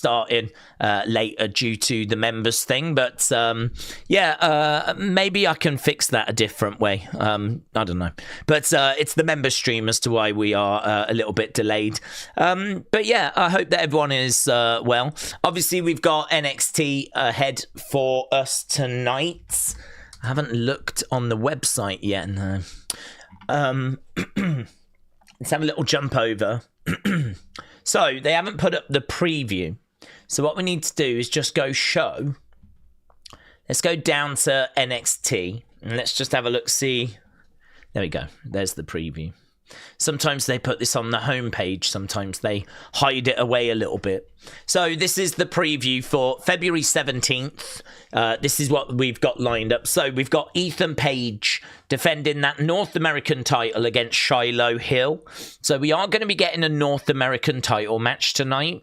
starting later due to the members thing, but maybe I can fix that a different way. I don't know, but it's the member stream as to why we are a little bit delayed. But yeah, I hope that everyone is well. Obviously, we've got NXT ahead for us tonight. I haven't looked on the website yet. No. Let's have a little jump over. So they haven't put up the preview. So what we need to do is just go show. Let's go down to NXT and let's just have a look. See, there we go. There's the preview. Sometimes they put this on the homepage. Sometimes they hide it away a little bit. So this is the preview for February 17th. This is what we've got lined up. So we've got Ethan Page defending that North American title against Shiloh Hill. So we are going to be getting a North American title match tonight.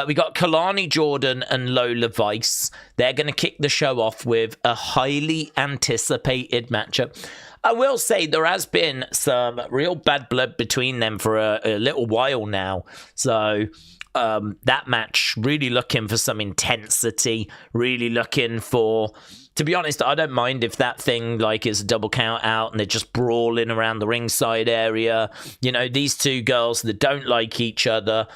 We got Kalani Jordan and Lola Vice. They're going to kick the show off with a highly anticipated matchup. I will say there has been some real bad blood between them for a little while now. So that match, really looking for some intensity, really looking for... To be honest, I don't mind if that thing like is a double count out and they're just brawling around the ringside area. You know, these two girls that don't like each other,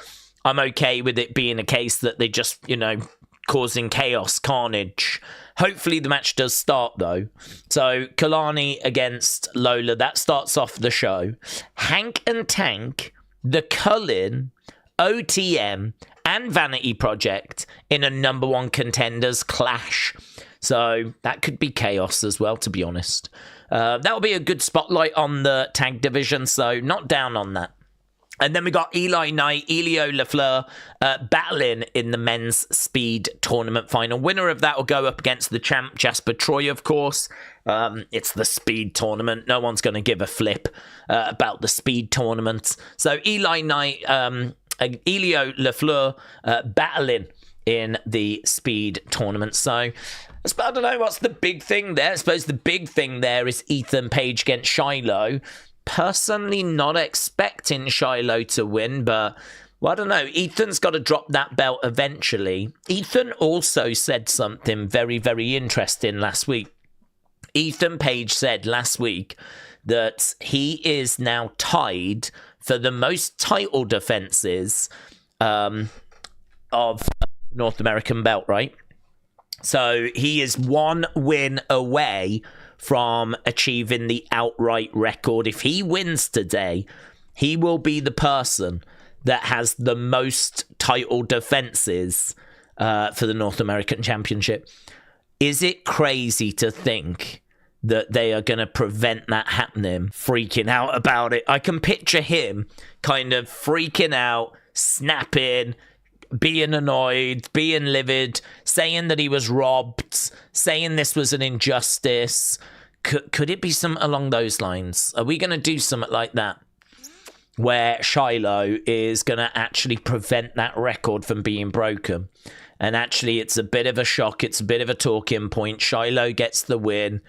I'm okay with it being a case that they just, you know, causing chaos, carnage. Hopefully the match does start, though. So, Kalani against Lola. That starts off the show. Hank and Tank, The Cullen, OTM, and Vanity Project in a number one contenders clash. So, that could be chaos as well, to be honest. That'll be a good spotlight on the tag division, so not down on that. And then we got Eli Knight, Elio LaFleur battling in the men's speed tournament final. Winner of that will go up against the champ, Jasper Troy, of course. It's the speed tournament. No one's going to give a flip about the speed tournament. So Eli Knight, Elio LaFleur battling in the speed tournament. So I don't know what's the big thing there. I suppose the big thing there is Ethan Page against Shiloh. Personally not expecting Shiloh to win, but well, I don't know. Ethan's got to drop that belt eventually. Ethan also said something very, very interesting last week. Ethan Page said last week that he is now tied for the most title defenses of North American belt, right? So he is one win away from achieving the outright record. If he wins today, he will be the person that has the most title defenses for the North American Championship. Is it crazy to think that they are going to prevent that happening, freaking out about it? I can picture him kind of freaking out, snapping, being annoyed, being livid, saying that he was robbed, saying this was an injustice. Could it be something along those lines? Are we going to do something like that? Where Shiloh is going to actually prevent that record from being broken. And actually, it's a bit of a shock. It's a bit of a talking point. Shiloh gets the win.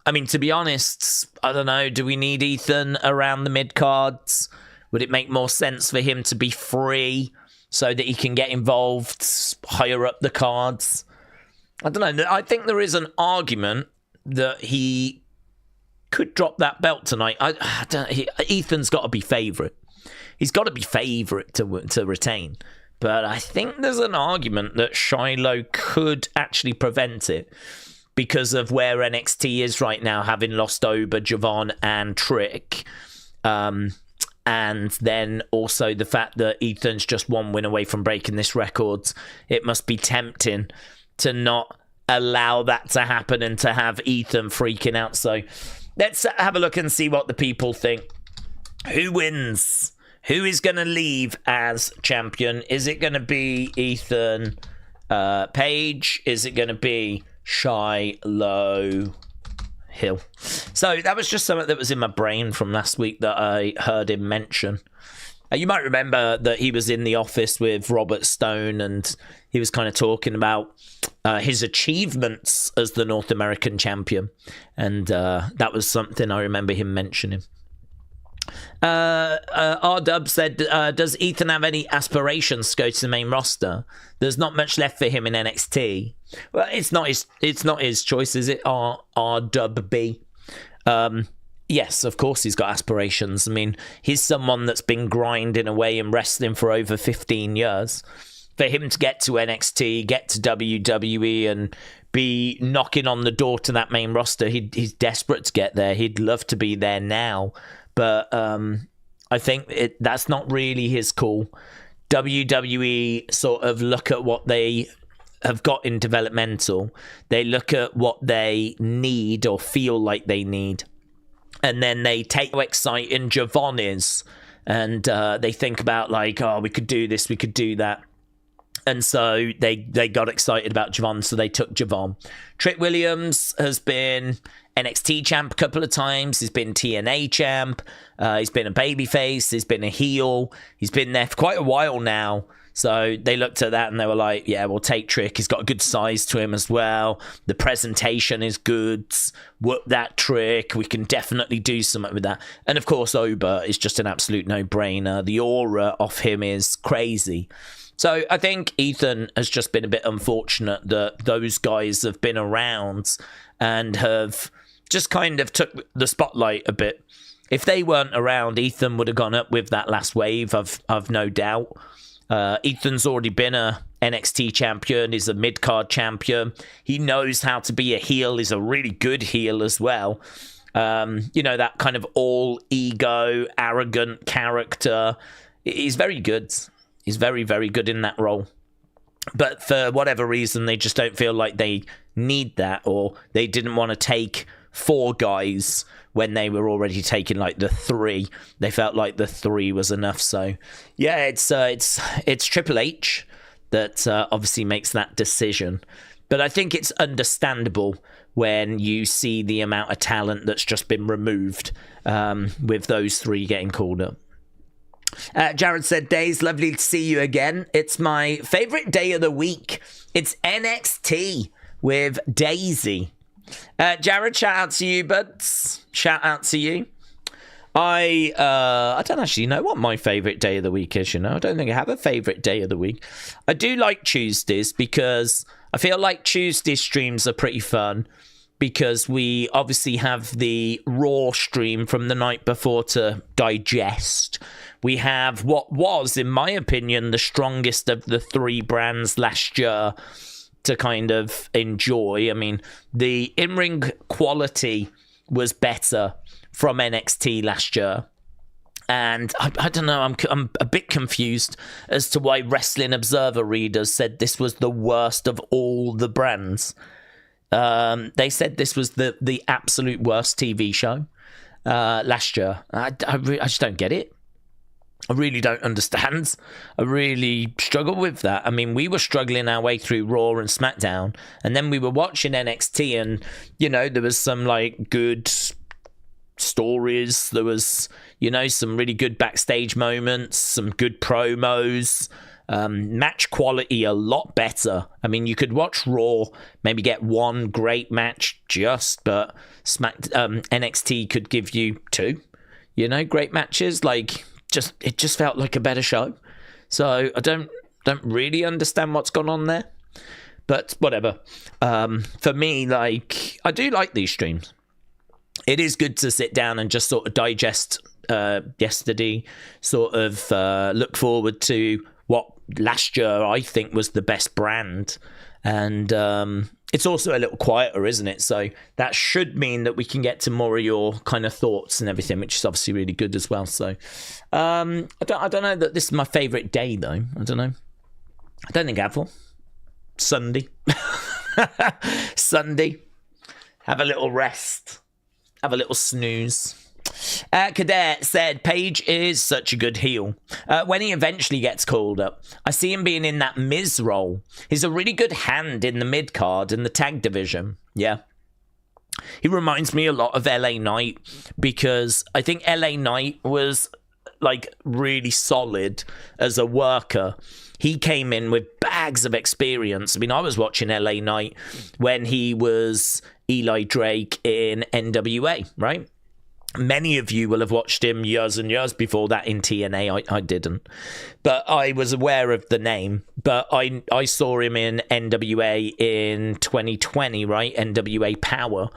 I mean, to be honest, I don't know. Do we need Ethan around the mid-cards? Would it make more sense for him to be free so that he can get involved higher up the cards? I don't know. I think there is an argument that he could drop that belt tonight. Ethan's got to be favourite. He's got to be favourite to retain. But I think there's an argument that Shiloh could actually prevent it because of where NXT is right now, having lost Oba, Javon, and Trick. And then also the fact that Ethan's just one win away from breaking this record. It must be tempting to not allow that to happen and to have Ethan freaking out. So let's have a look and see what the people think. Who wins? Who is going to leave as champion? Is it going to be Ethan Page? Is it going to be Shiloh Hill? So that was just something that was in my brain from last week that I heard him mention. You might remember that he was in the office with Robert Stone and he was kind of talking about his achievements as the North American champion. And that was something I remember him mentioning. R-Dub said, does Ethan have any aspirations to go to the main roster? There's not much left for him in NXT. Well, it's not his choice, is it? R-Dub-B. Yes, of course he's got aspirations. I mean, he's someone that's been grinding away in wrestling for over 15 years. For him to get to NXT, get to WWE, and be knocking on the door to that main roster, he's desperate to get there. He'd love to be there now. But I think that's not really his call. WWE sort of look at what they have got in developmental. They look at what they need or feel like they need. And then they take how exciting Javon is. And they think about like, oh, we could do this, we could do that. And so they got excited about Javon, so they took Javon. Trick Williams has been NXT champ a couple of times. He's been TNA champ. He's been a babyface. He's been a heel. He's been there for quite a while now. So they looked at that and they were like, yeah, we'll take Trick. He's got a good size to him as well. The presentation is good. Whoop that Trick. We can definitely do something with that. And of course, Oba is just an absolute no-brainer. The aura of him is crazy. So I think Ethan has just been a bit unfortunate that those guys have been around and have just kind of took the spotlight a bit. If they weren't around, Ethan would have gone up with that last wave, I've no doubt. Ethan's already been a NXT champion. He's a mid-card champion. He knows how to be a heel. He's a really good heel as well. That kind of all ego, arrogant character. He's very good. He's very, very good in that role. But for whatever reason, they just don't feel like they need that, or they didn't want to take 4 guys when they were already taking like the 3. They felt like the 3 was enough. So yeah, it's Triple H that obviously makes that decision. But I think it's understandable when you see the amount of talent that's just been removed with those 3 getting called up. Jared said, Daze, lovely to see you again. It's my favourite day of the week. It's NXT with Daisy. Jared, shout out to you, buds. Shout out to you. I don't actually know what my favourite day of the week is, I don't think I have a favourite day of the week. I do like Tuesdays because I feel like Tuesday streams are pretty fun because we obviously have the Raw stream from the night before to digest. We have what was, in my opinion, the strongest of the 3 brands last year to kind of enjoy. I mean, the in-ring quality was better from NXT last year. And I don't know, I'm a bit confused as to why Wrestling Observer readers said this was the worst of all the brands. They said this was the absolute worst TV show last year. I just don't get it. I really don't understand. I really struggle with that. I mean, we were struggling our way through Raw and SmackDown, and then we were watching NXT, and, there was some, like, good stories. There was, some really good backstage moments, some good promos, match quality a lot better. I mean, you could watch Raw, maybe get 1 great match but NXT could give you 2, great matches, like... It just felt like a better show. So I don't really understand what's gone on there. But whatever. For me, like, I do like these streams. It is good to sit down and just sort of digest yesterday, sort of look forward to what last year I think was the best brand. And it's also a little quieter, isn't it? So that should mean that we can get to more of your kind of thoughts and everything, which is obviously really good as well. So I don't know that this is my favourite day, though. I don't know. I don't think I have one. Sunday. Sunday. Have a little rest. Have a little snooze. Cadet said, Paige is such a good heel. When he eventually gets called up, I see him being in that Miz role. He's a really good hand in the mid-card and the tag division. Yeah. He reminds me a lot of LA Knight because I think LA Knight was like really solid as a worker. He came in with bags of experience. I mean, I was watching LA Knight when he was Eli Drake in NWA, right? Many of you will have watched him years and years before that in TNA. I didn't. But I was aware of the name. But I saw him in NWA in 2020, right? NWA Power.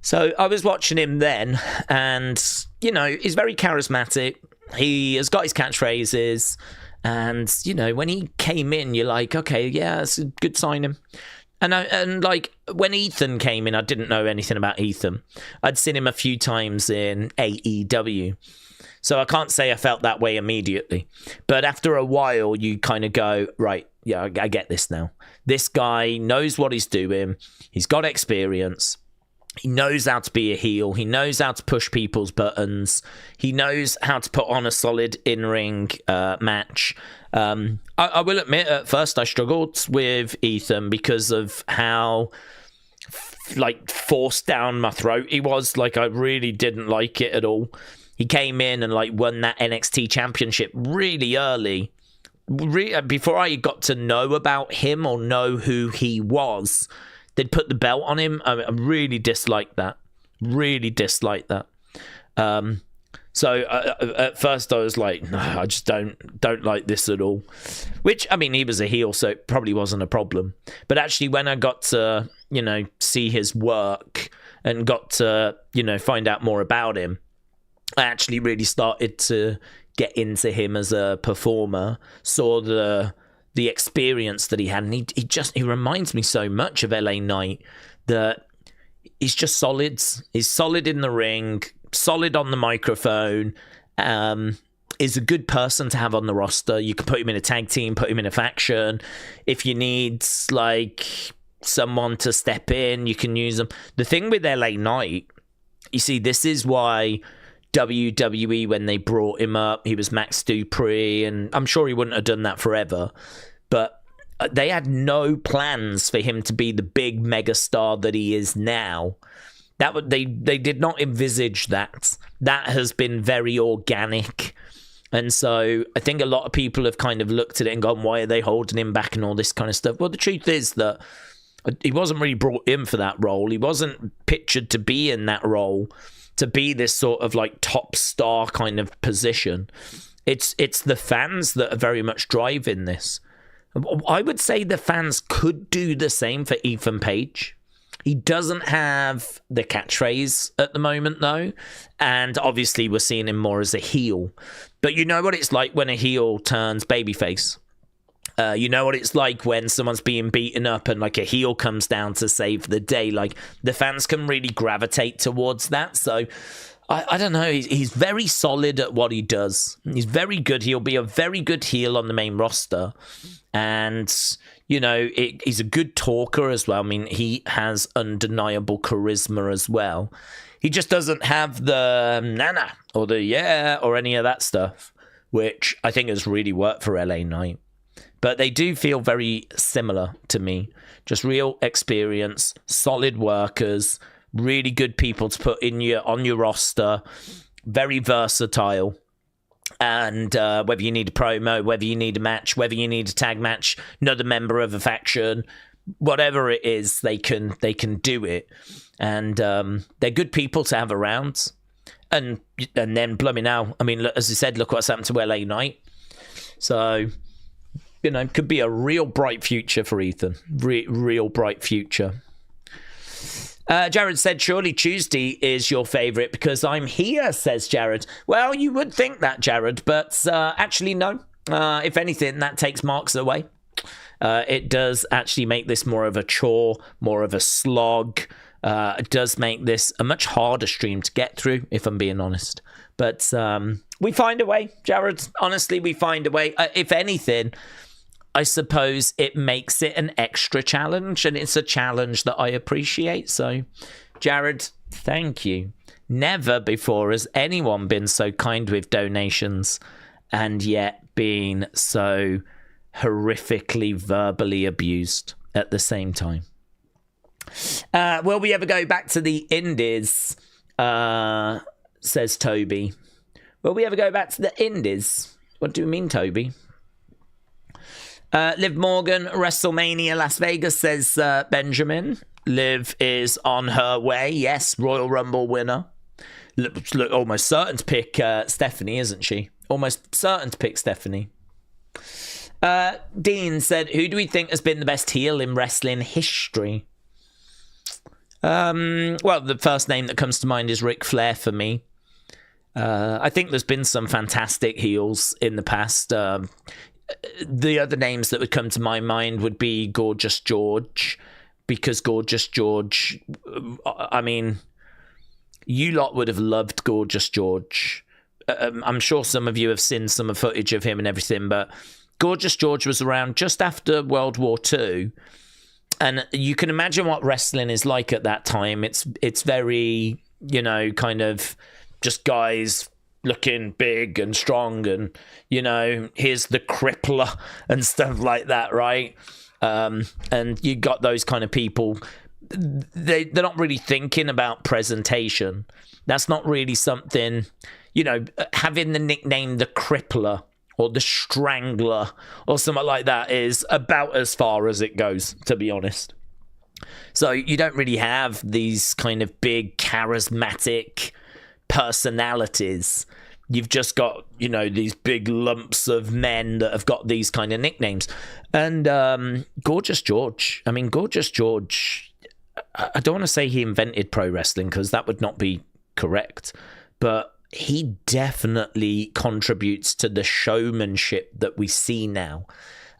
So I was watching him then. And, you know, he's very charismatic. He has got his catchphrases. And, you know, when he came in, you're like, okay, yeah, it's a good signing. And like when Ethan came in, I didn't know anything about Ethan. I'd seen him a few times in AEW. So I can't say I felt that way immediately. But after a while, you kind of go, right, yeah, I get this now. This guy knows what he's doing. He's got experience. He knows how to be a heel. He knows how to push people's buttons. He knows how to put on a solid in-ring match. I will admit, at first I struggled with Ethan because of how like forced down my throat he was. Like, I really didn't like it at all. He came in and like won that NXT championship really early. Before I got to know about him or know who he was, they'd put the belt on him. I really disliked that. Really disliked that. So at first I was like, no, I just don't like this at all. Which, I mean, he was a heel, so it probably wasn't a problem. But actually, when I got to, you know, see his work and got to, you know, find out more about him, I actually really started to get into him as a performer. Saw the experience that he had, and he reminds me so much of LA Knight, that he's just solid. He's solid in the ring, solid on the microphone, is a good person to have on the roster. You can put him in a tag team, put him in a faction. If you need like someone to step in, you can use him. The thing with LA Knight, you see, this is why WWE, when they brought him up, he was Max Dupree, and I'm sure he wouldn't have done that forever, but they had no plans for him to be the big megastar that he is now. That they did not envisage that. That has been very organic. And so I think a lot of people have kind of looked at it and gone, why are they holding him back and all this kind of stuff? Well, the truth is that he wasn't really brought in for that role. He wasn't pictured to be in that role, to be this sort of like top star kind of position. It's the fans that are very much driving this. I would say the fans could do the same for Ethan Page. He doesn't have the catchphrase at the moment, though. And obviously, we're seeing him more as a heel. But you know what it's like when a heel turns babyface. You know what it's like when someone's being beaten up and like a heel comes down to save the day. Like, the fans can really gravitate towards that. So, I don't know. He's very solid at what he does. He's very good. He'll be a very good heel on the main roster. And, you know, he's a good talker as well. I mean, he has undeniable charisma as well. He just doesn't have the nana or the yeah or any of that stuff, which I think has really worked for LA Knight. But they do feel very similar to me. Just real experience, solid workers, really good people to put on your roster, very versatile. And whether you need a promo, whether you need a match, whether you need a tag match, another member of a faction, whatever it is, they can do it. And they're good people to have around. And then blooming now, I mean, as I said, look what's happened to LA Knight. So, you know, could be a real bright future for Ethan. Real bright future. Jared said, surely Tuesday is your favourite because I'm here, says Jared. Well, you would think that, Jared, but actually, no. If anything, that takes marks away. It does actually make this more of a chore, more of a slog. It does make this a much harder stream to get through, if I'm being honest. But we find a way, Jared. Honestly, we find a way. If anything, I suppose it makes it an extra challenge, and it's a challenge that I appreciate. So, Jared, thank you. Never before has anyone been so kind with donations and yet been so horrifically verbally abused at the same time. Will we ever go back to the Indies? Says Toby. Will we ever go back to the Indies? What do you mean, Toby? Liv Morgan, WrestleMania Las Vegas, says Benjamin. Liv is on her way. Yes, Royal Rumble winner. look almost certain to pick Stephanie, isn't she? Almost certain to pick Stephanie. Dean said, who do we think has been the best heel in wrestling history? Well, the first name that comes to mind is Ric Flair for me. I think there's been some fantastic heels in the past. The other names that would come to my mind would be Gorgeous George, because Gorgeous George, I mean, you lot would have loved Gorgeous George. I'm sure some of you have seen some footage of him and everything, but Gorgeous George was around just after World War II. And you can imagine what wrestling is like at that time. It's very, you know, kind of just guys looking big and strong and, you know, here's the crippler and stuff like that, right? And you got those kind of people. They're not really thinking about presentation. That's not really something, you know, having the nickname the crippler or the strangler or something like that is about as far as it goes, to be honest. So you don't really have these kind of big charismatic personalities. You've just got, you know, these big lumps of men that have got these kind of nicknames. And Gorgeous George, I mean, Gorgeous George, I don't want to say he invented pro wrestling because that would not be correct, but he definitely contributes to the showmanship that we see now.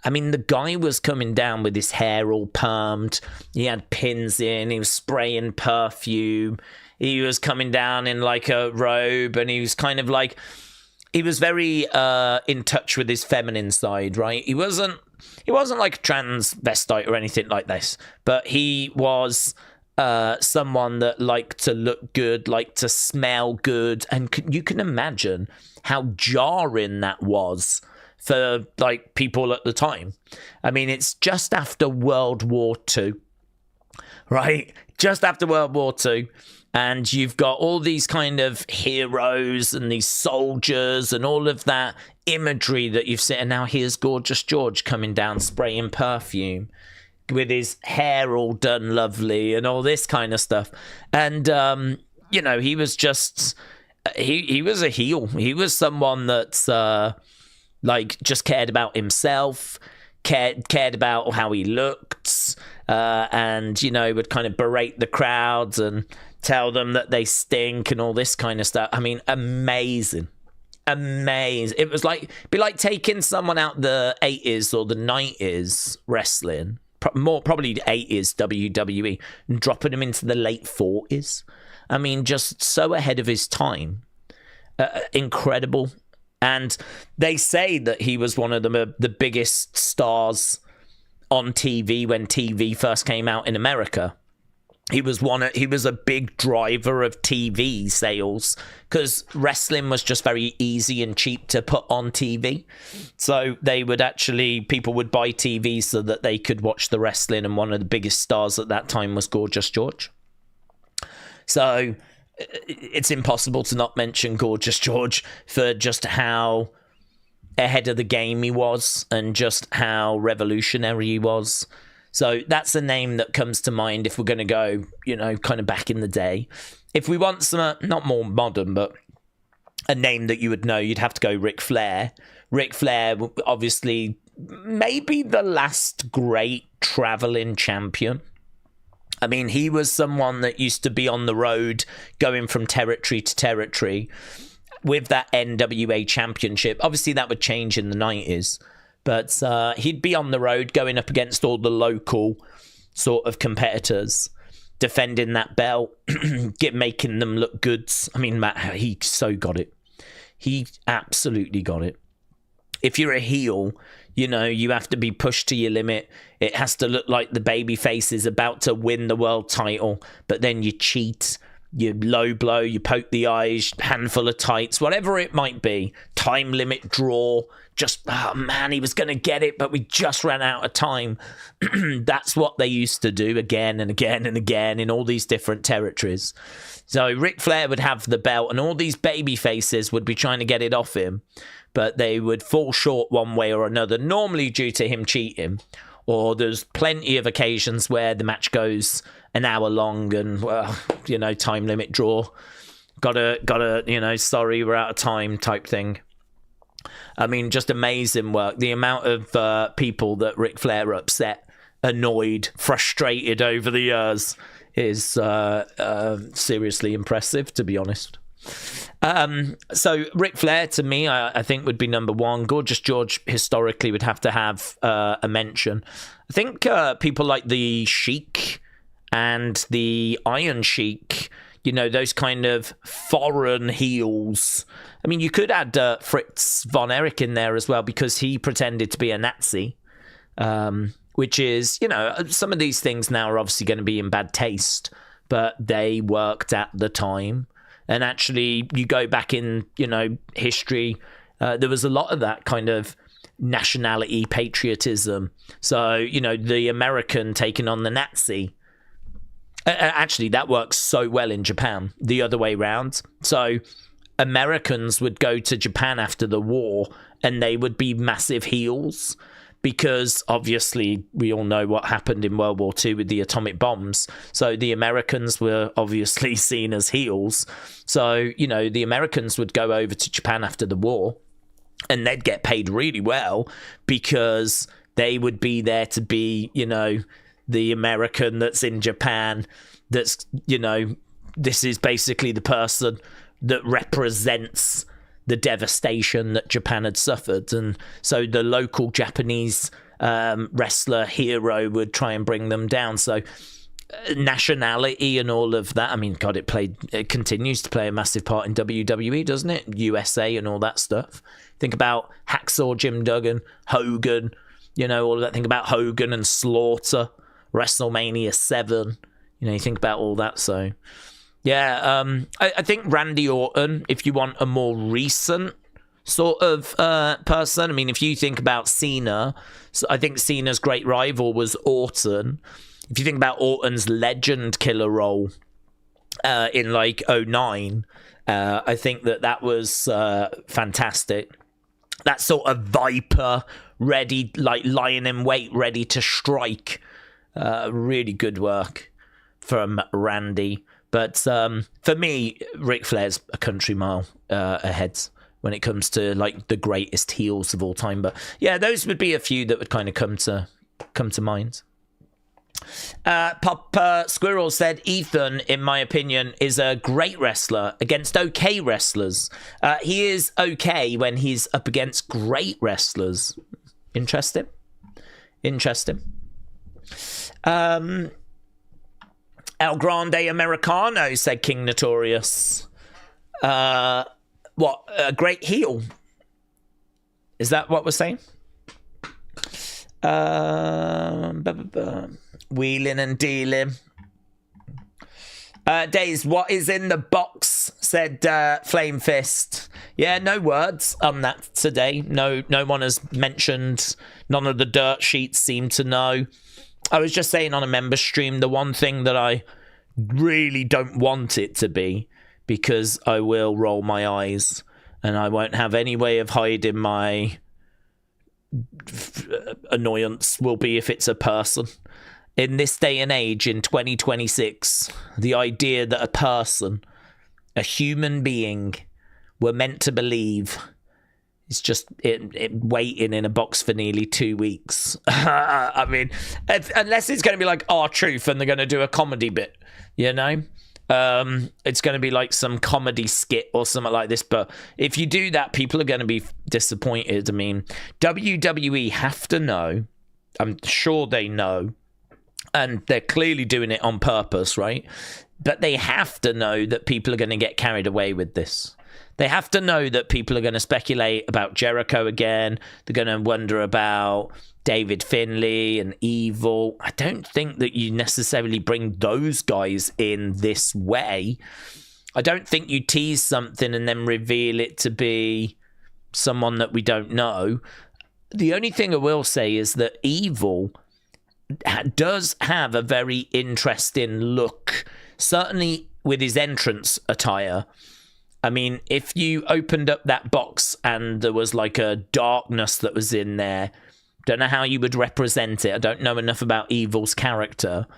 I mean, the guy was coming down with his hair all permed. He had pins in. He was spraying perfume. He was coming down in like a robe, and he was kind of like, he was very in touch with his feminine side, right? He wasn't like a transvestite or anything like this, but he was someone that liked to look good, liked to smell good, and you can imagine how jarring that was for like people at the time. I mean, it's just after World War II, right? Just after World War II, and you've got all these kind of heroes and these soldiers and all of that imagery that you've seen, and now here's Gorgeous George coming down spraying perfume with his hair all done lovely and all this kind of stuff. And, you know, he was just, he was a heel. He was someone that's, like, just cared about himself, cared about how he looked, and, you know, would kind of berate the crowds and tell them that they stink and all this kind of stuff. I mean, amazing. It was like, it'd be like taking someone out the 80s or the 90s wrestling, more probably the 80s WWE, and dropping him into the late 40s. I mean, just so ahead of his time. Incredible. And they say that he was one of the biggest stars on TV when TV first came out in America. He was a big driver of TV sales because wrestling was just very easy and cheap to put on TV. So people would buy TV so that they could watch the wrestling. And one of the biggest stars at that time was Gorgeous George. So it's impossible to not mention Gorgeous George for just how ahead of the game he was and just how revolutionary he was. So that's a name that comes to mind if we're going to go, you know, kind of back in the day. If we want some, not more modern, but a name that you would know, you'd have to go Ric Flair. Ric Flair, obviously, maybe the last great traveling champion. I mean, he was someone that used to be on the road going from territory to territory with that NWA championship. Obviously, that would change in the 90s. But he'd be on the road going up against all the local sort of competitors, defending that belt, making them look good. I mean, Matt, he so got it. He absolutely got it. If you're a heel, you know, you have to be pushed to your limit. It has to look like the babyface is about to win the world title, but then you cheat. You low blow, you poke the eyes, handful of tights, whatever it might be. Time limit draw. Just, oh man, he was going to get it, but we just ran out of time. That's what they used to do again and again and again in all these different territories. So Ric Flair would have the belt and all these baby faces would be trying to get it off him, but they would fall short one way or another, normally due to him cheating. Or there's plenty of occasions where the match goes an hour long and, well, you know, time limit draw. Gotta, sorry, we're out of time type thing. I mean, just amazing work. The amount of people that Ric Flair upset, annoyed, frustrated over the years is seriously impressive, to be honest. So Ric Flair, to me, I think would be number one. Gorgeous George historically would have to have a mention. I think people like the Sheik and the Iron Sheik, those kind of foreign heels. I mean, you could add Fritz von Erich in there as well, because he pretended to be a Nazi, which is, some of these things now are obviously going to be in bad taste, but they worked at the time. And actually, you go back in, history, there was a lot of that kind of nationality, patriotism. So, the American taking on the Nazi. Actually, that works so well in Japan, the other way round. So Americans would go to Japan after the war and they would be massive heels, because obviously we all know what happened in World War II with the atomic bombs. So the Americans were obviously seen as heels. So, the Americans would go over to Japan after the war and they'd get paid really well, because they would be there to be, the American that's in Japan, that's, this is basically the person that represents the devastation that Japan had suffered. And so the local Japanese wrestler hero would try and bring them down. So nationality and all of that, I mean, God, it continues to play a massive part in WWE, doesn't it? USA and all that stuff. Think about Hacksaw Jim Duggan, Hogan, all of that. Think about Hogan and Slaughter, WrestleMania 7. You think about all that. So yeah, I think Randy Orton, if you want a more recent sort of person. I mean, if you think about Cena, so I think Cena's great rival was Orton. If you think about Orton's legend killer role in like 2009, I think that was fantastic. That sort of Viper, ready, like lying in wait, ready to strike. Really good work from Randy. But for me, Ric Flair's a country mile ahead when it comes to like the greatest heels of all time. But yeah, those would be a few that would kind of come to mind. Pop Squirrel said, Ethan, in my opinion, is a great wrestler against okay wrestlers. He is okay when he's up against great wrestlers. Interesting. El Grande Americano, said King Notorious. What? A great heel? Is that what we're saying? Wheeling and dealing. Daze, what is in the box? Said Flame Fist. Yeah, no words on that today. No one has mentioned. None of the dirt sheets seem to know. I was just saying on a member stream, the one thing that I really don't want it to be, because I will roll my eyes and I won't have any way of hiding my annoyance, will be if it's a person. In this day and age, in 2026, the idea that a person, a human being, were meant to believe is just it waiting in a box for nearly 2 weeks. I mean, unless it's going to be like R-Truth and they're going to do a comedy bit, it's going to be like some comedy skit or something like this. But if you do that, people are going to be disappointed. I mean, WWE have to know, I'm sure they know, and they're clearly doing it on purpose, right? But they have to know that people are going to get carried away with this. They have to know that people are going to speculate about Jericho again. They're going to wonder about David Finlay and Evil. I don't think that you necessarily bring those guys in this way. I don't think you tease something and then reveal it to be someone that we don't know. The only thing I will say is that Evil does have a very interesting look, certainly with his entrance attire. I mean, if you opened up that box and there was like a darkness that was in there, don't know how you would represent it. I don't know enough about Evil's character,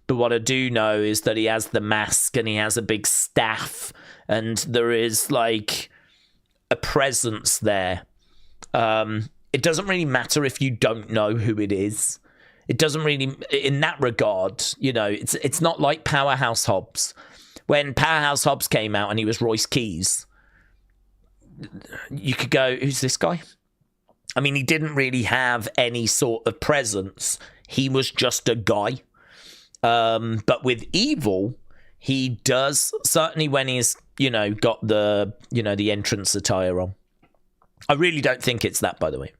But what I do know is that he has the mask and he has a big staff, and there is like a presence there. It doesn't really matter if you don't know who it is. It doesn't really, in that regard, you know, it's not like Powerhouse Hobbs. When Powerhouse Hobbs came out and he was Royce Keys, you could go, who's this guy? I mean, he didn't really have any sort of presence. He was just a guy. But with Evil, he does, certainly when he's, you know, got the, you know, the entrance attire on. I really don't think it's that, by the way.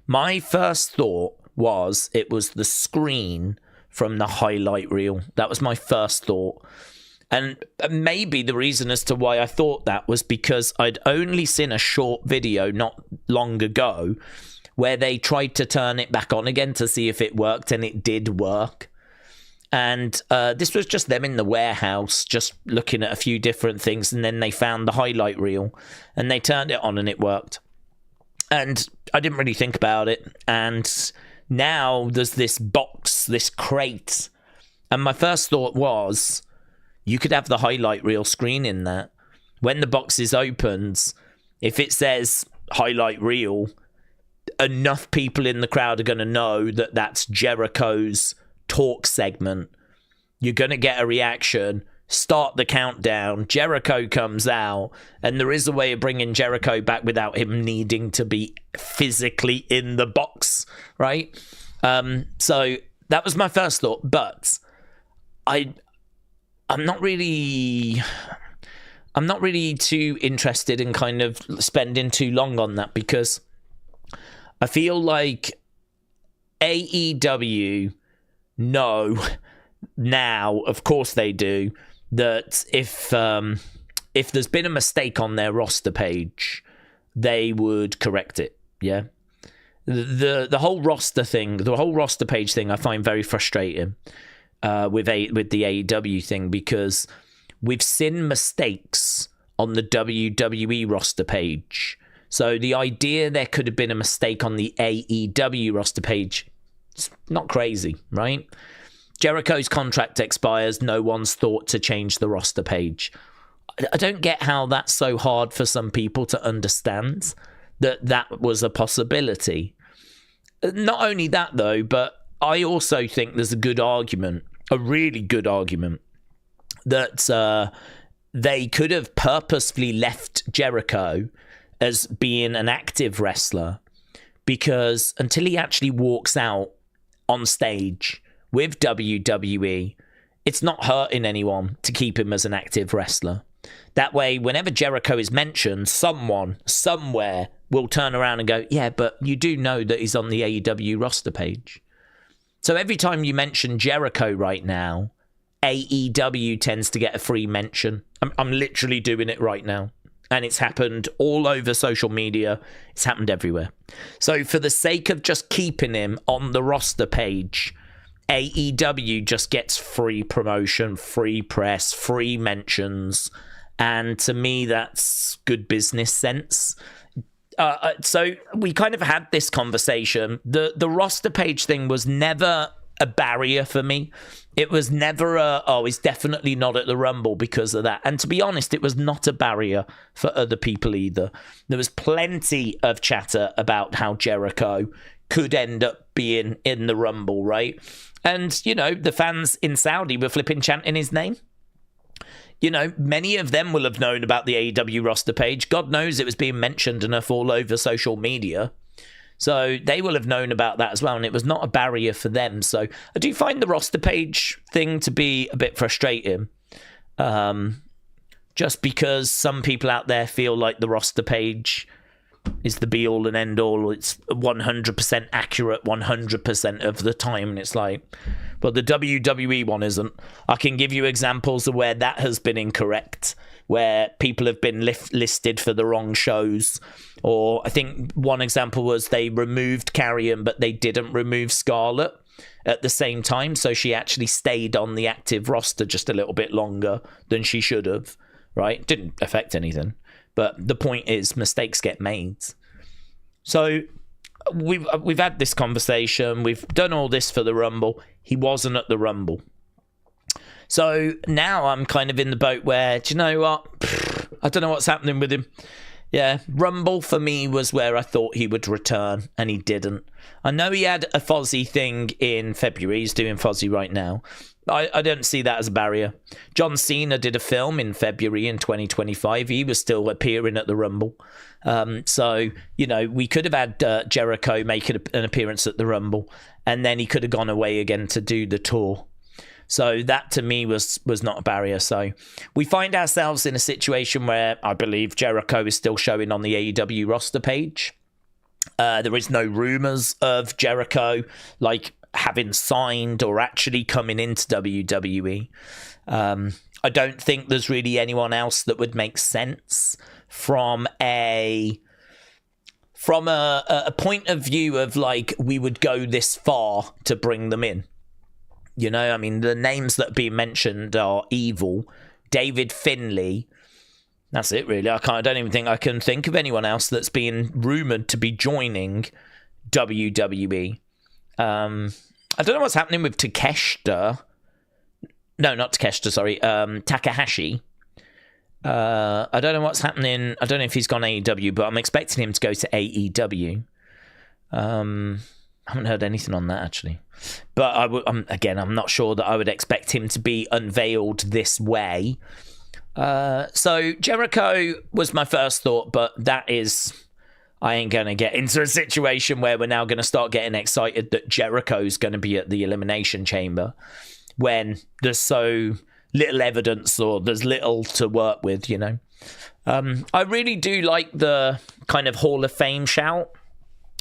My first thought was it was the screen from the highlight reel. That was my first thought. And maybe the reason as to why I thought that was because I'd only seen a short video not long ago where they tried to turn it back on again to see if it worked, and it did work. And this was just them in the warehouse, just looking at a few different things, and then they found the highlight reel, and they turned it on, and it worked. And I didn't really think about it. And now there's this box, this crate. And my first thought was, you could have the highlight reel screen in that. When the box is opened, if it says highlight reel, enough people in the crowd are going to know that that's Jericho's talk segment. You're going to get a reaction. Start the countdown. Jericho comes out, and there is a way of bringing Jericho back without him needing to be physically in the box, right? So that was my first thought, but I'm not really too interested in kind of spending too long on that, because I feel like AEW know now, of course they do, that if there's been a mistake on their roster page, they would correct it. Yeah, the whole roster thing, the whole roster page thing, I find very frustrating with the AEW thing, because we've seen mistakes on the WWE roster page. So the idea there could have been a mistake on the AEW roster page, it's not crazy, right? Jericho's contract expires. No one's thought to change the roster page. I don't get how that's so hard for some people to understand that that was a possibility. Not only that, though, but I also think there's a good argument, a really good argument, that they could have purposefully left Jericho as being an active wrestler, because until he actually walks out on stage with WWE, it's not hurting anyone to keep him as an active wrestler. That way, whenever Jericho is mentioned, someone, somewhere, will turn around and go, yeah, but you do know that he's on the AEW roster page. So every time you mention Jericho right now, AEW tends to get a free mention. I'm literally doing it right now. And it's happened all over social media. It's happened everywhere. So for the sake of just keeping him on the roster page, AEW just gets free promotion, free press, free mentions. And to me, that's good business sense. So we kind of had this conversation. The roster page thing was never a barrier for me. It was never he's definitely not at the Rumble because of that. And to be honest, it was not a barrier for other people either. There was plenty of chatter about how Jericho could end up being in the Rumble, right? And, you know, the fans in Saudi were flipping chanting his name. You know, many of them will have known about the AEW roster page. God knows it was being mentioned enough all over social media. So they will have known about that as well, and it was not a barrier for them. So I do find the roster page thing to be a bit frustrating. Just because some people out there feel like the roster page is the be-all and end-all. It's 100% accurate 100% of the time. And it's like, well, the WWE one isn't. I can give you examples of where that has been incorrect, where people have been listed for the wrong shows. Or I think one example was they removed Carrion, but they didn't remove Scarlett at the same time. So she actually stayed on the active roster just a little bit longer than she should have, right? Didn't affect anything. But the point is, mistakes get made. So we've had this conversation. We've done all this for the Rumble. He wasn't at the Rumble. So now I'm kind of in the boat where, do you know what? I don't know what's happening with him. Yeah, Rumble for me was where I thought he would return, and he didn't. I know he had a Fozzy thing in February. He's doing Fozzy right now. I don't see that as a barrier. John Cena did a film in February in 2025. He was still appearing at the Rumble. So, you know, we could have had Jericho make an appearance at the Rumble, and then he could have gone away again to do the tour. So that to me was not a barrier. So we find ourselves in a situation where I believe Jericho is still showing on the AEW roster page. There is no rumors of Jericho like having signed or actually coming into WWE. I don't think there's really anyone else that would make sense from a point of view of like we would go this far to bring them in. You know, I mean, the names that are being mentioned are Evil, David Finlay. That's it, really. I don't even think I can think of anyone else that's being rumored to be joining WWE. I don't know what's happening with Takeshita. No, not Takeshita, sorry. Takahashi. I don't know what's happening. I don't know if he's gone AEW, but I'm expecting him to go to AEW. I haven't heard anything on that, actually. But I'm not sure that I would expect him to be unveiled this way. So Jericho was my first thought, but I ain't going to get into a situation where we're now going to start getting excited that Jericho's going to be at the Elimination Chamber when there's so little evidence or there's little to work with, you know. I really do like the kind of Hall of Fame shout.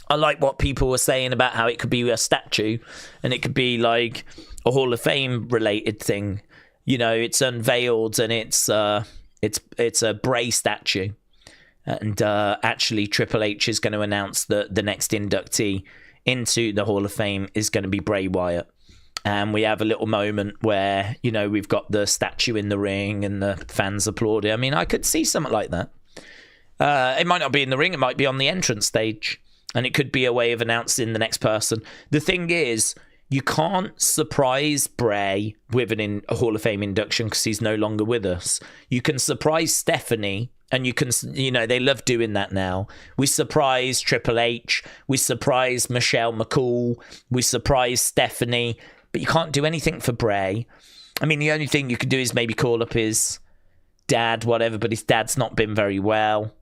I like what people were saying about how it could be a statue and it could be like a Hall of Fame related thing. You know, it's unveiled and it's a Bray statue. And actually, Triple H is going to announce that the next inductee into the Hall of Fame is going to be Bray Wyatt. And we have a little moment where, you know, we've got the statue in the ring and the fans applauding. I mean, I could see something like that. It might not be in the ring. It might be on the entrance stage. And it could be a way of announcing the next person. The thing is, you can't surprise Bray with a Hall of Fame induction because he's no longer with us. You can surprise Stephanie, and you can, you know, they love doing that now. We surprise Triple H, we surprise Michelle McCool, we surprise Stephanie, but you can't do anything for Bray. I mean, the only thing you could do is maybe call up his dad, whatever, but his dad's not been very well.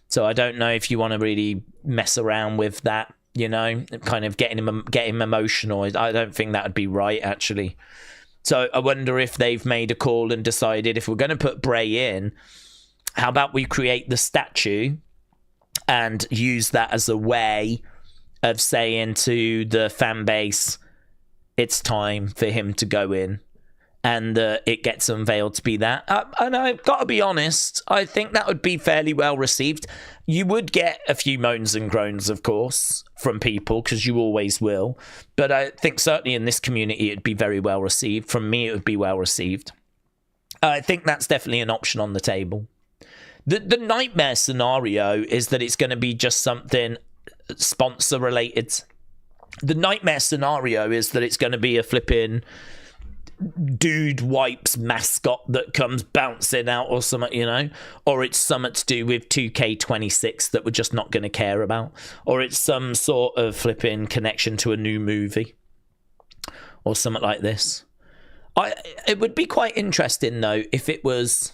So I don't know if you want to really mess around with that, you know, kind of get him emotional. I don't think that would be right, actually. So I wonder if they've made a call and decided if we're going to put Bray in, how about we create the statue and use that as a way of saying to the fan base, it's time for him to go in. And it gets unveiled to be that. And I've got to be honest, I think that would be fairly well received. You would get a few moans and groans, of course, from people, because you always will. But I think certainly in this community, it'd be very well received. From me, it would be well received. I think that's definitely an option on the table. The nightmare scenario is that it's going to be just something sponsor related. The nightmare scenario is that it's going to be a flipping Dude Wipes mascot that comes bouncing out or something, you know, or it's something to do with 2K26 that we're just not going to care about, or it's some sort of flipping connection to a new movie or something like this. It would be quite interesting though if it was,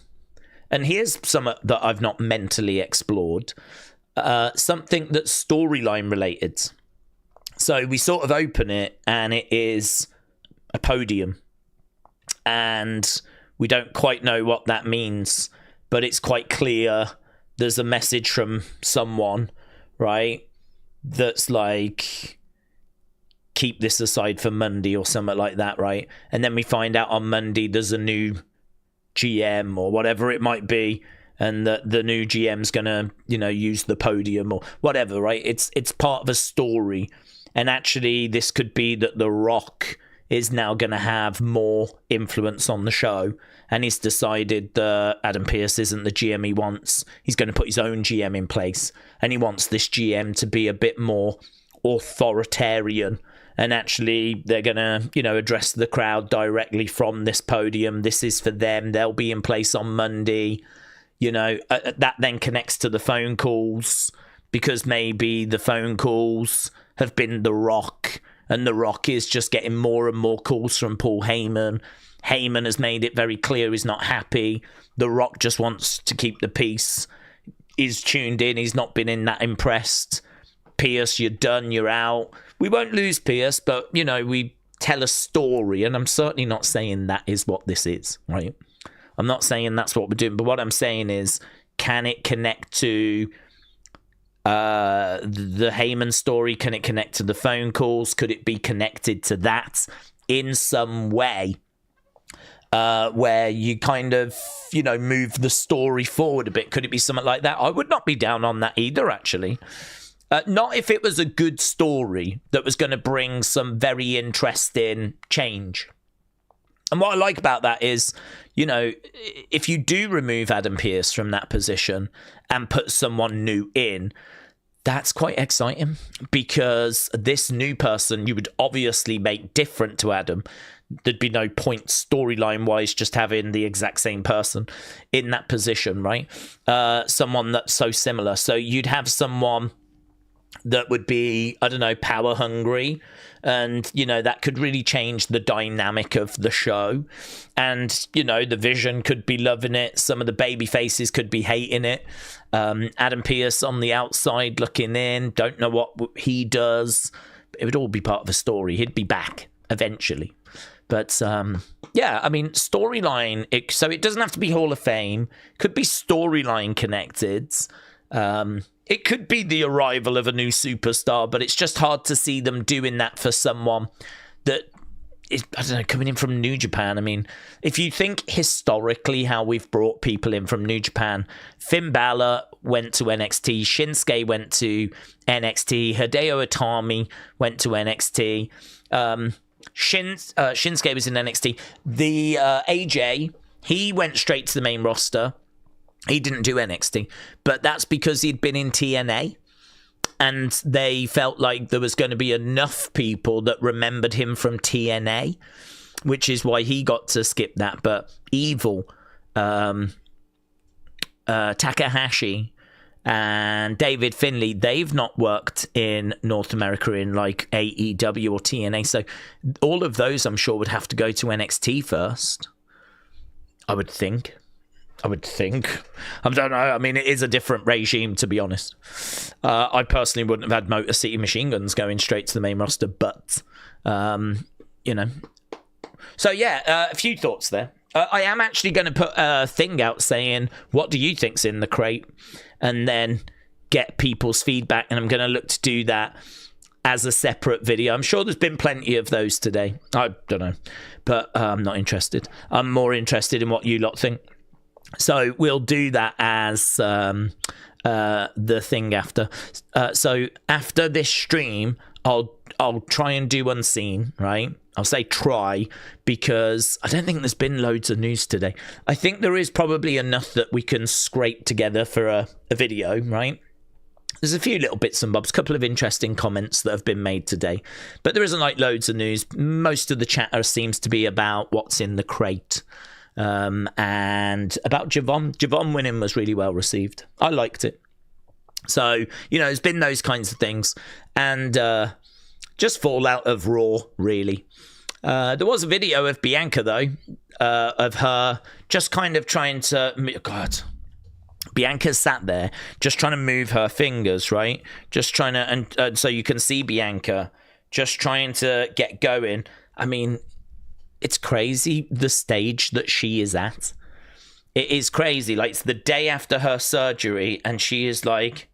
and here's something that I've not mentally explored, something that's storyline related. So we sort of open it and it is a podium. And we don't quite know what that means, but it's quite clear there's a message from someone, right? That's like, keep this aside for Monday or something like that, right? And then we find out on Monday there's a new GM or whatever it might be, and the new GM's gonna, you know, use the podium or whatever, right? It's part of a story, and actually this could be that The Rock is now going to have more influence on the show, and he's decided that Adam Pearce isn't the GM he wants. He's going to put his own GM in place, and he wants this GM to be a bit more authoritarian and actually they're going to, address the crowd directly from this podium. This is for them. They'll be in place on Monday. That then connects to the phone calls, because maybe the phone calls have been The Rock, and The Rock is just getting more and more calls from Paul Heyman. Heyman has made it very clear he's not happy. The Rock just wants to keep the peace. He's tuned in. He's not been that impressed. Pierce, you're done. You're out. We won't lose Pierce, but, we tell a story, and I'm certainly not saying that is what this is, right? I'm not saying that's what we're doing, but what I'm saying is, can it connect to the Heyman story? Can it connect to the phone calls? Could it be connected to that in some way, where you kind of, move the story forward a bit? Could it be something like that? I would not be down on that either, actually. Not if it was a good story that was going to bring some very interesting change. And what I like about that is, if you do remove Adam Pearce from that position and put someone new in, that's quite exciting, because this new person you would obviously make different to Adam. There'd be no point storyline-wise just having the exact same person in that position, right? Someone that's so similar. So you'd have someone that would be, I don't know, power hungry, and that could really change the dynamic of the show. And the Vision could be loving it, some of the baby faces could be hating it. Adam Pearce on the outside looking in, don't know what he does. It would all be part of a story. He'd be back eventually. But storyline, so it doesn't have to be Hall of Fame, could be storyline connected. It could be the arrival of a new superstar, but it's just hard to see them doing that for someone that is, I don't know, coming in from New Japan. I mean, if you think historically how we've brought people in from New Japan, Finn Balor went to NXT, Shinsuke went to NXT, Hideo Itami went to NXT, Shinsuke was in NXT. The AJ, he went straight to the main roster. He didn't do NXT, but that's because he'd been in TNA, and they felt like there was going to be enough people that remembered him from TNA, which is why he got to skip that. But Evil, Takahashi, and David Finlay, they've not worked in North America in like AEW or TNA. So all of those, I'm sure, would have to go to NXT first, I would think. I don't know. I mean, it is a different regime, to be honest. I personally wouldn't have had Motor City Machine Guns going straight to the main roster, but, So, a few thoughts there. I am actually going to put a thing out saying, what do you think's in the crate? And then get people's feedback, and I'm going to look to do that as a separate video. I'm sure there's been plenty of those today. I don't know, but I'm not interested. I'm more interested in what you lot think. So we'll do that as the thing after. So after this stream, I'll try and do Unseen, right? I'll say try, because I don't think there's been loads of news today. I think there is probably enough that we can scrape together for a video, right? There's a few little bits and bobs, a couple of interesting comments that have been made today, but there isn't like loads of news. Most of the chatter seems to be about what's in the crate. And about Javon. Javon winning was really well received. I liked it. So, there's been those kinds of things. And just fallout of Raw, really. There was a video of Bianca, though, of her just kind of trying to... God. Bianca sat there just trying to move her fingers, right? Just trying to... And so you can see Bianca just trying to get going. I mean... It's crazy the stage that she is at. It is crazy. Like, it's the day after her surgery, and she is like...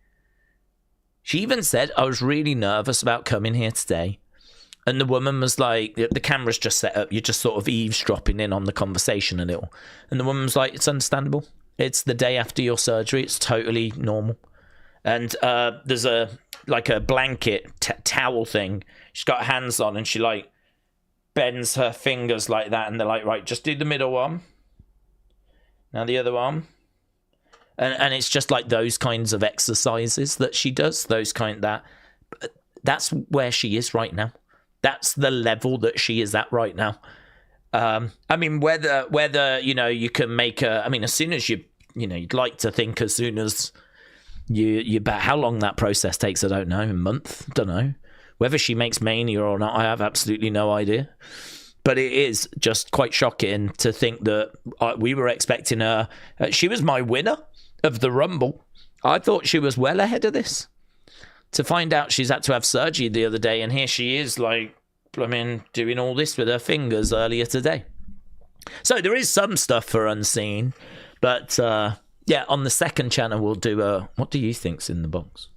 She even said, I was really nervous about coming here today. And the woman was like, the camera's just set up. You're just sort of eavesdropping in on the conversation a little. And the woman was like, it's understandable. It's the day after your surgery. It's totally normal. And there's a blanket towel thing. She's got hands on, and she like... bends her fingers like that, and they're like, right, just do the middle one. Now the other one. And it's just like those kinds of exercises that she does, that's where she is right now. That's the level that she is at right now. I mean, whether you can make as soon as you'd like to think as soon as you bet how long that process takes, I don't know, a month, don't know. Whether she makes Mania or not, I have absolutely no idea. But it is just quite shocking to think that we were expecting her. She was my winner of the Rumble. I thought she was well ahead of this. To find out she's had to have surgery the other day, and here she is, doing all this with her fingers earlier today. So there is some stuff for Unseen. But, on the second channel, we'll do what do you think's in the box?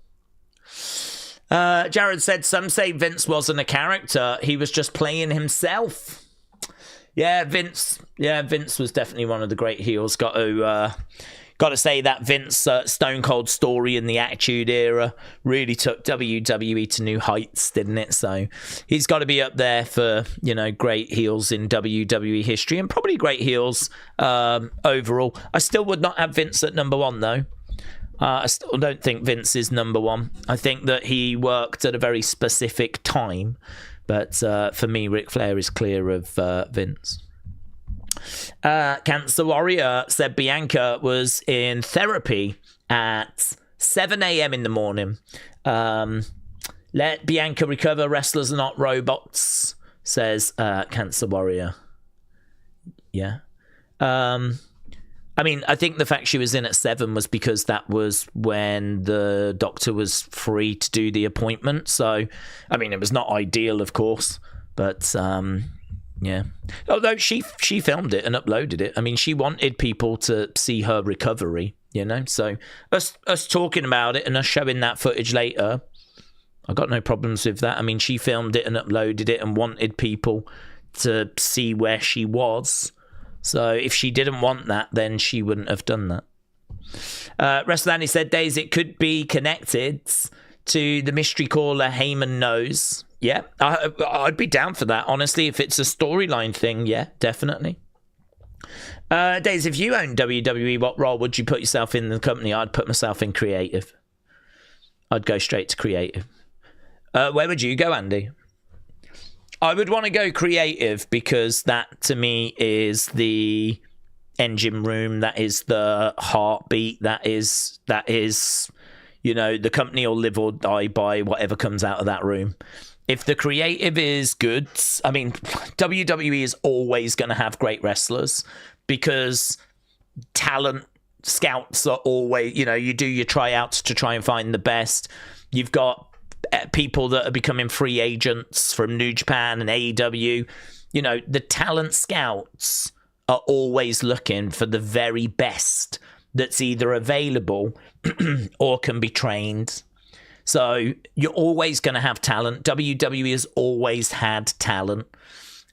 Jared said, some say Vince wasn't a character. He was just playing himself. Yeah, Vince was definitely one of the great heels. Got to say that Vince Stone Cold story in the Attitude Era really took WWE to new heights, didn't it? So he's got to be up there for, great heels in WWE history, and probably great heels overall. I still would not have Vince at number one, though. I still don't think Vince is number one. I think that he worked at a very specific time. But for me, Ric Flair is clear of Vince. Cancer Warrior said Bianca was in therapy at 7 a.m. in the morning. Let Bianca recover. Wrestlers are not robots, says Cancer Warrior. Yeah. I think the fact she was in at 7 was because that was when the doctor was free to do the appointment. So, it was not ideal, of course, but yeah. Although she filmed it and uploaded it. She wanted people to see her recovery, So us talking about it and us showing that footage later, I got no problems with that. She filmed it and uploaded it and wanted people to see where she was. So if she didn't want that, then she wouldn't have done that. Wrestling said, Daze, it could be connected to the mystery caller Heyman knows. Yeah, I'd be down for that, honestly. If it's a storyline thing, yeah, definitely. Daze, if you own WWE, what role would you put yourself in the company? I'd put myself in creative. I'd go straight to creative. Where would you go, Andy? I would want to go creative because that, to me, is the engine room. That is the heartbeat. That is, the company will live or die by whatever comes out of that room. If the creative is good, WWE is always going to have great wrestlers because talent scouts are always, you do your tryouts to try and find the best. You've got people that are becoming free agents from New Japan and AEW. The talent scouts are always looking for the very best that's either available or can be trained. So you're always going to have talent. WWE has always had talent,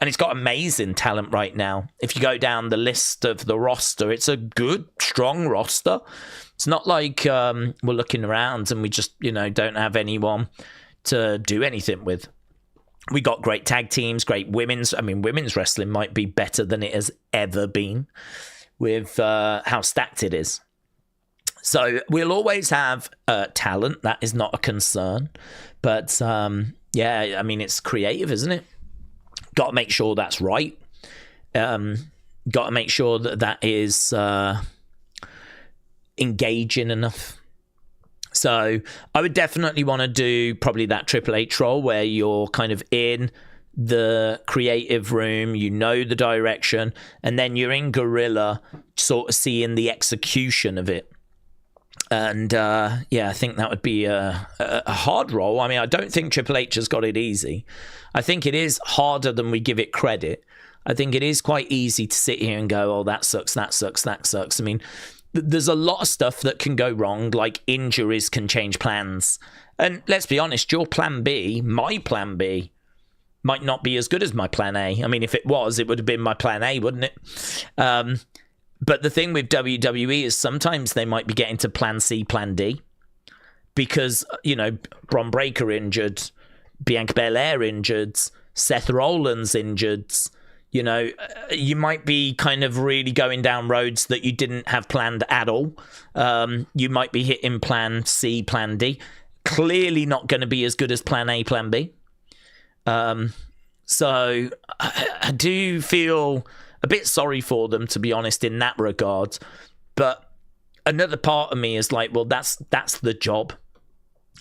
and it's got amazing talent right now. If you go down the list of the roster, it's a good, strong roster. It's not like we're looking around and we just, don't have anyone to do anything with. We got great tag teams, great women's. Women's wrestling might be better than it has ever been with how stacked it is. So we'll always have talent. That is not a concern. But, it's creative, isn't it? Got to make sure that's right. Got to make sure that is engaging enough. So I would definitely want to do probably that Triple H role where you're kind of in the creative room, the direction, and then you're in guerrilla, sort of seeing the execution of it. And I think that would be a hard role. I don't think Triple H has got it easy. I think it is harder than we give it credit. I think it is quite easy to sit here and go, oh, that sucks, that sucks, that sucks. There's a lot of stuff that can go wrong, like injuries can change plans. And let's be honest, your plan B, my plan B, might not be as good as my plan A. If it was, it would have been my plan A, wouldn't it? But the thing with WWE is sometimes they might be getting to plan C, plan D. Because, Bron Breakker injured, Bianca Belair injured, Seth Rollins injured. You might be kind of really going down roads that you didn't have planned at all. You might be hitting plan C, plan D. Clearly not going to be as good as plan A, plan B. So I do feel a bit sorry for them, to be honest, in that regard. But another part of me is like, well, that's the job.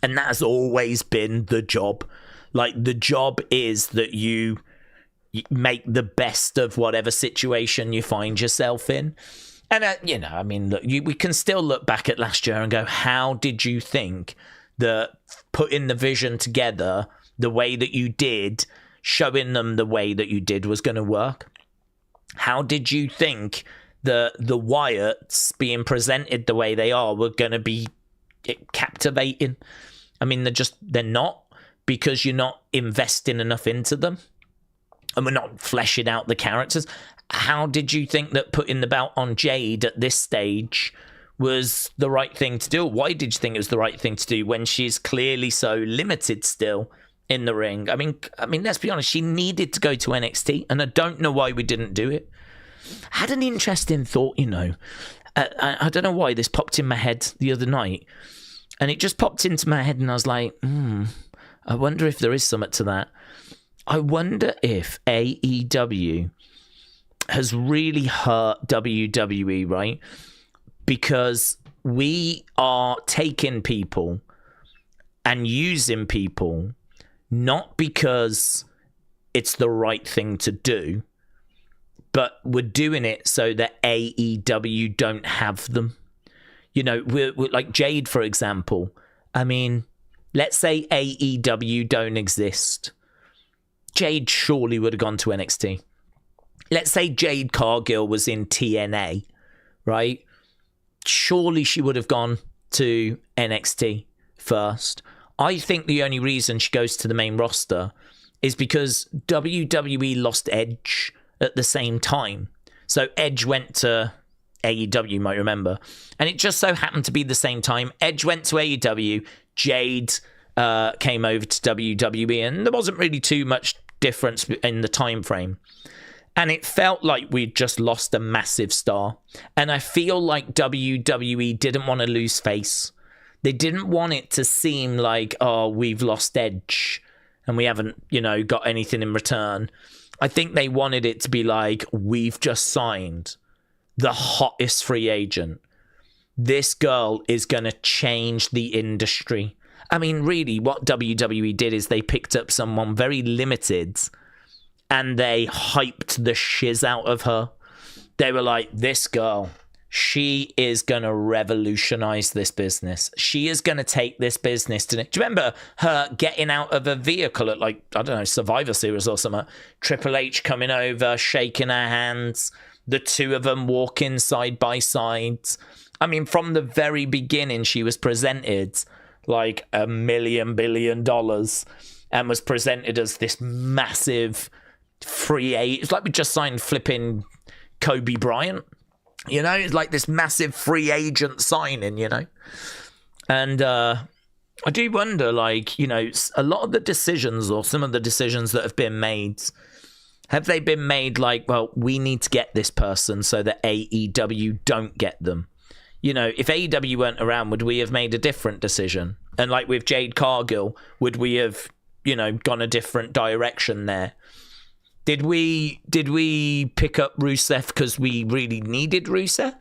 And that has always been the job. Like, the job is that you make the best of whatever situation you find yourself in. And, I mean, look, we can still look back at last year and go, how did you think that putting the vision together the way that you did, showing them the way that you did was going to work? How did you think the Wyatts being presented the way they are were going to be captivating? I mean, they're not, because you're not investing enough into them and we're not fleshing out the characters. How did you think that putting the belt on Jade at this stage was the right thing to do? Why did you think it was the right thing to do when she's clearly so limited still in the ring? I mean, let's be honest, she needed to go to NXT, and I don't know why we didn't do it. I had an interesting thought, I don't know why this popped in my head the other night, and it just popped into my head, and I was like, I wonder if there is something to that. I wonder if AEW has really hurt WWE, right? Because we are taking people and using people not because it's the right thing to do, but we're doing it so that AEW don't have them. We're like Jade, for example. I mean, let's say AEW don't exist. Jade surely would have gone to NXT. Let's say Jade Cargill was in TNA, right? Surely she would have gone to NXT first. I think the only reason she goes to the main roster is because WWE lost Edge at the same time. So Edge went to AEW, you might remember. And it just so happened to be the same time. Edge went to AEW, Jade came over to WWE, and there wasn't really too much difference in the time frame. And it felt like we'd just lost a massive star. And I feel like WWE didn't want to lose face. They didn't want it to seem like, oh, we've lost Edge and we haven't, got anything in return. I think they wanted it to be like, we've just signed the hottest free agent. This girl is going to change the industry. I mean, really, what WWE did is they picked up someone very limited and they hyped the shiz out of her. They were like, this girl, she is going to revolutionize this business. She is going to take this business to... Do you remember her getting out of a vehicle at, like, I don't know, Survivor Series or something? Triple H coming over, shaking her hands, the two of them walking side by side. I mean, from the very beginning, she was presented like $1 billion and was presented as this massive free agent. It's like we just signed flipping Kobe Bryant. It's like this massive free agent signing, And I do wonder, like, a lot of the decisions or some of the decisions that have been made, have they been made like, well, we need to get this person so that AEW don't get them? If AEW weren't around, would we have made a different decision? And like with Jade Cargill, would we have, gone a different direction there? Did we pick up Rusev because we really needed Rusev?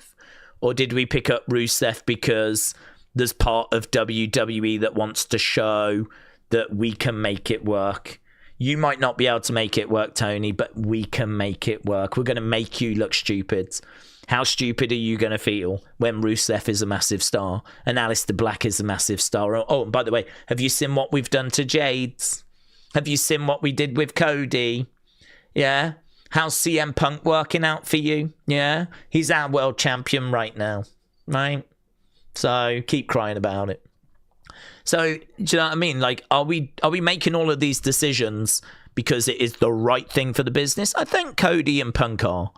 Or did we pick up Rusev because there's part of WWE that wants to show that we can make it work? You might not be able to make it work, Tony, but we can make it work. We're going to make you look stupid. How stupid are you going to feel when Rusev is a massive star and Aleister Black is a massive star? Oh, and by the way, have you seen what we've done to Jade? Have you seen what we did with Cody? Yeah? How's CM Punk working out for you? Yeah? He's our world champion right now, right? So keep crying about it. So, do you know what I mean? Like, are we making all of these decisions because it is the right thing for the business? I think Cody and Punk are.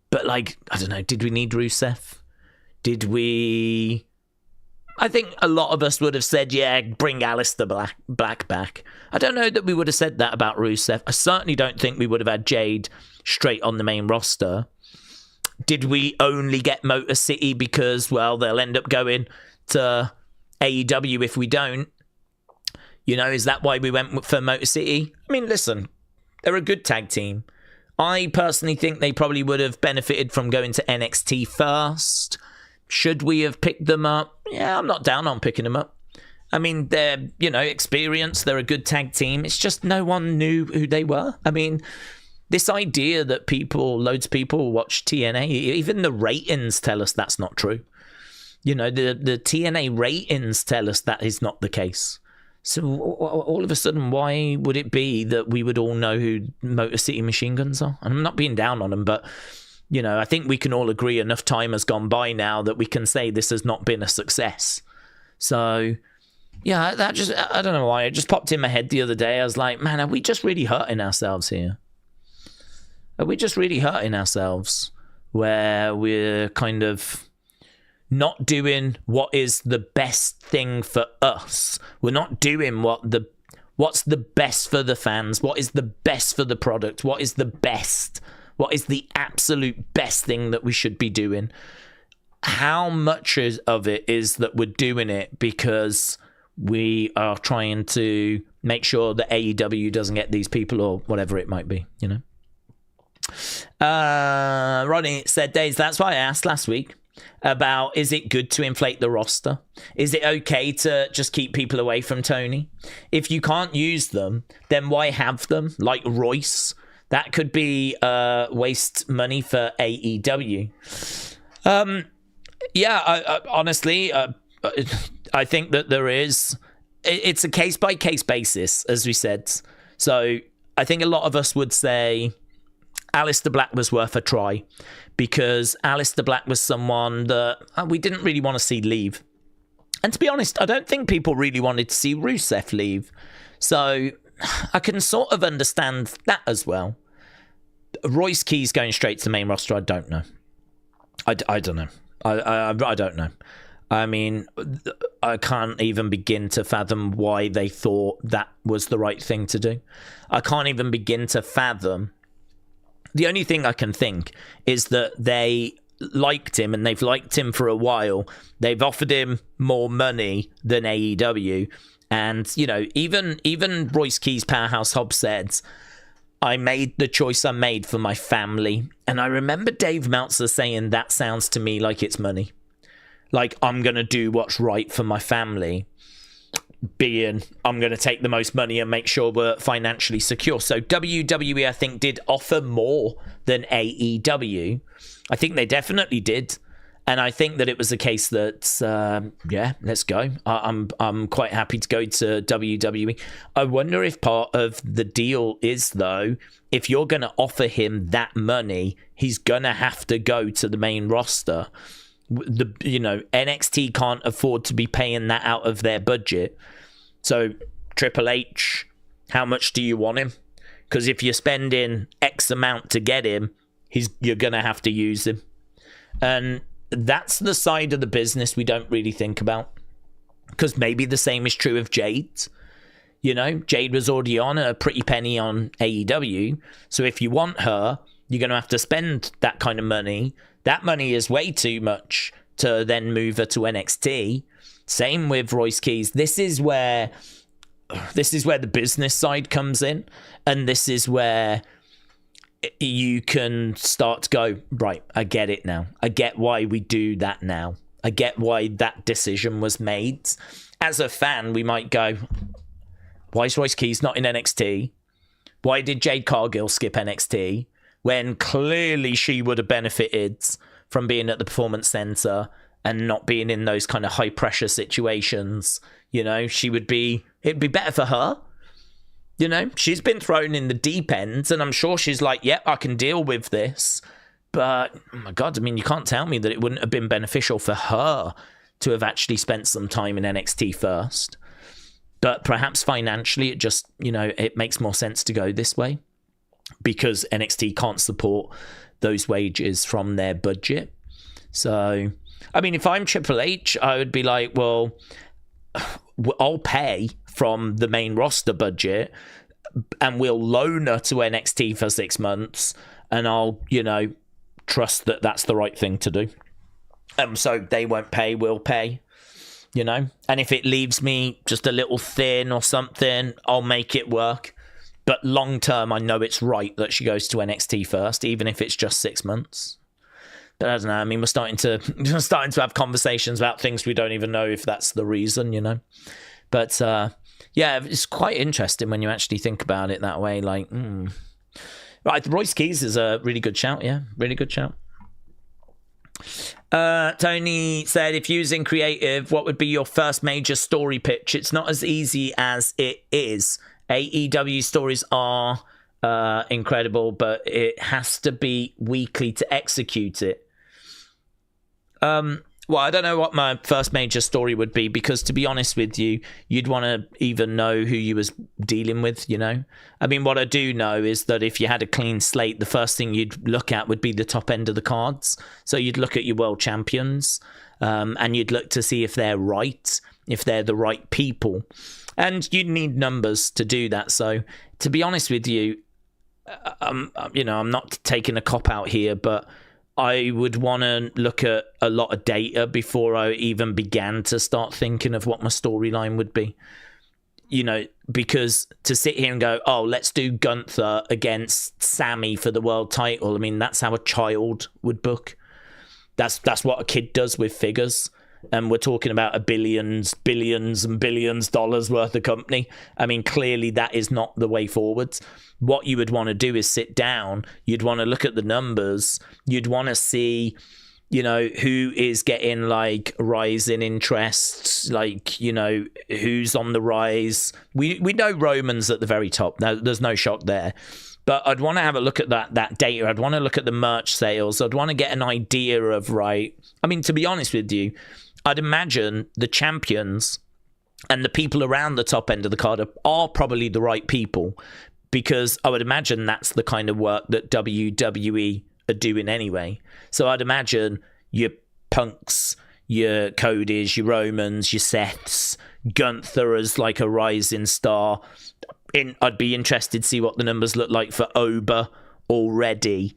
But, like, I don't know, did we need Rusev? Did we... I think a lot of us would have said, yeah, bring Aleister Black back. I don't know that we would have said that about Rusev. I certainly don't think we would have had Jade straight on the main roster. Did we only get Motor City because, well, they'll end up going to AEW if we don't? Is that why we went for Motor City? I mean, listen, They're a good tag team. I personally think they probably would have benefited from going to NXT first. Should we have picked them up? Yeah, I'm not down on picking them up. I mean, they're, experienced. They're a good tag team. It's just no one knew who they were. I mean, this idea that loads of people watch TNA, even the ratings tell us that's not true. The TNA ratings tell us that is not the case. So all of a sudden, why would it be that we would all know who Motor City Machine Guns are? And I'm not being down on them, but, I think we can all agree enough time has gone by now that we can say this has not been a success. So, yeah, I don't know why. It just popped in my head the other day. I was like, man, are we just really hurting ourselves here? Are we just really hurting ourselves where we're kind of not doing what is the best thing for us? We're not doing what's the best for the fans, what is the best for the product, what is the absolute best thing that we should be doing. How much of it is that we're doing it because we are trying to make sure that AEW doesn't get these people or whatever it might be, Ronnie said, Daze, that's why I asked last week about, is it good to inflate the roster? Is it okay to just keep people away from Tony? If you can't use them, then why have them? Like Royce, that could be waste money for AEW. Honestly, I think that it's a case-by-case basis, as we said. So I think a lot of us would say Aleister Black was worth a try, because Aleister Black was someone that we didn't really want to see leave. And to be honest, I don't think people really wanted to see Rusev leave. So I can sort of understand that as well. Royce Keys going straight to the main roster, I don't know. I don't know. I don't know. I mean, I can't even begin to fathom why they thought that was the right thing to do. I can't even begin to fathom. The only thing I can think is that they liked him, and they've liked him for a while. They've offered him more money than AEW. And, even Royce Keys, Powerhouse Hobbs said, I made the choice I made for my family. And I remember Dave Meltzer saying, that sounds to me like it's money. Like, I'm going to do what's right for my family. Being, I'm going to take the most money and make sure we're financially secure. So WWE, I think, did offer more than AEW. I think they definitely did. And I think that it was a case that, let's go. I'm quite happy to go to WWE. I wonder if part of the deal is, though, if you're going to offer him that money, he's going to have to go to the main roster. NXT can't afford to be paying that out of their budget. So Triple H, how much do you want him? Because if you're spending X amount to get him, you're gonna have to use him. And that's the side of the business we don't really think about. Because maybe the same is true of Jade. Jade was already on a pretty penny on AEW. So if you want her, you're going to have to spend that kind of money. That money is way too much to then move her to NXT. Same with Royce Keys. This is where the business side comes in. And this is where you can start to go, right, I get it now. I get why we do that now. I get why that decision was made. As a fan, we might go, why is Royce Keys not in NXT? Why did Jade Cargill skip NXT? When clearly she would have benefited from being at the Performance Center and not being in those kind of high pressure situations. It'd be better for her. She's been thrown in the deep end, and I'm sure she's like, yep, I can deal with this. But, oh my God, I mean, you can't tell me that it wouldn't have been beneficial for her to have actually spent some time in NXT first. But perhaps financially, it just, it makes more sense to go this way, because NXT can't support those wages from their budget. So, I mean, if I'm Triple H, I would be like, well, I'll pay from the main roster budget, and we'll loan her to NXT for 6 months, and I'll, trust that that's the right thing to do. So they won't pay, we'll pay, and if it leaves me just a little thin or something, I'll make it work. But long term, I know it's right that she goes to NXT first, even if it's just 6 months. But I don't know. I mean, we're starting to have conversations about things we don't even know if that's the reason, you know. But yeah, it's quite interesting when you actually think about it that way. Like, right, Royce Keys is a really good shout. Yeah, really good shout. Tony said, if using creative, what would be your first major story pitch? It's not as easy as it is. AEW stories are incredible, but it has to be weekly to execute it. Well, I don't know what my first major story would be, because to be honest with you, you'd want to even know who you was dealing with, you know? I mean, what I do know is that if you had a clean slate, the first thing you'd look at would be the top end of the cards. So you'd look at your world champions, and you'd look to see if they're right, if they're the right people. And you'd need numbers to do that. So to be honest with you, you know, I'm not taking a cop out here, but I would want to look at a lot of data before I even began to start thinking of what my storyline would be. You know, because to sit here and go, oh, let's do Gunther against Sammy for the world title. I mean, that's how a child would book. That's what a kid does with figures. And we're talking about a billions and billions dollars worth of company. I mean, clearly that is not the way forward. What you would want to do is sit down. You'd want to look at the numbers. You'd want to see, you know, who is getting like rise in interest, like, you know, who's on the rise. We know Roman's at the very top. No, there's no shock there. But I'd want to have a look at that data. I'd want to look at the merch sales. I'd want to get an idea of, right, I mean, to be honest with you, I'd imagine the champions and the people around the top end of the card are probably the right people, because I would imagine that's the kind of work that WWE are doing anyway. So I'd imagine your Punks, your Codys, your Romans, your Seths, Gunther as like a rising star. I'd be interested to see what the numbers look like for Oba already.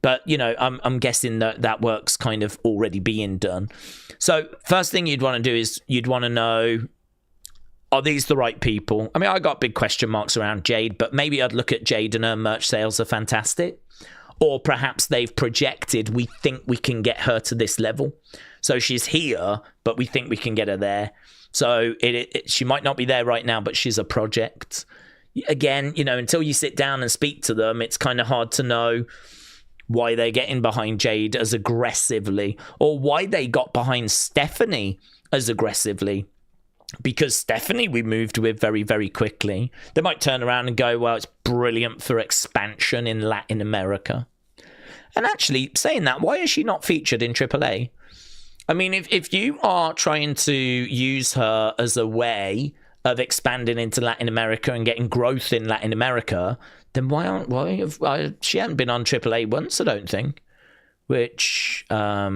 But, you know, I'm guessing that work's kind of already being done. So first thing you'd want to do is you'd want to know, are these the right people? I mean, I got big question marks around Jade, but maybe I'd look at Jade and her merch sales are fantastic. Or perhaps they've projected, we think we can get her to this level. So she's here, but we think we can get her there. So she might not be there right now, but she's a project. Again, you know, until you sit down and speak to them, it's kind of hard to know why they're getting behind Jade as aggressively, or why they got behind Stephanie as aggressively. Because Stephanie we moved with very, very quickly. They might turn around and go, well, it's brilliant for expansion in Latin America. And actually, saying that, why is she not featured in AAA? I mean, if you are trying to use her as a way of expanding into Latin America and getting growth in Latin America, then she hasn't been on AAA once, I don't think, which I've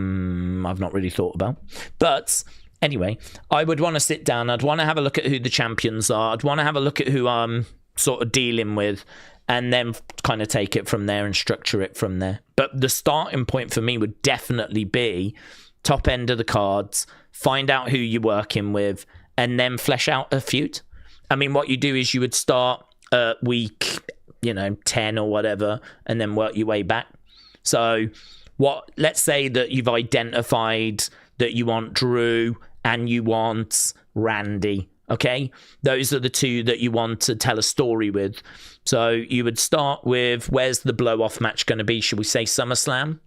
not really thought about. But anyway, I would want to sit down. I'd want to have a look at who the champions are. I'd want to have a look at who I'm sort of dealing with, and then kind of take it from there and structure it from there. But the starting point for me would definitely be top end of the cards, find out who you're working with, and then flesh out a feud. I mean, what you do is you would start week, 10 or whatever, and then work your way back. So let's say that you've identified that you want Drew and you want Randy, okay? Those are the two that you want to tell a story with. So you would start with, where's the blow-off match going to be? Should we say SummerSlam?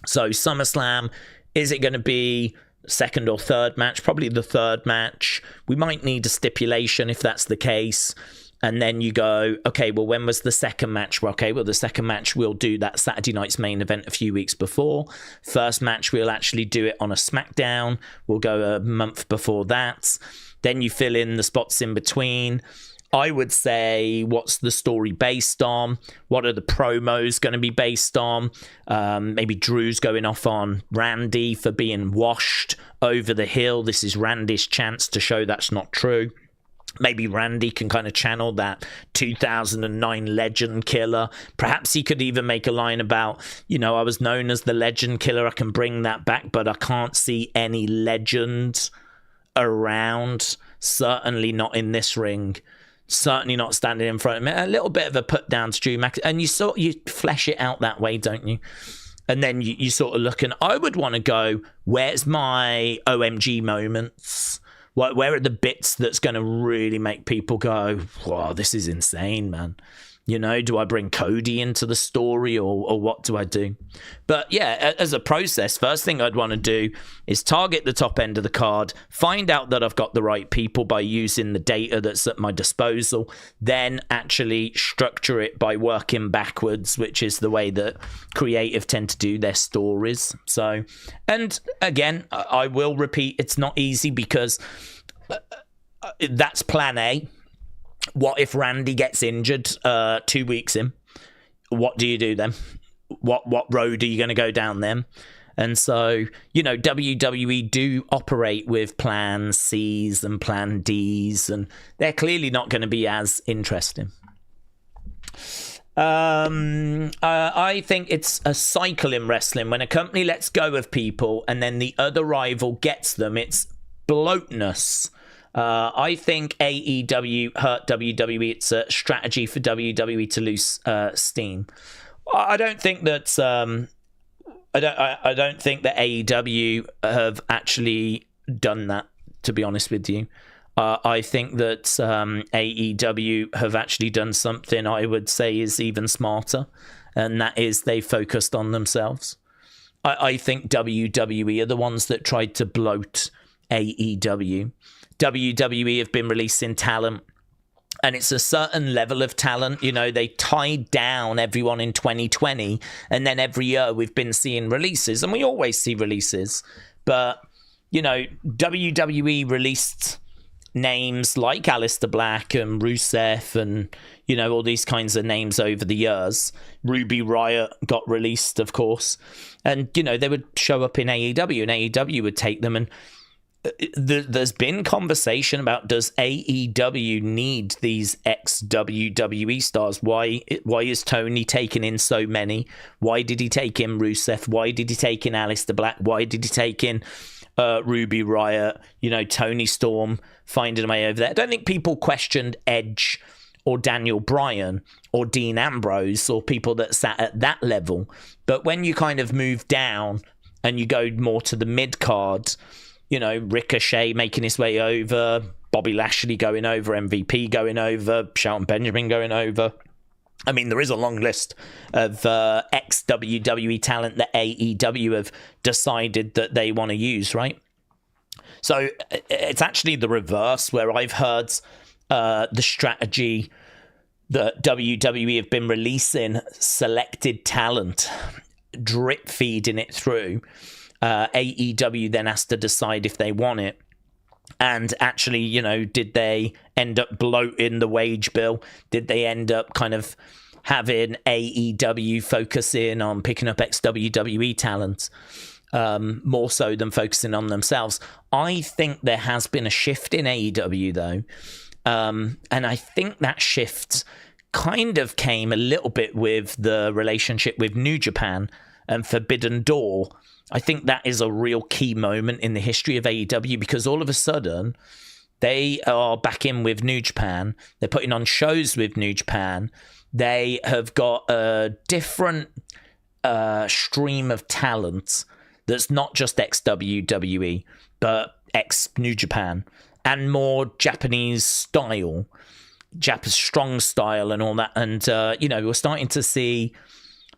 So SummerSlam, is it going to be second or third match? Probably the third match. We might need a stipulation if that's the case. And then you go, okay, well, when was the second match? Well, okay, well, the second match, we'll do that Saturday night's main event a few weeks before. First match, we'll actually do it on a SmackDown. We'll go a month before that. Then you fill in the spots in between. I would say, what's the story based on? What are the promos going to be based on? Maybe Drew's going off on Randy for being washed over the hill. This is Randy's chance to show that's not true. Maybe Randy can kind of channel that 2009 legend killer. Perhaps he could even make a line about, I was known as the legend killer. I can bring that back, but I can't see any legend around. Certainly not in this ring. Certainly not standing in front of him. A little bit of a put down to Drew McIntyre, and you flesh it out that way, don't you? And then you sort of look, and I would want to go, where's my OMG moments? Where are the bits that's going to really make people go, wow, this is insane, man? You know, do I bring Cody into the story or what do I do? But yeah, as a process, first thing I'd want to do is target the top end of the card, find out that I've got the right people by using the data that's at my disposal, then actually structure it by working backwards, which is the way that creative tend to do their stories. So, and again, I will repeat, it's not easy because that's plan A. What if Randy gets injured 2 weeks in? What do you do then? What road are you going to go down then? And so, you know, WWE do operate with plan C's and plan D's, and they're clearly not going to be as interesting. I think it's a cycle in wrestling. When a company lets go of people and then the other rival gets them, it's bloatness. I think AEW hurt WWE. It's a strategy for WWE to lose steam. I don't think that I don't think that AEW have actually done that, to be honest with you. I think that AEW have actually done something I would say is even smarter, and that is they focused on themselves. I think WWE are the ones that tried to bloat AEW. WWE have been releasing talent, and it's a certain level of talent. You know, they tied down everyone in 2020, and then every year we've been seeing releases, and we always see releases. But, you know, WWE released names like Aleister Black and Rusev and, you know, all these kinds of names over the years. Ruby Riott got released, of course. And, you know, they would show up in AEW, and AEW would take them, and there's been conversation about, does AEW need these ex-WWE stars? Why is Tony taking in so many? Why did he take in Rusev? Why did he take in Aleister Black? Why did he take in Ruby Riott? You know, Tony Storm finding a way over there. I don't think people questioned Edge or Daniel Bryan or Dean Ambrose or people that sat at that level. But when you kind of move down and you go more to the mid-card, you know, Ricochet making his way over, Bobby Lashley going over, MVP going over, Shelton Benjamin going over. I mean, there is a long list of ex-WWE talent that AEW have decided that they want to use, right? So it's actually the reverse, where I've heard the strategy that WWE have been releasing selected talent, drip feeding it through. AEW then has to decide if they want it. And actually, you know, did they end up bloating the wage bill? Did they end up kind of having AEW focusing on picking up ex-WWE talent more so than focusing on themselves? I think there has been a shift in AEW, though. And I think that shift kind of came a little bit with the relationship with New Japan and Forbidden Door. I think that is a real key moment in the history of AEW, because all of a sudden they are back in with New Japan. They're putting on shows with New Japan. They have got a different stream of talent that's not just ex-WWE, but ex-New Japan, and more Japanese style, strong style and all that. And, you know, we're starting to see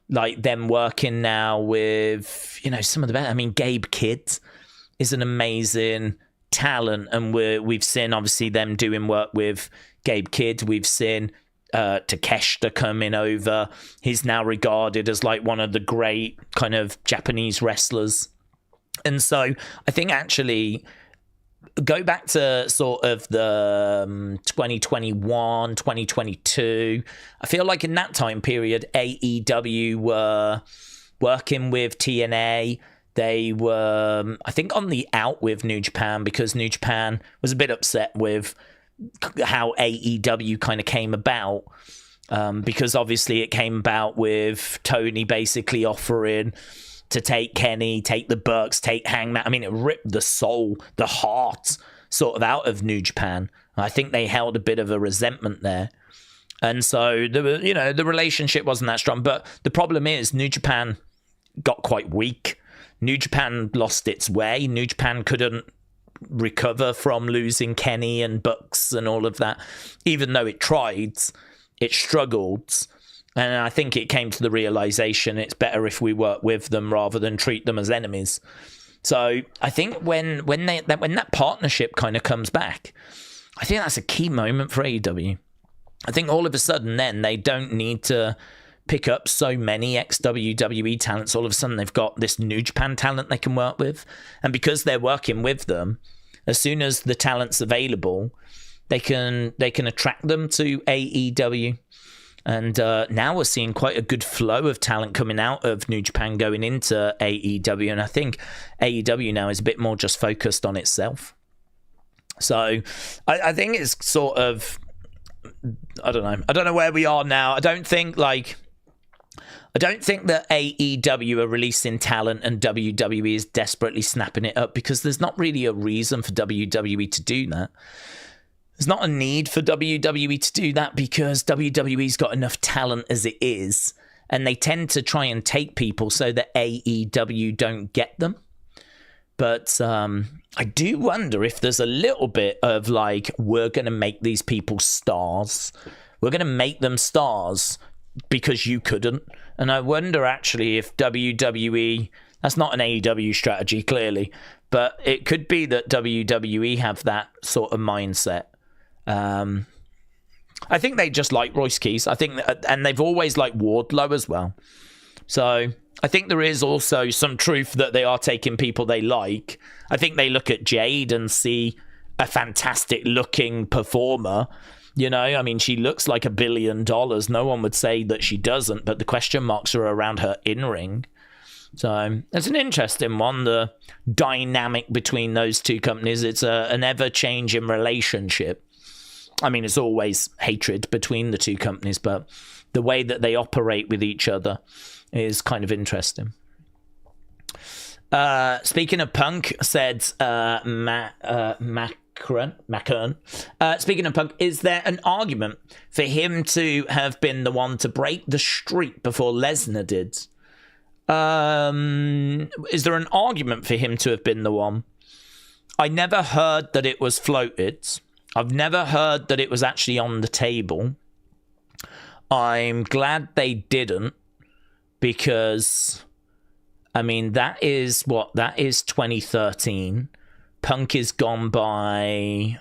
like them working now with, you know, some of the best. I mean, Gabe Kidd is an amazing talent, and we've seen obviously them doing work with Gabe Kidd. We've seen Takeshita coming over. He's now regarded as like one of the great kind of Japanese wrestlers. And so I think actually go back to sort of the 2021, 2022. I feel like in that time period, AEW were working with TNA. They were, I think, on the out with New Japan, because New Japan was a bit upset with how AEW kind of came about. Because obviously it came about with Tony basically offering to take Kenny, take the Burks, take Hangman. I mean, it ripped the soul, the heart sort of out of New Japan. I think they held a bit of a resentment there. And so, the relationship wasn't that strong. But the problem is New Japan got quite weak. New Japan lost its way. New Japan couldn't recover from losing Kenny and Bucks and all of that. Even though it tried, it struggled. And I think it came to the realization it's better if we work with them rather than treat them as enemies. So I think when that partnership kind of comes back, I think that's a key moment for AEW. I think all of a sudden then they don't need to pick up so many ex-WWE talents. All of a sudden they've got this New Japan talent they can work with. And because they're working with them, as soon as the talent's available, they can attract them to AEW. And now we're seeing quite a good flow of talent coming out of New Japan going into AEW. And I think AEW now is a bit more just focused on itself. So I think it's sort of, I don't know where we are now. I don't think that AEW are releasing talent and WWE is desperately snapping it up, because there's not really a reason for WWE to do that. There's not a need for WWE to do that because WWE's got enough talent as it is, and they tend to try and take people so that AEW don't get them. But I do wonder if there's a little bit of like, we're going to make these people stars. We're going to make them stars because you couldn't. And I wonder actually if WWE, that's not an AEW strategy clearly, but it could be that WWE have that sort of mindset. I think they just like Royce Keys. I think and they've always liked Wardlow as well. So I think there is also some truth that they are taking people they like. I think they look at Jade and see a fantastic looking performer. You know, I mean, she looks like $1 billion. No one would say that she doesn't, but the question marks are around her in-ring. So it's an interesting one, the dynamic between those two companies. It's an ever-changing relationship. I mean, it's always hatred between the two companies, but the way that they operate with each other is kind of interesting. Speaking of Punk, said Macron. Speaking of Punk, is there an argument for him to have been the one to break the streak before Lesnar did? Is there an argument for him to have been the one? I never heard that it was floated. I've never heard that it was actually on the table. I'm glad they didn't, because, I mean, that is 2013. Punk is gone by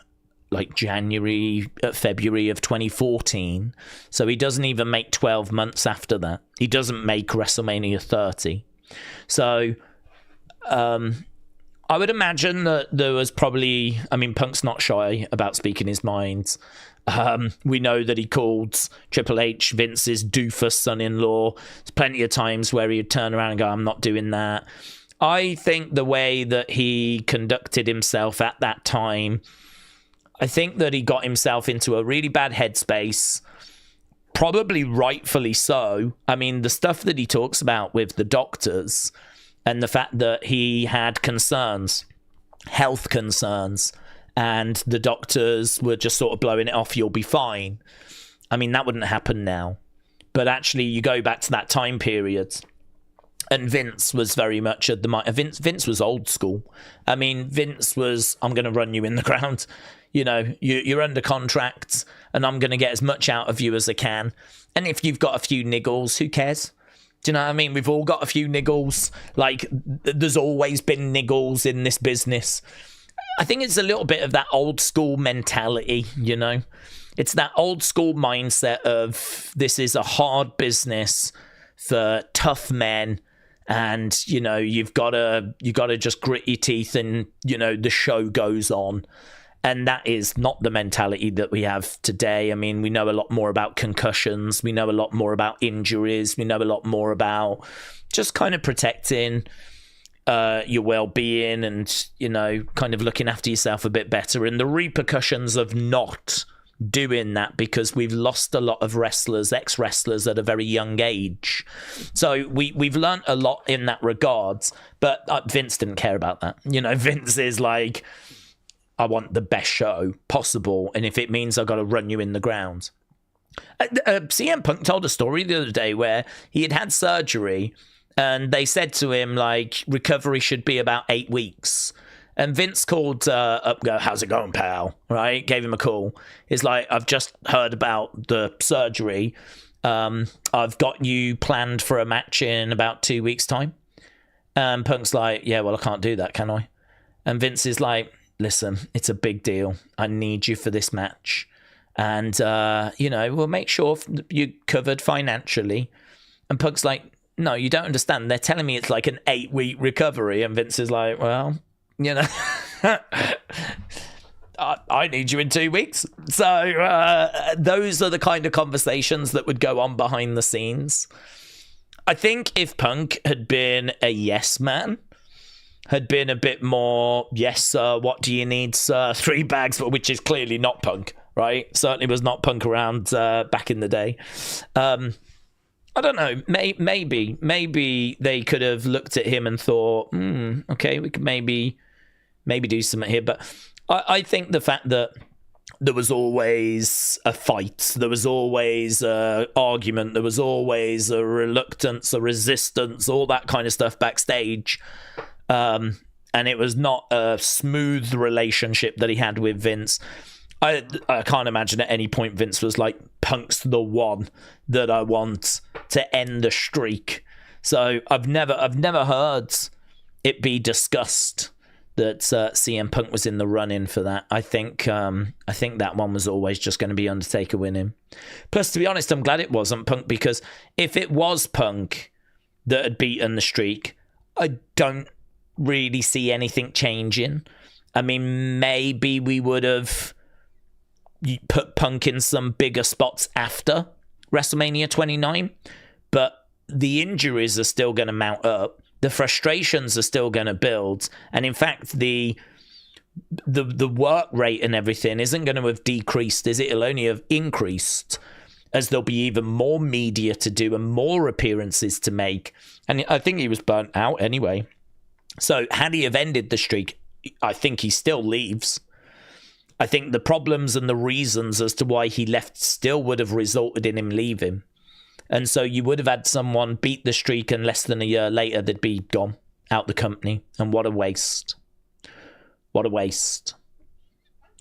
like February of 2014. So he doesn't even make 12 months after that. He doesn't make WrestleMania 30. So I would imagine that there was probably, I mean, Punk's not shy about speaking his mind. We know that he called Triple H Vince's doofus son-in-law. There's plenty of times where he'd turn around and go, I'm not doing that. I think the way that he conducted himself at that time, I think that he got himself into a really bad headspace, probably rightfully so. I mean, the stuff that he talks about with the doctors and the fact that he had concerns, health concerns, and the doctors were just sort of blowing it off, you'll be fine. I mean, that wouldn't happen now. But actually, you go back to that time period, and Vince was very much at the... Vince was old school. I mean, Vince was, I'm going to run you in the ground. You know, you're under contract, and I'm going to get as much out of you as I can. And if you've got a few niggles, who cares? Do you know what I mean? We've all got a few niggles. Like, there's always been niggles in this business. I think it's a little bit of that old school mentality, you know? It's that old school mindset of this is a hard business for tough men, and, you know, you've got to just grit your teeth and, you know, the show goes on. And that is not the mentality that we have today. I mean, we know a lot more about concussions. We know a lot more about injuries. We know a lot more about just kind of protecting your well-being and, you know, kind of looking after yourself a bit better, and the repercussions of not doing that, because we've lost a lot of wrestlers, ex-wrestlers, at a very young age. So we've learned a lot in that regards, but Vince didn't care about that. You know, Vince is like, I want the best show possible, and if it means I've got to run you in the ground. CM Punk told a story the other day where he had surgery, and they said to him, like, recovery should be about 8 weeks. And Vince called up, go, how's it going, pal? Right? Gave him a call. He's like, I've just heard about the surgery. I've got you planned for a match in about 2 weeks' time. And Punk's like, yeah, well, I can't do that, can I? And Vince is like, listen, it's a big deal. I need you for this match. And, we'll make sure you're covered financially. And Punk's like, no, you don't understand. They're telling me it's like an 8-week recovery. And Vince is like, well, I need you in 2 weeks. So those are the kind of conversations that would go on behind the scenes. I think if Punk had been a yes man, had been a bit more, yes, sir, what do you need, sir? 3 bags, which is clearly not Punk, right? Certainly was not Punk around back in the day. I don't know. Maybe they could have looked at him and thought, okay, we could maybe do something here. But I think the fact that there was always a fight, there was always an argument, there was always a reluctance, a resistance, all that kind of stuff backstage. And it was not a smooth relationship that he had with Vince. I can't imagine at any point Vince was like, Punk's the one that I want to end the streak. So I've never heard it be discussed that CM Punk was in the run-in for that. I think that one was always just going to be Undertaker winning. Plus, to be honest, I'm glad it wasn't Punk, because if it was Punk that had beaten the streak, I don't really see anything changing. I mean, maybe we would have put Punk in some bigger spots after WrestleMania 29, but the injuries are still going to mount up. The frustrations are still going to build. And in fact, the work rate and everything isn't going to have decreased, is it? It'll only have increased, as there'll be even more media to do and more appearances to make. And I think he was burnt out anyway. So had he have ended the streak, I think he still leaves. I think the problems and the reasons as to why he left still would have resulted in him leaving. And so you would have had someone beat the streak, and less than a year later, they'd be gone out the company. And what a waste. What a waste.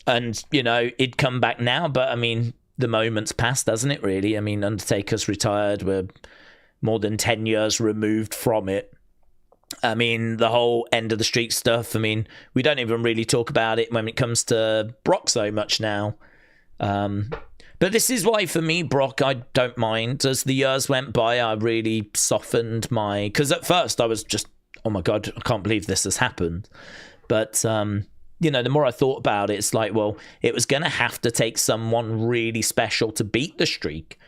And, he'd come back now, but I mean, the moment's passed, hasn't it, really? I mean, Undertaker's retired. We're more than 10 years removed from it. I mean, the whole end of the streak stuff, I mean, we don't even really talk about it when it comes to Brock so much now. But this is why, for me, Brock, I don't mind. As the years went by, I really softened because at first I was just, oh my God, I can't believe this has happened. But, the more I thought about it, it's like, well, it was going to have to take someone really special to beat the streak.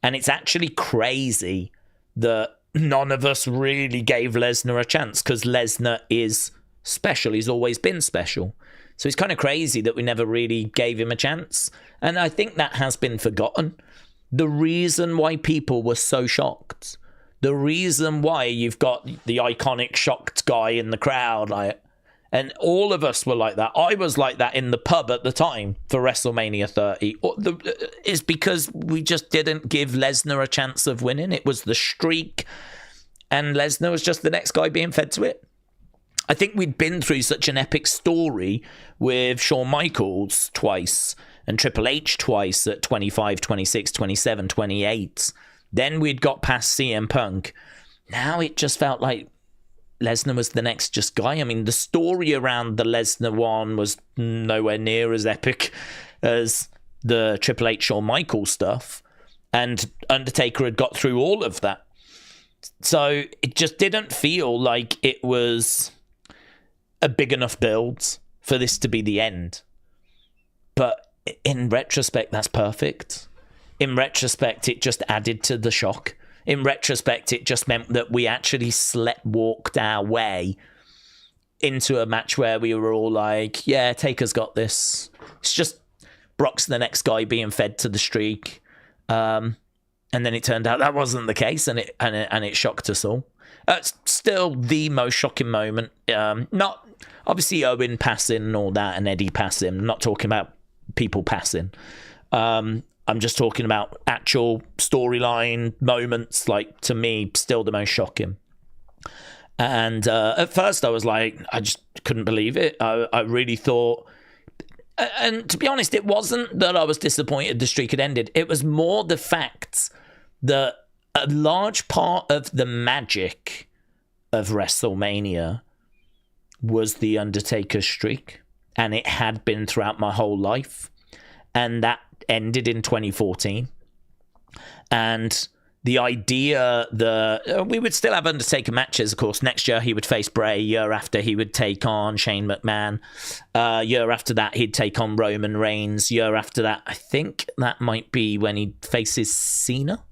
And it's actually crazy that none of us really gave Lesnar a chance, because Lesnar is special. He's always been special. So it's kind of crazy that we never really gave him a chance. And I think that has been forgotten. The reason why people were so shocked, the reason why you've got the iconic shocked guy in the crowd, and all of us were like that. I was like that in the pub at the time for WrestleMania 30, is because we just didn't give Lesnar a chance of winning. It was the streak, and Lesnar was just the next guy being fed to it. I think we'd been through such an epic story with Shawn Michaels twice and Triple H twice at 25, 26, 27, 28. Then we'd got past CM Punk. Now it just felt like Lesnar was the next just guy. I mean, the story around the Lesnar one was nowhere near as epic as the Triple H Shawn Michaels stuff. And Undertaker had got through all of that. So it just didn't feel like it was a big enough build for this to be the end. But in retrospect, that's perfect. In retrospect, it just added to the shock. In retrospect, it just meant that we actually walked our way into a match where we were all like, yeah, Taker's got this. It's just Brock's the next guy being fed to the streak. And then it turned out that wasn't the case, and it shocked us all. It's still the most shocking moment. Not Obviously, Owen passing and all that, and Eddie passing. I'm not talking about people passing. I'm just talking about actual storyline moments, like, to me, still the most shocking. And at first I was like, I just couldn't believe it. I really thought, and to be honest, it wasn't that I was disappointed the streak had ended. It was more the fact that a large part of the magic of WrestleMania was the Undertaker streak, and it had been throughout my whole life, and that ended in 2014. And the idea that we would still have Undertaker matches, of course. Next year he would face Bray. Year after he would take on Shane McMahon. Year after that he'd take on Roman Reigns. Year after that, I think that might be when he faces Cena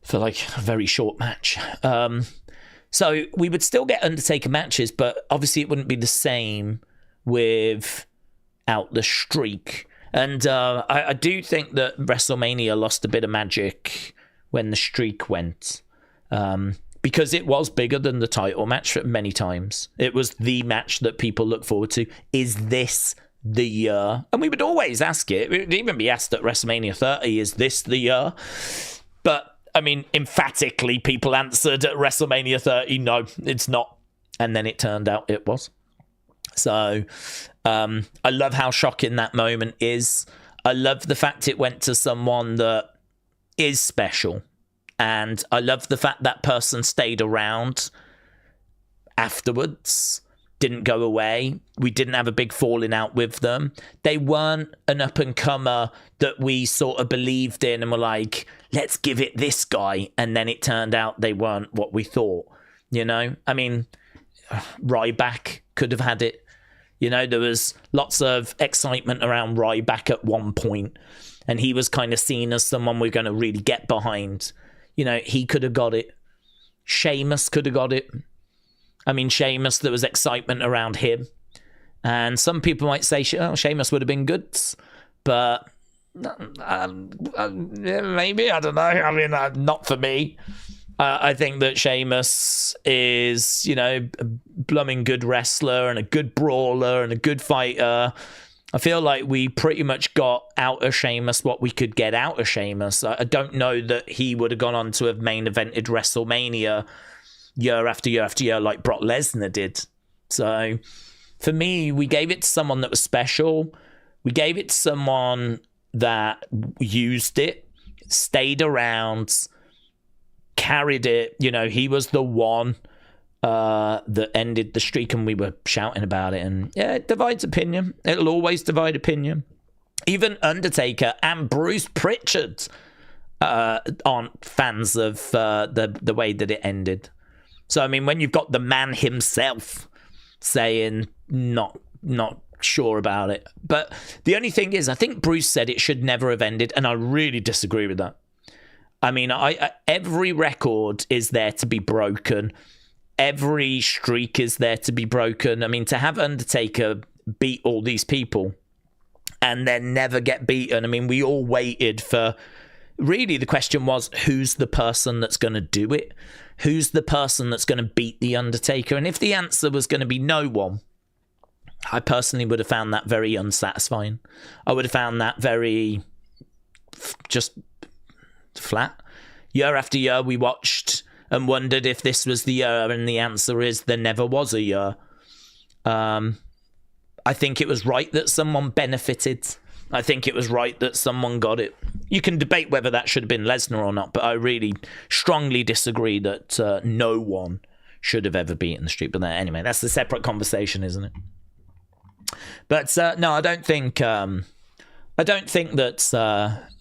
for like a very short match. So we would still get Undertaker matches, but obviously it wouldn't be the same without the streak. And I do think that WrestleMania lost a bit of magic when the streak went, because it was bigger than the title match many times. It was the match that people look forward to. Is this the year? And we would always ask it. It would even be asked at WrestleMania 30, is this the year? But, I mean, emphatically, people answered at WrestleMania 30, no, it's not. And then it turned out it was. So I love how shocking that moment is. I love the fact it went to someone that is special, and I love the fact that person stayed around afterwards, didn't go away. We didn't have a big falling out with them. They weren't an up and comer that we sort of believed in and were like, let's give it this guy, and then it turned out they weren't what we thought. You know, I mean, Ryback could have had it. You know, there was lots of excitement around Ryback at one point, and he was kind of seen as someone we're going to really get behind. You know, he could have got it. Sheamus could have got it. I mean, Sheamus, there was excitement around him. And some people might say, oh, Sheamus would have been good. But maybe, I don't know. I mean, not for me. I think that Sheamus is, you know, a blooming good wrestler and a good brawler and a good fighter. I feel like we pretty much got out of Sheamus what we could get out of Sheamus. I don't know that he would have gone on to have main evented WrestleMania year after year after year like Brock Lesnar did. So for me, we gave it to someone that was special. We gave it to someone that used it, stayed around, carried it. You know, he was the one that ended the streak, and we were shouting about it. And yeah, it divides opinion. It'll always divide opinion. Even Undertaker and Bruce Pritchard aren't fans of the way that it ended. So I mean, when you've got the man himself saying not sure about it, but the only thing is, I think Bruce said it should never have ended, and I really disagree with that. I mean, every record is there to be broken. Every streak is there to be broken. I mean, to have Undertaker beat all these people and then never get beaten. I mean, we all waited for... Really, the question was, who's the person that's going to do it? Who's the person that's going to beat The Undertaker? And if the answer was going to be no one, I personally would have found that very unsatisfying. I would have found that very... just flat. Year after year, we watched and wondered if this was the year, and the answer is there never was a year. I think it was right that someone benefited. I think it was right that someone got it. You can debate whether that should have been Lesnar or not, but I really strongly disagree that no one should have ever beaten the streak. But anyway, that's a separate conversation, isn't it? But no, I don't think that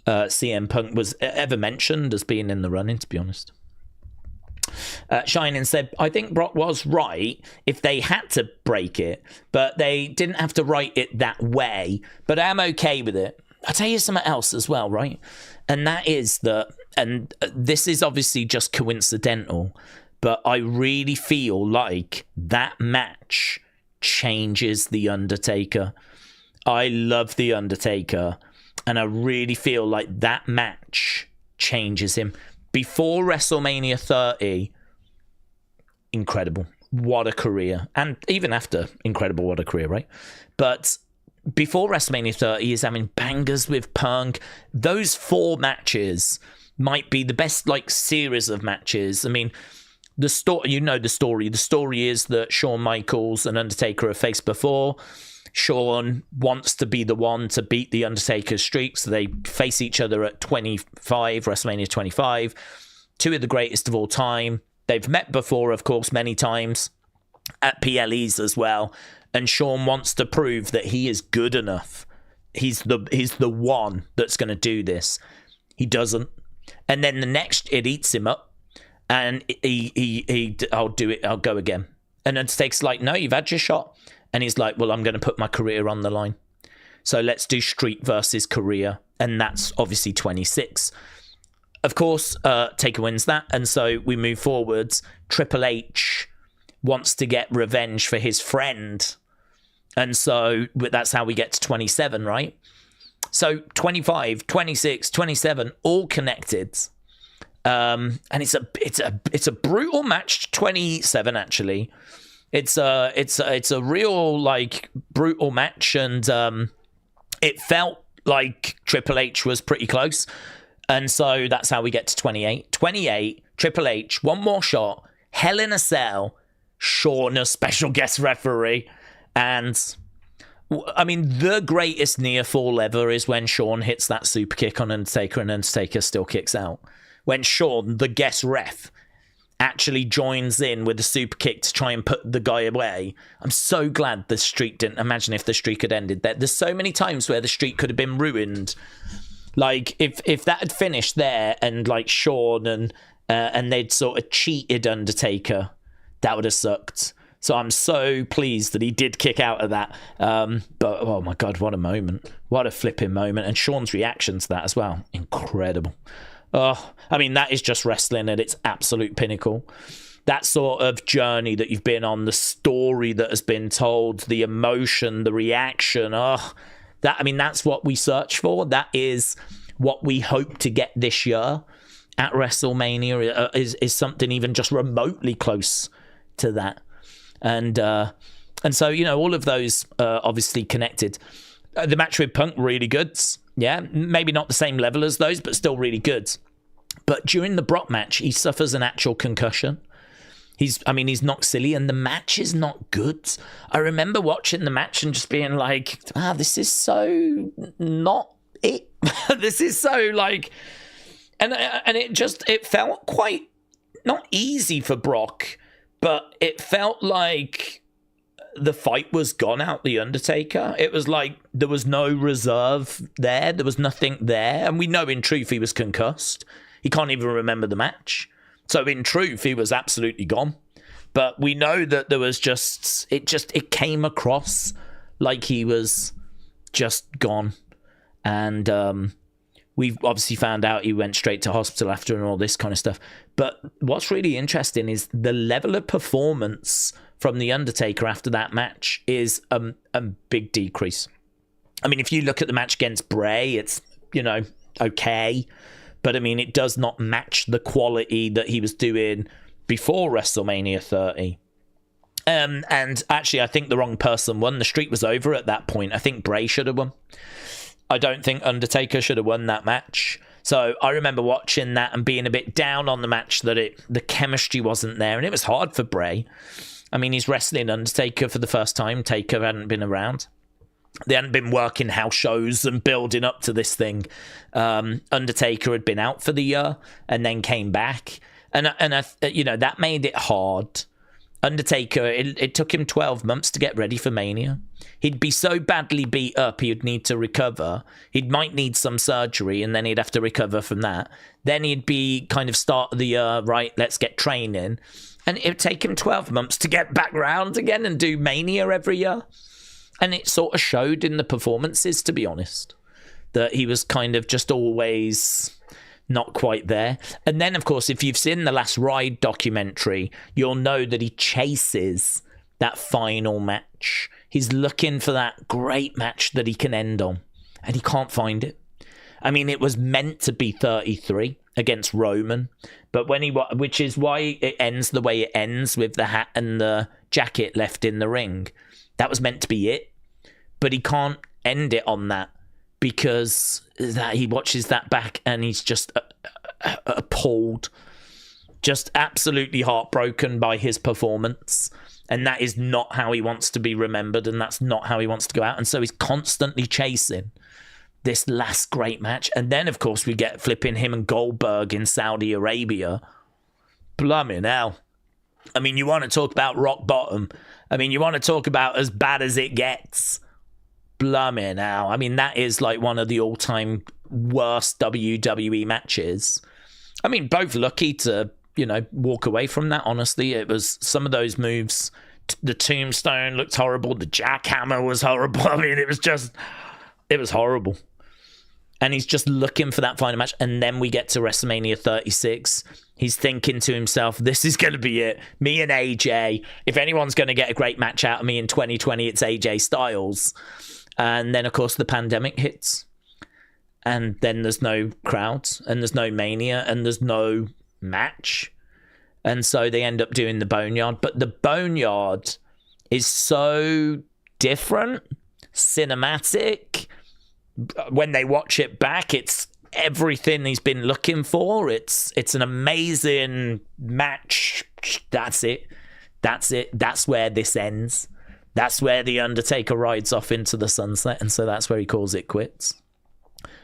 CM Punk was ever mentioned as being in the running, to be honest. Shining said, I think Brock was right if they had to break it, but they didn't have to write it that way. But I'm okay with it. I'll tell you something else as well, right? And that is that, and this is obviously just coincidental, but I really feel like that match changes The Undertaker. I love The Undertaker, and I really feel like that match changes him. Before WrestleMania 30, incredible. what a career. And even after, incredible, what a career, right? But before WrestleMania 30, he's having bangers with Punk. Those 4 matches might be the best, like, series of matches. I mean, the story, you know the story. The story is that Shawn Michaels and Undertaker have faced before. Shawn wants to be the one to beat the Undertaker's streak, so they face each other at 25, WrestleMania 25. 2 of the greatest of all time. They've met before, of course, many times at PLEs as well. And Shawn wants to prove that he is good enough. He's the one that's going to do this. He doesn't. And then the next, it eats him up. And I'll do it. I'll go again. And Undertaker's like, no, you've had your shot. And he's like, well, I'm going to put my career on the line. So let's do streak versus career. And that's obviously 26. Of course, Taker wins that. And so we move forwards. Triple H wants to get revenge for his friend. And so that's how we get to 27, right? So 25, 26, 27, all connected. And it's a brutal match. 27, actually. It's a real, like, brutal match, and it felt like Triple H was pretty close, and so that's how we get to 28. 28, Triple H, one more shot, Hell in a Cell, Shawn as special guest referee, and I mean, the greatest near fall ever is when Shawn hits that super kick on Undertaker and Undertaker still kicks out. When Shawn, the guest ref, actually joins in with a super kick to try and put the guy away. I'm so glad the streak didn't. Imagine if the streak had ended there. There's so many times where the streak could have been ruined. Like, if that had finished there and, like, Shawn and they'd sort of cheated Undertaker, that would have sucked. So I'm so pleased that he did kick out of that. But, oh, my God, what a moment. What a flipping moment. And Shawn's reaction to that as well. Incredible. Oh, I mean, that is just wrestling at its absolute pinnacle. That sort of journey that you've been on, the story that has been told, the emotion, the reaction. Oh, that's what we search for. That is what we hope to get this year at WrestleMania, is something even just remotely close to that. And so, you know, all of those obviously connected. The match with Punk, really good. Yeah, maybe not the same level as those, but still really good. But during the Brock match, he suffers an actual concussion. He's knocked silly, and the match is not good. I remember watching the match and just being like, this is so not it. This is so, like... And it felt quite, not easy for Brock, but it felt like the fight was gone out the Undertaker. It was like there was no reserve there. There was nothing there. And we know in truth he was concussed. He can't even remember the match. So in truth, he was absolutely gone. But we know that there was it came across like he was just gone. And we've obviously found out he went straight to hospital after and all this kind of stuff. But what's really interesting is the level of performance from The Undertaker after that match is a big decrease. I mean, if you look at the match against Bray, it's, you know, okay. But, I mean, it does not match the quality that he was doing before WrestleMania 30. And actually, I think the wrong person won. The streak was over at that point. I think Bray should have won. I don't think Undertaker should have won that match. So I remember watching that and being a bit down on the match that the chemistry wasn't there. And it was hard for Bray. I mean, he's wrestling Undertaker for the first time. Taker hadn't been around. They hadn't been working house shows and building up to this thing. Undertaker had been out for the year and then came back. And you know, that made it hard. Undertaker, it took him 12 months to get ready for Mania. He'd be so badly beat up, he'd need to recover. He might need some surgery, and then he'd have to recover from that. Then he'd be kind of start of the year, right, let's get training. And it would take him 12 months to get back round again and do Mania every year. And it sort of showed in the performances, to be honest, that he was kind of just always not quite there. And then, of course, if you've seen the Last Ride documentary, you'll know that he chases that final match. He's looking for that great match that he can end on, and he can't find it. I mean, it was meant to be 33, against Roman. But which is why it ends the way it ends, with the hat and the jacket left in the ring. That was meant to be it. But he can't end it on that, because he watches that back and he's just appalled, just absolutely heartbroken by his performance. And that is not how he wants to be remembered, and that's not how he wants to go out. And so he's constantly chasing this last great match. And then, of course, we get flipping him and Goldberg in Saudi Arabia. Blimey now. I mean, you want to talk about rock bottom. I mean, you want to talk about as bad as it gets. Blimey now. I mean, that is like one of the all-time worst WWE matches. I mean, both lucky to, walk away from that, honestly. It was some of those moves. The tombstone looked horrible. The jackhammer was horrible. I mean, it was horrible. And he's just looking for that final match. And then we get to WrestleMania 36. He's thinking to himself, this is going to be it. Me and AJ. If anyone's going to get a great match out of me in 2020, it's AJ Styles. And then, of course, the pandemic hits. And then there's no crowds. And there's no Mania. And there's no match. And so they end up doing the Boneyard. But the Boneyard is so different, cinematic. When they watch it back, it's everything he's been looking for. It's an amazing match. That's it. That's where this ends. That's where the Undertaker rides off into the sunset, and so that's where he calls it quits.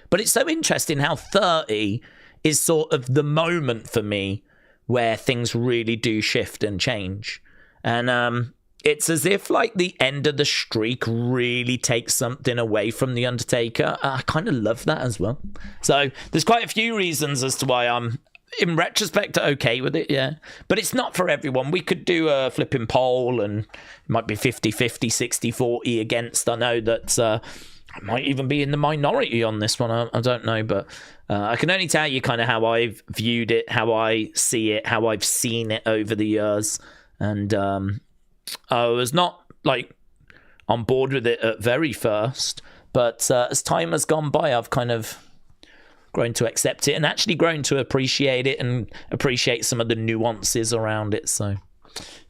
But it's so interesting how 30 is sort of the moment for me where things really do shift and change. And it's as if like the end of the streak really takes something away from the Undertaker. I kind of love that as well. So there's quite a few reasons as to why I'm, in retrospect, okay with it, yeah. But it's not for everyone. We could do a flipping poll, and it might be 50-50, 60-40 against. I know that I might even be in the minority on this one. I don't know, but I can only tell you kind of how I've viewed it, how I see it, how I've seen it over the years. And I was not like on board with it at very first, but as time has gone by, I've kind of grown to accept it and actually grown to appreciate it and appreciate some of the nuances around it. So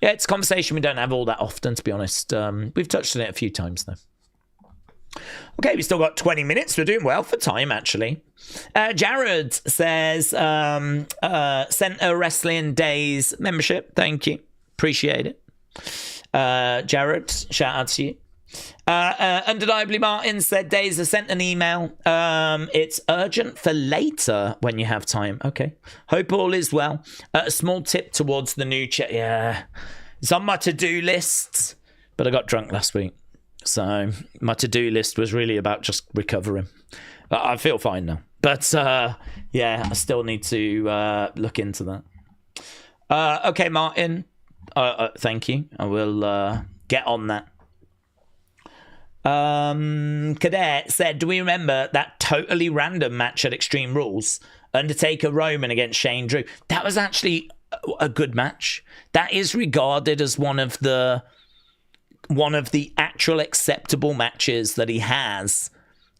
yeah, it's a conversation we don't have all that often, to be honest. We've touched on it a few times though. Okay, we still got 20 minutes. We're doing well for time, actually. Jared says, sent a Wrestling Daze membership. Thank you. Appreciate it. Jared, shout out to you. Undeniably Martin said, Daze has sent an email. It's urgent for later when you have time. Okay. Hope all is well. A small tip towards the new yeah. It's on my to-do list, but I got drunk last week. So my to-do list was really about just recovering. I feel fine now. But yeah, I still need to look into that. Okay, Martin. Thank you. I will get on that. Cadet said, do we remember that totally random match at Extreme Rules? Undertaker Roman against Shane Drew. That was actually a good match. That is regarded as one of the actual acceptable matches that he has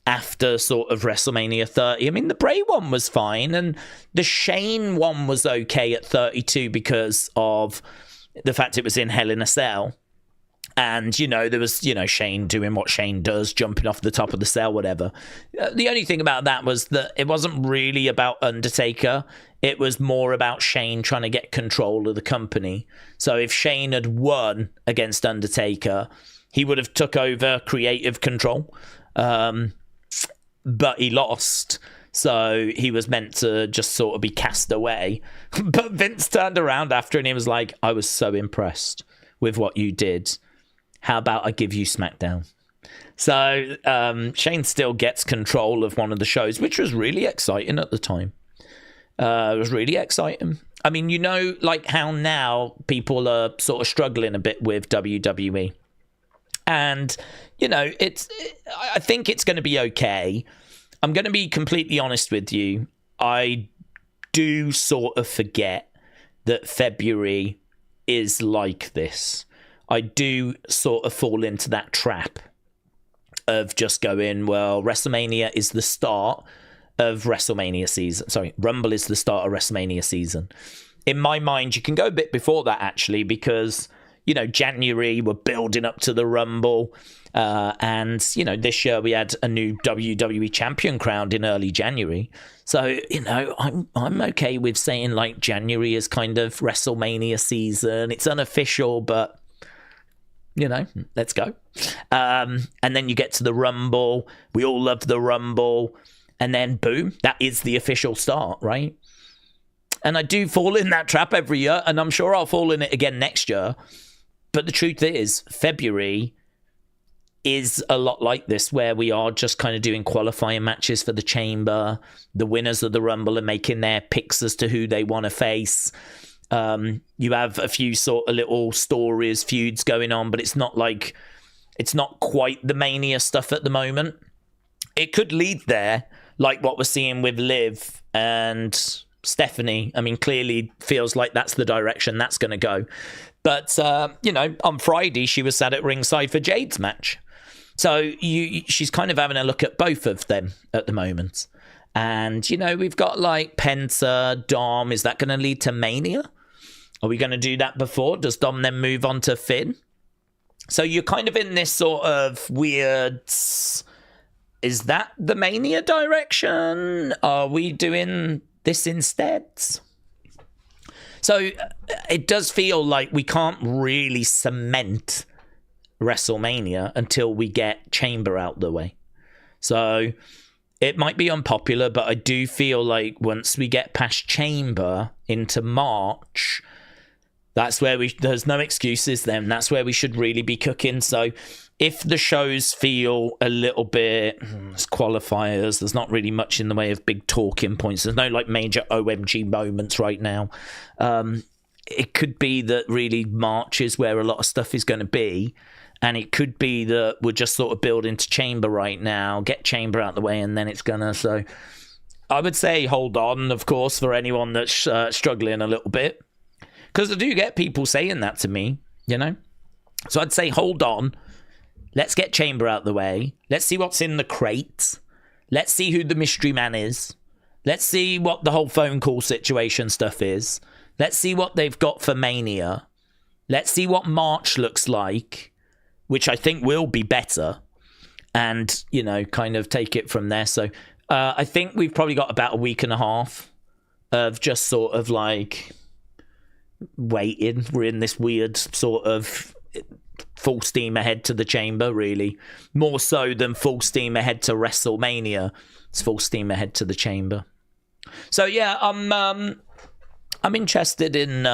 after sort of WrestleMania 30. I mean, the Bray one was fine, and the Shane one was okay at 32 because of the fact it was in Hell in a Cell. And, there was, Shane doing what Shane does, jumping off the top of the cell, whatever. The only thing about that was that it wasn't really about Undertaker. It was more about Shane trying to get control of the company. So if Shane had won against Undertaker, he would have took over creative control. But he lost. So he was meant to just sort of be cast away. But Vince turned around after and he was like, I was so impressed with what you did. How about I give you SmackDown? So Shane still gets control of one of the shows, which was really exciting at the time. It was really exciting. I mean, like how now people are sort of struggling a bit with WWE. And, I think it's going to be okay. I'm going to be completely honest with you. I do sort of forget that February is like this. I do sort of fall into that trap of just going, well, WrestleMania is the start of WrestleMania season. Sorry, Rumble is the start of WrestleMania season. In my mind, you can go a bit before that, actually, because, January, we're building up to the Rumble. And, this year we had a new WWE champion crowned in early January. So, I'm okay with saying, like, January is kind of WrestleMania season. It's unofficial, but, let's go. And then you get to the Rumble. We all love the Rumble. And then, boom, that is the official start, right? And I do fall in that trap every year, and I'm sure I'll fall in it again next year. But the truth is, February is a lot like this, where we are just kind of doing qualifying matches for the Chamber. The winners of the Rumble are making their picks as to who they want to face. You have a few sort of little stories, feuds going on, but it's not quite the Mania stuff at the moment. It could lead there, like what we're seeing with Liv and Stephanie. I mean, clearly feels like that's the direction that's going to go. But, on Friday, she was sat at ringside for Jade's match. So she's kind of having a look at both of them at the moment. And, we've got like Penta, Dom. Is that going to lead to Mania? Are we going to do that before? Does Dom then move on to Finn? So you're kind of in this sort of weird... Is that the Mania direction? Are we doing this instead? So it does feel like we can't really cement WrestleMania until we get Chamber out the way. So it might be unpopular, but I do feel like once we get past Chamber into March, that's where there's no excuses then. That's where we should really be cooking. So if the shows feel a little bit as qualifiers, there's not really much in the way of big talking points. There's no like major OMG moments right now. It could be that really March is where a lot of stuff is going to be. And it could be that we're just sort of building to Chamber right now, get Chamber out the way, and then it's going to. So I would say hold on, of course, for anyone that's struggling a little bit. Because I do get people saying that to me, So I'd say hold on. Let's get Chamber out the way. Let's see what's in the crate. Let's see who the mystery man is. Let's see what the whole phone call situation stuff is. Let's see what they've got for Mania. Let's see what March looks like, which I think will be better. And, kind of take it from there. So I think we've probably got about a week and a half of just sort of like waiting. We're in this weird sort of... full steam ahead to the Chamber, really. More so than full steam ahead to WrestleMania. It's full steam ahead to the Chamber. So yeah, I'm interested in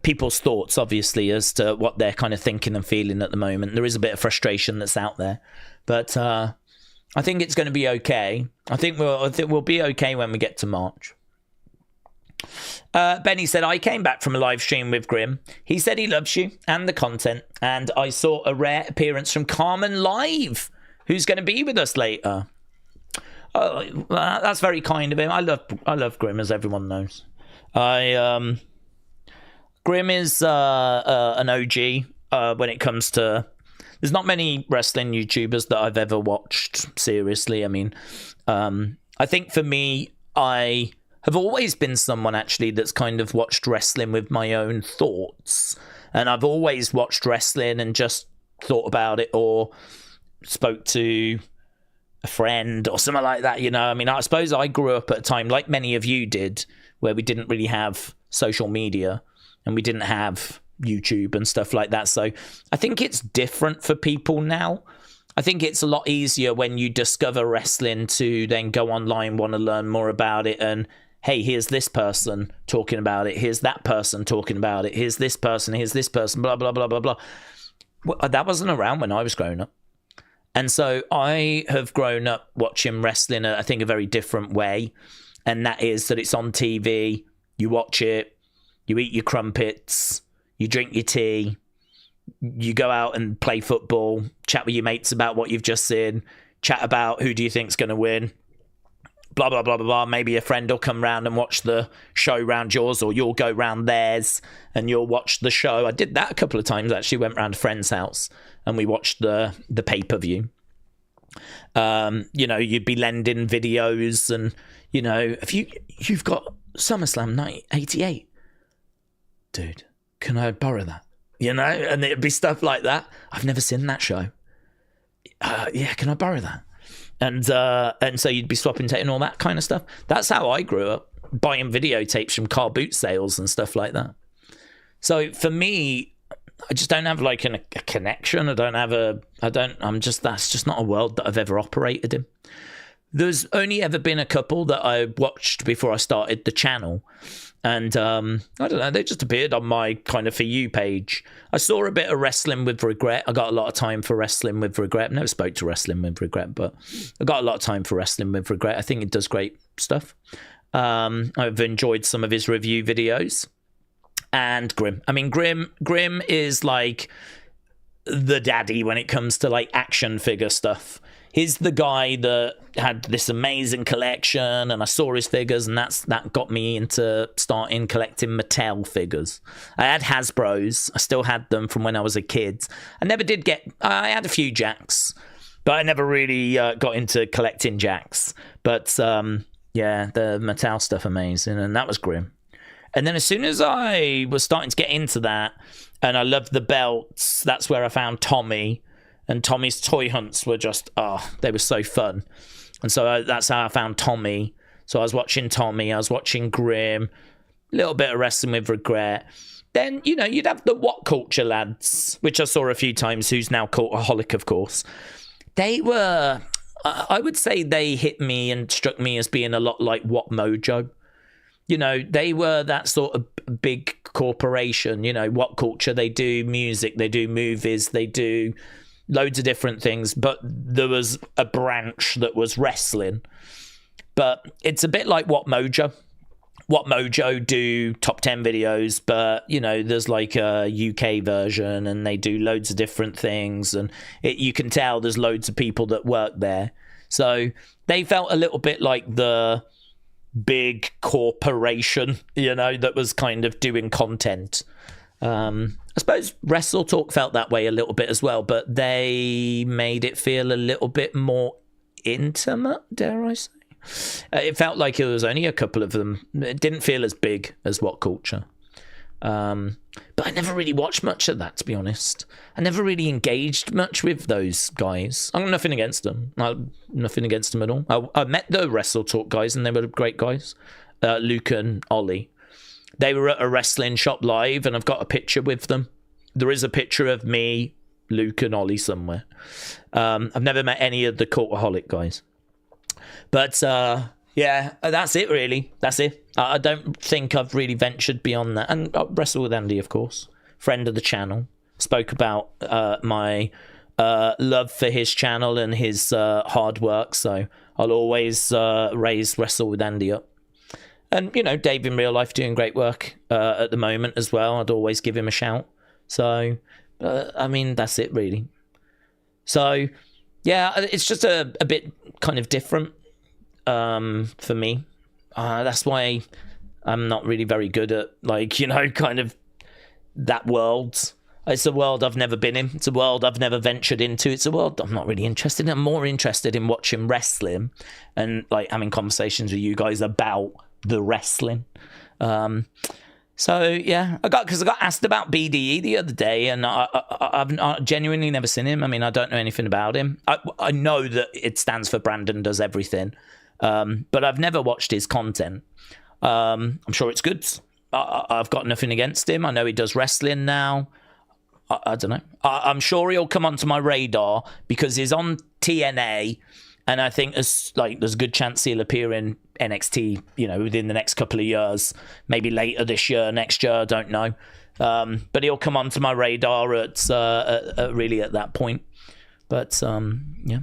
people's thoughts, obviously, as to what they're kind of thinking and feeling at the moment. There is a bit of frustration that's out there, but I think it's going to be okay. I think we'll be okay when we get to March. Benny said, I came back from a live stream with Grim. He said he loves you and the content, and I saw a rare appearance from Carmen live, who's going to be with us later. Oh, that's very kind of him. I love Grim, as everyone knows. Grim is an OG when it comes to... There's not many wrestling YouTubers that I've ever watched seriously. I mean, I think for me, I have always been someone actually that's kind of watched wrestling with my own thoughts. And I've always watched wrestling and just thought about it or spoke to a friend or something like that, I mean, I suppose I grew up at a time, like many of you did, where we didn't really have social media and we didn't have YouTube and stuff like that. So I think it's different for people now. I think it's a lot easier when you discover wrestling to then go online, want to learn more about it, and hey, here's this person talking about it, here's that person talking about it, here's this person, blah, blah, blah, blah, blah. Well, that wasn't around when I was growing up. And so I have grown up watching wrestling, I think, a very different way. And that is that it's on TV, you watch it, you eat your crumpets, you drink your tea, you go out and play football, chat with your mates about what you've just seen, chat about who do you think's going to win, blah, blah, blah, blah, blah. Maybe a friend will come round and watch the show round yours, or you'll go round theirs and you'll watch the show. I did that a couple of times, actually. Went round a friend's house and we watched the pay-per-view. You know, you'd be lending videos, and you know, if you've got SummerSlam 1988, dude, can I borrow that? You know, and it'd be stuff like that. I've never seen that show. Yeah, can I borrow that? And so you'd be swapping tape and all that kind of stuff. That's how I grew up, buying videotapes from car boot sales and stuff like that. So for me, I just don't have like a connection. That's just not a world that I've ever operated in. There's only ever been a couple that I watched before I started the channel. And I don't know, they just appeared on my kind of For You page. I saw a bit of Wrestling with Regret. I got a lot of time for Wrestling with Regret. Never spoke to Wrestling with Regret, but I got a lot of time for Wrestling with Regret. I think it does great stuff. I've enjoyed some of his review videos. And Grim. I mean, Grim is like the daddy when it comes to like action figure stuff. He's the guy that had this amazing collection, and I saw his figures, and that got me into starting collecting Mattel figures. I had Hasbro's. I still had them from when I was a kid. I had a few Jacks, but I never really got into collecting Jacks. But yeah, the Mattel stuff, amazing, and that was Grim. And then as soon as I was starting to get into that, and I loved the belts, that's where I found Tommy. And Tommy's toy hunts were just, they were so fun. And so that's how I found Tommy. So I was watching Tommy, I was watching Grim, a little bit of Wrestling with Regret. Then, you know, you'd have the What Culture lads, which I saw a few times, who's now Cultaholic, of course. They were, I would say they hit me and struck me as being a lot like What Mojo. You know, they were that sort of big corporation. You know, What Culture, they do music, they do movies, they do loads of different things, but there was a branch that was wrestling. But it's a bit like What Mojo. What Mojo do top 10 videos, but, you know, there's like a UK version, and they do loads of different things, and you can tell there's loads of people that work there. So they felt a little bit like the big corporation, you know, that was kind of doing content. I suppose Wrestle Talk felt that way a little bit as well, but they made it feel a little bit more intimate, dare I say. It felt like it was only a couple of them. It didn't feel as big as What Culture. But I never really watched much of that, to be honest. I never really engaged much with those guys. I'm nothing against them. Nothing against them at all. I met the Wrestle Talk guys, and they were great guys. Luke and Ollie. They were at a wrestling shop live, and I've got a picture with them. There is a picture of me, Luke, and Ollie somewhere. I've never met any of the Cultaholic guys. But, yeah, that's it, really. That's it. I don't think I've really ventured beyond that. And I wrestle with Andy, of course. Friend of the channel. Spoke about my love for his channel and his hard work. So I'll always raise Wrestle with Andy up. And, you know, Dave in real life doing great work at the moment as well. I'd always give him a shout. So, I mean, that's it, really. So, yeah, it's just a bit kind of different for me. That's why I'm not really very good at, like, you know, kind of that world. It's a world I've never been in. It's a world I've never ventured into. It's a world I'm not really interested in. I'm more interested in watching wrestling and, like, having conversations with you guys about the wrestling. So yeah, I got asked about BDE the other day, and I've genuinely never seen him. I mean, I don't know anything about him. I know that it stands for Brandon Does Everything, but I've never watched his content. I'm sure it's good. I've got nothing against him. I know he does wrestling now. I don't know. I'm sure he'll come onto my radar because he's on TNA. And I think there's a good chance he'll appear in NXT, you know, within the next couple of years, maybe later this year, next year, I don't know. But he'll come onto my radar at really at that point. But yeah.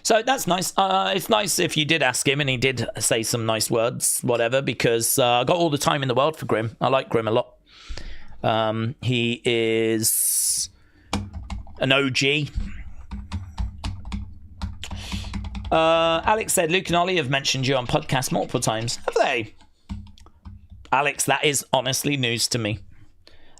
So that's nice. It's nice if you did ask him and he did say some nice words, whatever, because I got all the time in the world for Grim. I like Grim a lot. He is an OG. Alex said, Luke and Ollie have mentioned you on podcasts multiple times. Have they? Alex, that is honestly news to me.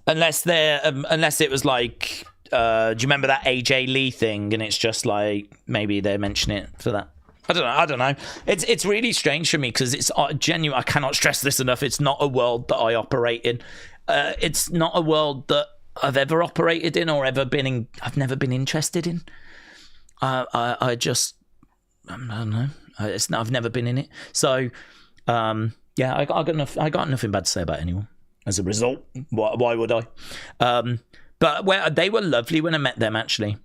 Unless it was like do you remember that AJ Lee thing? And it's just like, maybe they mention it for that. I don't know. It's really strange for me because it's genuine. I cannot stress this enough. It's not a world that I operate in. It's not a world that I've ever operated in or ever been in. I've never been interested in. I just, I don't know. I've never been in it. So, yeah, I got nothing bad to say about anyone. As a result, why would I? But they were lovely when I met them, actually.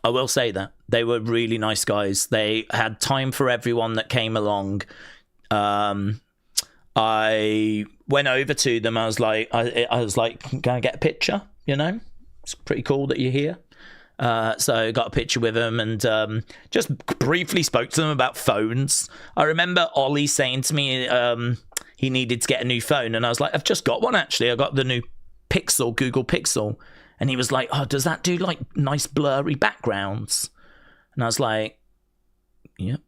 I will say that. They were really nice guys. They had time for everyone that came along. I went over to them. I was like, can I get a picture? You know, it's pretty cool that you're here. So I got a picture with them and just briefly spoke to them about phones. I remember Ollie saying to me he needed to get a new phone. And I was like, I've just got one, actually. I got the new Pixel, Google Pixel. And he was like, oh, does that do like nice blurry backgrounds? And I was like, yep.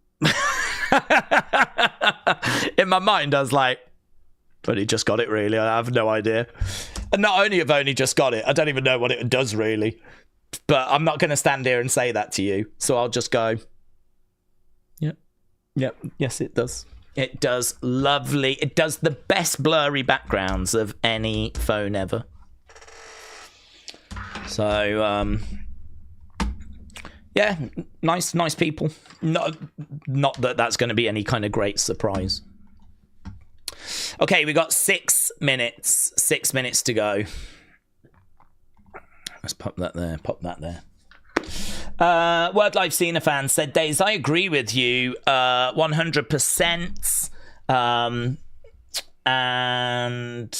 In my mind, I was like, but he just got it, really. I have no idea. And not only have I only just got it, I don't even know what it does, really. But I'm not going to stand here and say that to you. So I'll just go, yep. Yes, it does. It does lovely. It does the best blurry backgrounds of any phone ever. So, yeah, nice people. Not that that's going to be any kind of great surprise. Okay, we got 6 minutes. 6 minutes to go. Let's pop that there. Word Life Cena fan said, Daze, I agree with you 100%. And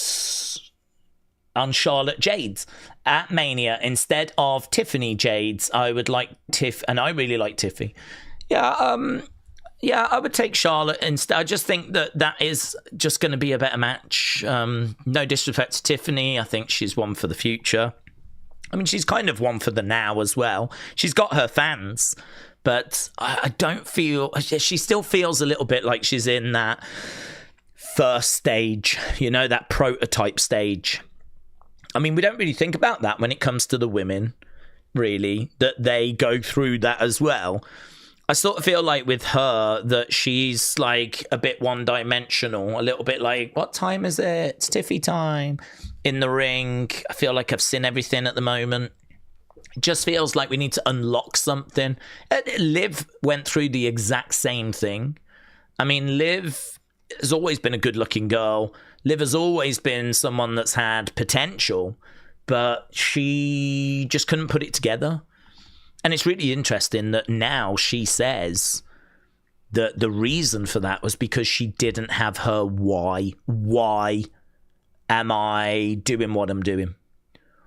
on Charlotte Jade at Mania instead of Tiffany Jades, I would like Tiff, and I really like Tiffy. Yeah, I would take Charlotte instead. I just think that is just going to be a better match. No disrespect to Tiffany, I think she's one for the future. I mean, she's kind of one for the now as well. She's got her fans, but I don't feel... She still feels a little bit like she's in that first stage, you know, that prototype stage. I mean, we don't really think about that when it comes to the women, really, that they go through that as well. I sort of feel like with her that she's like a bit one-dimensional, a little bit like, what time is it? It's Tiffy time. In the ring, I feel like I've seen everything at the moment. It just feels like we need to unlock something. Liv went through the exact same thing. I mean, Liv has always been a good-looking girl. Liv has always been someone that's had potential, but she just couldn't put it together. And it's really interesting that now she says that the reason for that was because she didn't have her why. Why am I doing what I'm doing?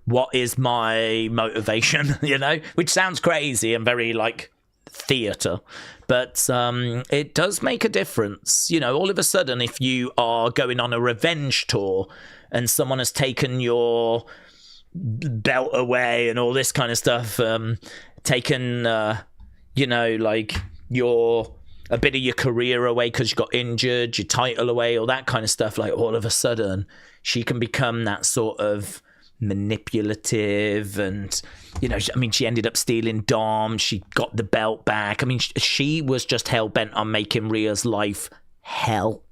What is my motivation? You know, which sounds crazy and very like theatre, but it does make a difference. You know, all of a sudden, if you are going on a revenge tour and someone has taken your belt away and all this kind of stuff, taken, you know, like a bit of your career away because you got injured, your title away, all that kind of stuff, like all of a sudden she can become that sort of manipulative and, you know, I mean, she ended up stealing Dom, she got the belt back. I mean, she was just hell-bent on making Rhea's life hell.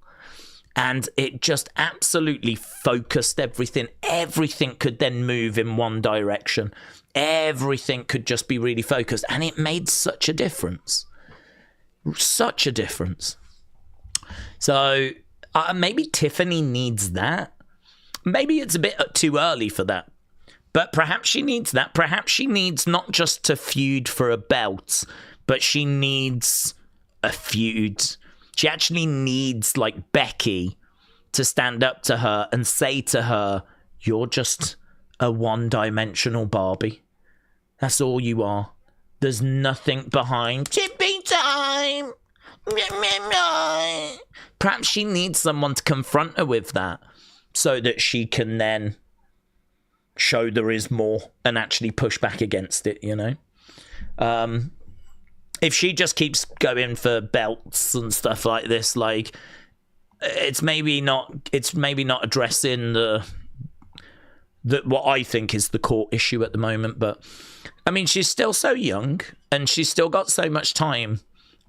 And it just absolutely focused everything. Everything could then move in one direction. Everything could just be really focused. And it made such a difference. Such a difference. So maybe Tiffany needs that. Maybe it's a bit too early for that. But perhaps she needs that. Perhaps she needs not just to feud for a belt, but she needs a feud. She actually needs, like, Becky to stand up to her and say to her, you're just a one-dimensional Barbie. That's all you are. There's nothing behind. Tippy time! Perhaps she needs someone to confront her with that so that she can then show there is more and actually push back against it, you know? If she just keeps going for belts and stuff like this, like, it's maybe not addressing the what I think is the core issue at the moment. But I mean, she's still so young, and she's still got so much time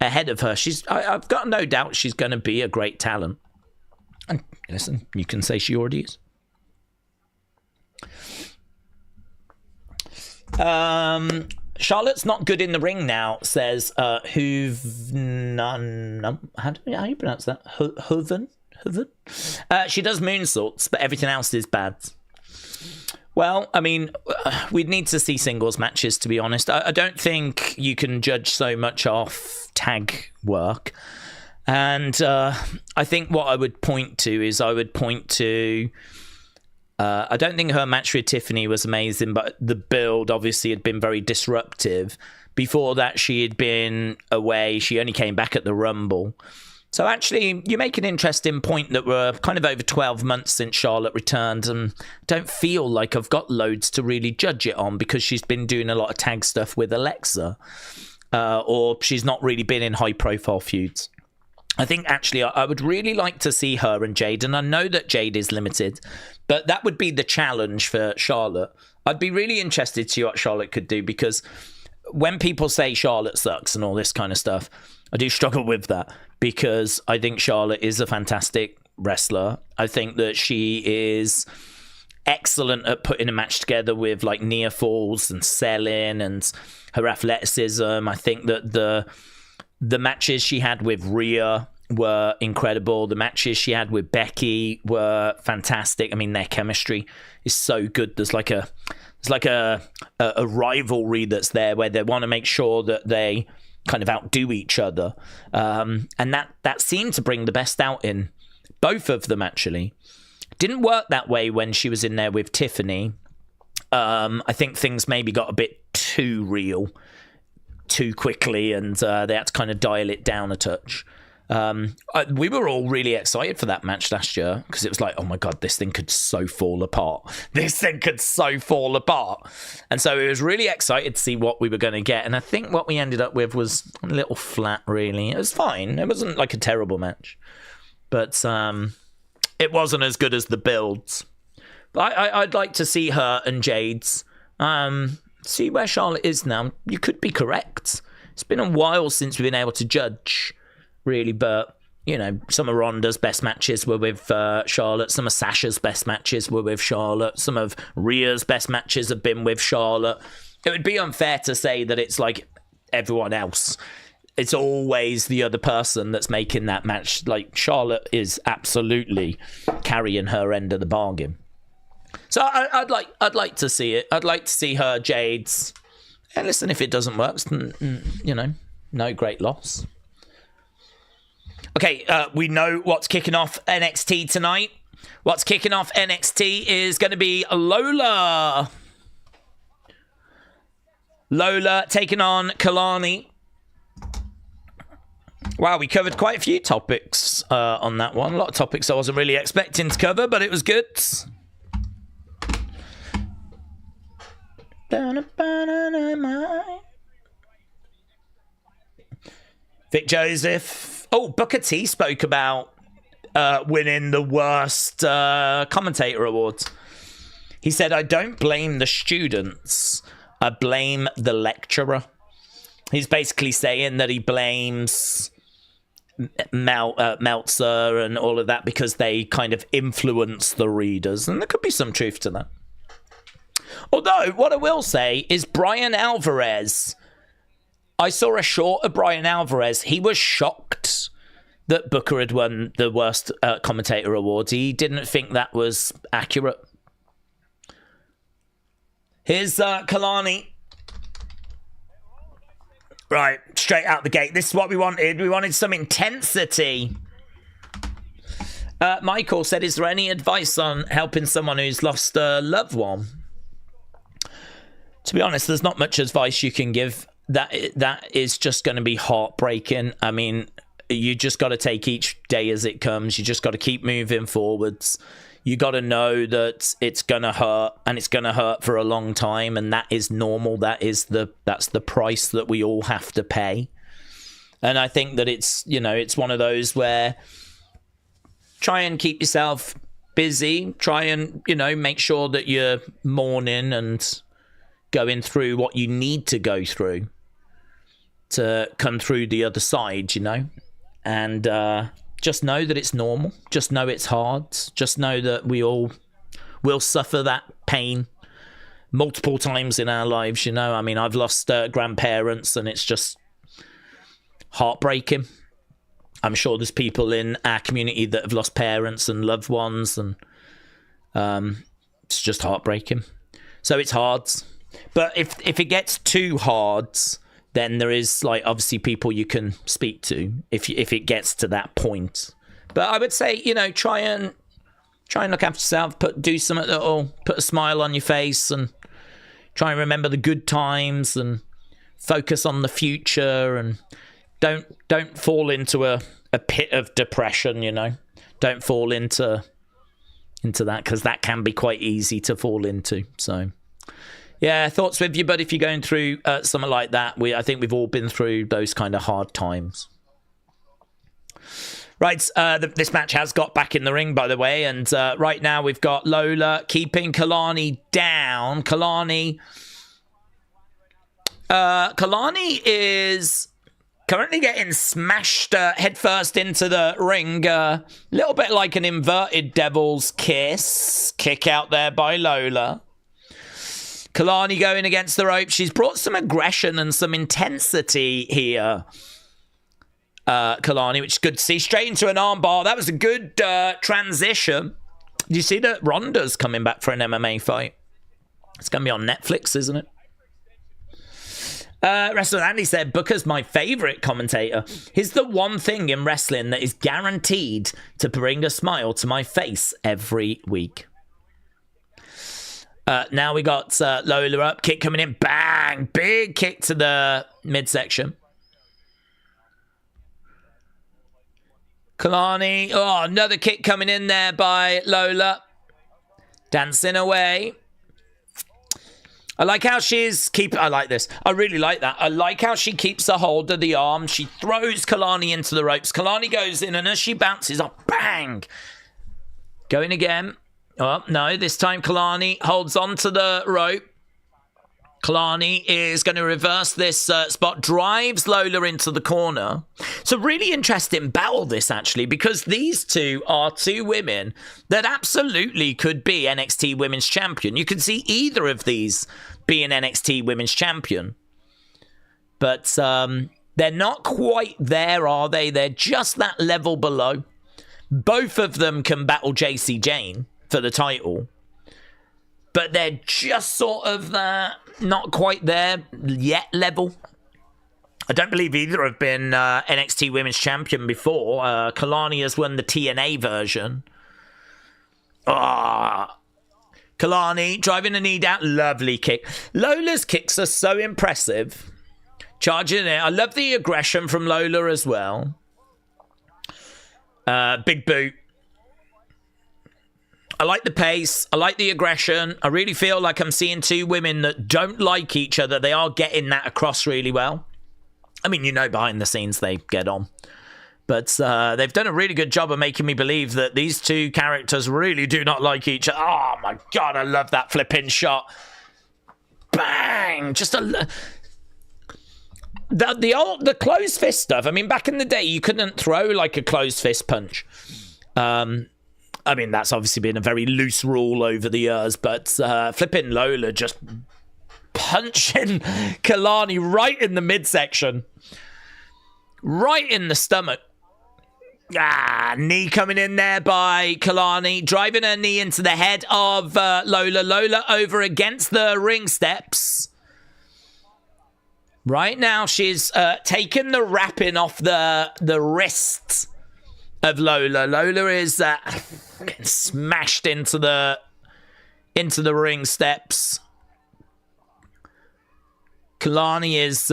ahead of her. I've got no doubt she's going to be a great talent. And listen, you can say she already is. Charlotte's not good in the ring now, says how do you pronounce that? Hooven? She does moonsaults, but everything else is bad. Well, I mean, we'd need to see singles matches, to be honest. I don't think you can judge so much off tag work. And I think what I would point to is I don't think her match with Tiffany was amazing, but the build obviously had been very disruptive. Before that, she had been away. She only came back at the Rumble. So actually, you make an interesting point that we're kind of over 12 months since Charlotte returned, and don't feel like I've got loads to really judge it on because she's been doing a lot of tag stuff with Alexa, or she's not really been in high-profile feuds. I think actually I would really like to see her and Jade, and I know that Jade is limited, but that would be the challenge for Charlotte. I'd be really interested to see what Charlotte could do, because when people say Charlotte sucks and all this kind of stuff, I do struggle with that, because I think Charlotte is a fantastic wrestler. I think that she is excellent at putting a match together with like near falls and selling and her athleticism. I think that the matches she had with Rhea were incredible. The matches she had with Becky were fantastic. I mean, their chemistry is so good. There's like a rivalry that's there where they want to make sure that they kind of outdo each other. And that seemed to bring the best out in both of them, actually. Didn't work that way when she was in there with Tiffany. I think things maybe got a bit too real too quickly, and they had to kind of dial it down a touch. We were all really excited for that match last year, because it was like, oh my God, this thing could so fall apart. This thing could so fall apart. And so it was really excited to see what we were going to get. And I think what we ended up with was a little flat, really. It was fine. It wasn't like a terrible match. But it wasn't as good as the builds. But I'd like to see her and Jade's. See where Charlotte is now. You could be correct. It's been a while since we've been able to judge, really, but you know, some of Ronda's best matches were with Charlotte. Some of Sasha's best matches were with Charlotte. Some of Rhea's best matches have been with Charlotte. It would be unfair to say that it's like everyone else. It's always the other person that's making that match. Like, Charlotte is absolutely carrying her end of the bargain. So I'd like to see it. I'd like to see her, Jade's. And listen, if it doesn't work, you know, no great loss. Okay, we know what's kicking off NXT tonight. What's kicking off NXT is going to be Lola. Lola taking on Kalani. Wow, we covered quite a few topics on that one. A lot of topics I wasn't really expecting to cover, but it was good. Vic Joseph. Oh, Booker T spoke about winning the worst commentator awards. He said, I don't blame the students. I blame the lecturer. He's basically saying that he blames Meltzer and all of that because they kind of influence the readers. And there could be some truth to that. Although, what I will say is Brian Alvarez. I saw a short of Brian Alvarez. He was shocked that Booker had won the worst commentator awards. He didn't think that was accurate. Here's Kalani. Right, straight out the gate. This is what we wanted. We wanted some intensity. Michael said, is there any advice on helping someone who's lost a loved one? To be honest, there's not much advice you can give. That is just going to be heartbreaking. I mean, you just got to take each day as it comes. You just got to keep moving forwards. You got to know that it's going to hurt, and it's going to hurt for a long time, and that is normal. That's the price that we all have to pay. And I think that it's, you know, it's one of those where try and keep yourself busy. Try and, make sure that you're mourning and going through what you need to go through to come through the other side, and just know that it's normal. Just know it's hard. Just know that we all will suffer that pain multiple times in our lives. I mean, I've lost grandparents, and it's just heartbreaking. I'm sure there's people in our community that have lost parents and loved ones, and it's just heartbreaking. So it's hard. But if it gets too hard, then there is, obviously people you can speak to if it gets to that point. But I would say, try and look after yourself. Do something that'll put a smile on your face, and try and remember the good times, and focus on the future, and don't fall into a pit of depression. Don't fall into that, because that can be quite easy to fall into. So yeah, thoughts with you, but if you're going through something like that, I think we've all been through those kind of hard times. Right, this match has got back in the ring, by the way, and right now we've got Lola keeping Kalani down. Kalani is currently getting smashed headfirst into the ring. A little bit like an inverted devil's kiss. Kick out there by Lola. Kalani going against the rope. She's brought some aggression and some intensity here. Kalani, which is good to see. Straight into an armbar. That was a good transition. Do you see that Ronda's coming back for an MMA fight? It's going to be on Netflix, isn't it? Wrestling Andy said, Booker's my favourite commentator. He's the one thing in wrestling that is guaranteed to bring a smile to my face every week. Now we got Lola up. Kick coming in. Bang! Big kick to the midsection. Kalani. Oh, another kick coming in there by Lola. Dancing away. I like how she's I like this. I really like that. I like how she keeps a hold of the arm. She throws Kalani into the ropes. Kalani goes in, and as she bounces up, bang! Going again. Oh, no, this time Kalani holds on to the rope. Kalani is going to reverse this spot, drives Lola into the corner. It's a really interesting battle, this, actually, because these two are two women that absolutely could be NXT Women's Champion. You could see either of these being NXT Women's Champion. But they're not quite there, are they? They're just that level below. Both of them can battle JC Jane for the title, but they're just sort of not quite there yet level. I don't believe either have been NXT Women's Champion before. Kalani has won the TNA version. Kalani driving a knee down. Lovely kick. Lola's kicks are so impressive. Charging it. I love the aggression from Lola as well. Big boot. I like the pace. I like the aggression. I really feel like I'm seeing two women that don't like each other. They are getting that across really well. I mean, behind the scenes they get on. But they've done a really good job of making me believe that these two characters really do not like each other. Oh, my God, I love that flipping shot. Bang! Just the closed fist stuff. I mean, back in the day, you couldn't throw like a closed fist punch. I mean, that's obviously been a very loose rule over the years, but flipping Lola just punching Kalani right in the midsection. Right in the stomach. Knee coming in there by Kalani. Driving her knee into the head of Lola. Lola over against the ring steps. Right now, she's taken the wrapping off the wrists of Lola. Lola is smashed into the ring steps. Kalani is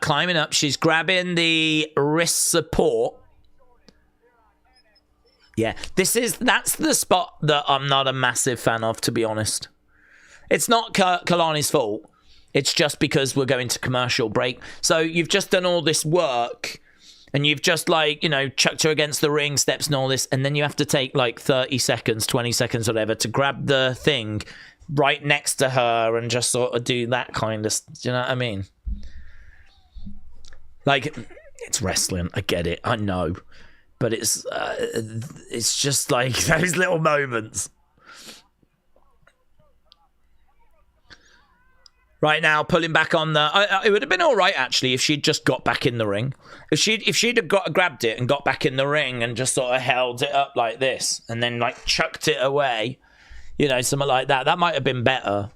climbing up. She's grabbing the wrist support. Yeah, that's the spot that I'm not a massive fan of, to be honest. It's not Kalani's fault. It's just because we're going to commercial break. So you've just done all this work and you've just like, you know, chucked her against the ring, steps and all this, and then you have to take like 30 seconds, 20 seconds, whatever, to grab the thing right next to her and just sort of do that kind of, do you know what I mean? Like, it's wrestling, I get it, I know, but it's just like those little moments. Right now, pulling back on the... it would have been all right, actually, if she'd just got back in the ring. If she'd have grabbed it and got back in the ring and just sort of held it up like this and then, like, chucked it away, you know, something like that. That might have been better.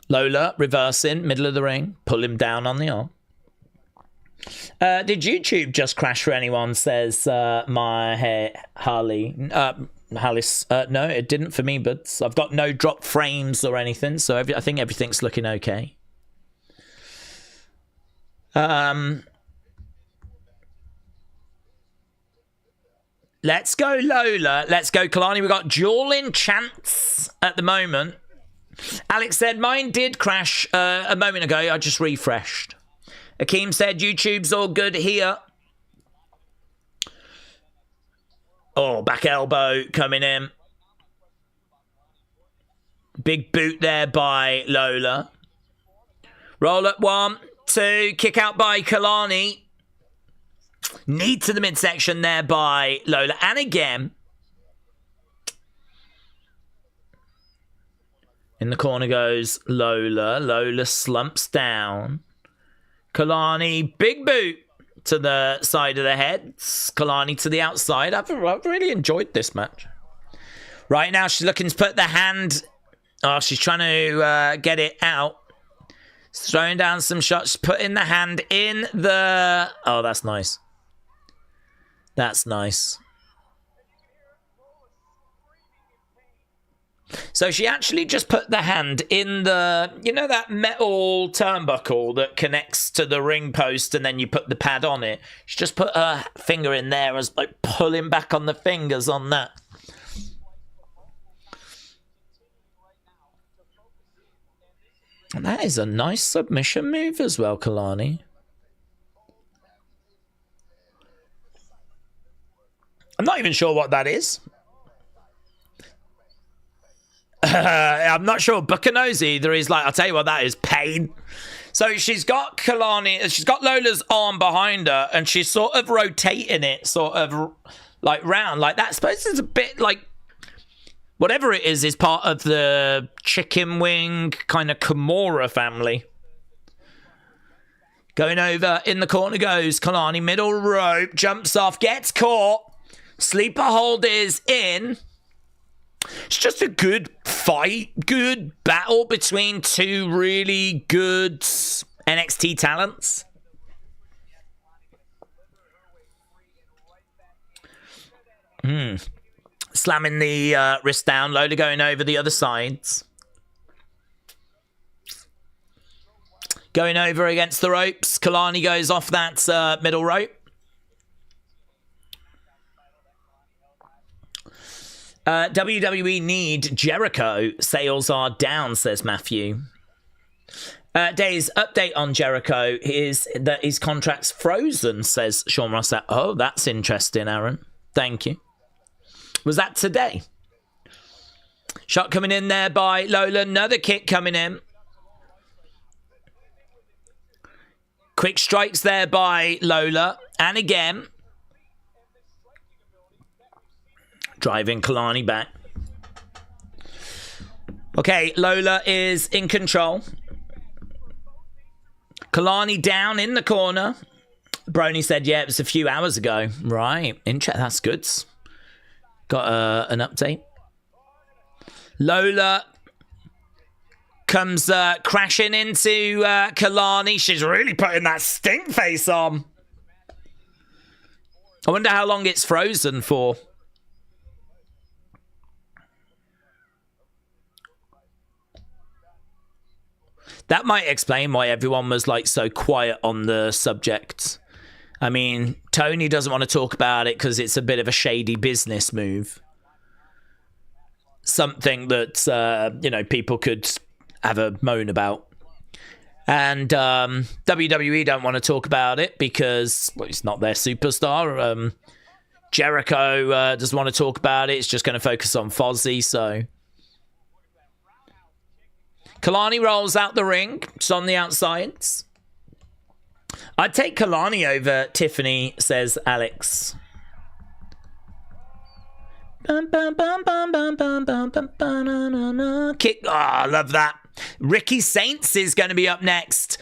Lola, reversing, middle of the ring. Pull him down on the arm. Did YouTube just crash for anyone, says Harley. Hallis, no, it didn't for me, but I've got no drop frames or anything, so I think everything's looking okay. Let's go Lola. Let's go Kalani. We've got dueling chants at the moment. Alex said, mine did crash a moment ago. I just refreshed. Akeem said, YouTube's all good here. Oh, back elbow coming in. Big boot there by Lola. Roll up 1, 2. Kick out by Kalani. Knee to the midsection there by Lola. And again. In the corner goes Lola. Lola slumps down. Kalani, big boot to the side of the head. Kalani to the outside. I've really enjoyed this match. Right now, she's looking to put the hand... Oh, she's trying to get it out. Throwing down some shots. Putting the hand in the... Oh, that's nice. That's nice. So she actually just put the hand in the, you know, that metal turnbuckle that connects to the ring post and then you put the pad on it. She just put her finger in there as like pulling back on the fingers on that. And that is a nice submission move as well, Kalani. I'm not even sure what that is. I'm not sure. Booker knows either. He's like, I'll tell you what that is, pain. So she's got Kalani, she's got Lola's arm behind her, and she's sort of rotating it, sort of like round like that. I suppose it's a bit like whatever it is part of the chicken wing kind of Kimura family. Going over in the corner goes Kalani, middle rope, jumps off, gets caught. Sleeper hold is in. It's just a good fight, good battle between two really good NXT talents. Slamming the wrist down, Lola going over the other sides. Going over against the ropes. Kalani goes off that middle rope. WWE need Jericho. Sales are down, says Matthew. Daze update on Jericho is that his contract's frozen, says Sean Ross. Oh, that's interesting, Aaron. Thank you. Was that today? Shot coming in there by Lola. Another kick coming in. Quick strikes there by Lola. And again. Driving Kalani back. Okay, Lola is in control. Kalani down in the corner. Brony said, yeah, it was a few hours ago. Right, that's good. Got an update. Lola comes crashing into Kalani. She's really putting that stink face on. I wonder how long it's frozen for. That might explain why everyone was like so quiet on the subject. I mean, Tony doesn't want to talk about it because it's a bit of a shady business move. Something that, you know, people could have a moan about. And WWE don't want to talk about it because, well, it's not their superstar. Jericho doesn't want to talk about it. It's just going to focus on Fozzy, so... Kalani rolls out the ring. It's on the outsides. I'd take Kalani over Tiffany, says Alex. Kick. Oh, I love that. Ricky Saints is going to be up next.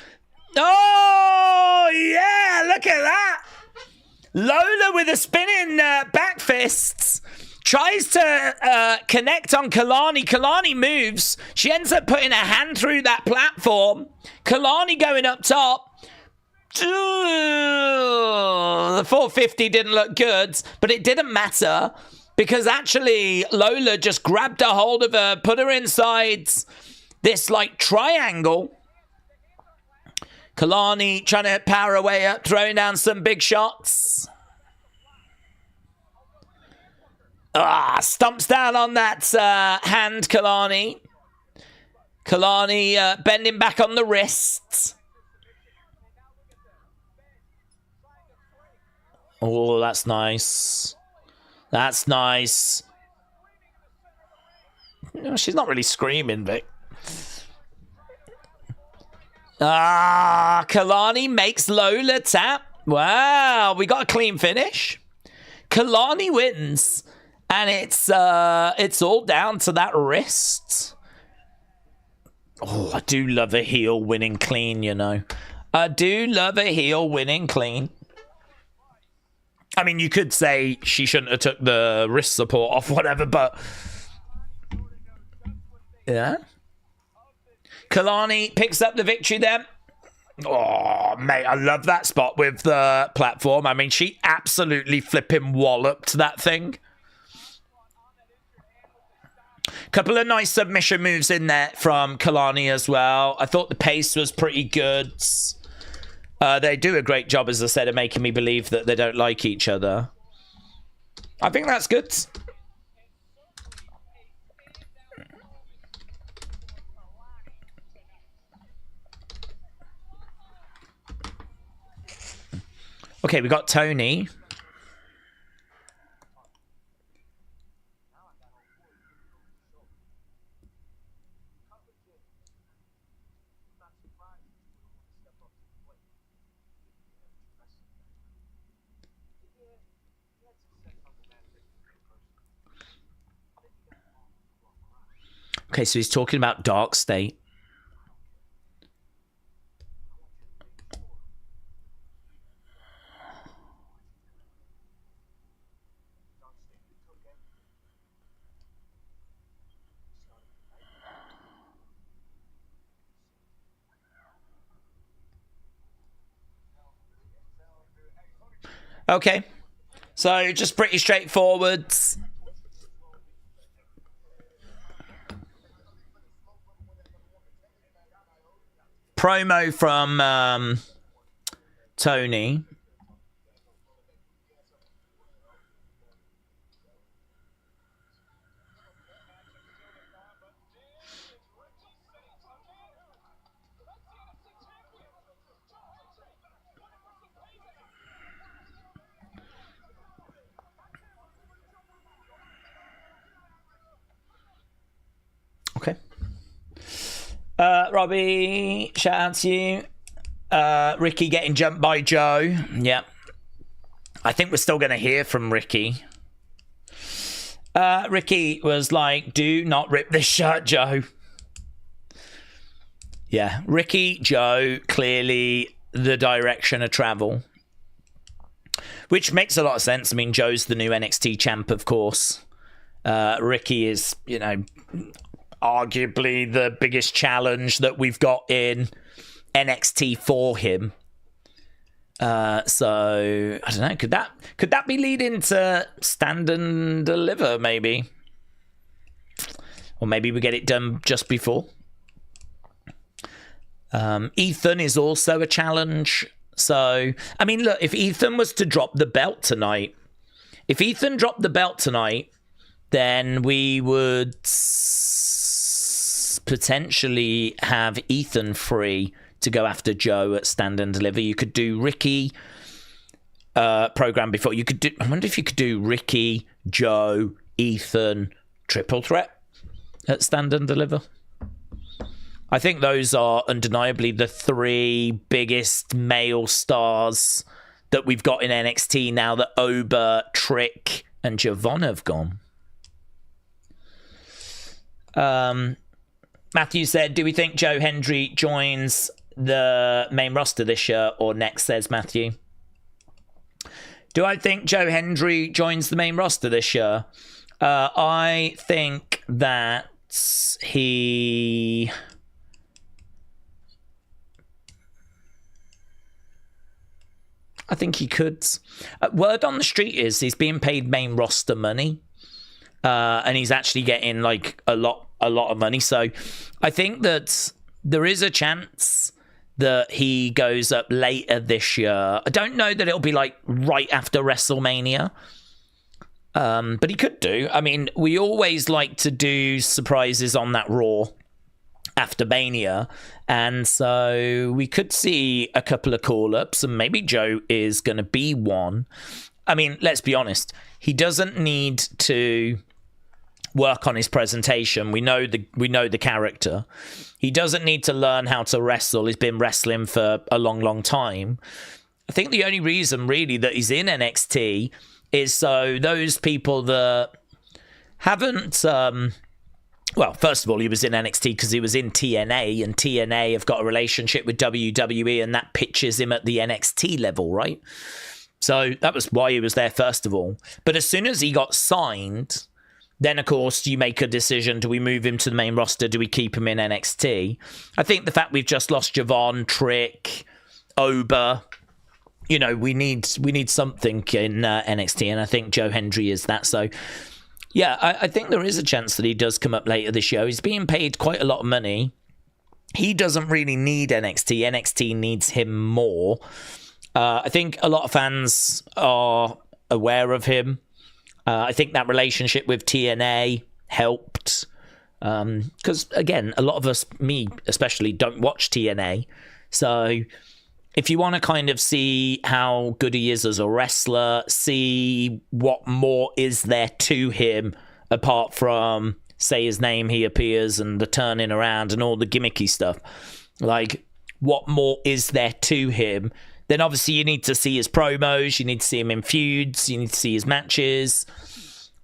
Oh, yeah, look at that. Lola with a spinning back fists. Tries to connect on Kalani. Kalani moves. She ends up putting a hand through that platform. Kalani going up top. The 450 didn't look good, but it didn't matter because actually Lola just grabbed a hold of her, put her inside this like triangle. Kalani trying to power her way up, throwing down some big shots. Stumps down on that hand, Kalani. Kalani bending back on the wrists. Oh, that's nice. That's nice. No, she's not really screaming, Vic. Kalani makes Lola tap. Wow, we got a clean finish. Kalani wins. And it's all down to that wrist. Oh, I do love a heel winning clean, you know. I do love a heel winning clean. I mean, you could say she shouldn't have took the wrist support off, whatever, but... Yeah. Kalani picks up the victory then. Oh, mate, I love that spot with the platform. I mean, she absolutely flipping walloped that thing. Couple of nice submission moves in there from Kalani as well. I thought the pace was pretty good. They do a great job, as I said, of making me believe that they don't like each other. I think that's good. Okay, we got Tony. Okay, so he's talking about Dark State. Okay, so just pretty straightforward. Promo from Tony. Okay. Robbie, shout out to you. Ricky getting jumped by Joe. Yep. I think we're still going to hear from Ricky. Ricky was like, do not rip this shirt, Joe. Yeah. Ricky, Joe, clearly the direction of travel. Which makes a lot of sense. I mean, Joe's the new NXT champ, of course. Ricky is, you know, arguably the biggest challenge that we've got in NXT for him. So I don't know. Could that be leading to Stand and Deliver? Maybe, or maybe we get it done just before. Ethan is also a challenge. So I mean, look, if Ethan was to drop the belt tonight, then we would potentially have Ethan free to go after Joe at Stand and Deliver. You could do Ricky program before. You could do. I wonder if you could do Ricky, Joe, Ethan, triple threat at Stand and Deliver. I think those are undeniably the 3 biggest male stars that we've got in NXT now that Oba, Trick, and Javon have gone. Matthew said, do we think Joe Hendry joins the main roster this year or next, says Matthew. Do I think Joe Hendry joins the main roster this year? I think that he... I think he could. Word on the street is he's being paid main roster money. And he's actually getting like a lot of money. So I think that there is a chance that he goes up later this year. I don't know that it'll be like right after WrestleMania. But he could do. I mean, we always like to do surprises on that Raw after Mania. And so we could see a couple of call-ups, and maybe Joe is going to be one. I mean, let's be honest. He doesn't need to work on his presentation. We know the character. He doesn't need to learn how to wrestle. He's been wrestling for a long time. I think the only reason really that he's in NXT is so those people that haven't... well, first of all, he was in NXT because he was in TNA, and TNA have got a relationship with WWE, and that pitches him at the NXT level, right? So that was why he was there, first of all. But as soon as he got signed, then, of course, you make a decision. Do we move him to the main roster? Do we keep him in NXT? I think the fact we've just lost Javon, Trick, Oba, you know, we need something in NXT, and I think Joe Hendry is that. So, yeah, I think there is a chance that he does come up later this year. He's being paid quite a lot of money. He doesn't really need NXT. NXT needs him more. I think a lot of fans are aware of him. I think that relationship with TNA helped. Because, again, a lot of us, me especially, don't watch TNA. So if you want to kind of see how good he is as a wrestler, see what more is there to him apart from say his name, he appears, and the turning around and all the gimmicky stuff. Like, what more is there to him? Then obviously you need to see his promos, you need to see him in feuds, you need to see his matches.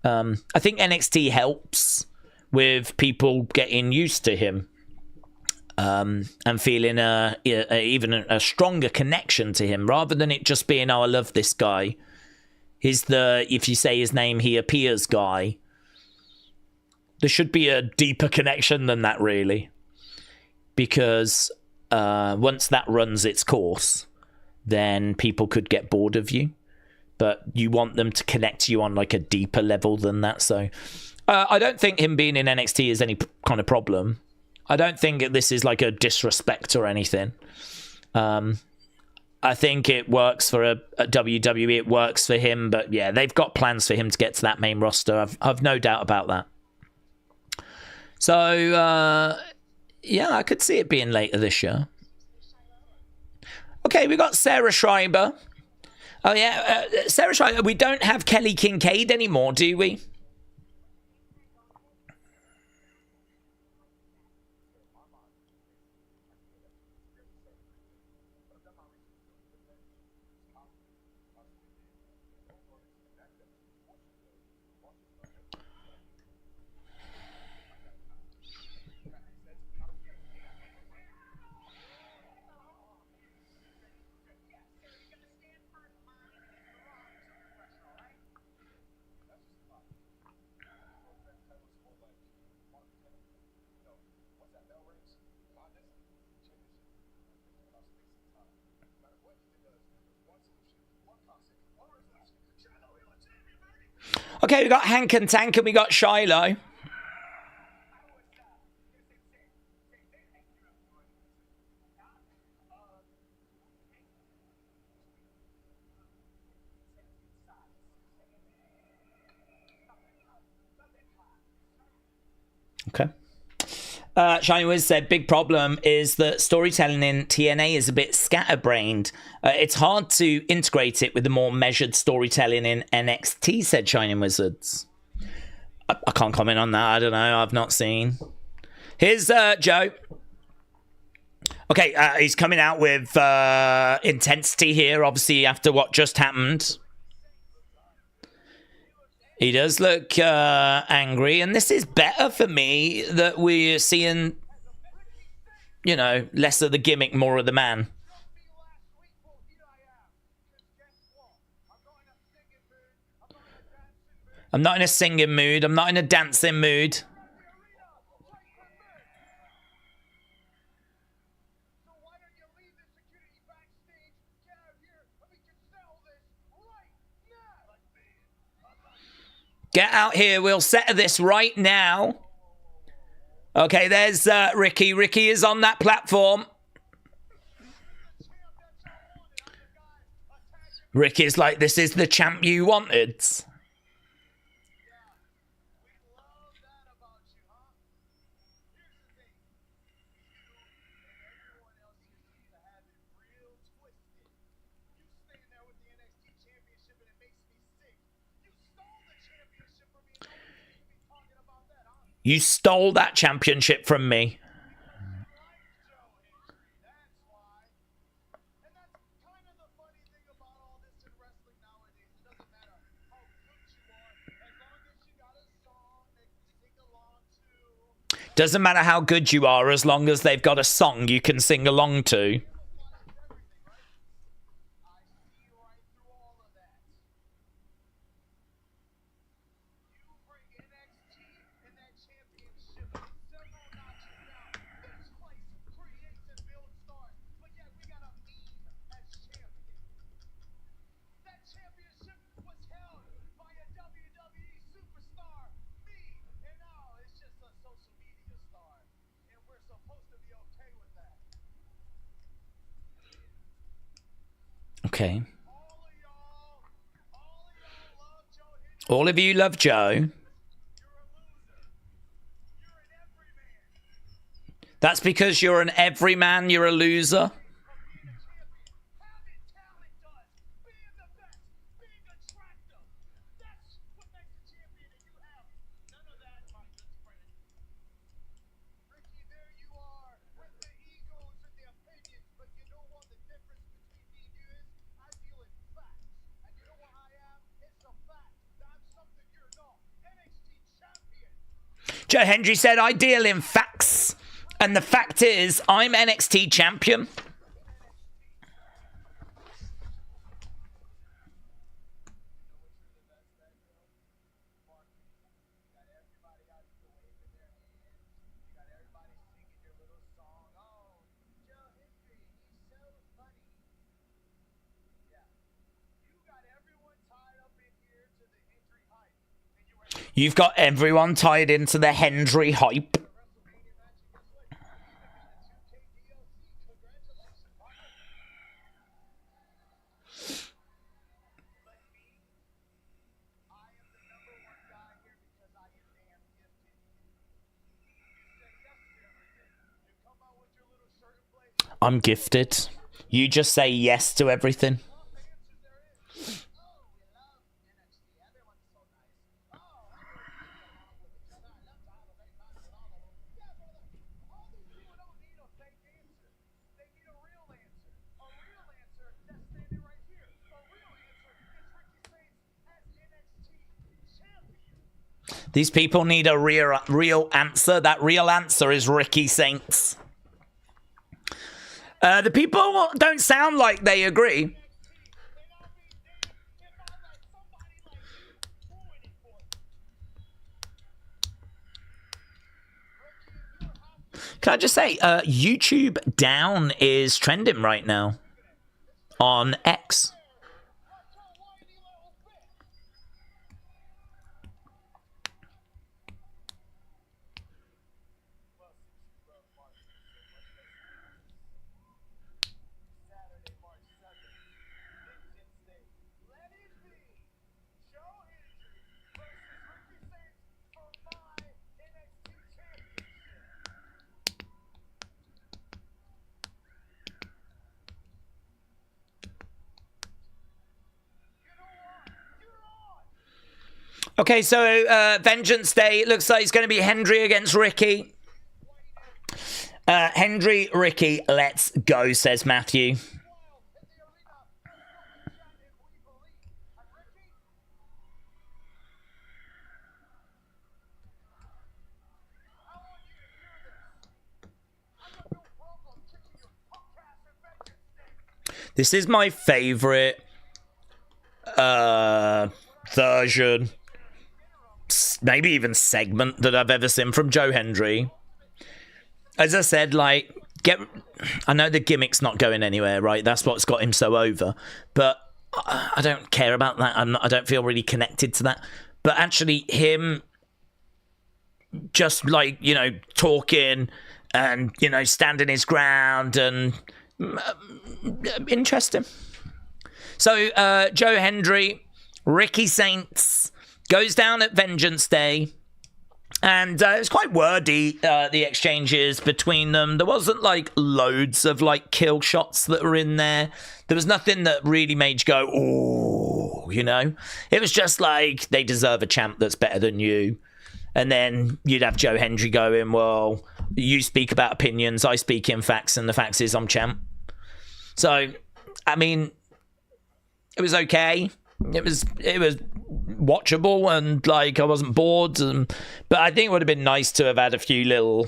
I think NXT helps with people getting used to him. And feeling even a stronger connection to him, rather than it just being, oh, I love this guy. He's the, if you say his name, he appears guy. There should be a deeper connection than that, really. Because once that runs its course, then people could get bored of you. But you want them to connect to you on like a deeper level than that. So I don't think him being in NXT is any kind of problem. I don't think this is like a disrespect or anything. I think it works for a WWE. It works for him. But yeah, they've got plans for him to get to that main roster. I've no doubt about that. So, yeah, I could see it being later this year. Okay, we got Sarah Schreiber. Oh, yeah, Sarah Schreiber. We don't have Kelly Kincaid anymore, do we? Okay, we got Hank and Tank and we got Shiloh. Okay. Shiny Wiz said, big problem is that storytelling in TNA is a bit scatterbrained. It's hard to integrate it with the more measured storytelling in NXT, said Shining Wizards. I can't comment on that. I don't know. I've not seen. Here's Joe. Okay, he's coming out with intensity here, obviously, after what just happened. He does look angry, and this is better for me that we're seeing, you know, less of the gimmick, more of the man. I'm not in a singing mood. I'm not in a dancing mood. Get out here. We'll settle this right now. Okay, there's Ricky. Ricky is on that platform. Ricky's like, this is the champ you wanted. You stole that championship from me. Doesn't matter how good you are as long as they've got a song you can sing along to. Okay. All of you love Joe. That's because you're an everyman, you're a loser. Joe Hendry said, I deal in facts. And the fact is, I'm NXT champion. You've got everyone tied into the Hendry hype. I'm gifted. You just say yes to everything. These people need a real answer. That real answer is Ricky Saints. The people don't sound like they agree. Can I just say, YouTube down is trending right now on X. Okay, so Vengeance Day, it looks like it's going to be Hendry against Ricky. Hendry, Ricky, let's go, says Matthew. This is my favorite version, maybe even segment that I've ever seen from Joe Hendry. As I said, like, I know the gimmick's not going anywhere, right? That's what's got him so over. But I don't care about that. I don't feel really connected to that. But actually, him just, like, you know, talking and, you know, standing his ground and interesting. So, Joe Hendry, Ricky Saints goes down at Vengeance Day. And it was quite wordy, the exchanges between them. There wasn't, like, loads of, like, kill shots that were in there. There was nothing that really made you go, ooh, you know? It was just like, they deserve a champ that's better than you. And then you'd have Joe Hendry going, well, you speak about opinions, I speak in facts, and the facts is I'm champ. So, I mean, it was okay. It was watchable, and like I wasn't bored, but I think it would have been nice to have had a few little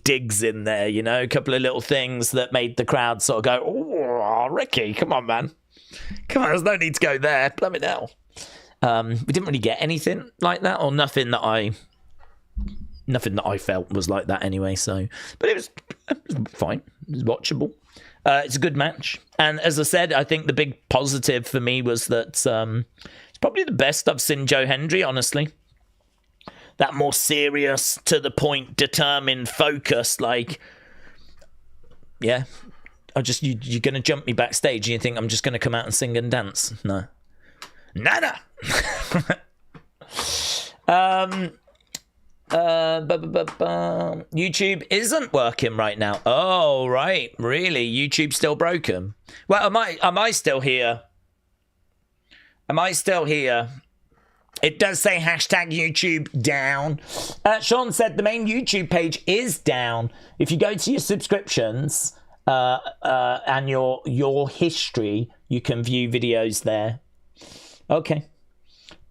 digs in there, you know, a couple of little things that made the crowd sort of go, oh, Ricky, come on, man, come on, there's no need to go there, blow it now. We didn't really get anything like that, or nothing that I felt was like that anyway. So, but it was fine. It was watchable. It's a good match. And as I said, I think the big positive for me was that it's probably the best I've seen Joe Hendry, honestly. That more serious, to the point, determined, focused, like, yeah, you're going to jump me backstage and you think I'm just going to come out and sing and dance? No. Nada! YouTube isn't working right now. Oh, right. Really? YouTube's still broken. Well, am I still here? Am I still here? It does say hashtag YouTube down. Sean said the main YouTube page is down. If you go to your subscriptions and your history, you can view videos there. Okay.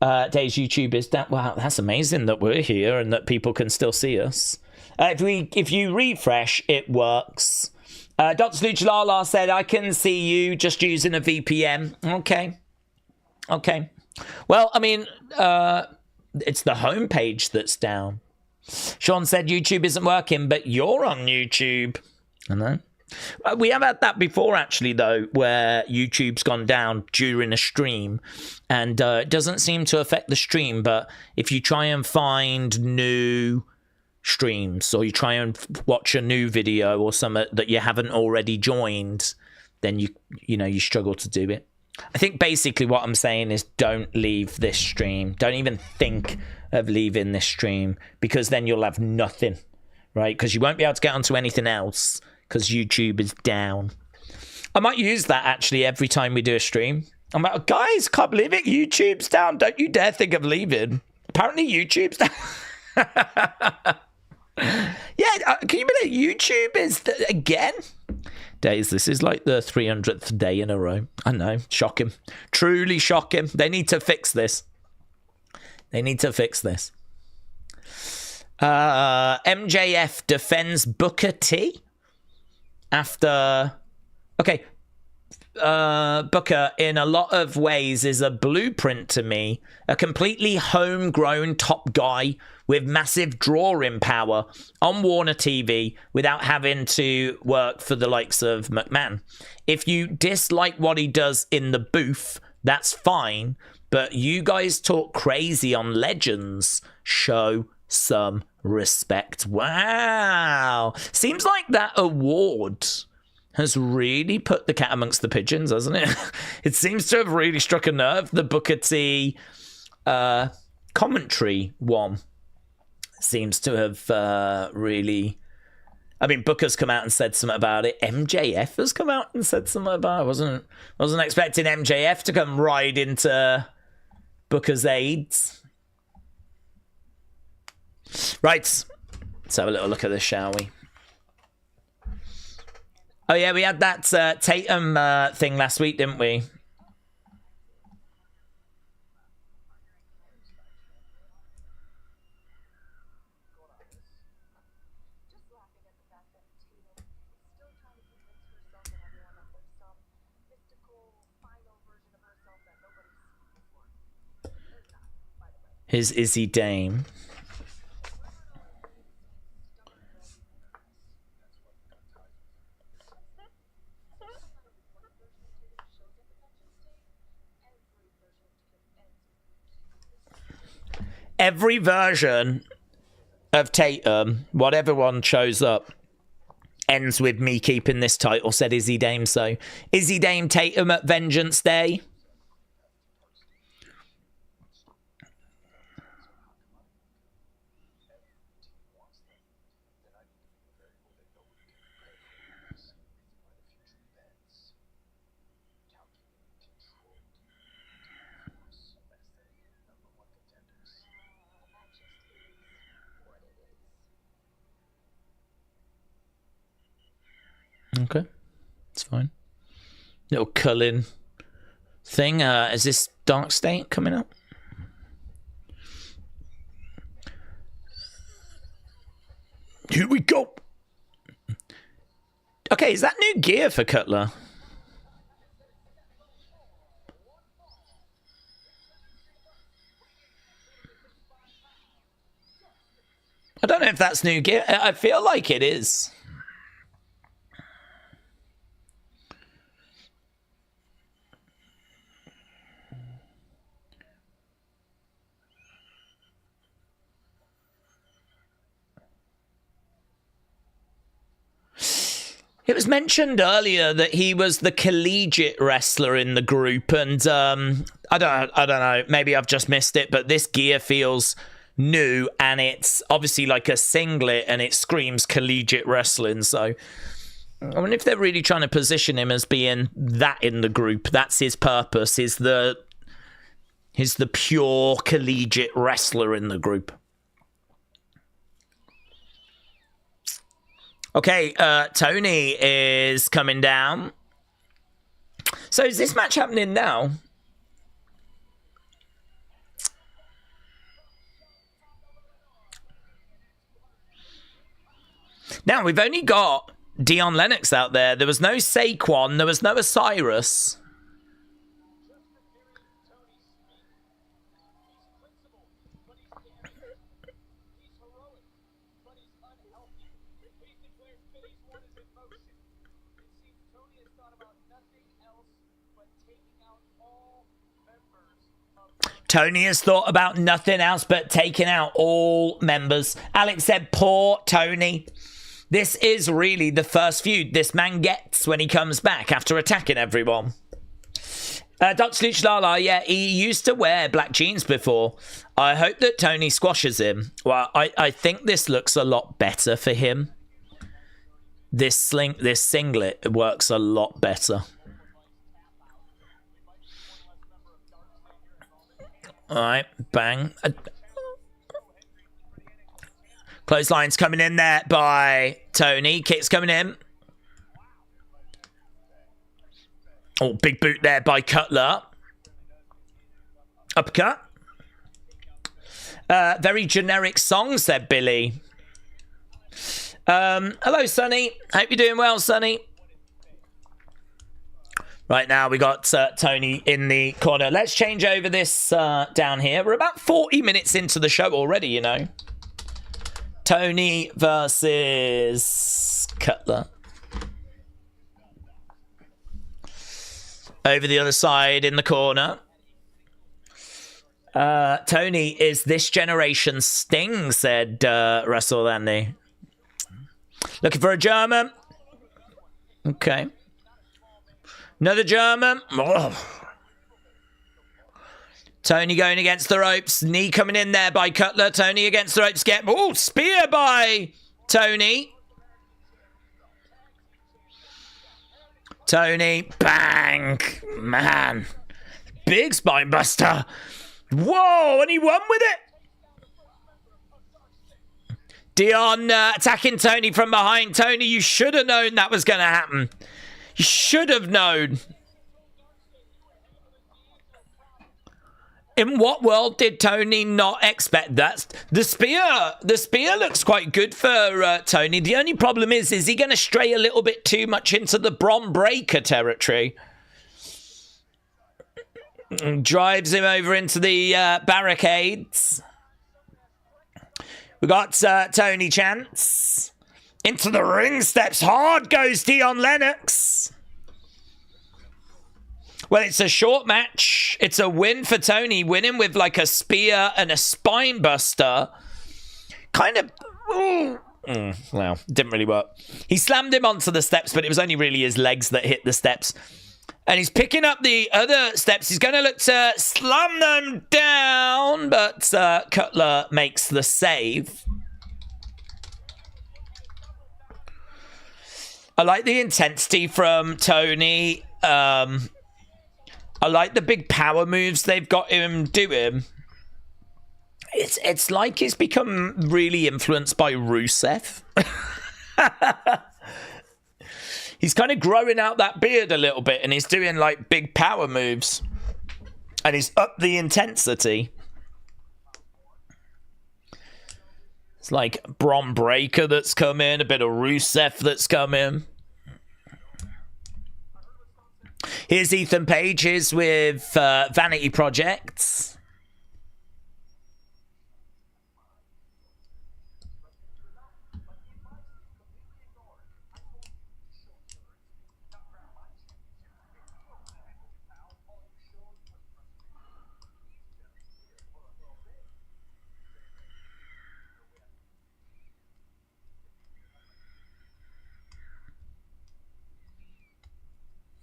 Daze, YouTube is down. Wow, that's amazing that we're here and that people can still see us. If you refresh, it works. Dr. Luchalala said, I can see you just using a VPN. Okay. Well, I mean, it's the homepage that's down. Sean said YouTube isn't working, but you're on YouTube. I know. We have had that before, actually, though, where YouTube's gone down during a stream, and it doesn't seem to affect the stream, but if you try and find new streams, or you try and watch a new video or something that you haven't already joined, then you struggle to do it. I think basically what I'm saying is don't leave this stream. Don't even think of leaving this stream, because then you'll have nothing, right? Because you won't be able to get onto anything else, because YouTube is down. I might use that, actually, every time we do a stream. I'm like, guys, can't believe it. YouTube's down. Don't you dare think of leaving. Apparently, YouTube's down. Yeah, can you believe YouTube is again? Days, this is like the 300th day in a row. I know, shocking. Truly shocking. They need to fix this. MJF defends Booker T after... Okay. Booker, in a lot of ways, is a blueprint to me. A completely homegrown top guy with massive drawing power on Warner TV without having to work for the likes of McMahon. If you dislike what he does in the booth, that's fine, but you guys talk crazy on Legends. Show some respect. Wow. Seems like that award has really put the cat amongst the pigeons, hasn't it? It seems to have really struck a nerve. The Booker T commentary one seems to have really... I mean, Booker's come out and said something about it. MJF has come out and said something about it. Wasn't expecting MJF to come right into Booker's aids. Right. Let's have a little look at this, shall we? Oh, yeah, we had that Tatum thing last week, didn't we? His Izzy Dame. Every version of Tatum, whatever one shows up, ends with me keeping this title, said Izzy Dame. So, Izzy Dame Tatum at Vengeance Day. Okay, it's fine. Little Cullen thing. Is this Dark State coming up? Here we go. Okay, is that new gear for Cutler? I don't know if that's new gear. I feel like it is. It was mentioned earlier that he was the collegiate wrestler in the group, and I don't know, maybe I've just missed it, but this gear feels new, and it's obviously like a singlet, and it screams collegiate wrestling. So I wonder if they're really trying to position him as being that in the group. That's his purpose. He's the pure collegiate wrestler in the group. Okay, Tony is coming down. So is this match happening now? Now, we've only got Dion Lennox out there. There was no Saquon. There was no Osiris. Tony has thought about nothing else but taking out all members. Alex said, poor Tony. This is really the first feud this man gets when he comes back after attacking everyone. Dr. Luchalala, yeah, he used to wear black jeans before. I hope that Tony squashes him. Well, I think this looks a lot better for him. This singlet works a lot better. All right, bang. Clotheslines coming in there by Tony. Kicks coming in. Oh, big boot there by Cutler. Uppercut. Very generic song, said Billy. Hello, Sonny. Hope you're doing well, Sonny. Right now, we got Tony in the corner. Let's change over this down here. We're about 40 minutes into the show already, you know. Tony versus Cutler. Over the other side in the corner. Tony is this generation's Sting, said Russell Andy. Looking for a German. Okay. Another German. Oh. Tony going against the ropes. Knee coming in there by Cutler. Tony against the ropes. Spear by Tony. Tony. Bang. Man. Big spine buster. Whoa. And he won with it. Dion attacking Tony from behind. Tony, you should have known that was going to happen. You should have known. In what world did Tony not expect that? The spear looks quite good for Tony. The only problem is he going to stray a little bit too much into the Bron Breakker territory? Drives him over into the barricades. We got Tony Chance. Into the ring steps. Hard goes Dion Lennox. Well, it's a short match. It's a win for Tony. Winning with like a spear and a spine buster. Kind of... well, didn't really work. He slammed him onto the steps, but it was only really his legs that hit the steps. And he's picking up the other steps. He's going to look to slam them down, but Cutler makes the save. I like the intensity from Tony. I like the big power moves they've got him doing. It's like he's become really influenced by Rusev. He's kind of growing out that beard a little bit, and he's doing like big power moves. And he's upped the intensity. It's like Bron Breakker that's come in, a bit of Rusev that's come in. Here's Ethan Pages with Vanity Projects.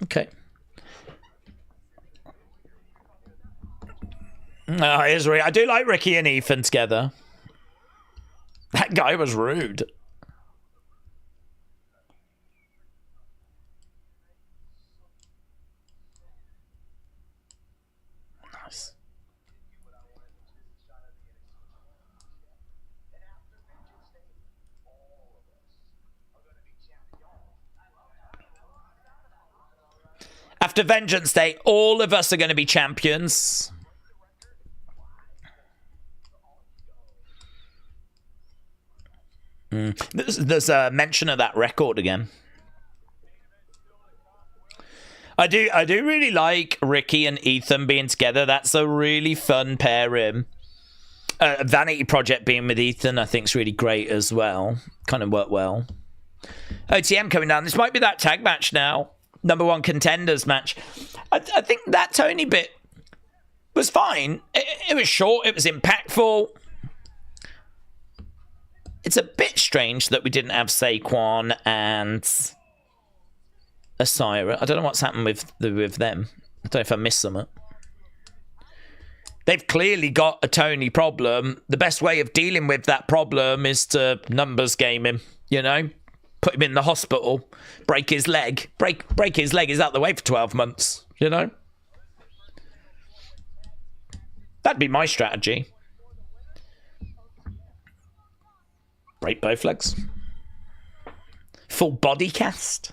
Okay. Here's Ricky. I do like Ricky and Ethan together. That guy was rude. Nice. After Vengeance Day, all of us are going to be champions. There's a mention of that record again. I do really like Ricky and Ethan being together. That's a really fun pairing. Vanity Project being with Ethan, I think, is really great as well. Kind of worked well. OTM coming down. This might be that tag match now. #1 contenders match. I think that Tony bit was fine. It was short. It was impactful. It's a bit strange that we didn't have Saquon and Asira. I don't know what's happened with them. I don't know if I missed something. They've clearly got a Tony problem. The best way of dealing with that problem is to numbers game him, you know? Put him in the hospital, break his leg. Break his leg, he's out the way for 12 months, you know? That'd be my strategy. Break both legs. Full body cast.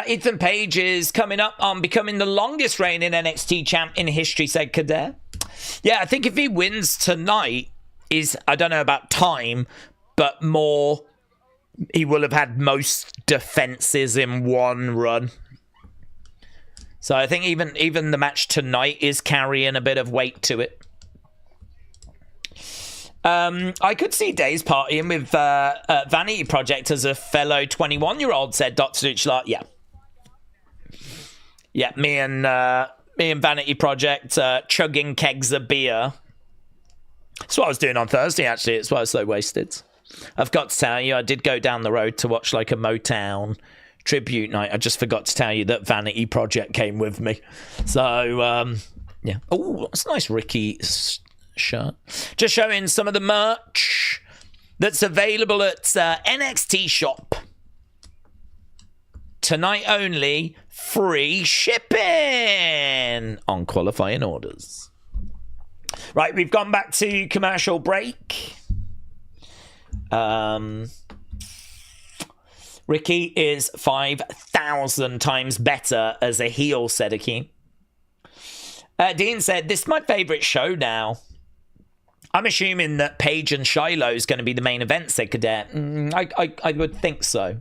Ethan Page is coming up on becoming the longest reigning NXT champ in history, said Kader. Yeah, I think if he wins tonight, I don't know about time, but more, he will have had most defenses in one run. So I think even the match tonight is carrying a bit of weight to it. I could see Daze partying with Vanity Project as a fellow 21-year-old, said Dr. Duchlar. Yeah, me and Vanity Project chugging kegs of beer. That's what I was doing on Thursday, actually. It's why I was so wasted. I've got to tell you, I did go down the road to watch like a Motown tribute night. I just forgot to tell you that Vanity Project came with me. So, yeah. Oh, that's a nice Ricky shirt. Just showing some of the merch that's available at NXT Shop. Tonight only, free shipping on qualifying orders. Right, we've gone back to commercial break. Ricky is 5,000 times better as a heel, said Akeem. Dean said, this is my favourite show now. I'm assuming that Paige and Shiloh is going to be the main event, said Cadet. I would think so.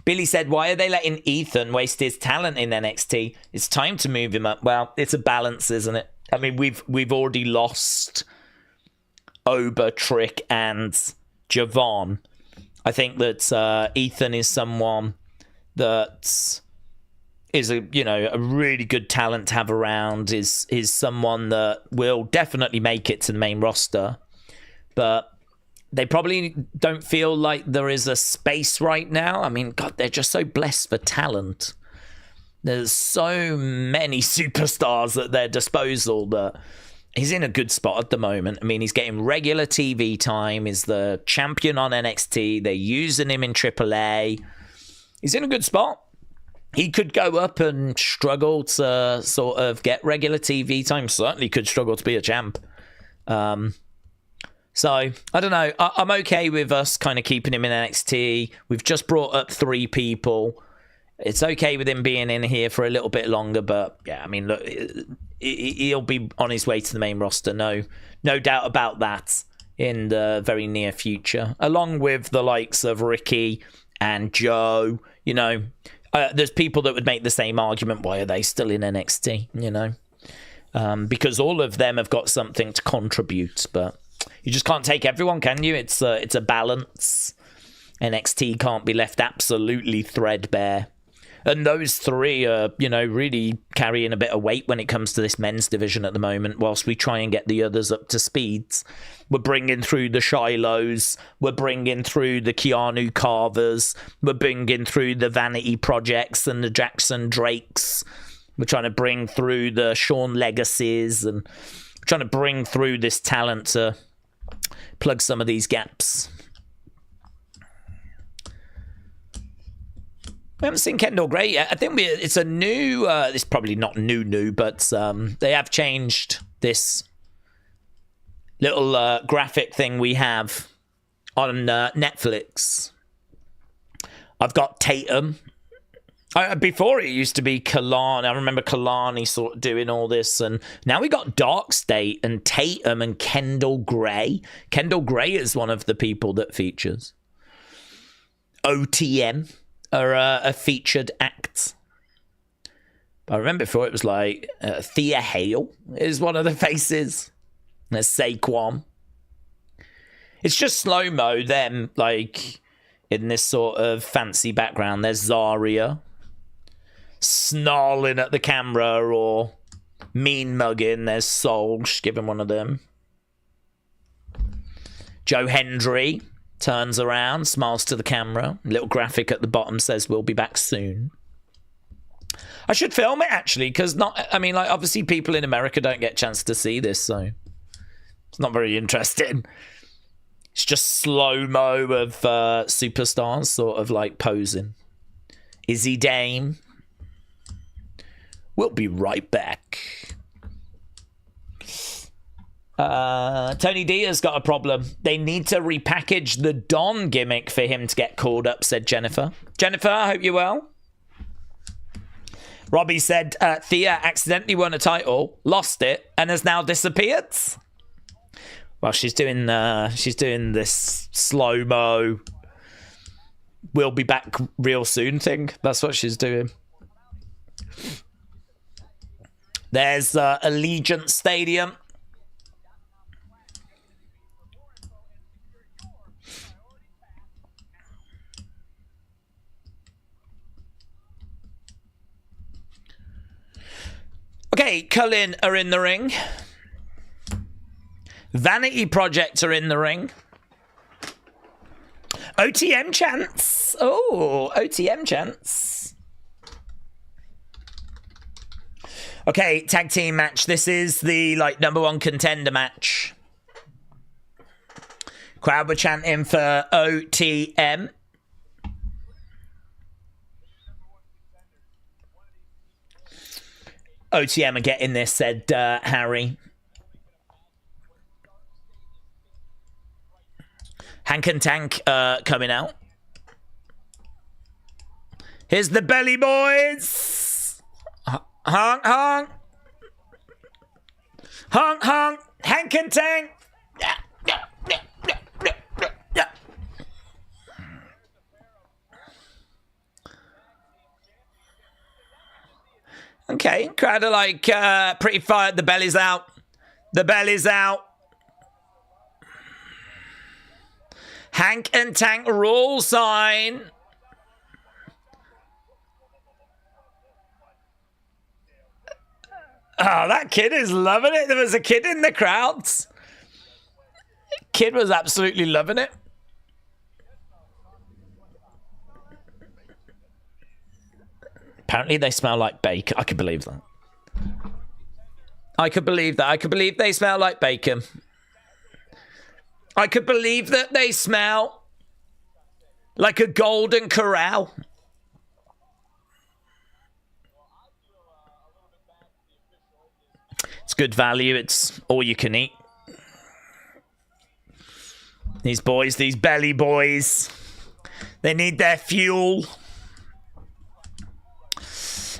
Billy said, why are they letting Ethan waste his talent in NXT? It's time to move him up. Well, it's a balance, isn't it? I mean, we've already lost Oba, Trick, and Javon. I think that Ethan is someone that is a really good talent to have around. Is someone that will definitely make it to the main roster, but they probably don't feel like there is a space right now. I mean, God, they're just so blessed for talent. There's so many superstars at their disposal that he's in a good spot at the moment. I mean, he's getting regular TV time. He's the champion on NXT. They're using him in AAA. He's in a good spot. He could go up and struggle to sort of get regular TV time. Certainly could struggle to be a champ. So, I don't know. I'm okay with us kind of keeping him in NXT. We've just brought up 3 people. It's okay with him being in here for a little bit longer. But, yeah, I mean, look, he'll be on his way to the main roster. No doubt about that in the very near future. Along with the likes of Ricky and Joe. You know, there's people that would make the same argument. Why are they still in NXT? You know, because all of them have got something to contribute. But you just can't take everyone, can you? It's a balance. NXT can't be left absolutely threadbare. And those 3 are, really carrying a bit of weight when it comes to this men's division at the moment, whilst we try and get the others up to speed. We're bringing through the Shilohs. We're bringing through the Keanu Carvers. We're bringing through the Vanity Projects and the Jackson Drakes. We're trying to bring through the Shawn Legacies, and we're trying to bring through this talent to plug some of these gaps. We haven't seen Kendall Gray yet. I think it's a new... it's probably not new, but they have changed this little graphic thing we have on Netflix. I've got Tatum. Before it used to be Kalani. I remember Kalani sort of doing all this, and now we got Dark State and Tatum and Kendall Gray. Kendall Gray is one of the people that features. OTM are a featured act. But I remember before it was like Thea Hale is one of the faces. There's Saquon. It's just slow-mo, them, like, in this sort of fancy background. There's Zarya snarling at the camera or mean mugging. There's Soul, just give him one of them. Joe Hendry turns around, smiles to the camera. Little graphic at the bottom says we'll be back soon. I should film it, actually, because obviously people in America don't get a chance to see this, so it's not very interesting. It's just slow-mo of superstars sort of like posing. Izzy Dame. We'll be right back. Tony D has got a problem. They need to repackage the Don gimmick for him to get called up, said Jennifer. Jennifer, I hope you're well. Robbie said Thea accidentally won a title, lost it, and has now disappeared. Well, she's doing this slow-mo, we'll be back real soon thing. That's what she's doing. There's Allegiant Stadium. Okay, Cullen are in the ring. Vanity Project are in the ring. OTM chants. Oh, OTM chants. Okay, tag team match. This is the number 1 contender match. Crowd were chanting for OTM. OTM are getting this, said Harry. Hank and Tank coming out. Here's the belly boys. Honk, honk. Honk, honk. Hank and Tank. Yeah. Okay, crowd are like pretty fired. The belly's out. The belly's out. Hank and Tank rule sign. Oh, that kid is loving it. There was a kid in the crowds. Kid was absolutely loving it. Apparently they smell like bacon. I could believe that. I could believe that. I could believe they smell like bacon. I could believe that they smell like a golden corral. It's good value. It's all you can eat. These boys, these belly boys, they need their fuel.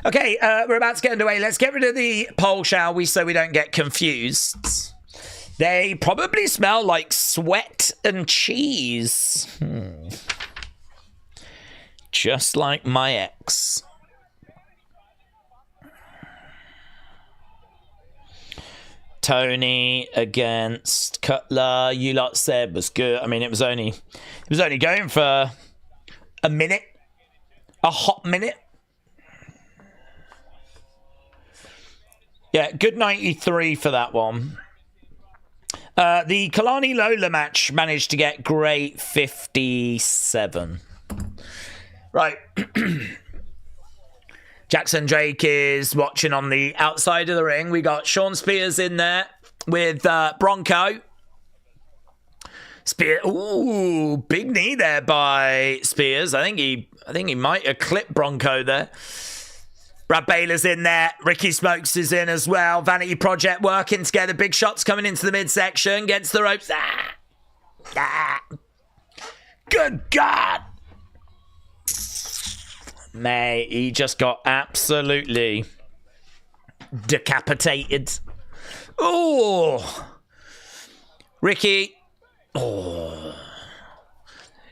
Okay, we're about to get underway. Let's get rid of the poll, shall we, so we don't get confused. They probably smell like sweat and cheese. Just like my ex. Tony against Cutler. You lot said was good. I mean, it was only going for a minute, a hot minute. Yeah, good 93 for that one. The Kalani Lola match managed to get great 57. Right. Jackson Drake is watching on the outside of the ring. We got Sean Spears in there with Bronco. Spears, ooh, big knee there by Spears. I think he might have clipped Bronco there. Brad Baylor's in there. Ricky Smokes is in as well. Vanity Project working together. Big shots coming into the midsection. Gets the ropes. Good God. Mate, he just got absolutely decapitated. Oh. Ricky. Oh.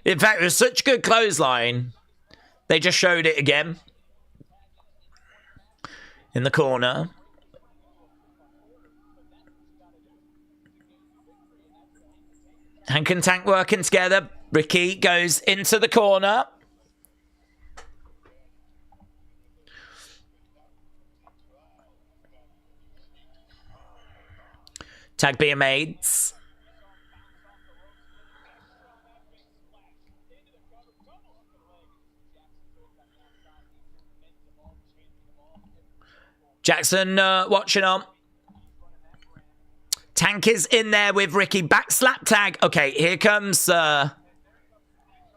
In fact, it was such a good clothesline. They just showed it again. In the corner. Hank and Tank working together. Ricky goes into the corner. Tag being made. Jackson watching on. Tank is in there with Ricky. Back slap tag. Okay, here comes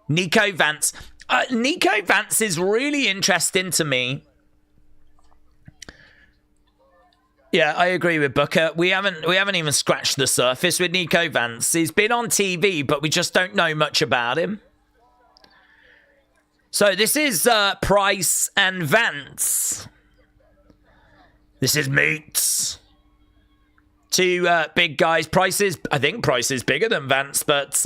Nico Vance. Nico Vance is really interesting to me. Yeah, I agree with Booker. We haven't even scratched the surface with Nico Vance. He's been on TV, but we just don't know much about him. So this is Price and Vance. This is Meats. Two big guys. I think Price is bigger than Vance, but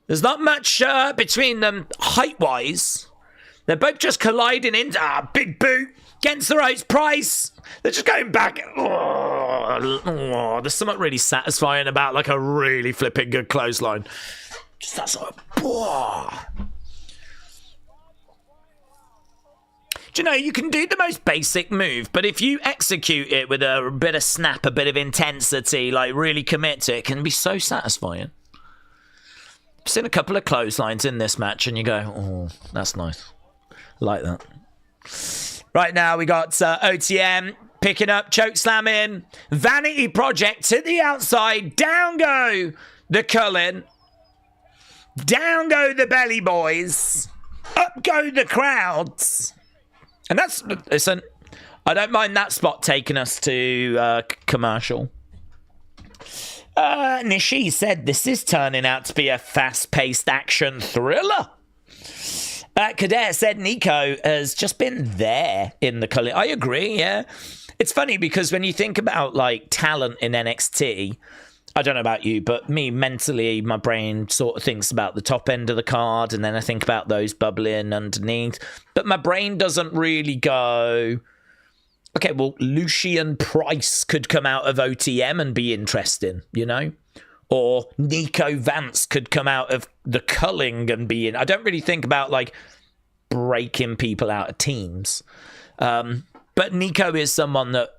there's not much between them height-wise. They're both just colliding into big boot against the ropes. Price. They're just going back. There's something really satisfying about like a really flipping good clothesline. Just that sort of. Do you know, you can do the most basic move, but if you execute it with a bit of snap, a bit of intensity, like really commit to it, it can be so satisfying. I've seen a couple of clotheslines in this match and you go, oh, that's nice. I like that. Right now we got OTM picking up, choke slamming, Vanity Project to the outside, down go the Cullen, down go the Belly Boys, up go the crowds. And that's, listen, I don't mind that spot taking us to commercial. Nishi said this is turning out to be a fast-paced action thriller. Cadet said Nico has just been there in the color. I agree, yeah. It's funny because when you think about like talent in NXT, I don't know about you, but me mentally, my brain sort of thinks about the top end of the card, and then I think about those bubbling underneath. But my brain doesn't really go, okay, well, Lucian Price could come out of OTM and be interesting, you know? Or Nico Vance could come out of the culling and be in. I don't really think about like breaking people out of teams. But Nico is someone that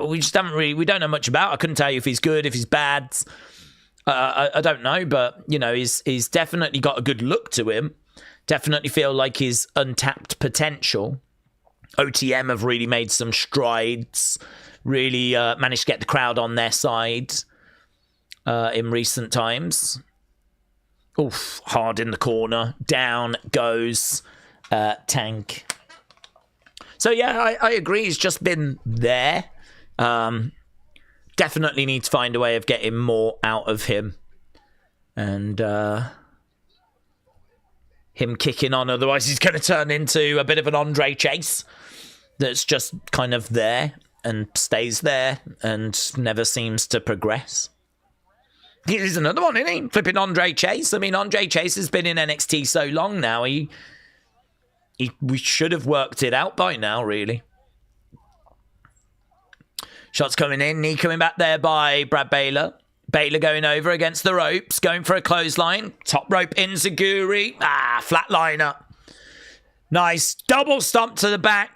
we don't know much about. I couldn't tell you if he's good, if he's bad. I don't know, but you know, he's definitely got a good look to him. Definitely feel like his untapped potential. OTM have really made some strides. Really managed to get the crowd on their side in recent times. Oof, hard in the corner. Down goes Tank. So yeah, I agree. He's just been there. Definitely need to find a way of getting more out of him. And him kicking on. Otherwise, he's going to turn into a bit of an Andre Chase that's just kind of there and stays there and never seems to progress. Here's another one, isn't he? Flipping Andre Chase. I mean, Andre Chase has been in NXT so long now. We should have worked it out by now, really. Shots coming in. Knee coming back there by Brad Baylor. Baylor going over against the ropes. Going for a clothesline. Top rope enziguri. Flatliner. Nice. Double stomp to the back.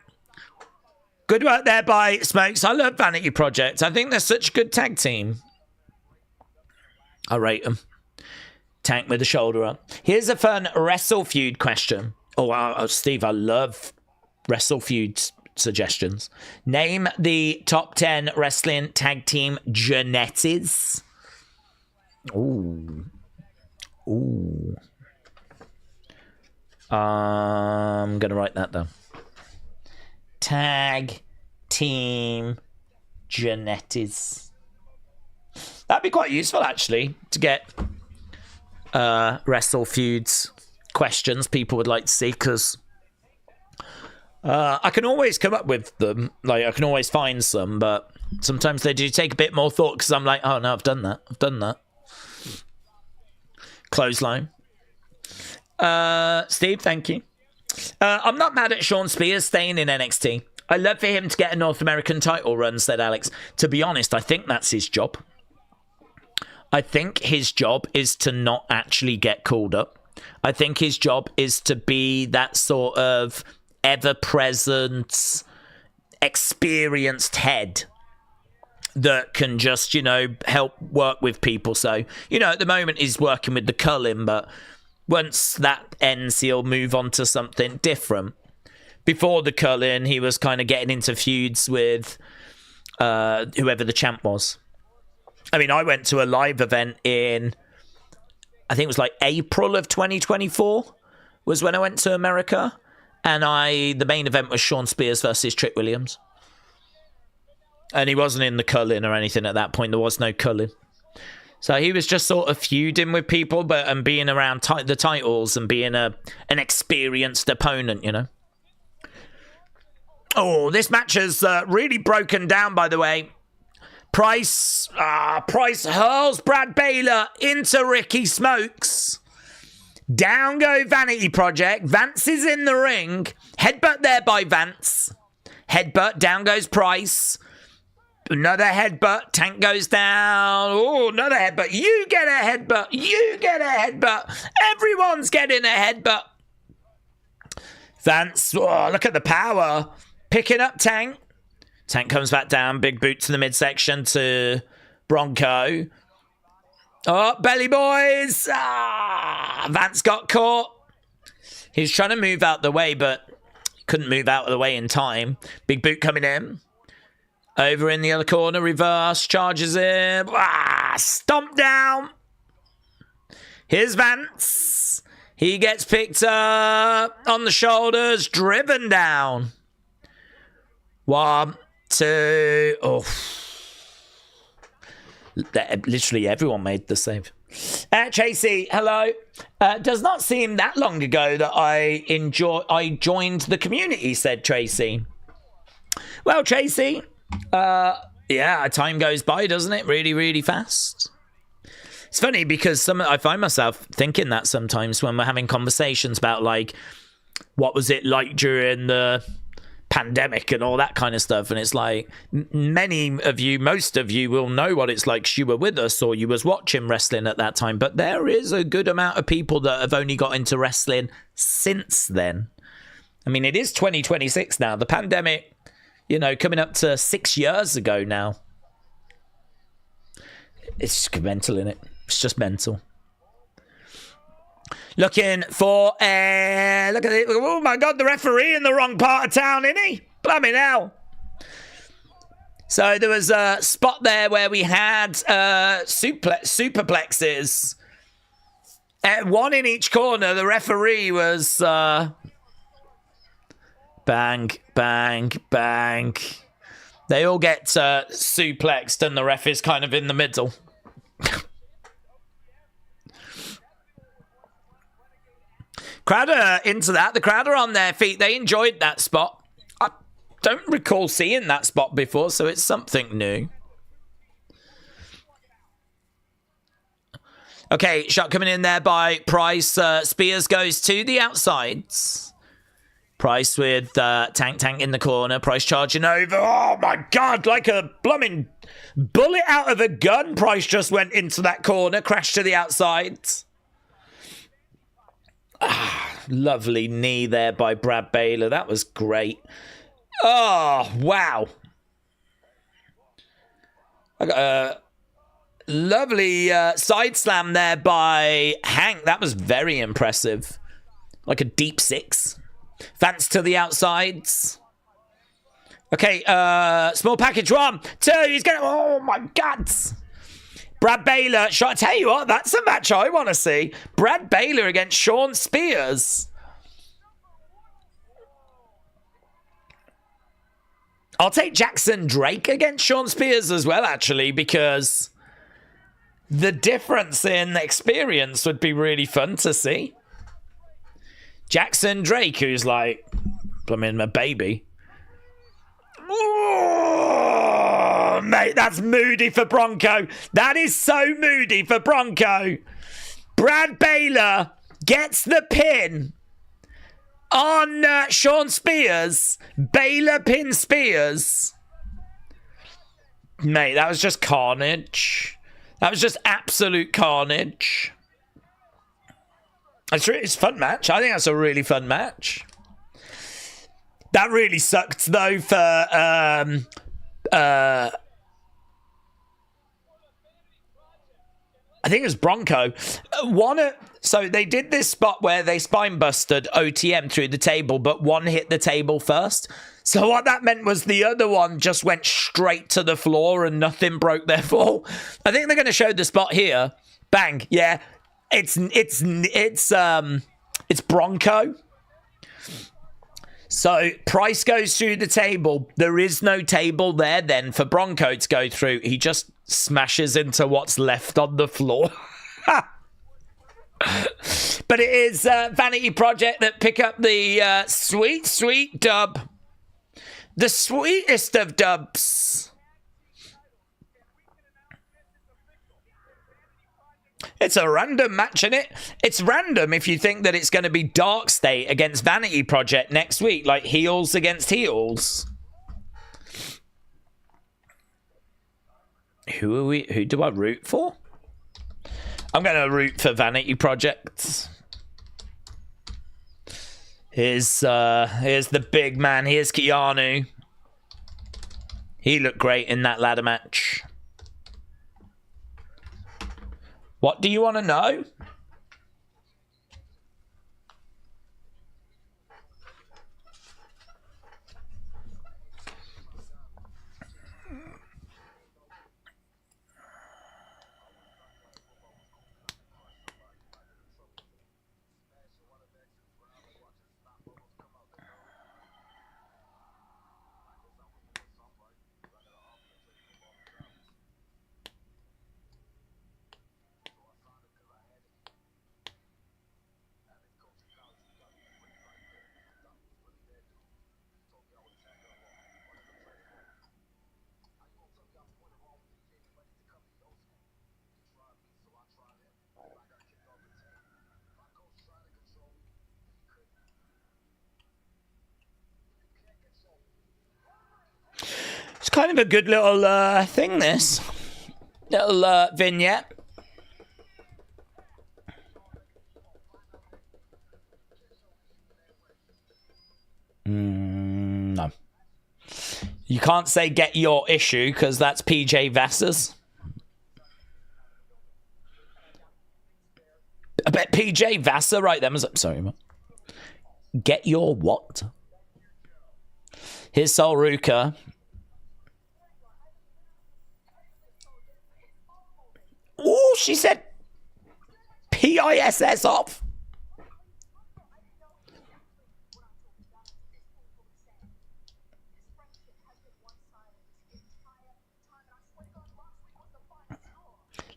Good work there by Smokes. I love Vanity Project. I think they're such a good tag team. I rate them. Tank with the shoulder up. Here's a fun Wrestle Feud question. Steve, I love Wrestle Feud suggestions. Name the top 10 wrestling tag team geneties. Ooh. I'm going to write that down. Tag team geneties. That'd be quite useful, actually, to get Wrestle Feuds questions people would like to see, because I can always come up with them. Like, I can always find some, but sometimes they do take a bit more thought, because I'm like, oh, no, I've done that. Clothesline. Steve, thank you. I'm not mad at Sean Spears staying in NXT. I'd love for him to get a North American title run, said Alex. To be honest, I think that's his job. I think his job is to not actually get called up. I think his job is to be that sort of ever-present, experienced head that can just, you know, help work with people. So, you know, at the moment he's working with the culling, but once that ends, he'll move on to something different. Before the culling, he was kind of getting into feuds with whoever the champ was. I mean, I went to a live event in, I think it was like April of 2024 was when I went to America. And the main event was Sean Spears versus Trick Williams. And he wasn't in the culling or anything at that point. There was no culling. So he was just sort of feuding with people, and being around the titles and being an experienced opponent, you know. Oh, this match has really broken down, by the way. Price hurls Brad Baylor into Ricky Smokes. Down go Vanity Project. Vance is in the ring. Headbutt there by Vance. Headbutt. Down goes Price. Another headbutt. Tank goes down. Oh, another headbutt. You get a headbutt. You get a headbutt. Everyone's getting a headbutt. Vance. Oh, look at the power. Picking up Tank. Tank comes back down. Big boot to the midsection to Bronco. Oh, belly boys. Vance got caught. He was trying to move out the way, but couldn't move out of the way in time. Big boot coming in. Over in the other corner. Reverse. Charges in. Stomp down. Here's Vance. He gets picked up on the shoulders. Driven down. 1, 2. Oh. Literally everyone made the save. Tracy, hello. Does not seem that long ago that I joined the community, said Tracy. Well, Tracy, yeah, time goes by, doesn't it? Really, really fast. It's funny because I find myself thinking that sometimes when we're having conversations about, like, what was it like during the pandemic and all that kind of stuff. And it's like, most of you will know what it's like 'cause you were with us or you was watching wrestling at that time. But there is a good amount of people that have only got into wrestling since then. I mean, it is 2026 now. The pandemic, coming up to 6 years ago now. It's just mental, innit? It's just mental. Looking for a... Look at it. Oh, my God, the referee in the wrong part of town, isn't he? Blimey now. So there was a spot there where we had superplexes. One in each corner. The referee was... bang, bang, bang. They all get suplexed and the ref is kind of in the middle. Crowd are into that. The crowd are on their feet. They enjoyed that spot. I don't recall seeing that spot before, so it's something new. Okay, shot coming in there by Price. Spears goes to the outsides. Price with Tank in the corner. Price charging over. Oh, my God, like a blooming bullet out of a gun. Price just went into that corner, crashed to the outsides. Lovely knee there by Brad Baylor. That was great. Oh, wow. Lovely side slam there by Hank. That was very impressive. Like a deep six. Vance to the outsides. Okay, small package 1, 2. He's going to... Oh, my God. Brad Baylor. I tell you what, that's a match I want to see. Brad Baylor against Sean Spears. I'll take Jackson Drake against Sean Spears as well, actually, because the difference in experience would be really fun to see. Jackson Drake, who's like, I mean, a baby. Oh, mate, that's moody for Bronco. That is so moody for Bronco. Brad Baylor gets the pin on Sean Spears. Baylor pin Spears. Mate, that was just carnage. That was just absolute carnage. It's a fun match. I think that's a really fun match. That really sucked, though, for I think it was Bronco. So they did this spot where they spine busted OTM through the table, but one hit the table first. So what that meant was the other one just went straight to the floor and nothing broke their fall. I think they're going to show the spot here. Bang. Yeah. It's Bronco. So Price goes through the table. There is no table there then for Bronco to go through. He just smashes into what's left on the floor. But it is Vanity Project that pick up the sweet, sweet dub. The sweetest of dubs. It's a random match, isn't it? It's random if you think that it's going to be Dark State against Vanity Project next week, like heels against heels. Who do I root for? I'm going to root for Vanity Project. Here's the big man. Here's Keanu. He looked great in that ladder match. What do you want to know? kind of a good little thing, this. Little vignette. No. You can't say get your issue because that's PJ Vassar's. I bet PJ Vassar right then was like, sorry, man. Get your what? Here's Sol Ruka. Oh, she said PISS off.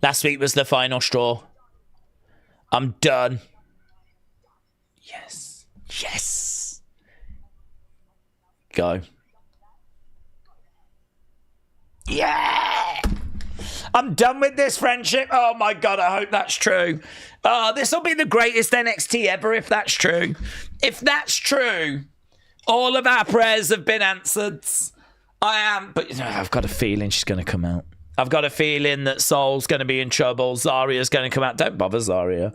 Last week was the final straw. I'm done. Yes. Yes. Go. Yeah. I'm done with this friendship. Oh my God, I hope that's true. Oh, this will be the greatest NXT ever if that's true. If that's true, all of our prayers have been answered. But I've got a feeling she's going to come out. I've got a feeling that Sol's going to be in trouble. Zaria's going to come out. Don't bother Zaria.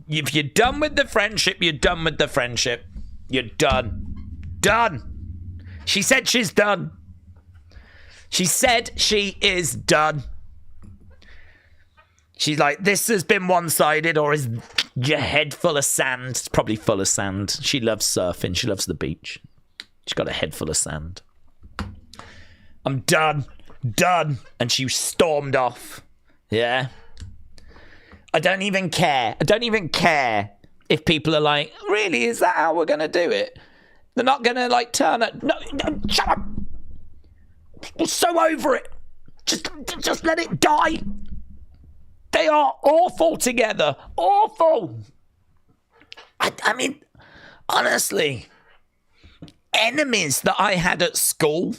If you're done with the friendship, you're done with the friendship. You're done. Done. She said she's done. She said she is done. She's like, this has been one-sided, or is your head full of sand? It's probably full of sand. She loves surfing. She loves the beach. She's got a head full of sand. I'm done. Done. And she stormed off. Yeah. I don't even care. I don't even care if people are like, really, is that how we're going to do it? They're not going to like turn it. No, shut up. We're so over it. Just let it die. They are awful together. Awful. I mean, honestly, enemies that I had at school,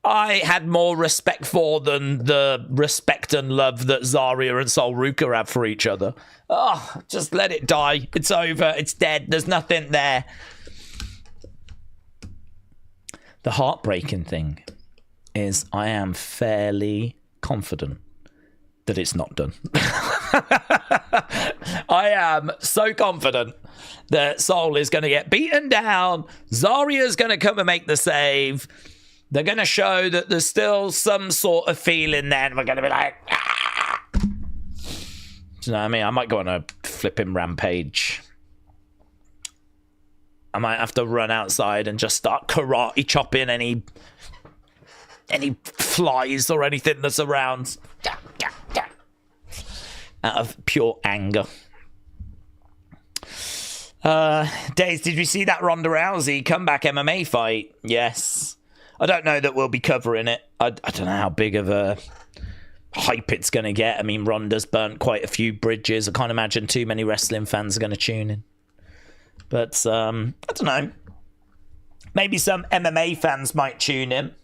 I had more respect for than the respect and love that Zaria and Sol Ruka have for each other. Oh, just let it die. It's over. It's dead. There's nothing there. The heartbreaking thing is I am fairly confident that it's not done. I am so confident that Sol is going to get beaten down. Zaria's going to come and make the save. They're going to show that there's still some sort of feeling there, and we're going to be like, ah! Do you know what I mean? I might go on a flipping rampage. I might have to run outside and just start karate chopping any flies or anything that's around. Out of pure anger. Daze, did you see that Ronda Rousey comeback MMA fight? Yes. I don't know that we'll be covering it. I don't know how big of a hype it's going to get. I mean, Ronda's burnt quite a few bridges. I can't imagine too many wrestling fans are going to tune in. But, I don't know. Maybe some MMA fans might tune in.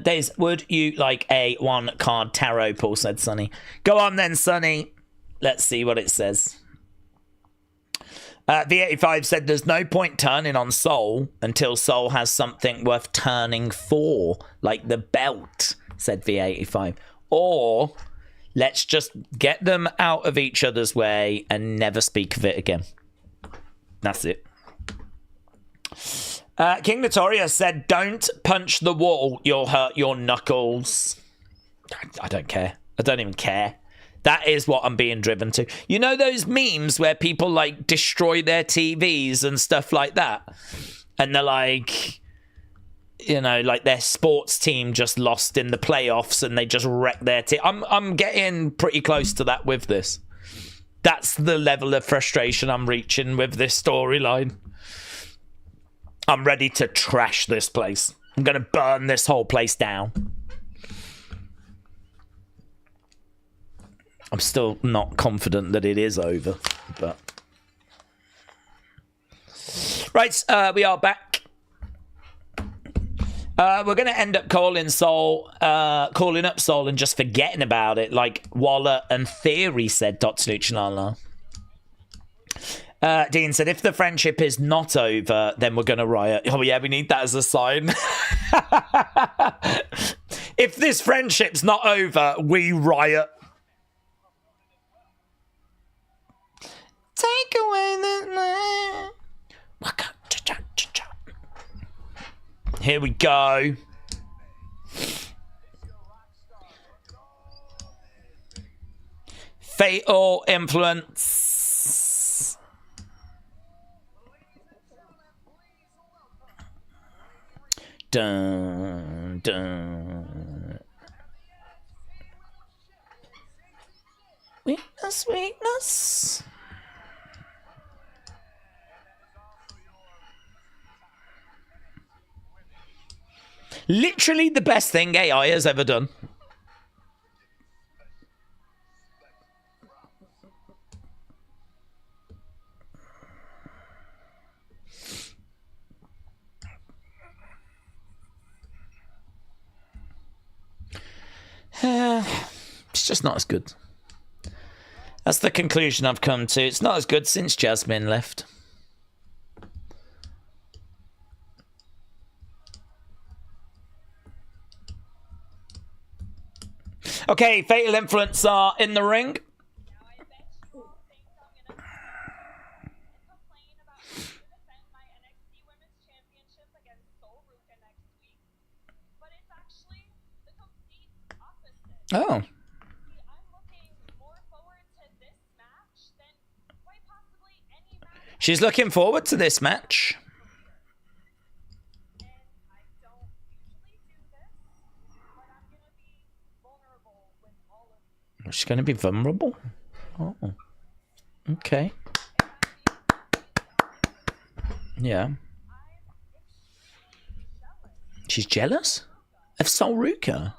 Daze, would you like a 1-card tarot? Paul said, Sonny. Go on then, Sonny. Let's see what it says. V85 said there's no point turning on Sol until Sol has something worth turning for, like the belt, said V85. Or let's just get them out of each other's way and never speak of it again. That's it. King Notorious said, don't punch the wall, you'll hurt your knuckles. I don't care. I don't even care. That is what I'm being driven to. You know those memes where people like destroy their TVs and stuff like that? And they're like, you know, like their sports team just lost in the playoffs and they just wrecked their team. I'm getting pretty close to that with this. That's the level of frustration I'm reaching with this storyline. I'm ready to trash this place. I'm going to burn this whole place down. I'm still not confident that it is over, but... Right, we are back. We're going to end up calling up Soul and just forgetting about it, like Waller and Theory said, Dr. Luchinala. Dean said, if the friendship is not over, then we're going to riot. Oh, yeah, we need that as a sign. If this friendship's not over, we riot. Take away the... Here we go. Fatal Influence. Dun, dun. Weakness, weakness. Literally the best thing AI has ever done. It's just not as good. That's the conclusion I've come to. It's not as good since Jasmine left. Okay, Fatal Influence are in the ring. Oh. She's looking forward to this match. She's going to be vulnerable? Oh. Okay. Yeah. She's jealous? Of Sol Ruka?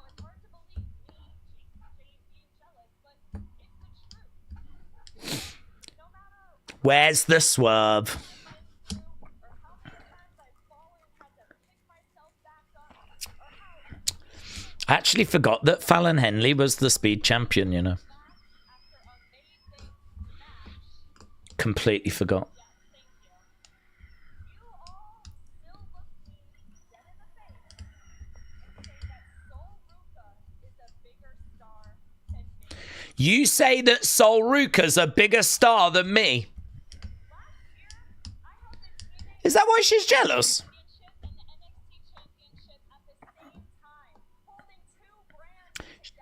Where's the swerve? I actually forgot that Fallon Henley was the speed champion, you know. Completely forgot. You say that Sol Ruka's a bigger star than me. Is that why she's jealous?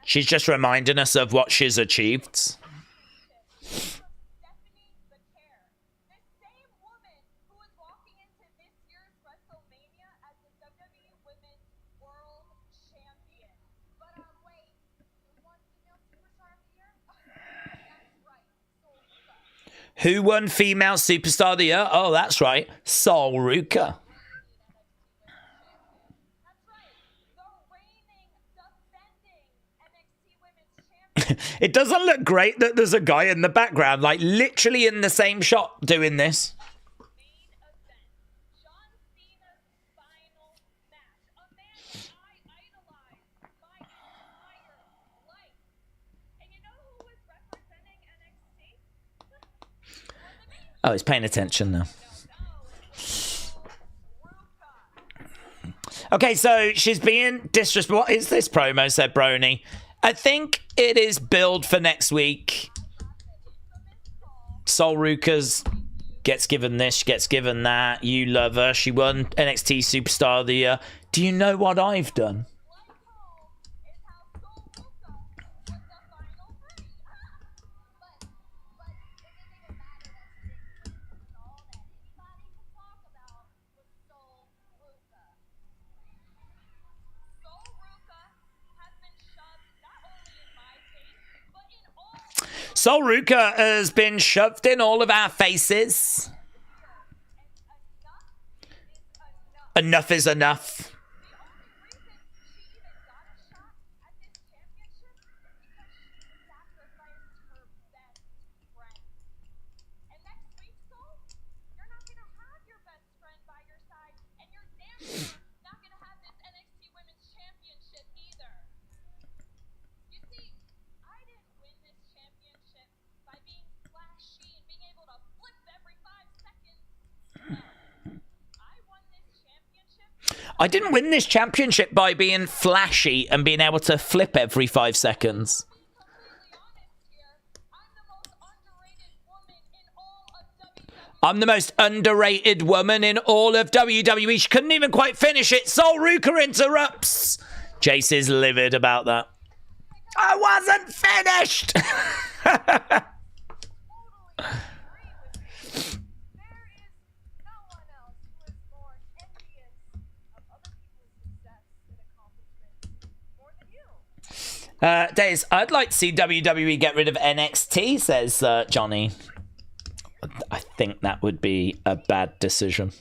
She's just reminding us of what she's achieved. Who won Female Superstar of the Year? Oh, that's right. Sol Ruka. It doesn't look great that there's a guy in the background, like literally in the same shot doing this. Oh, he's paying attention now. Okay, so she's being disrespectful. What is this promo, said Brony? I think it is billed for next week. Sol Ruka's gets given this, she gets given that. You love her. She won NXT Superstar of the Year. Do you know what I've done? Sol Ruka has been shoved in all of our faces. Enough is enough. I didn't win this championship by being flashy and being able to flip every 5 seconds. I'm the most underrated woman in all of WWE. She couldn't even quite finish it. Sol Ruka interrupts. Jace is livid about that. I wasn't finished. Daze, I'd like to see WWE get rid of NXT, says Johnny. I think that would be a bad decision.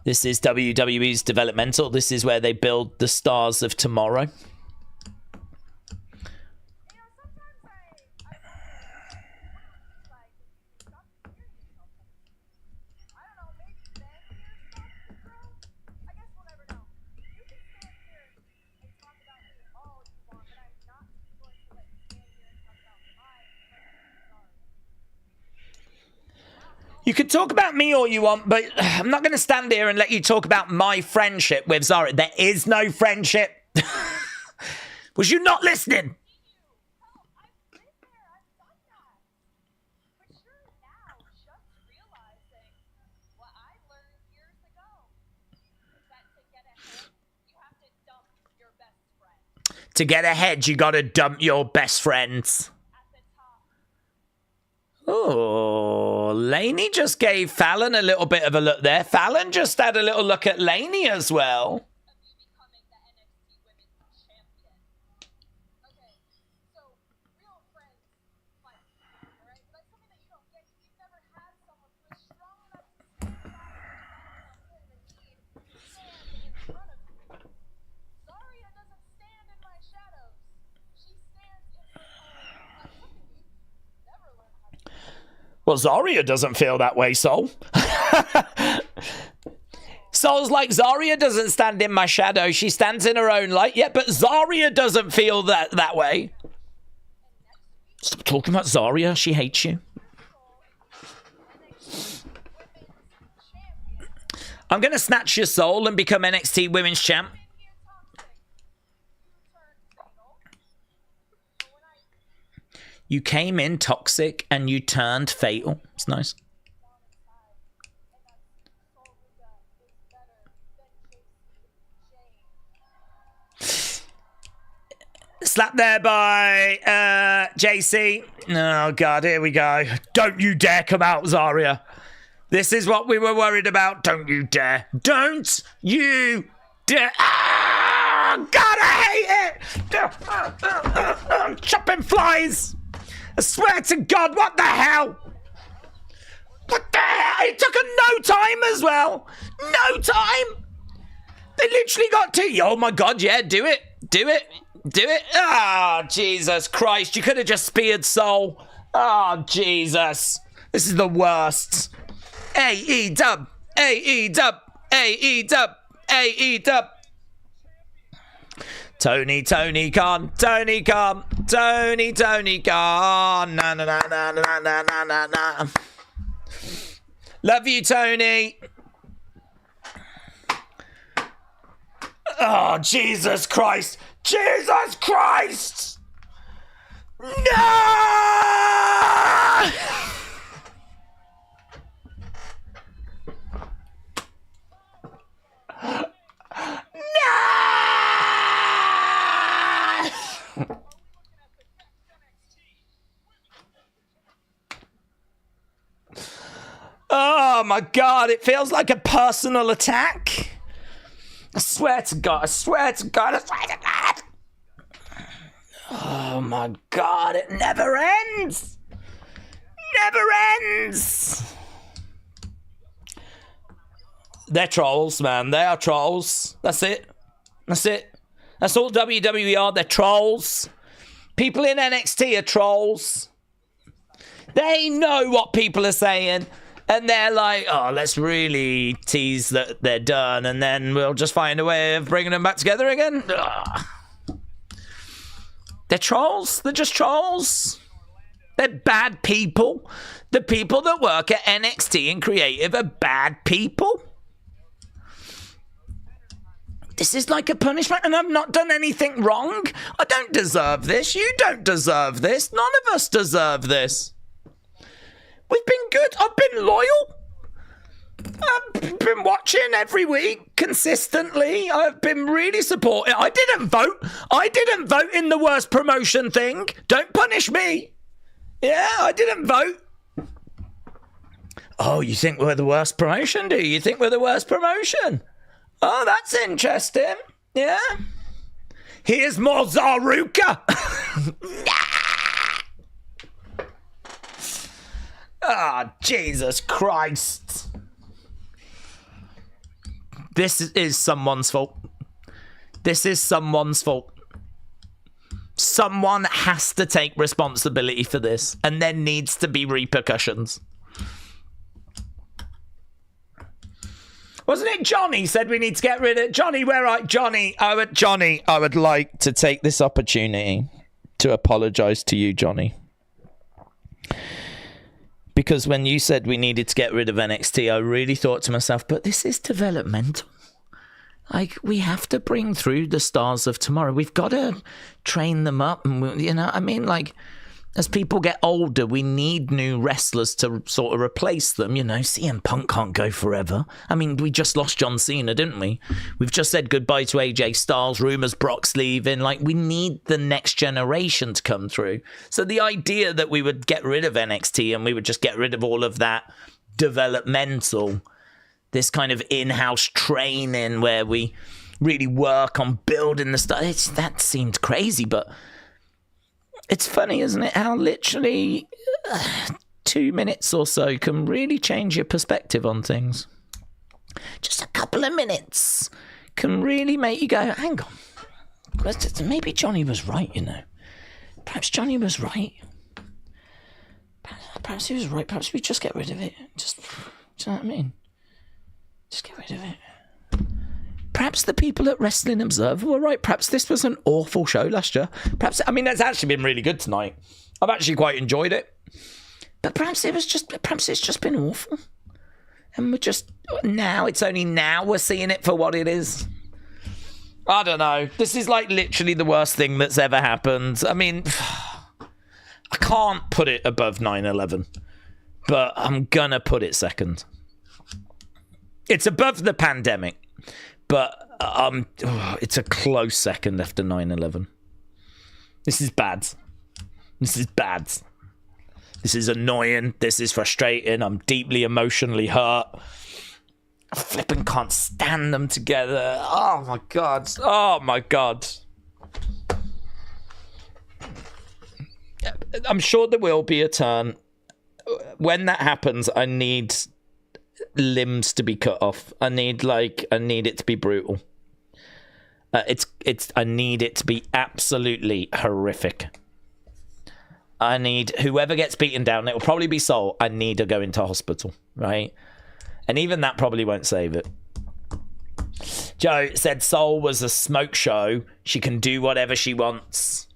This is WWE's developmental. This is where they build the stars of tomorrow. You could talk about me all you want, but I'm not going to stand here and let you talk about my friendship with Zara. There is no friendship. Was you not listening? To get ahead, you got to dump your best friends. Oh, Laney just gave Fallon a little bit of a look there. Fallon just had a little look at Laney as well. Well, Zarya doesn't feel that way, Sol. Sol's like, Zarya doesn't stand in my shadow. She stands in her own light. Yeah, but Zarya doesn't feel that way. Stop talking about Zarya. She hates you. I'm going to snatch your soul and become NXT Women's Champ. You came in toxic and you turned fatal. It's nice. Slap there by JC. Oh, God, here we go. Don't you dare come out, Zarya. This is what we were worried about. Don't you dare. Don't you dare. Ah, God, I hate it. Chopping flies. I swear to God, what the hell? What the hell? It took her no time as well. No time. They literally got to. Oh, my God, yeah, do it. Do it. Do it. Ah, oh, Jesus Christ. You could have just speared Soul. Oh, Jesus. This is the worst. AE-dub. AE-dub. AE-dub. AE-dub. Tony Khan, Tony Khan, Tony Khan, na na na na na na na na na. Love you, Tony. Oh, Jesus Christ. Jesus Christ. No! Oh my God, it feels like a personal attack. I swear to God, I swear to God, I swear to God. Oh my God, it never ends. Never ends. They're trolls, man. They are trolls. That's it. That's it. That's all WWE are. They're trolls. People in NXT are trolls. They know what people are saying. And they're like, oh, let's really tease that they're done. And then we'll just find a way of bringing them back together again. Ugh. They're trolls. They're just trolls. They're bad people. The people that work at NXT and creative are bad people. This is like a punishment, and I've not done anything wrong. I don't deserve this. You don't deserve this. None of us deserve this. We've been good. I've been loyal. I've been watching every week consistently. I've been really supportive. I didn't vote. I didn't vote in the worst promotion thing. Don't punish me. Yeah, I didn't vote. Oh, you think we're the worst promotion, do you? You think we're the worst promotion? Oh, that's interesting. Yeah. Here's more Zaruka. Ah, Jesus Christ. This is someone's fault. This is someone's fault. Someone has to take responsibility for this, and there needs to be repercussions. Wasn't it Johnny said we need to get rid of Johnny? Johnny, I would like to take this opportunity to apologize to you, Johnny. Because when you said we needed to get rid of NXT, I really thought to myself, but this is developmental. Like, we have to bring through the stars of tomorrow. We've got to train them up. And, you know, I mean, like, as people get older, we need new wrestlers to sort of replace them. You know, CM Punk can't go forever. I mean, we just lost John Cena, didn't we? We've just said goodbye to AJ Styles. Rumours Brock's leaving. Like, we need the next generation to come through. So the idea that we would get rid of NXT and we would just get rid of all of that developmental, this kind of in-house training where we really work on building the stuff, that seemed crazy, but it's funny, isn't it, how literally 2 minutes or so can really change your perspective on things. Just a couple of minutes can really make you go, hang on, maybe Johnny was right, you know. Perhaps Johnny was right. Perhaps he was right. Perhaps we just get rid of it. Just, do you know what I mean? Just get rid of it. Perhaps the people at Wrestling Observer were right. Perhaps this was an awful show last year. Perhaps, I mean, it's actually been really good tonight. I've actually quite enjoyed it. But perhaps it's just been awful. And we're just, it's only now we're seeing it for what it is. I don't know. This is like literally the worst thing that's ever happened. I mean, I can't put it above 9/11, but I'm gonna put it second. It's above the pandemic, but it's a close second after 9/11. This is bad. This is bad. This is annoying. This is frustrating. I'm deeply emotionally hurt. I flipping can't stand them together. Oh my god. Oh my god. I'm sure there will be a turn. When that happens, I need limbs to be cut off. I need it to be brutal. I need it to be absolutely horrific. I need whoever gets beaten down, it'll probably be Soul. I need to go into hospital, right? And even that probably won't save it. Joe said Soul was a smoke show. She can do whatever she wants.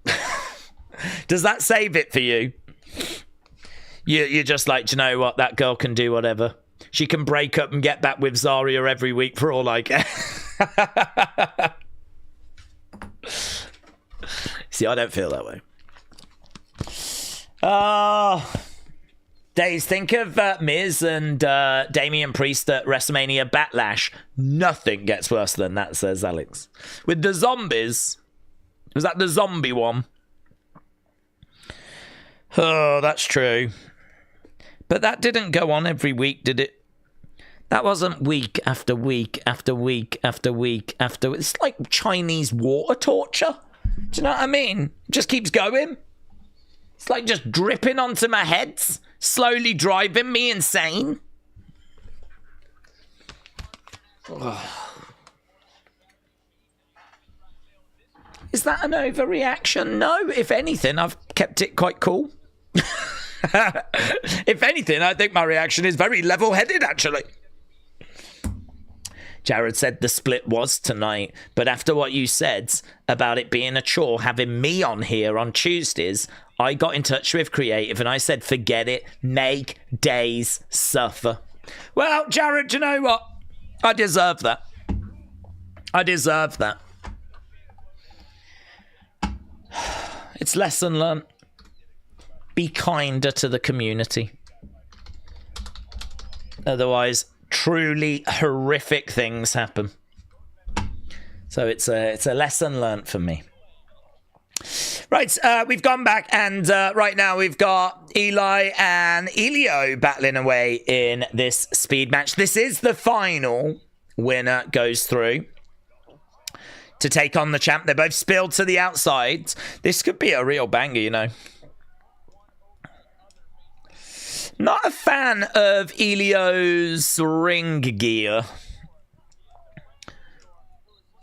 Does that save it for you? You're just like, do you know what? That girl can do whatever. She can break up and get back with Zarya every week for all I care. See, I don't feel that way. Daze, think of Miz and Damian Priest at WrestleMania Backlash. Nothing gets worse than that, says Alex. With the zombies, was that the zombie one? Oh, that's true. But that didn't go on every week, did it? That wasn't week after week after week after week after... It's like Chinese water torture. Do you know what I mean? It just keeps going. It's like just dripping onto my head, slowly driving me insane. Ugh. Is that an overreaction? No, if anything, I've kept it quite cool. If anything, I think my reaction is very level-headed, actually. Jared said the split was tonight, but after what you said about it being a chore having me on here on Tuesdays, I got in touch with Creative and I said, forget it, make Daze suffer. Well, Jared, do you know what? I deserve that. I deserve that. It's lesson learned. Be kinder to the community. Otherwise, truly horrific things happen. So it's a lesson learned for me. Right, we've gone back, and right now we've got Eli and Elio battling away in this speed match. This is the final. Winner goes through to take on the champ. They're both spilled to the outside. This could be a real banger, you know. Not a fan of Elio's ring gear.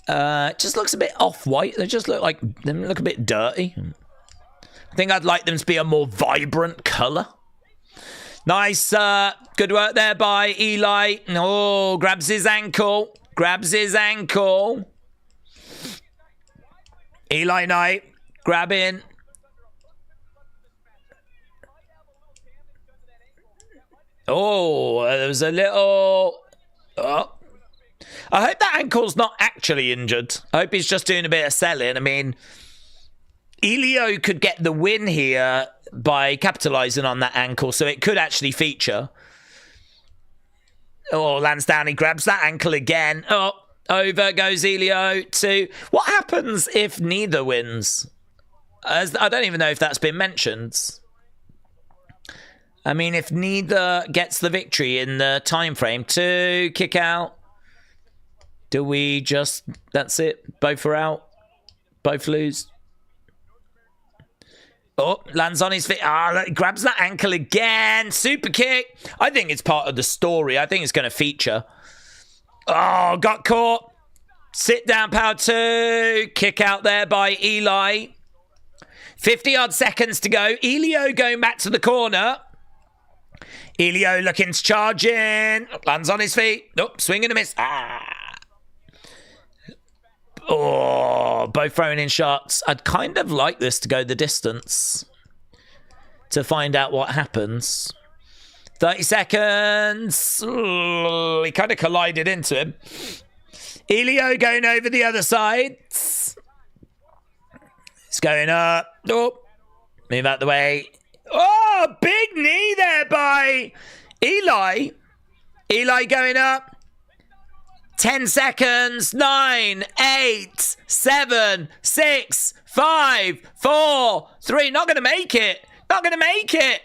Just looks a bit off-white. They just look a bit dirty. I think I'd like them to be a more vibrant colour. Nice, good work there by Eli. Oh, grabs his ankle. Grabs his ankle. Eli Knight grabbing. Oh, there was a little... Oh. I hope that ankle's not actually injured. I hope he's just doing a bit of selling. I mean, Elio could get the win here by capitalizing on that ankle, so it could actually feature. Oh, Lansdowne, he grabs that ankle again. Oh, over goes Elio to... What happens if neither wins? I don't even know if that's been mentioned. I mean, if neither gets the victory in the time frame, 2 kick out. Do we just... That's it. Both are out. Both lose. Oh, lands on his feet. Grabs that ankle again. Super kick. I think it's part of the story. I think it's going to feature. Oh, got caught. Sit down, power 2. Kick out there by Eli. 50-odd seconds to go. Elio going back to the corner. Elio looking to charge in. Lands on his feet. Nope, swing and a miss. Oh, both throwing in shots. I'd kind of like this to go the distance to find out what happens. 30 seconds. Ooh, he kind of collided into him. Elio going over the other side. It's going up. Oh, move out the way. Oh, big knee there by Eli. Eli going up. 10 seconds. 9, 8, 7, 6, 5, 4, 3. Not going to make it. Not going to make it.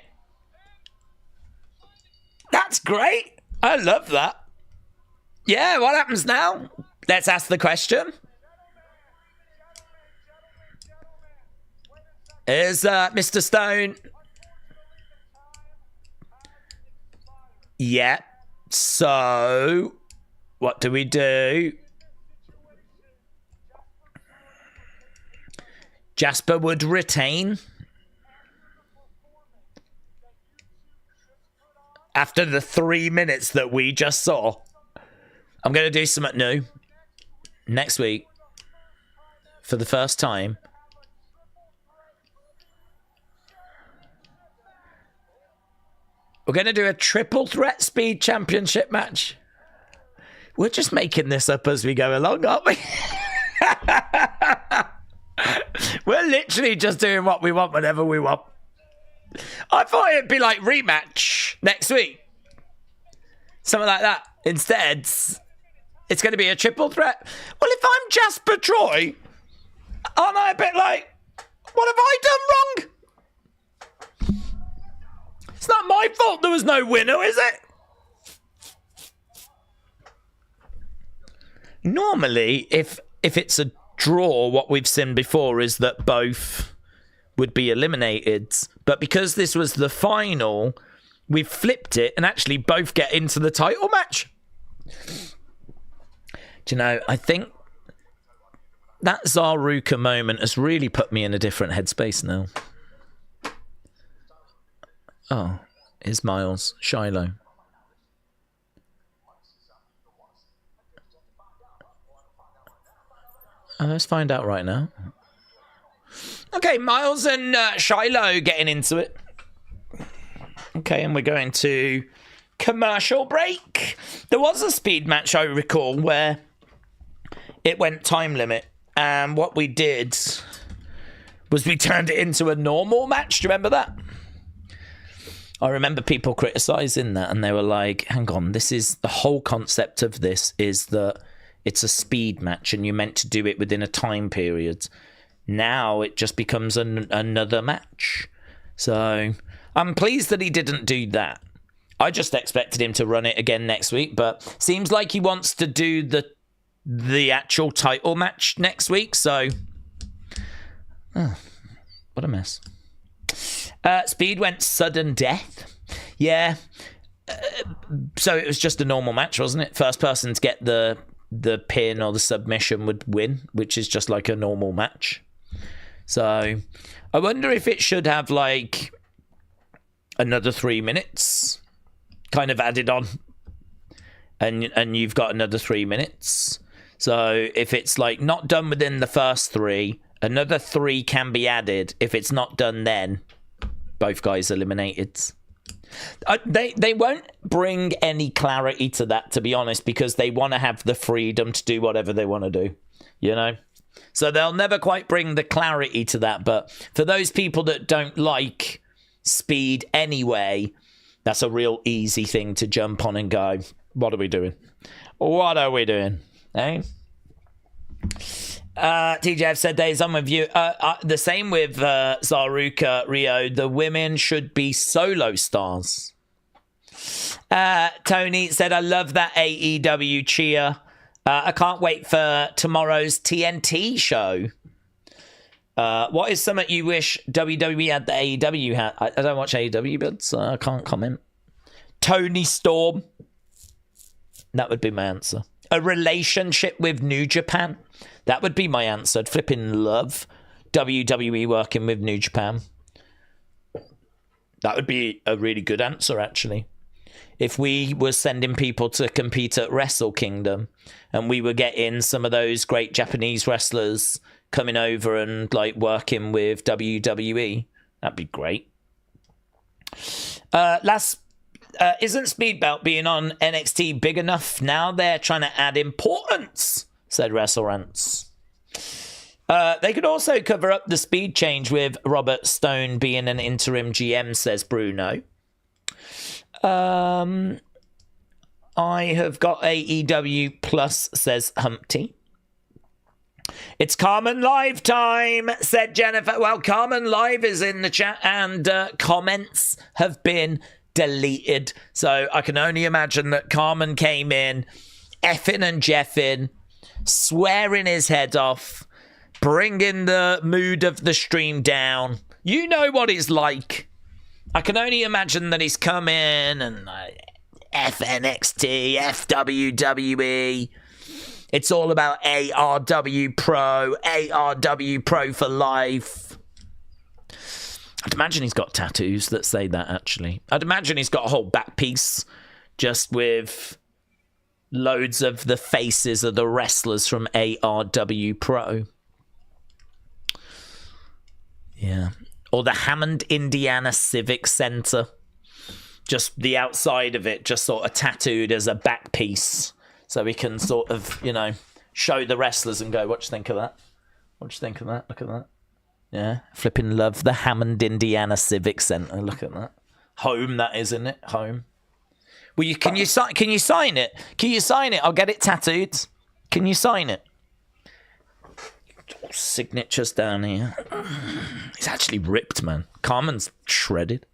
That's great. I love that. Yeah, what happens now? Let's ask the question. Is Mr. Stone? Yeah. So, what do we do? Jasper would retain. After the 3 minutes that we just saw. I'm going to do something new. Next week. For the first time. We're going to do a triple threat speed championship match. We're just making this up as we go along, aren't we? We're literally just doing what we want whenever we want. I thought it'd be like rematch next week. Something like that. Instead, it's going to be a triple threat. Well, if I'm Jasper Troy, aren't I a bit like, what have I done wrong? It's not my fault there was no winner, is it? Normally, if it's a draw, what we've seen before is that both would be eliminated. But because this was the final, we've flipped it and actually both get into the title match. Do you know, I think that Zaruka moment has really put me in a different headspace now. Oh, here's Miles, Shiloh. Let's find out right now. Okay, Miles and Shiloh getting into it. Okay, and we're going to commercial break. There was a speed match, I recall, where it went time limit. And what we did was we turned it into a normal match. Do you remember that? I remember people criticizing that, and they were like, hang on, this is the whole concept of this is that it's a speed match and you're meant to do it within a time period. Now it just becomes another match. So I'm pleased that he didn't do that. I just expected him to run it again next week, but seems like he wants to do the actual title match next week. So, what a mess. Speed went sudden death. Yeah. So it was just a normal match, wasn't it? First person to get the pin or the submission would win, which is just like a normal match. So I wonder if it should have like another 3 minutes kind of added on, and you've got another 3 minutes. So if it's like not done within the first 3, another 3 can be added. If it's not done, then both guys eliminated. They won't bring any clarity to that, to be honest, because they want to have the freedom to do whatever they want to do, you know? So they'll never quite bring the clarity to that. But for those people that don't like speed anyway, that's a real easy thing to jump on and go, what are we doing? What are we doing? Eh? TJF said Daze, I'm with you. The same with Zaruka Rio. The women should be solo stars. Tony said, I love that AEW cheer. I can't wait for tomorrow's TNT show. What is something you wish WWE had that AEW had? I don't watch AEW, but so I can't comment. Tony Storm. That would be my answer. A relationship with New Japan. That would be my answer. I'd flipping love WWE working with New Japan. That would be a really good answer, actually. If we were sending people to compete at Wrestle Kingdom and we were getting some of those great Japanese wrestlers coming over and like working with WWE, that'd be great. Isn't Speedbelt being on NXT big enough now? They're trying to add importance, said WrestleRants. They could also cover up the speed change with Robert Stone being an interim GM, says Bruno. I have got AEW Plus, says Humpty. It's Carmen Live time, said Jennifer. Well, Carmen Live is in the chat and comments have been deleted. So I can only imagine that Carmen came in, effing and jeffing, swearing his head off, bringing the mood of the stream down. You know what it's like. I can only imagine that he's come in and FNXT, FWWE. It's all about ARW Pro for life. I'd imagine he's got tattoos that say that, actually. I'd imagine he's got a whole back piece just with loads of the faces of the wrestlers from ARW Pro. Yeah. Or the Hammond, Indiana Civic Center. Just the outside of it, just sort of tattooed as a back piece. So we can sort of, you know, show the wrestlers and go, what do you think of that? What do you think of that? Look at that. Yeah. Flipping love the Hammond, Indiana Civic Center. Look at that. Home, that is, isn't it? Home. Well, can you sign it? Can you sign it? I'll get it tattooed. Can you sign it? Signatures down here. He's actually ripped, man. Carmen's shredded.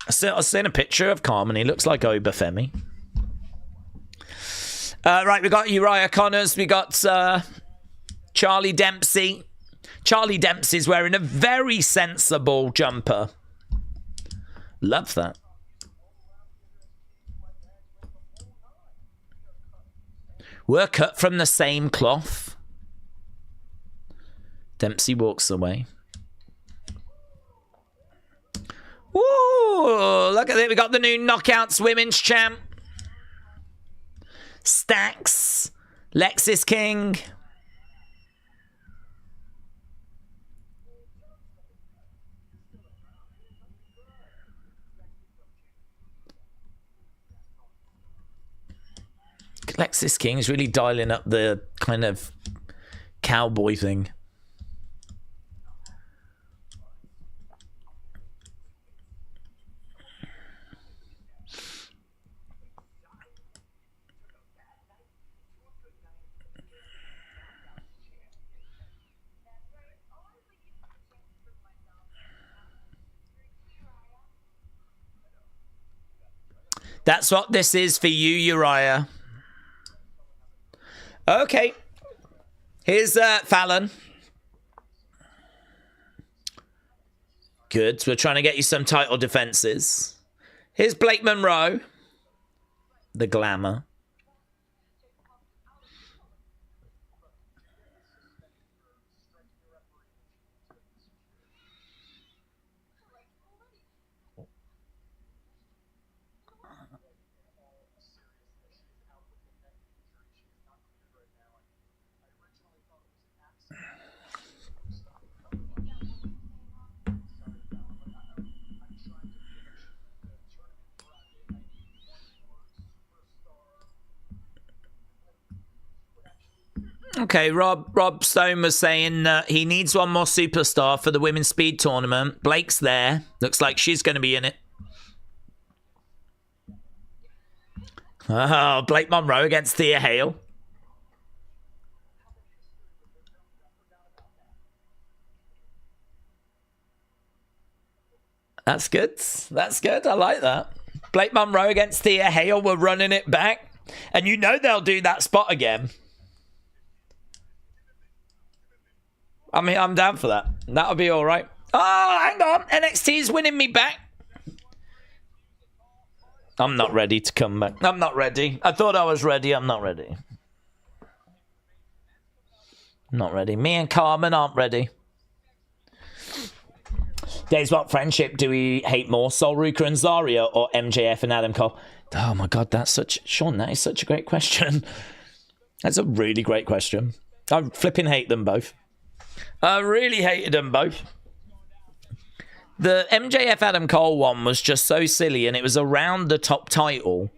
I've seen a picture of Carmen. He looks like Obafemi. Right, we got Uriah Connors. We got Charlie Dempsey. Charlie Dempsey's wearing a very sensible jumper. Love that. We're cut from the same cloth. Dempsey walks away. Woo! Look at it. We got the new Knockouts Women's Champ. Stax. Lexis King. Lexis King's really dialing up the kind of cowboy thing. That's what this is for you, Uriah. Okay. Here's Fallon. Good. We're trying to get you some title defenses. Here's Blake Monroe. The glamour. Okay, Rob Stone was saying he needs one more superstar for the women's speed tournament. Blake's there. Looks like she's going to be in it. Oh, Blake Monroe against Thea Hale. That's good. That's good. I like that. Blake Monroe against Thea Hale. We're running it back. And you know they'll do that spot again. I mean, I'm down for that. That'll be all right. Oh, hang on. NXT's winning me back. I'm not ready to come back. I'm not ready. I thought I was ready. I'm not ready. Not ready. Me and Carmen aren't ready. Days, what friendship do we hate more? Sol Ruka and Zarya or MJF and Adam Cole? Oh my God, that is such a great question. That's a really great question. I flipping hate them both. I really hated them both. The MJF Adam Cole one was just so silly, and it was around the top title,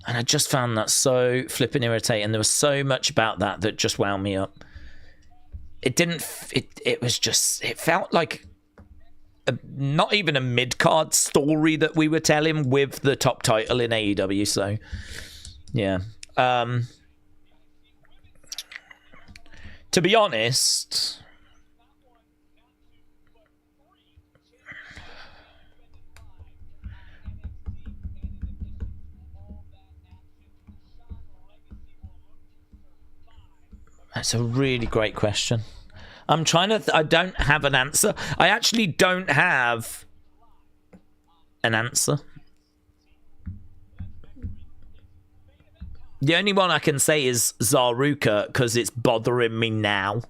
and I just found that so flipping irritating. There was so much about that that just wound me up. It was just, it felt like not even a mid-card story that we were telling with the top title in AEW. So, yeah. To be honest, that's a really great question. I'm trying to... I don't have an answer. I actually don't have an answer. The only one I can say is Zaruka, because it's bothering me now.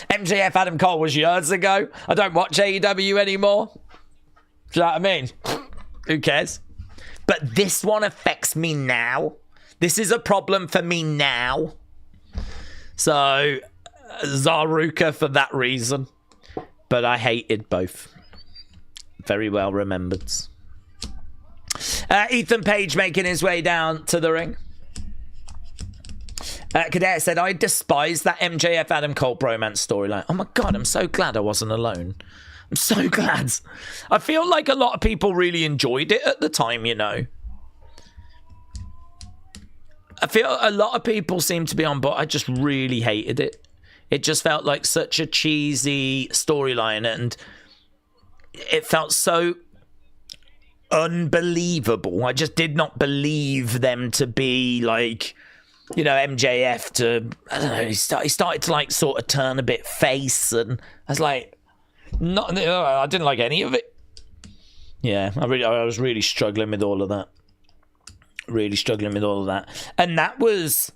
MJF Adam Cole was years ago. I don't watch AEW anymore. Do you know what I mean? Who cares? But this one affects me now. This is a problem for me now. So, Zaruka for that reason. But I hated both. Very well remembered. Ethan Page making his way down to the ring. Cadet said, I despise that MJF Adam Cole bromance storyline. Oh my God, I'm so glad I wasn't alone. I'm so glad. I feel like a lot of people really enjoyed it at the time, you know. I feel a lot of people seem to be on board. I just really hated it. It just felt like such a cheesy storyline, and it felt so unbelievable. I just did not believe them to be like, you know, MJF to, I don't know, he started to like sort of turn a bit face, and I was like, I didn't like any of it. Yeah, I was really struggling with all of that. Really struggling with all of that. And that was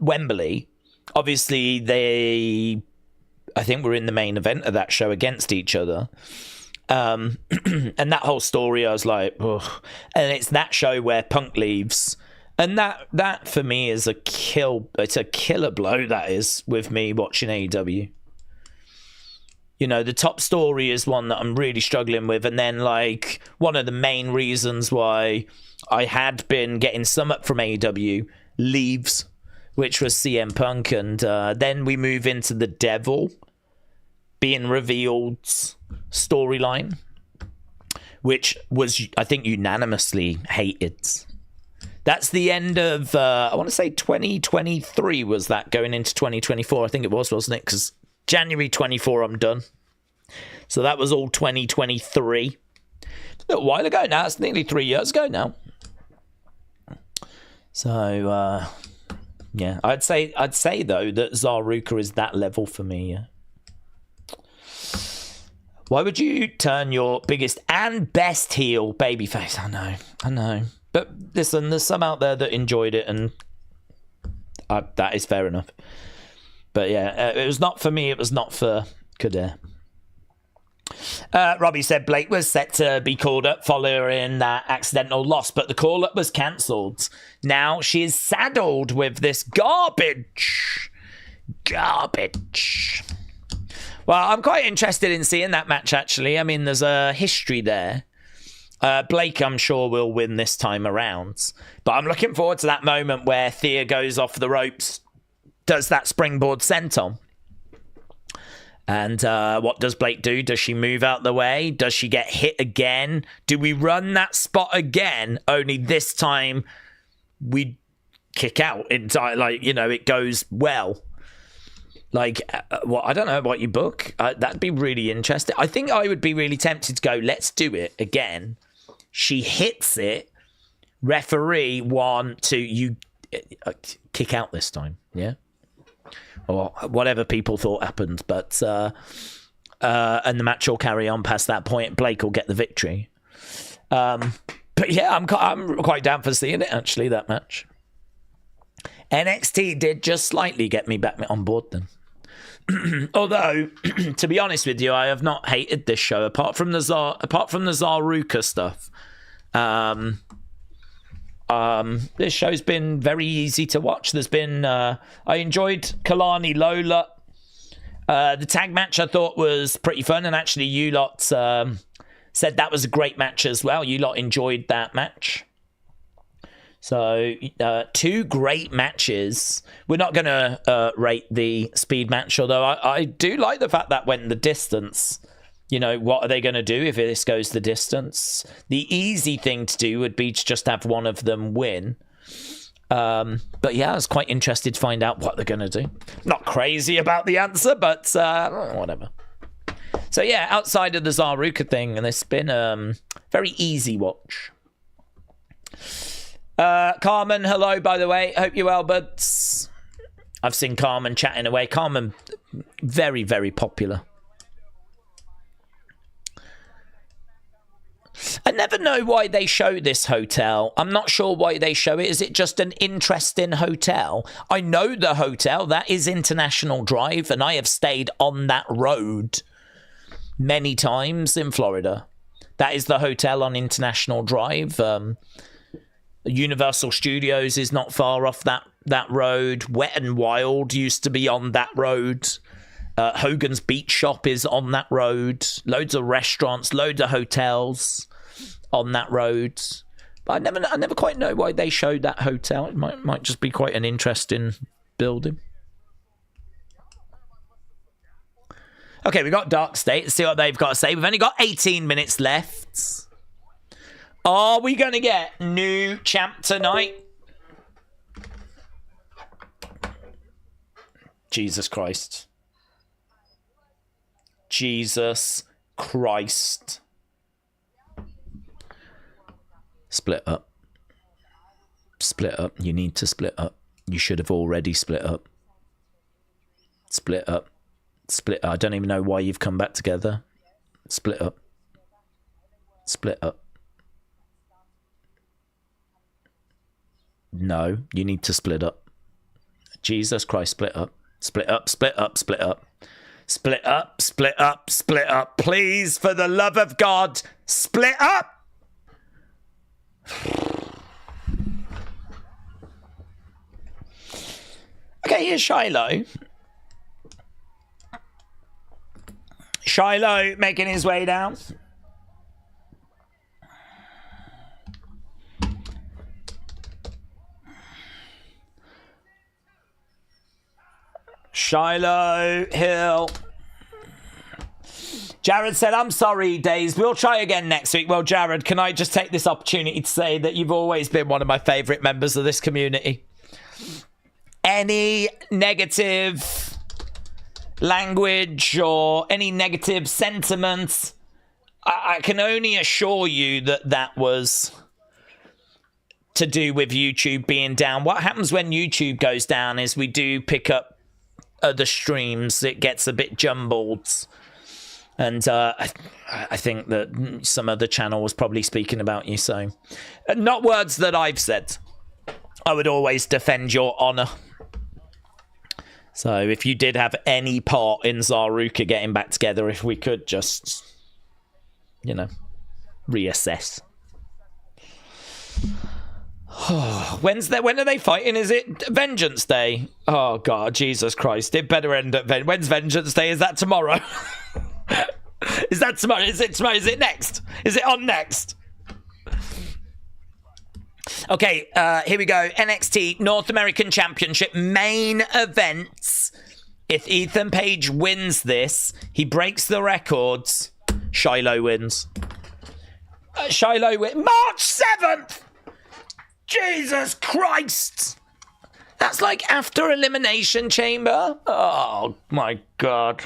Wembley. Obviously, I think were in the main event of that show against each other. And that whole story, I was like, ugh. And it's that show where Punk leaves. And that for me is it's a killer blow, that is, with me watching AEW. You know, the top story is one that I'm really struggling with. And then, like, one of the main reasons why I had been getting some up from AEW leaves, which was CM Punk. And then we move into the Devil being revealed storyline, which was, I think, unanimously hated. That's the end of, I want to say 2023 was that, going into 2024. I think it was, wasn't it? Because January 24, I'm done. So that was all 2023. A little while ago now. It's nearly 3 years ago now. So, yeah. I'd say though that Zaruka is that level for me. Yeah. Why would you turn your biggest and best heel babyface? I know. But listen, there's some out there that enjoyed it, and that is fair enough. But yeah, it was not for me. It was not for Kader. Robbie said Blake was set to be called up following that accidental loss, but the call-up was cancelled. Now she is saddled with this garbage. Well, I'm quite interested in seeing that match, actually. I mean, there's a history there. Blake, I'm sure, will win this time around. But I'm looking forward to that moment where Thea goes off the ropes, does that springboard senton. And what does Blake do? Does she move out the way? Does she get hit again? Do we run that spot again? Only this time we kick out. It goes well. Like, I don't know what you book. That'd be really interesting. I think I would be really tempted to go, let's do it again. She hits it. Referee, 1, 2, you kick out this time. Yeah. Or whatever people thought happened. But, and the match will carry on past that point. Blake will get the victory. But yeah, I'm quite down for seeing it, actually, that match. NXT did just slightly get me back on board then. Although, to be honest with you, I have not hated this show apart from the Zaruka stuff. This show's been very easy to watch. There's been I enjoyed Kalani Lola. The tag match I thought was pretty fun, and actually you lot said that was a great match as well. You lot enjoyed that match. So, 2 great matches. We're not going to rate the speed match, although I do like the fact that went the distance. You know, what are they going to do if this goes the distance? The easy thing to do would be to just have one of them win. But yeah, I was quite interested to find out what they're going to do. Not crazy about the answer, but whatever. So yeah, outside of the Zaruka thing, and it's been very easy watch. Carmen, hello, by the way. Hope you're well, buds. I've seen Carmen chatting away. Carmen, very, very popular. I never know why they show this hotel. I'm not sure why they show it. Is it just an interesting hotel? I know the hotel. That is International Drive, and I have stayed on that road many times in Florida. That is the hotel on International Drive. Universal Studios is not far off that road. Wet and Wild used to be on that road. Hogan's Beach Shop is on that road. Loads of restaurants, loads of hotels on that road. But I never quite know why they showed that hotel. It might just be quite an interesting building. Okay, we got Dark State. Let's see what they've got to say. We've only got 18 minutes left. Are we going to get new champ tonight? Jesus Christ. Jesus Christ. Split up. Split up. You need to split up. You should have already split up. Split up. Split up. I don't even know why you've come back together. Split up. Split up. No, you need to split up. Jesus Christ, split up. Split up, split up, split up. Split up, split up, split up. Please, for the love of God, split up! Okay, here's Shiloh. Shiloh making his way down. Shiloh, Hill. Jared said, I'm sorry, Daze. We'll try again next week. Well, Jared, can I just take this opportunity to say that you've always been one of my favourite members of this community. Any negative language or any negative sentiments, I can only assure you that that was to do with YouTube being down. What happens when YouTube goes down is we do pick up other streams. It gets a bit jumbled. And I think that some other channel was probably speaking about you. So, not words that I've said. I would always defend your honour. So, if you did have any part in Zaruka getting back together, if we could just, you know, reassess. When are they fighting? Is it Vengeance Day? Oh, God, Jesus Christ. It better end at when's Vengeance Day? Is that tomorrow? Is that tomorrow? Is it tomorrow? Is it next? Is it on next? Okay, here we go. NXT North American Championship main events. If Ethan Page wins this, he breaks the records. Shiloh wins. Shiloh wins. March 7th! Jesus Christ! That's like after Elimination Chamber. Oh, my God.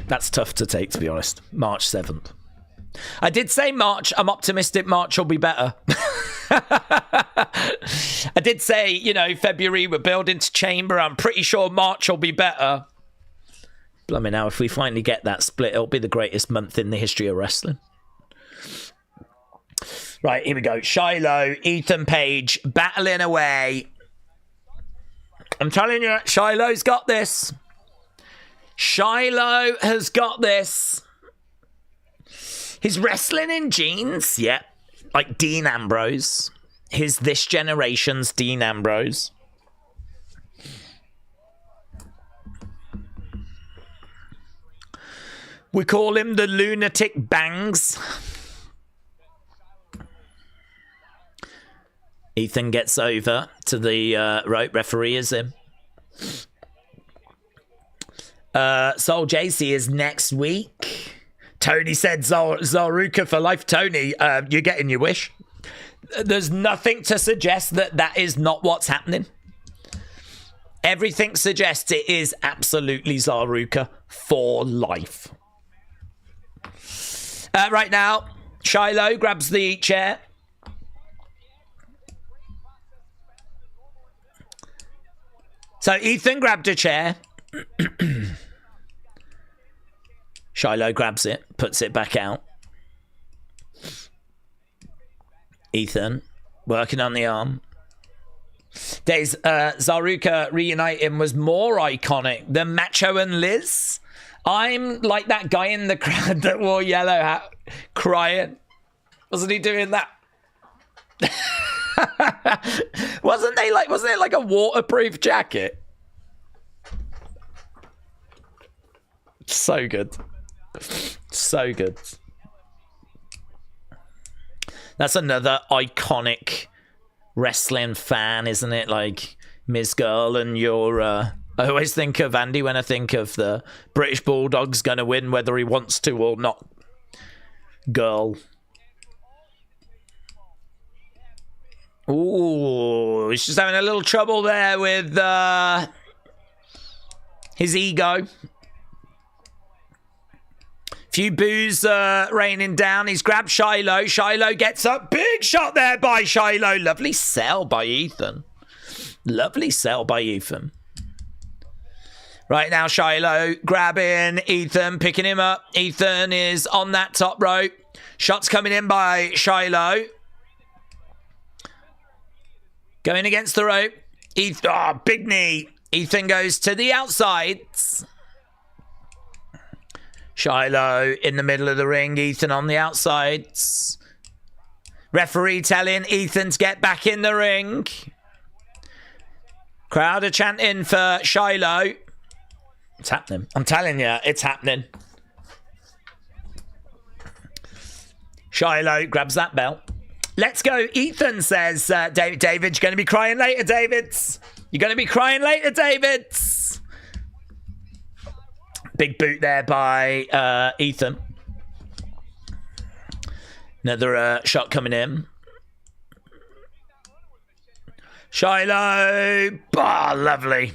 That's tough to take, to be honest. March 7th. I did say March. I'm optimistic March will be better. I did say, you know, February we're building to Chamber. I'm pretty sure March will be better. Blimey now, if we finally get that split, it'll be the greatest month in the history of wrestling. Right, here we go. Shiloh, Ethan Page, battling away. I'm telling you, Shiloh's got this. Shiloh has got this. He's wrestling in jeans, yeah, like Dean Ambrose. He's this generation's Dean Ambrose. We call him the Lunatic Bangs. Ethan gets over to the rope. Referee is him. Soul JC is next week. Tony said Zaruka for life. Tony, you're getting your wish. There's nothing to suggest that that is not what's happening. Everything suggests it is absolutely Zaruka for life. Right now, Shiloh grabs the chair. So Ethan grabbed a chair. Shiloh grabs it, puts it back out. Ethan working on the arm. Days Zaruka reuniting was more iconic than Macho and Liz. I'm like that guy in the crowd that wore yellow hat crying. Wasn't he doing that? Wasn't it like a waterproof jacket? So good. So good. That's another iconic wrestling fan, isn't it? Like Ms. Girl and your... I always think of Andy when I think of the British Bulldog's going to win whether he wants to or not. Girl. Ooh, he's just having a little trouble there with his ego. Few boos raining down. He's grabbed Shiloh. Shiloh gets up. Big shot there by Shiloh. Lovely sell by Ethan. Lovely sell by Ethan. Right now, Shiloh grabbing Ethan, picking him up. Ethan is on that top rope. Shots coming in by Shiloh. Going against the rope. Ethan, oh, big knee. Ethan goes to the outsides. Shiloh in the middle of the ring. Ethan on the outsides. Referee telling Ethan to get back in the ring. Crowd are chanting for Shiloh. It's happening. I'm telling you, it's happening. Shiloh grabs that belt. Let's go. Ethan says, David, you're going to be crying later, Davids. You're going to be crying later, Davids. Big boot there by Ethan. Another shot coming in. Shiloh. Oh, lovely.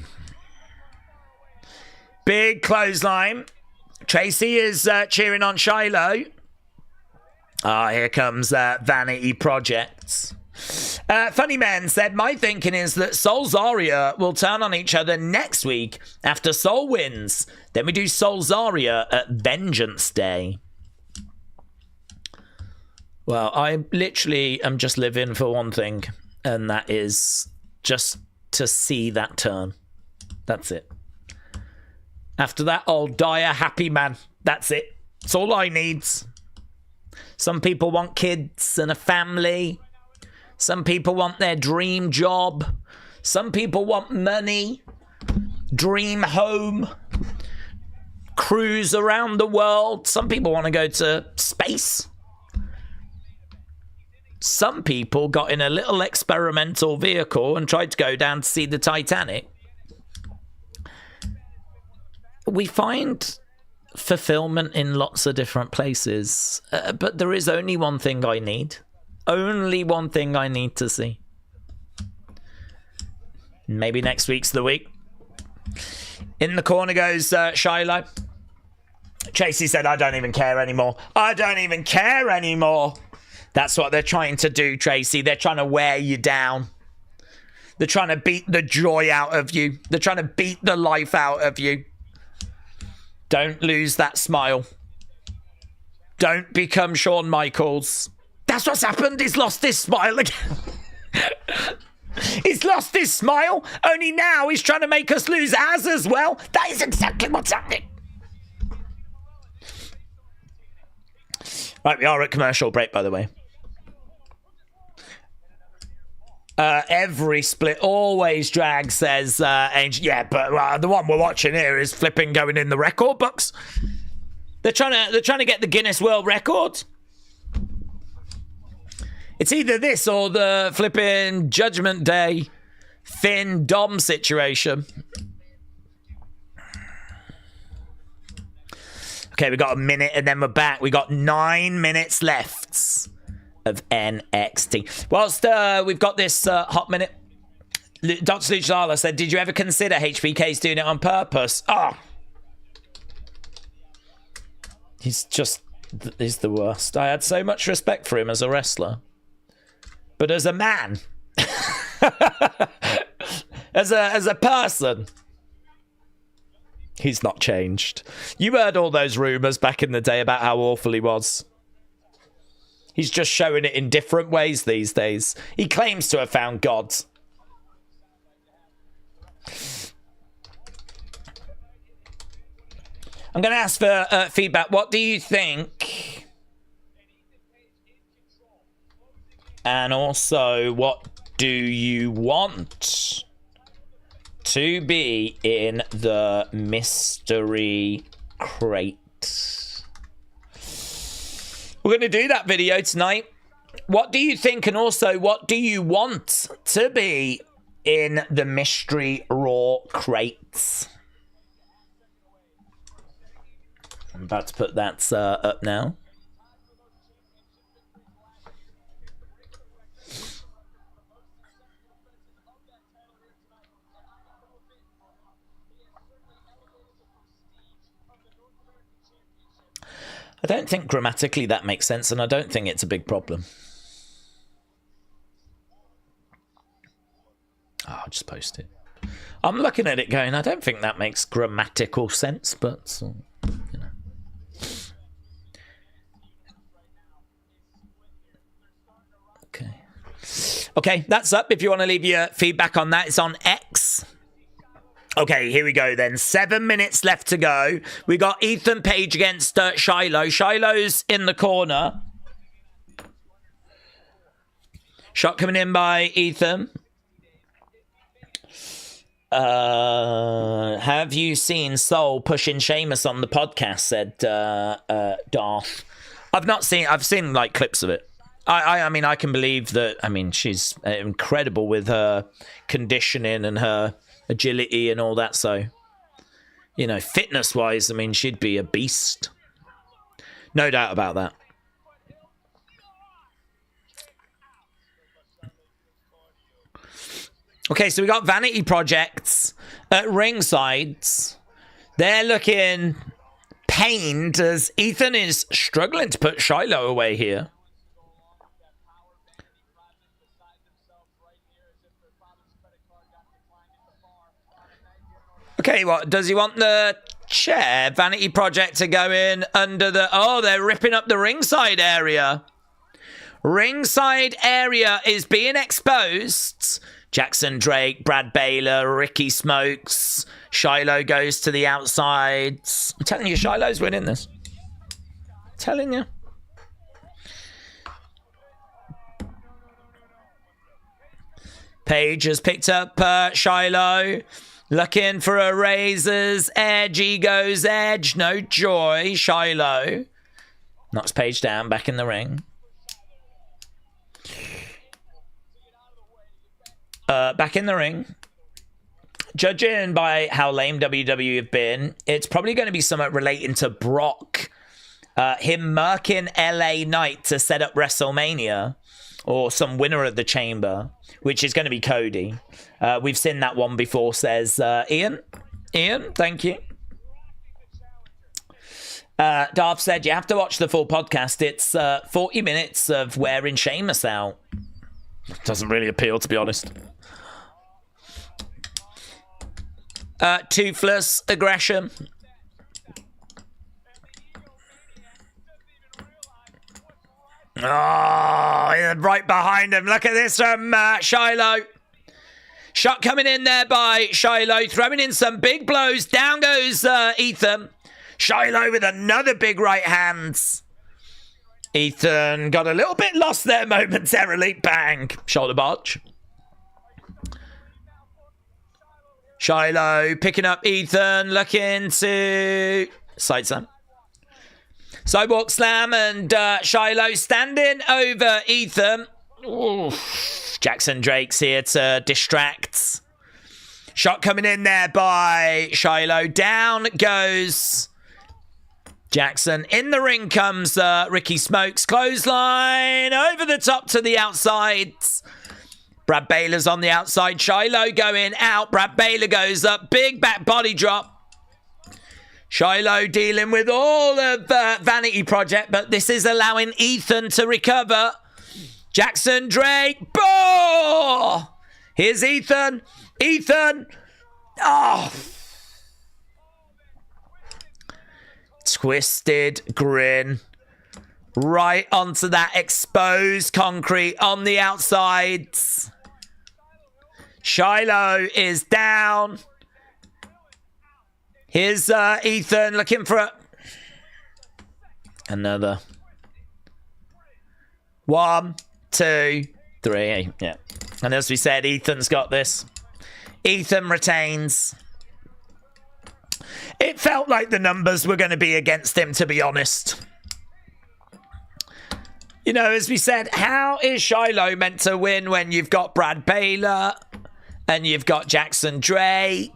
Big clothesline. Tracy is cheering on Shiloh. Here comes Vanity Projects. Funny Man said, my thinking is that Soul Zarya will turn on each other next week after Soul wins. Then we do Soul Zarya at Vengeance Day. Well, I literally am just living for one thing, and that is just to see that turn. That's it. After that, I'll die a happy man. That's it. It's all I need. Some people want kids and a family. Some people want their dream job. Some people want money. Dream home. Cruise around the world. Some people want to go to space. Some people got in a little experimental vehicle and tried to go down to see the Titanic. We find fulfillment in lots of different places, but there is only one thing I need. Only one thing I need to see. Maybe next week's the week. In the corner goes Shiloh. Tracy said, I don't even care anymore. I don't even care anymore. That's what they're trying to do, Tracy. They're trying to wear you down. They're trying to beat the joy out of you. They're trying to beat the life out of you. Don't lose that smile. Don't become Shawn Michaels. That's what's happened. He's lost his smile again. He's lost his smile. Only now he's trying to make us lose ours as well. That is exactly what's happening. Right, we are at commercial break, by the way. Every split always drags, says Angel. Yeah, but the one we're watching here is flipping going in the record books. They're trying to get the Guinness World Record. It's either this or the flipping Judgment Day Finn Dom situation. Okay, we got a minute and then we're back. We got 9 minutes left of NXT. Whilst we've got this hot minute, Dr. Luchala said, did you ever consider HBK's doing it on purpose? He's the worst. I had so much respect for him as a wrestler. But as a man, as a person, he's not changed. You heard all those rumours back in the day about how awful he was. He's just showing it in different ways these days. He claims to have found God. I'm going to ask for feedback. What do you think? And also, what do you want to be in the mystery crate? We're going to do that video tonight. What do you think? And also, what do you want to be in the mystery Raw crates? I'm about to put that up now. I don't think grammatically that makes sense, and I don't think it's a big problem. Oh, I'll just post it. I'm looking at it going, I don't think that makes grammatical sense, but, you know. Okay. Okay, that's up. If you want to leave your feedback on that, it's on X. Okay, here we go then. 7 minutes left to go. We got Ethan Page against Shiloh. Shiloh's in the corner. Shot coming in by Ethan. Have you seen Soul pushing Sheamus on the podcast? Said Darth. I've not seen. I've seen like clips of it. I mean, I can believe that. I mean, she's incredible with her conditioning and her agility and all that. So, you know, fitness-wise, I mean, she'd be a beast. No doubt about that. Okay, so we got Vanity Projects at ringside. They're looking pained as Ethan is struggling to put Shiloh away here. Okay, what does he want the chair? Vanity Project to go in under the... Oh, they're ripping up the ringside area. Ringside area is being exposed. Jackson Drake, Brad Baylor, Ricky Smokes. Shiloh goes to the outside. I'm telling you, Shiloh's winning this. Telling you. Paige has picked up Shiloh. Looking for a Razor's Edge. Ego's Edge. No joy. Shiloh knocks Paige down, back in the ring. Back in the ring. Judging by how lame WWE have been, it's probably going to be somewhat relating to Brock. Him murking LA Knight to set up WrestleMania. Or some winner of the chamber, which is going to be Cody. We've seen that one before, says Ian. Ian, thank you. Darth said, you have to watch the full podcast. It's 40 minutes of wearing Sheamus out. Doesn't really appeal, to be honest. Toothless aggression. Oh, right behind him. Look at this from Shiloh. Shot coming in there by Shiloh. Throwing in some big blows. Down goes Ethan. Shiloh with another big right hand. Ethan got a little bit lost there momentarily. Bang. Shoulder barge. Shiloh picking up Ethan. Looking to... Side slam. Sidewalk slam and Shiloh standing over Ethan. Oof. Jackson Drake's here to distract. Shot coming in there by Shiloh. Down goes Jackson. In the ring comes Ricky Smokes. Clothesline over the top to the outside. Brad Baylor's on the outside. Shiloh going out. Brad Baylor goes up. Big back body drop. Shiloh dealing with all of Vanity Project, but this is allowing Ethan to recover. Jackson Drake. Boom! Here's Ethan. Ethan. Oh. Twisted grin. Right onto that exposed concrete on the outsides. Shiloh is down. Here's Ethan looking for another. 1, 2, 3. Yeah. And as we said, Ethan's got this. Ethan retains. It felt like the numbers were going to be against him, to be honest. You know, as we said, how is Shiloh meant to win when you've got Brad Baylor and you've got Jackson Drake?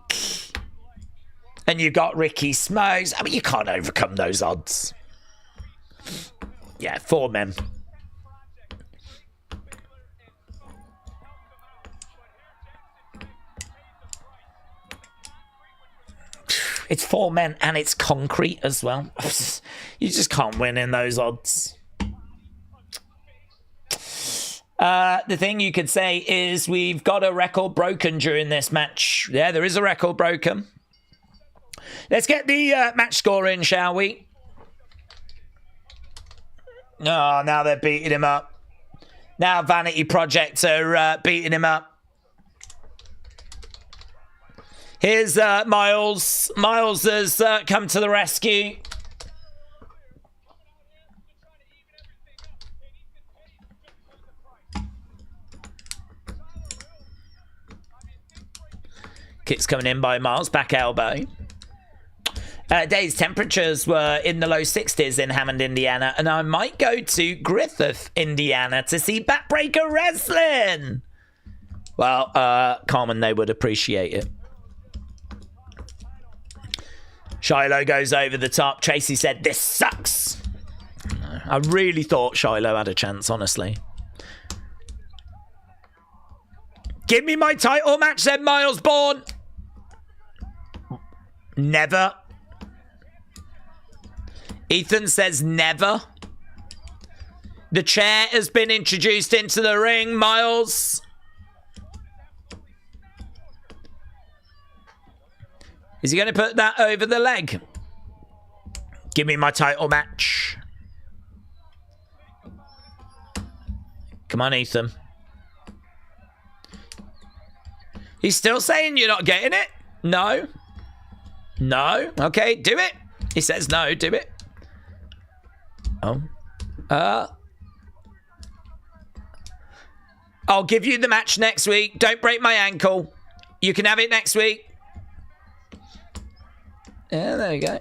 And you've got Ricky Smokes. I mean, you can't overcome those odds. Yeah, 4 men. It's 4 men and it's concrete as well. You just can't win in those odds. The thing you could say is we've got a record broken during this match. Yeah, there is a record broken. Let's get the match score in, shall we? Oh, now they're beating him up. Now Vanity Project are beating him up. Here's Miles. Miles has come to the rescue. Kicks coming in by Miles, back elbow. Days temperatures were in the low 60s in Hammond, Indiana, and I might go to Griffith, Indiana to see Backbreaker Wrestling. Well, Carmen, they would appreciate it. Shiloh goes over the top. Tracy said, this sucks. I really thought Shiloh had a chance, honestly. Give me my title match, said Miles Bourne. Never. Ethan says never. The chair has been introduced into the ring, Miles. Is he going to put that over the leg? Give me my title match. Come on, Ethan. He's still saying you're not getting it? No. No. Okay, do it. He says no, do it. Oh. I'll give you the match next week. Don't break my ankle. You can have it next week. Yeah, there you go.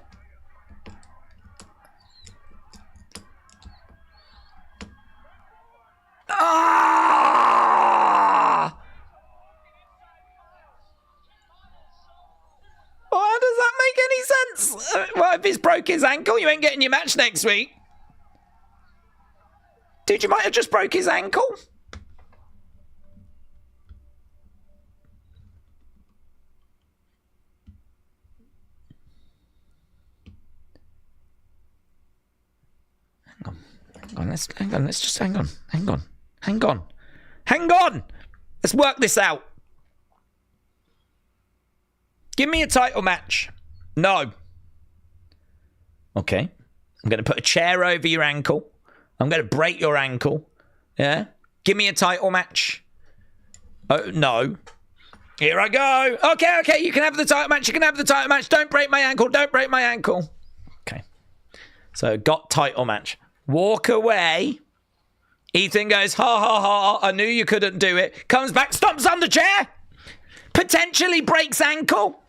Ah! Well, how does that make any sense? Well, if he's broke his ankle, you ain't getting your match next week. Dude, you might have just broke his ankle. Hang on, let's just hang on. Let's work this out. Give me a title match. No. Okay. I'm going to put a chair over your ankle. I'm going to break your ankle. Yeah? Give me a title match. Oh, no. Here I go. Okay, you can have the title match. Don't break my ankle. Okay. So, got title match. Walk away. Ethan goes, ha, ha, ha. I knew you couldn't do it. Comes back, stomps on the chair. Potentially breaks ankle.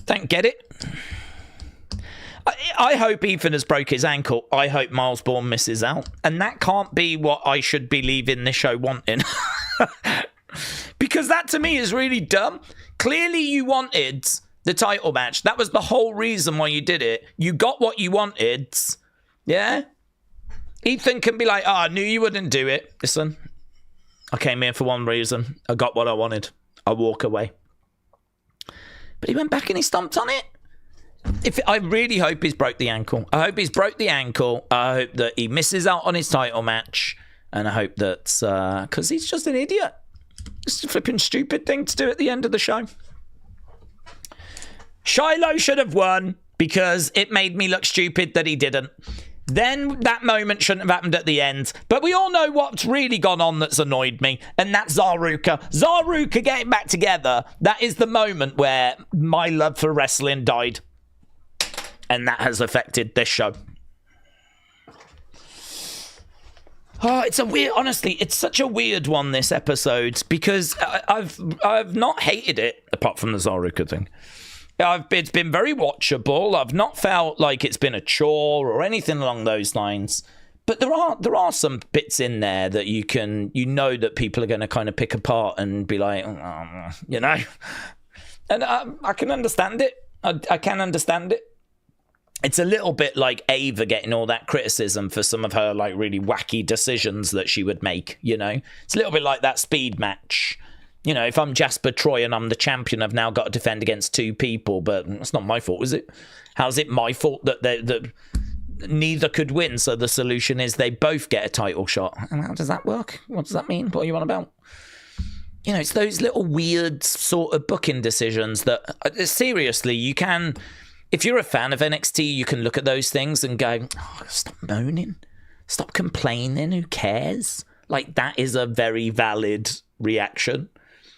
Don't get it. I hope Ethan has broke his ankle. I hope Miles Bourne misses out. And that can't be what I should be leaving this show wanting. Because that to me is really dumb. Clearly you wanted the title match. That was the whole reason why you did it. You got what you wanted. Yeah? Ethan can be like, I knew you wouldn't do it. Listen, I came here for one reason. I got what I wanted. I walk away. But he went back and he stomped on it. I really hope he's broke the ankle. I hope that he misses out on his title match. And I hope that, because he's just an idiot. It's a flipping stupid thing to do at the end of the show. Shiloh should have won because it made me look stupid that he didn't. Then that moment shouldn't have happened at the end. But we all know what's really gone on that's annoyed me. And that's Zaruka. Zaruka getting back together. That is the moment where my love for wrestling died. And that has affected this show. Oh, it's such a weird one, this episode, because I've not hated it, apart from the Zaruka thing. It's been very watchable. I've not felt like it's been a chore or anything along those lines. But there are some bits in there that you know that people are going to kind of pick apart and be like, you know. And I can understand it. I can understand it. It's a little bit like Ava getting all that criticism for some of her like really wacky decisions that she would make, you know. It's a little bit like that speed match. You know, if I'm Jasper Troy and I'm the champion, I've now got to defend against two people, but it's not my fault, is it? How's it my fault that neither could win? So the solution is they both get a title shot. And how does that work? What does that mean? What are you on about? You know, it's those little weird sort of booking decisions that, seriously, you can... If you're a fan of NXT, you can look at those things and go, oh, stop moaning. Stop complaining. Who cares? Like, that is a very valid reaction.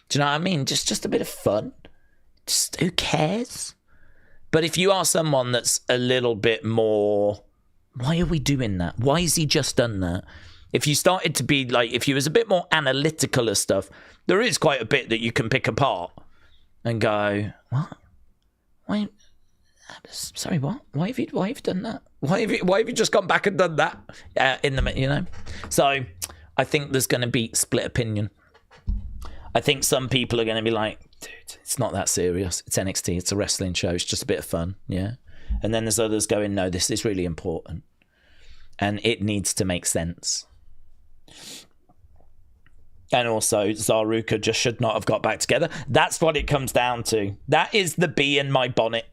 Do you know what I mean? Just a bit of fun. Just who cares? But if you are someone that's a little bit more, why are we doing that? Why has he just done that? If you started to be like, if you was a bit more analytical of stuff, there is quite a bit that you can pick apart and go, what? Why? Sorry, what? Why have you done that? Why have you just gone back and done that? So I think there's going to be split opinion. I think some people are going to be like, dude, it's not that serious. It's NXT. It's a wrestling show. It's just a bit of fun. Yeah. And then there's others going, no, this is really important. And it needs to make sense. And also, Zaruka just should not have got back together. That's what it comes down to. That is the bee in my bonnet.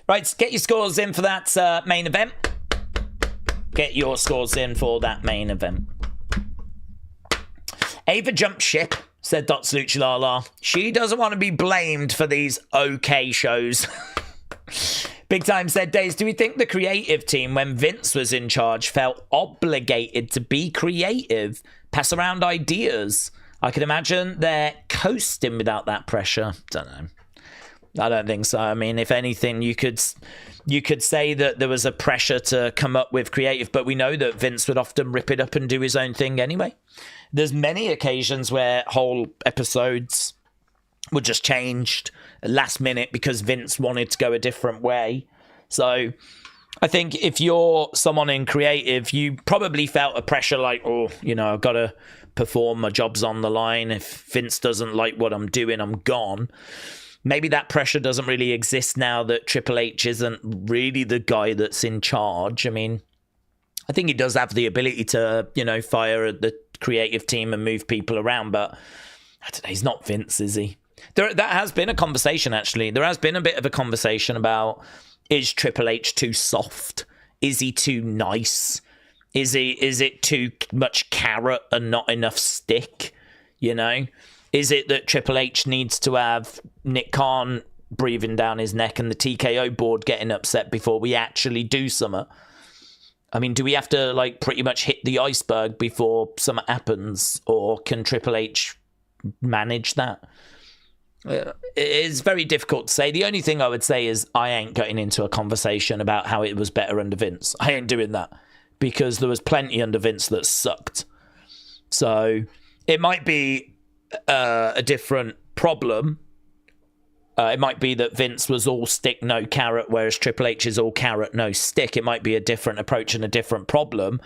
Right, get your scores in for that main event. Get your scores in for that main event. Ava jumped ship, said Dots Luchalala. She doesn't want to be blamed for these okay shows. Big Time said, Daze, do we think the creative team, when Vince was in charge, felt obligated to be creative, pass around ideas? I can imagine they're coasting without that pressure. Don't know. I don't think so. I mean, if anything, you could say that there was a pressure to come up with creative, but we know that Vince would often rip it up and do his own thing anyway. There's many occasions where whole episodes were just changed last minute because Vince wanted to go a different way. So I think if you're someone in creative, you probably felt a pressure like, oh, I've got to perform, my job's on the line. If Vince doesn't like what I'm doing, I'm gone. Maybe that pressure doesn't really exist now that Triple H isn't really the guy that's in charge. I mean, I think he does have the ability to, fire the creative team and move people around, but I don't know, he's not Vince, is he? That has been a conversation, actually. There has been a bit of a conversation about, is Triple H too soft? Is he too nice? Is it too much carrot and not enough stick? Is it that Triple H needs to have Nick Khan breathing down his neck and the TKO board getting upset before we actually do something? I mean, do we have to pretty much hit the iceberg before something happens, or can Triple H manage that? It is very difficult to say. The only thing I would say is I ain't getting into a conversation about how it was better under Vince. I ain't doing that, because there was plenty under Vince that sucked. So it might be a different problem. It might be that Vince was all stick, no carrot, whereas Triple H is all carrot, no stick. It might be a different approach and a different problem.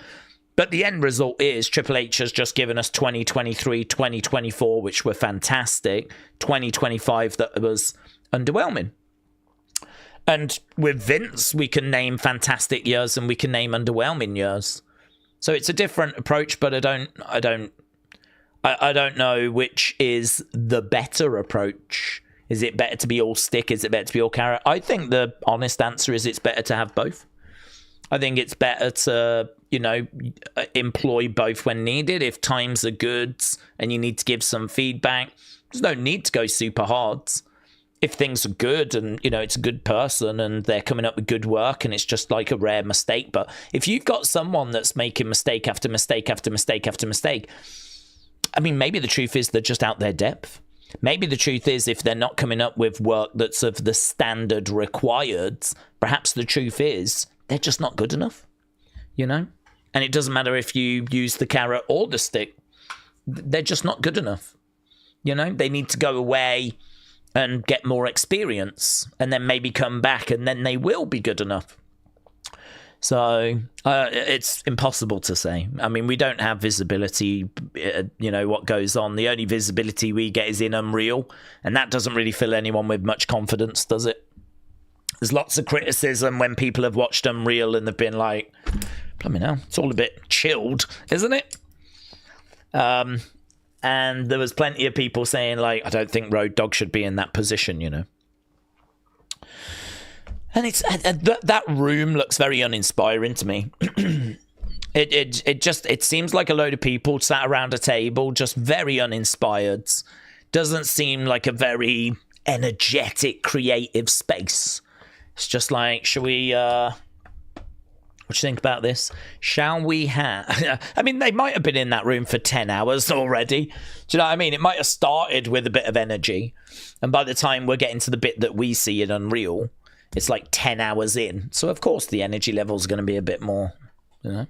But the end result is Triple H has just given us 2023, 2024, which were fantastic. 2025 that was underwhelming. And with Vince, we can name fantastic years and we can name underwhelming years. So it's a different approach, but I don't know which is the better approach. Is it better to be all stick? Is it better to be all carrot? I think the honest answer is it's better to have both. I think it's better to, employ both when needed. If times are good and you need to give some feedback, there's no need to go super hard. If things are good and, it's a good person and they're coming up with good work and it's just like a rare mistake. But if you've got someone that's making mistake after mistake after mistake after mistake, I mean, maybe the truth is they're just out their depth. Maybe the truth is if they're not coming up with work that's of the standard required, perhaps the truth is they're just not good enough, And it doesn't matter if you use the carrot or the stick. They're just not good enough. They need to go away and get more experience and then maybe come back and then they will be good enough. So it's impossible to say. I mean, we don't have visibility, what goes on. The only visibility we get is in Unreal, and that doesn't really fill anyone with much confidence, does it? There's lots of criticism when people have watched Unreal and they've been like, blimey hell, it's all a bit chilled, isn't it? And there was plenty of people saying, I don't think Road Dogg should be in that position, And that room looks very uninspiring to me. It seems like a load of people sat around a table, just very uninspired. Doesn't seem like a very energetic, creative space. It's just like, should we What do you think about this? Shall we have... I mean, they might have been in that room for 10 hours already. Do you know what I mean? It might have started with a bit of energy. And by the time we're getting to the bit that we see in Unreal, it's like 10 hours in. So, of course, the energy level is going to be a bit more, you know.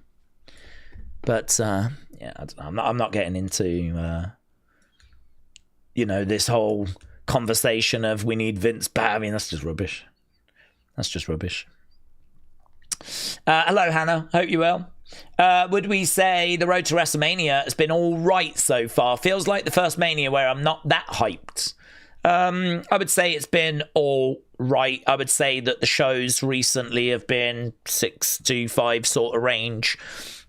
But, yeah, I don't know. I'm not getting into, you know, this whole conversation of we need Vince back. I mean, that's just rubbish. That's just rubbish. Hello, Hannah. Hope you're well. Would we say the road to WrestleMania has been all right so far? Feels like the first Mania where I'm not that hyped. I would say it's been all right. I would say that the shows recently have been 6 to 5 sort of range.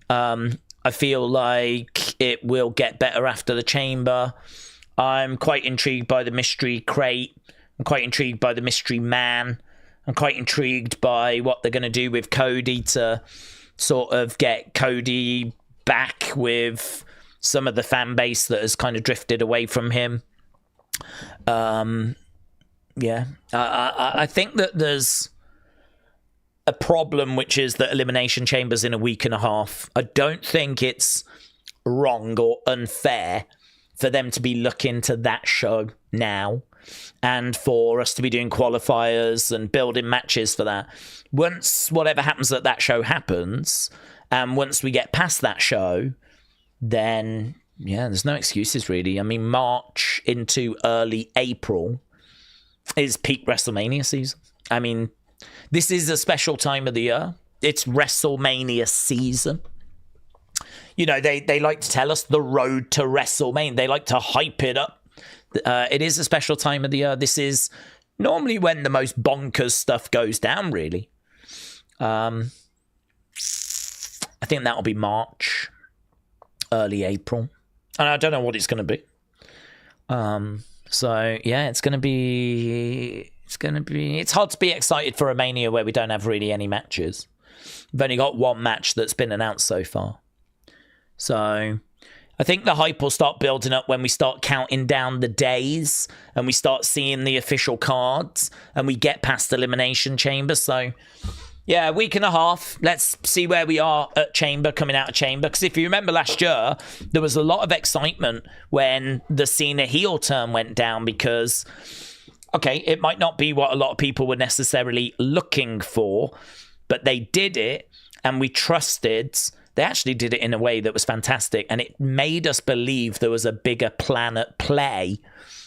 I feel like it will get better after the Chamber. I'm quite intrigued by the Mystery Crate. I'm quite intrigued by the Mystery Man. I'm quite intrigued by what they're going to do with Cody to sort of get Cody back with some of the fan base that has kind of drifted away from him. Yeah, I think that there's a problem, which is that Elimination Chamber's in a week and a half. I don't think it's wrong or unfair for them to be looking to that show now and for us to be doing qualifiers and building matches for that. Once whatever happens at that show happens, and once we get past that show, then, yeah, there's no excuses, really. I mean, March into early April is peak WrestleMania season. I mean, this is a special time of the year. It's WrestleMania season. You know, they like to tell us the road to WrestleMania. They like to hype it up. It is a special time of the year. This is normally when the most bonkers stuff goes down, really. I think that'll be March, early April. And I don't know what it's going to be. So, yeah, it's hard to be excited for a Mania where we don't have really any matches. We've only got one match that's been announced so far. So I think the hype will start building up when we start counting down the days and we start seeing the official cards and we get past Elimination Chamber. So, yeah, a week and a half. Let's see where we are at Chamber, coming out of Chamber. Because if you remember last year, there was a lot of excitement when the Cena heel turn went down because, okay, it might not be what a lot of people were necessarily looking for, but they did it and we trusted. They actually did it in a way that was fantastic, and it made us believe there was a bigger plan at play.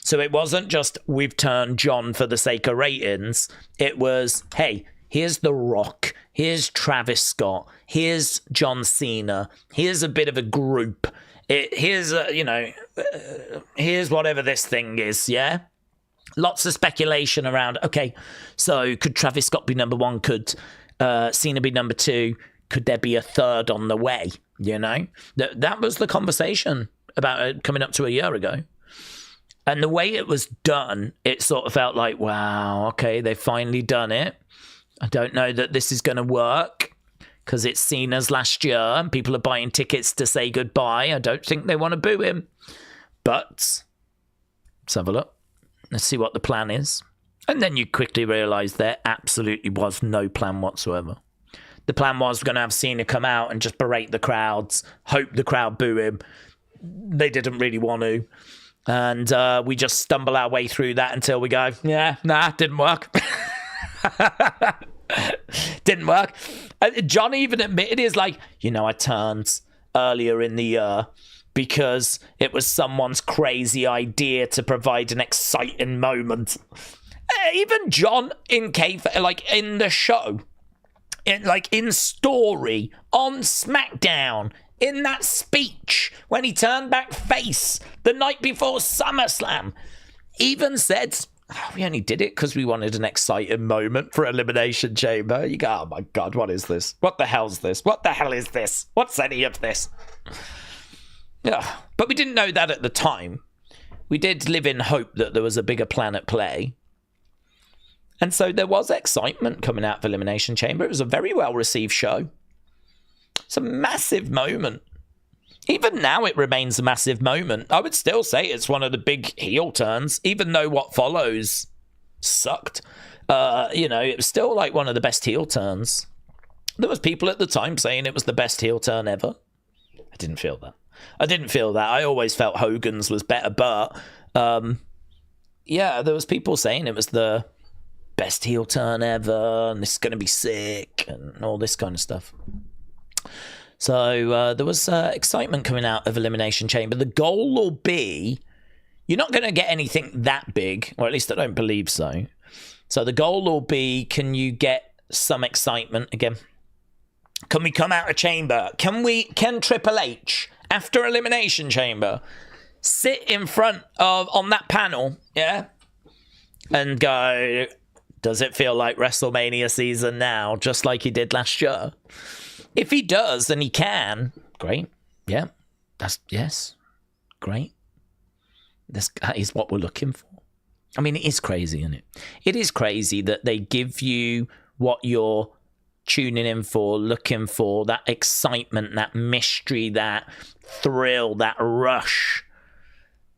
So it wasn't just we've turned John for the sake of ratings. It was, hey, here's The Rock, here's Travis Scott, here's John Cena, here's a bit of a group. Here's whatever this thing is, yeah? Lots of speculation around, okay, so could Travis Scott be number one? Could Cena be number two? Could there be a third on the way? You know, that was the conversation about it coming up to a year ago. And the way it was done, it sort of felt like, wow, okay, they've finally done it. I don't know that this is going to work because it's Cena's last year and people are buying tickets to say goodbye. I don't think they want to boo him. But let's have a look. Let's see what the plan is. And then you quickly realise there absolutely was no plan whatsoever. The plan was we're going to have Cena come out and just berate the crowds, hope the crowd boo him. They didn't really want to. And we just stumble our way through that until we go, yeah, nah, didn't work. Didn't work. John even admitted, he's like, you know, I turned earlier in the year because it was someone's crazy idea to provide an exciting moment. Even John in in the show, in story, on SmackDown, in that speech, when he turned back face the night before SummerSlam, even said, oh, we only did it because we wanted an exciting moment for Elimination Chamber. You go, oh my God, what is this? What the hell's this? What the hell is this? What's any of this? Yeah, but we didn't know that at the time. We did live in hope that there was a bigger plan at play. And so there was excitement coming out of Elimination Chamber. It was a very well-received show. It's a massive moment. Even now it remains a massive moment. I would still say it's one of the big heel turns, even though what follows sucked. It was still like one of the best heel turns There was people at the time saying it was the best heel turn ever. I didn't feel that. I always felt Hogan's was better, but yeah, there was people saying it was the best heel turn ever, and this is going to be sick, and all this kind of stuff. So there was excitement coming out of Elimination Chamber. The goal will be, you're not going to get anything that big, or at least I don't believe so. So the goal will be, can you get some excitement again? Can we come out of Chamber? Can Triple H, after Elimination Chamber, sit in front of, on that panel, yeah, and go, does it feel like WrestleMania season now, just like he did last year? If he does, and he can, great. Yeah, yes, great. That is what we're looking for. I mean, it is crazy, isn't it? It is crazy that they give you what you're tuning in for, looking for, that excitement, that mystery, that thrill, that rush.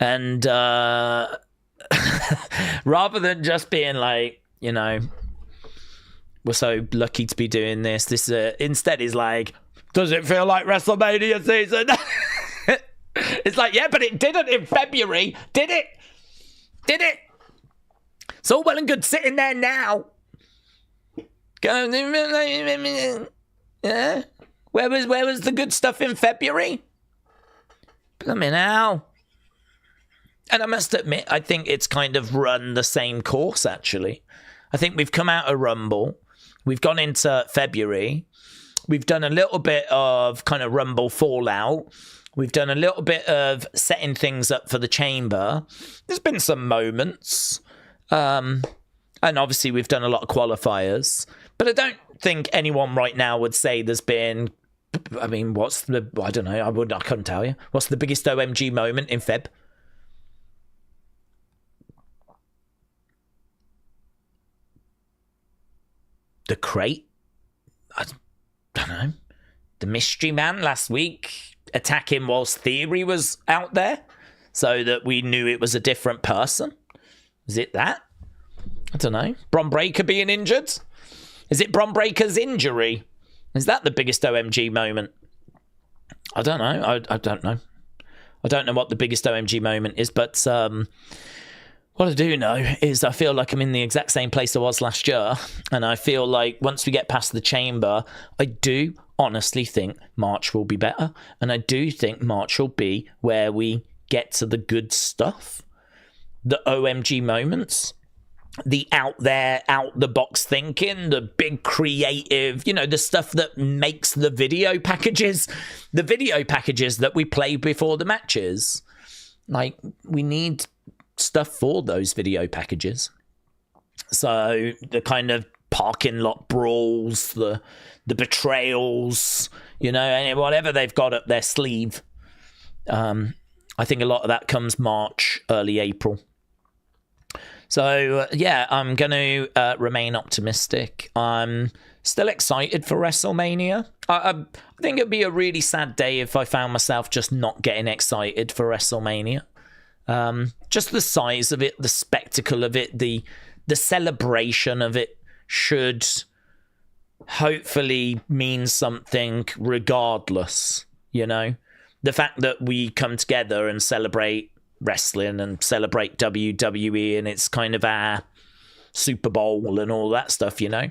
And rather than just being like, you know, we're so lucky to be doing this. This instead is like, does it feel like WrestleMania season? It's like, yeah, but it didn't in February, did it? Did it? It's all well and good sitting there now. Yeah. Where was the good stuff in February? Blimey now. And I must admit, I think it's kind of run the same course, actually. I think we've come out of Rumble. We've gone into February. We've done a little bit of kind of Rumble fallout. We've done a little bit of setting things up for the Chamber. There's been some moments. And obviously we've done a lot of qualifiers. But I don't think anyone right now would say there's been... I mean, I don't know. I couldn't tell you. What's the biggest OMG moment in Feb? The crate? I don't know. The mystery man last week attacking whilst Theory was out there so that we knew it was a different person. Is it that? I don't know. Bron Breakker being injured? Is it Bron Breakker's injury? Is that the biggest OMG moment? I don't know. I don't know. I don't know what the biggest OMG moment is, but what I do know is I feel like I'm in the exact same place I was last year, and I feel like once we get past the Chamber, I do honestly think March will be better, and I do think March will be where we get to the good stuff, the OMG moments, the out there, out the box thinking, the big creative, you know, the stuff that makes the video packages that we play before the matches. Like, we need stuff for those video packages. So the kind of parking lot brawls, the betrayals, you know, and whatever they've got up their sleeve. I think a lot of that comes March, early April. So, yeah, I'm going to remain optimistic. I'm still excited for WrestleMania. I think it'd be a really sad day if I found myself just not getting excited for WrestleMania. Just the size of it, the spectacle of it, the celebration of it should hopefully mean something regardless, you know? The fact that we come together and celebrate wrestling and celebrate WWE and it's kind of our Super Bowl and all that stuff, you know?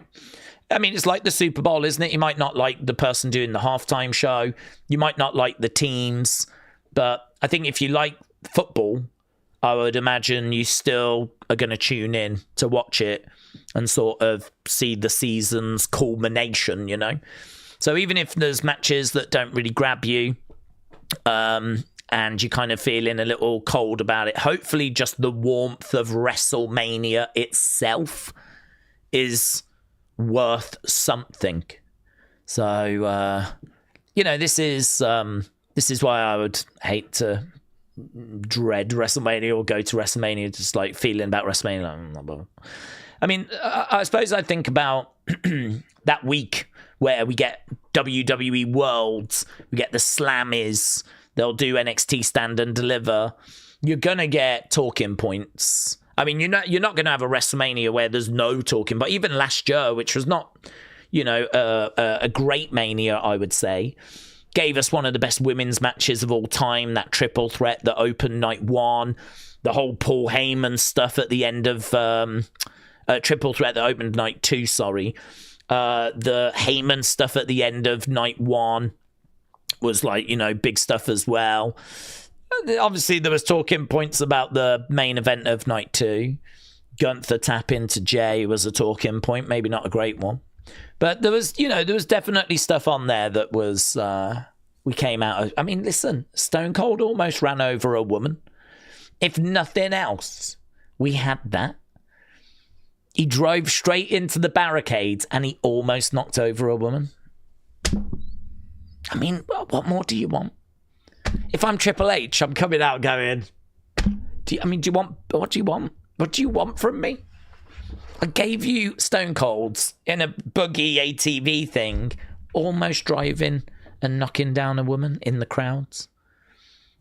I mean, it's like the Super Bowl, isn't it? You might not like the person doing the halftime show. You might not like the teams. But I think if you like football, I would imagine you still are going to tune in to watch it and sort of see the season's culmination, you know? So even if there's matches that don't really grab you, and you're kind of feeling a little cold about it, hopefully just the warmth of WrestleMania itself is worth something. So, you know, this is why I would hate to dread WrestleMania or go to WrestleMania just like feeling about WrestleMania. I mean, I suppose I think about that week where we get WWE Worlds, we get the Slammies, they'll do NXT Stand and Deliver. You're going to get talking points. I mean, you're not going to have a WrestleMania where there's no talking, but even last year, which was not, a great Mania, I would say. Gave us one of the best women's matches of all time, that triple threat that opened night one, the whole Paul Heyman stuff at the end of triple threat that opened night two, sorry. The Heyman stuff at the end of night one was like, big stuff as well. Obviously, there was talking points about the main event of night two. Gunther tap into Jay was a talking point, maybe not a great one. But there was definitely stuff on there that was, we came out of. I mean, listen, Stone Cold almost ran over a woman. If nothing else, we had that. He drove straight into the barricades and he almost knocked over a woman. I mean, what more do you want? If I'm Triple H, I'm coming out going, what do you want? What do you want from me? I gave you Stone Cold's in a buggy ATV thing, almost driving and knocking down a woman in the crowds.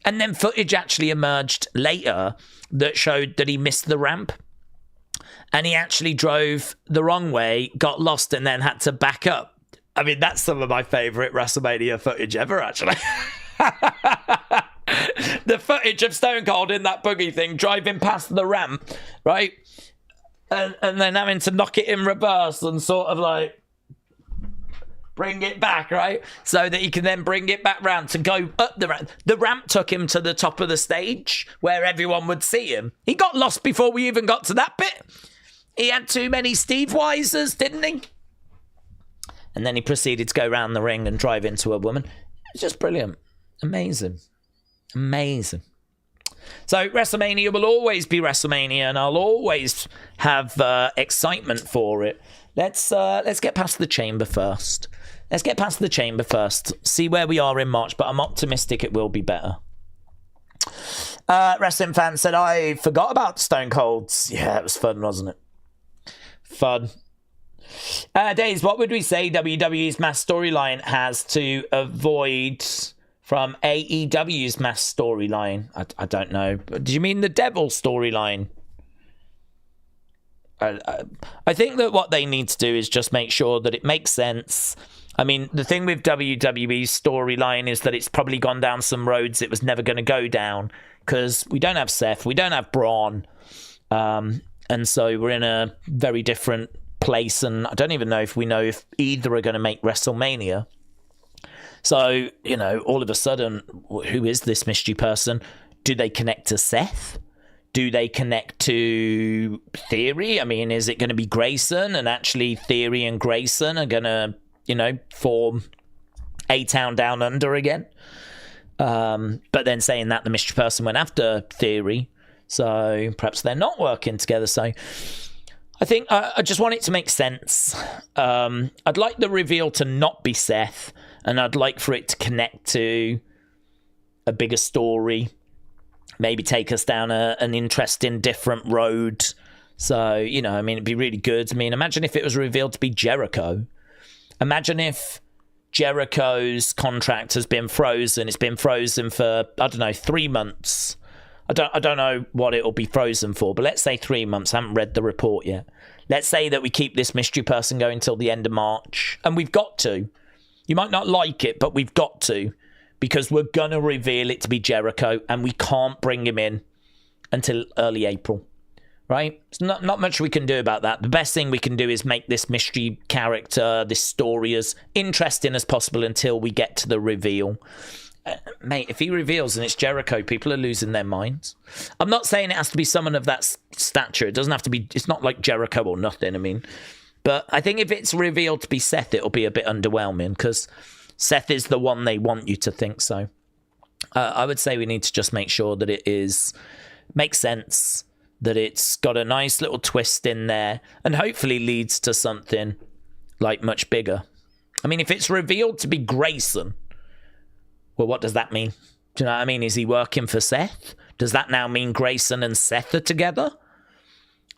And then footage actually emerged later that showed that he missed the ramp. And he actually drove the wrong way, got lost, and then had to back up. I mean, that's some of my favourite WrestleMania footage ever, actually. The footage of Stone Cold in that buggy thing, driving past the ramp, right? And then having to knock it in reverse and sort of like bring it back, right? So that he can then bring it back round to go up the ramp. The ramp took him to the top of the stage where everyone would see him. He got lost before we even got to that bit. He had too many Steve Weisers, didn't he? And then he proceeded to go around the ring and drive into a woman. It's just brilliant. Amazing. So WrestleMania will always be WrestleMania, and I'll always have excitement for it. Let's get past the chamber first. See where we are in March, but I'm optimistic it will be better. Wrestling fan said, I forgot about Stone Cold's. Yeah, it was fun, wasn't it? Fun. Daze, what would we say WWE's mass storyline has to avoid from AEW's mass storyline? I don't know. Do you mean the Devil storyline? I think that what they need to do is just make sure that it makes sense. I mean, the thing with WWE's storyline is that it's probably gone down some roads it was never going to go down, because we don't have Seth, we don't have Braun, and so we're in a very different place, and I don't even know if either are going to make WrestleMania. So, all of a sudden, who is this mystery person? Do they connect to Seth? Do they connect to Theory? I mean, is it going to be Grayson? And actually, Theory and Grayson are going to, form A-Town Down Under again? But then saying that, the mystery person went after Theory. So perhaps they're not working together. So I think I just want it to make sense. I'd like the reveal to not be Seth, and I'd like for it to connect to a bigger story, maybe take us down an interesting, different road. So, it'd be really good. I mean, imagine if it was revealed to be Jericho. Imagine if Jericho's contract has been frozen. It's been frozen for, 3 months. I don't know what it'll be frozen for, but let's say 3 months. I haven't read the report yet. Let's say that we keep this mystery person going till the end of March, and we've got to. You might not like it, but we've got to, because we're going to reveal it to be Jericho, and we can't bring him in until early April, right? There's not much we can do about that. The best thing we can do is make this mystery character, this story, as interesting as possible until we get to the reveal. Mate, if he reveals and it's Jericho, people are losing their minds. I'm not saying it has to be someone of that stature. It doesn't have to be, it's not like Jericho or nothing, I mean. But I think if it's revealed to be Seth, it'll be a bit underwhelming, because Seth is the one they want you to think so. I would say we need to just make sure that makes sense, that it's got a nice little twist in there, and hopefully leads to something like much bigger. I mean, if it's revealed to be Grayson, well, what does that mean? Do you know what I mean? Is he working for Seth? Does that now mean Grayson and Seth are together?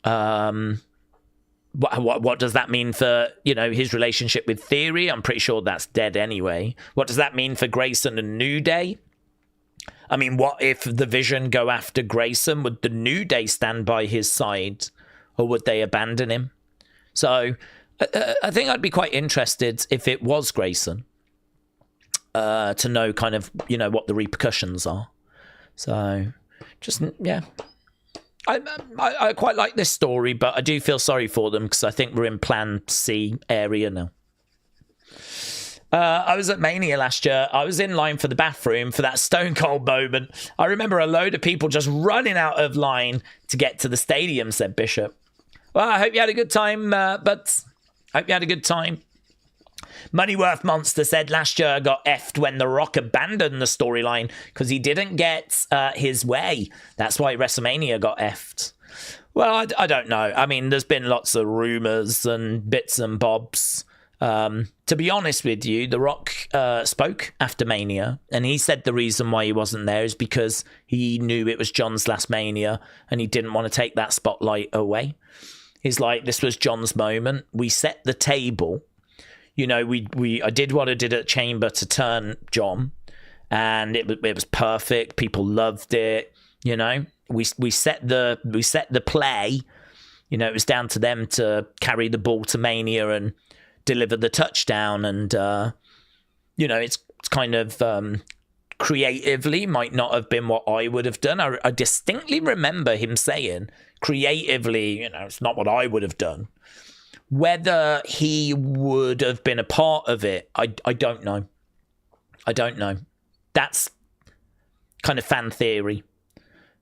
What does that mean for, his relationship with Theory? I'm pretty sure that's dead anyway. What does that mean for Grayson and New Day? I mean, what if the Vision go after Grayson? Would the New Day stand by his side, or would they abandon him? So I think I'd be quite interested if it was Grayson to know kind of, what the repercussions are. So, just, yeah. I quite like this story, but I do feel sorry for them because I think we're in Plan C area now. I was at Mania last year. I was in line for the bathroom for that Stone Cold moment. I remember a load of people just running out of line to get to the stadium, said Bishop. Well, I hope you had a good time, but hope you had a good time. Moneyworth Monster said last year got effed when The Rock abandoned the storyline because he didn't get his way. That's why WrestleMania got effed. Well, I don't know. I mean, there's been lots of rumours and bits and bobs. To be honest with you, The Rock spoke after Mania, and he said the reason why he wasn't there is because he knew it was John's last Mania, and he didn't want to take that spotlight away. He's like, this was John's moment. We set the table. I did what I did at Chamber to turn John, and it was perfect. People loved it. We set the play. It was down to them to carry the ball to Mania and deliver the touchdown, and it's kind of creatively might not have been what I would have done. I distinctly remember him saying creatively, it's not what I would have done. Whether he would have been a part of it, I don't know. I don't know. That's kind of fan theory.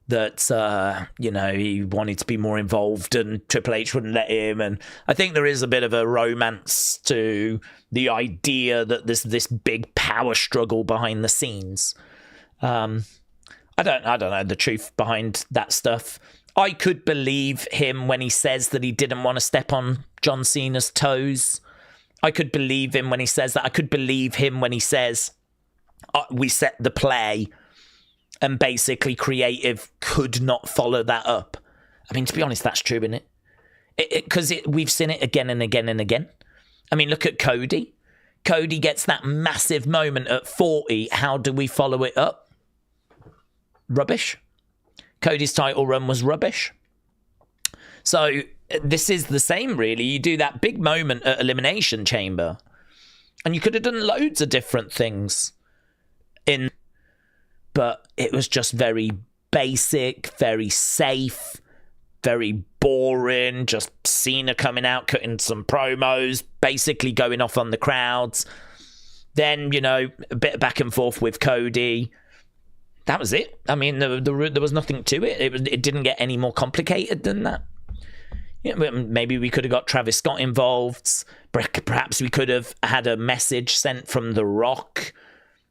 That, he wanted to be more involved and Triple H wouldn't let him. And I think there is a bit of a romance to the idea that there's this big power struggle behind the scenes. I don't know the truth behind that stuff. I could believe him when he says that he didn't want to step on John Cena's toes. I could believe him when he says that. I could believe him when he says, we set the play. And basically creative could not follow that up. I mean, to be honest, that's true, isn't it? Because we've seen it again and again and again. I mean, look at Cody. Cody gets that massive moment at 40. How do we follow it up? Rubbish. Cody's title run was rubbish. So this is the same, really. You do that big moment at Elimination Chamber. And you could have done loads of different things but it was just very basic, very safe, very boring. Just Cena coming out, cutting some promos, basically going off on the crowds. Then, a bit of back and forth with Cody. That was it. I mean, there was nothing to it. It didn't get any more complicated than that. Maybe we could have got Travis Scott involved. Perhaps we could have had a message sent from The Rock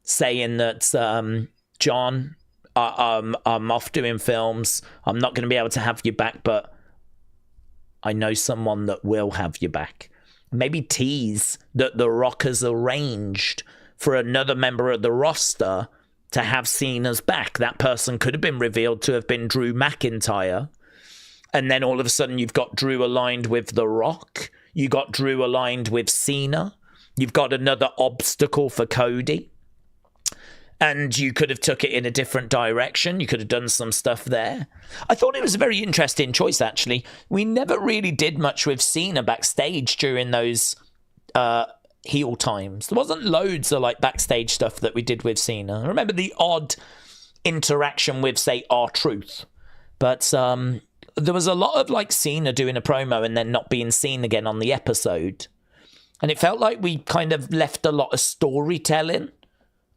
saying that... John, I'm off doing films. I'm not going to be able to have you back, but I know someone that will have you back. Maybe tease that The Rock has arranged for another member of the roster to have Cena's back. That person could have been revealed to have been Drew McIntyre. And then all of a sudden you've got Drew aligned with The Rock. You got Drew aligned with Cena. You've got another obstacle for Cody. And you could have took it in a different direction. You could have done some stuff there. I thought it was a very interesting choice, actually. We never really did much with Cena backstage during those heel times. There wasn't loads of backstage stuff that we did with Cena. I remember the odd interaction with, say, R-Truth. But there was a lot of Cena doing a promo and then not being seen again on the episode. And it felt like we kind of left a lot of storytelling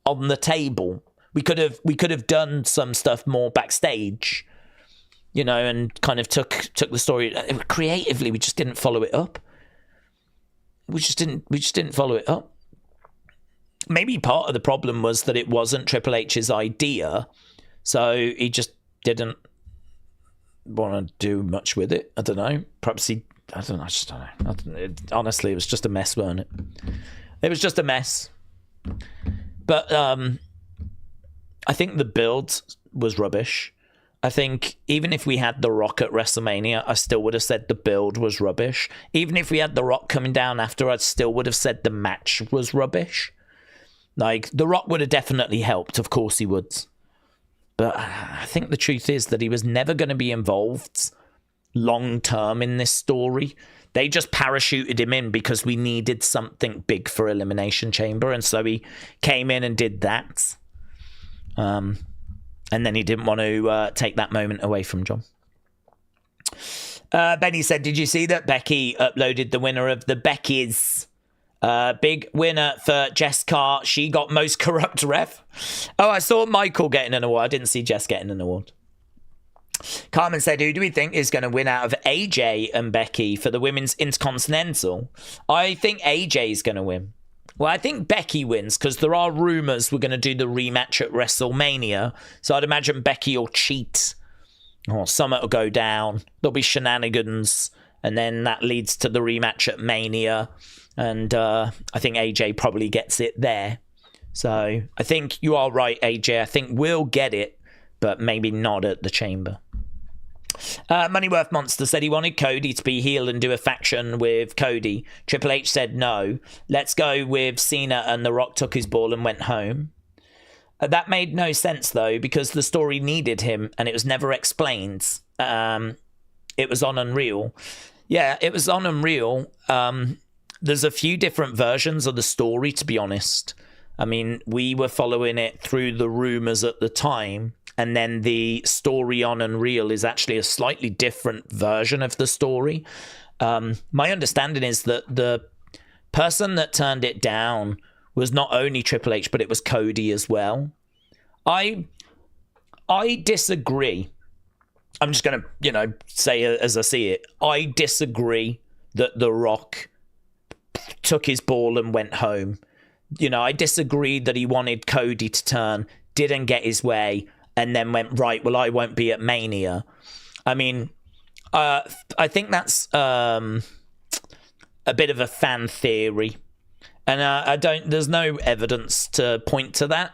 on the table. We could have done some stuff more backstage, and kind of took the story creatively. We just didn't follow it up. We just didn't follow it up. Maybe part of the problem was that it wasn't Triple H's idea, so he just didn't want to do much with it. I don't know. Perhaps I just don't know. Honestly, it was just a mess, wasn't it? It was just a mess. But I think the build was rubbish. I think even if we had The Rock at WrestleMania, I still would have said the build was rubbish. Even if we had The Rock coming down after, I still would have said the match was rubbish. The Rock would have definitely helped. Of course he would. But I think the truth is that he was never going to be involved long term in this story. They just parachuted him in because we needed something big for Elimination Chamber, and so he came in and did that. And then he didn't want to take that moment away from John. Benny said, did you see that Becky uploaded the winner of the Becky's? Big winner for Jess Carr. She got most corrupt ref. Oh, I saw Michael getting an award. I didn't see Jess getting an award. Carmen said, who do we think is going to win out of AJ and Becky for the Women's Intercontinental? I think AJ is going to win. Well, I think Becky wins because there are rumours we're going to do the rematch at WrestleMania. So I'd imagine Becky will cheat. Or something will go down. There'll be shenanigans. And then that leads to the rematch at Mania. And I think AJ probably gets it there. So I think you are right, AJ. I think we'll get it, but maybe not at the Chamber. Moneyworth Monster said he wanted Cody to be heel and do a faction with Cody. Triple H said no. Let's go with Cena, and The Rock took his ball and went home. That made no sense, though, because the story needed him, and it was never explained. It was on Unreal. Yeah, it was on Unreal. There's a few different versions of the story, to be honest. I mean, we were following it through the rumours at the time, and then the story on Unreal is actually a slightly different version of the story. My understanding is that the person that turned it down was not only Triple H, but it was Cody as well. I disagree. I'm just going to, say as I see it. I disagree that The Rock took his ball and went home. I disagree that he wanted Cody to turn, didn't get his way, and then went, right, well, I won't be at Mania. I mean, I think that's a bit of a fan theory. And there's no evidence to point to that.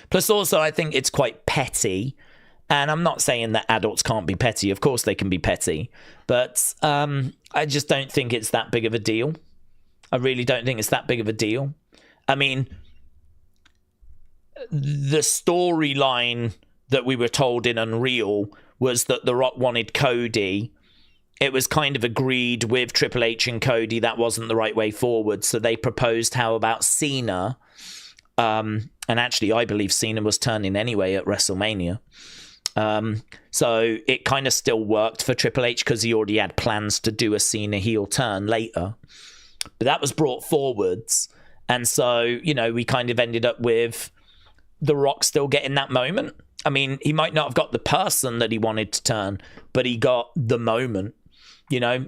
Plus, also, I think it's quite petty. And I'm not saying that adults can't be petty. Of course they can be petty. But I just don't think it's that big of a deal. I really don't think it's that big of a deal. I mean, the storyline that we were told in Unreal was that The Rock wanted Cody. It was kind of agreed with Triple H and Cody that wasn't the right way forward. So they proposed, how about Cena? And actually, I believe Cena was turning anyway at WrestleMania. So it kind of still worked for Triple H because he already had plans to do a Cena heel turn later. But that was brought forwards. And so, we kind of ended up with The Rock still getting that moment. I mean, he might not have got the person that he wanted to turn, but he got the moment.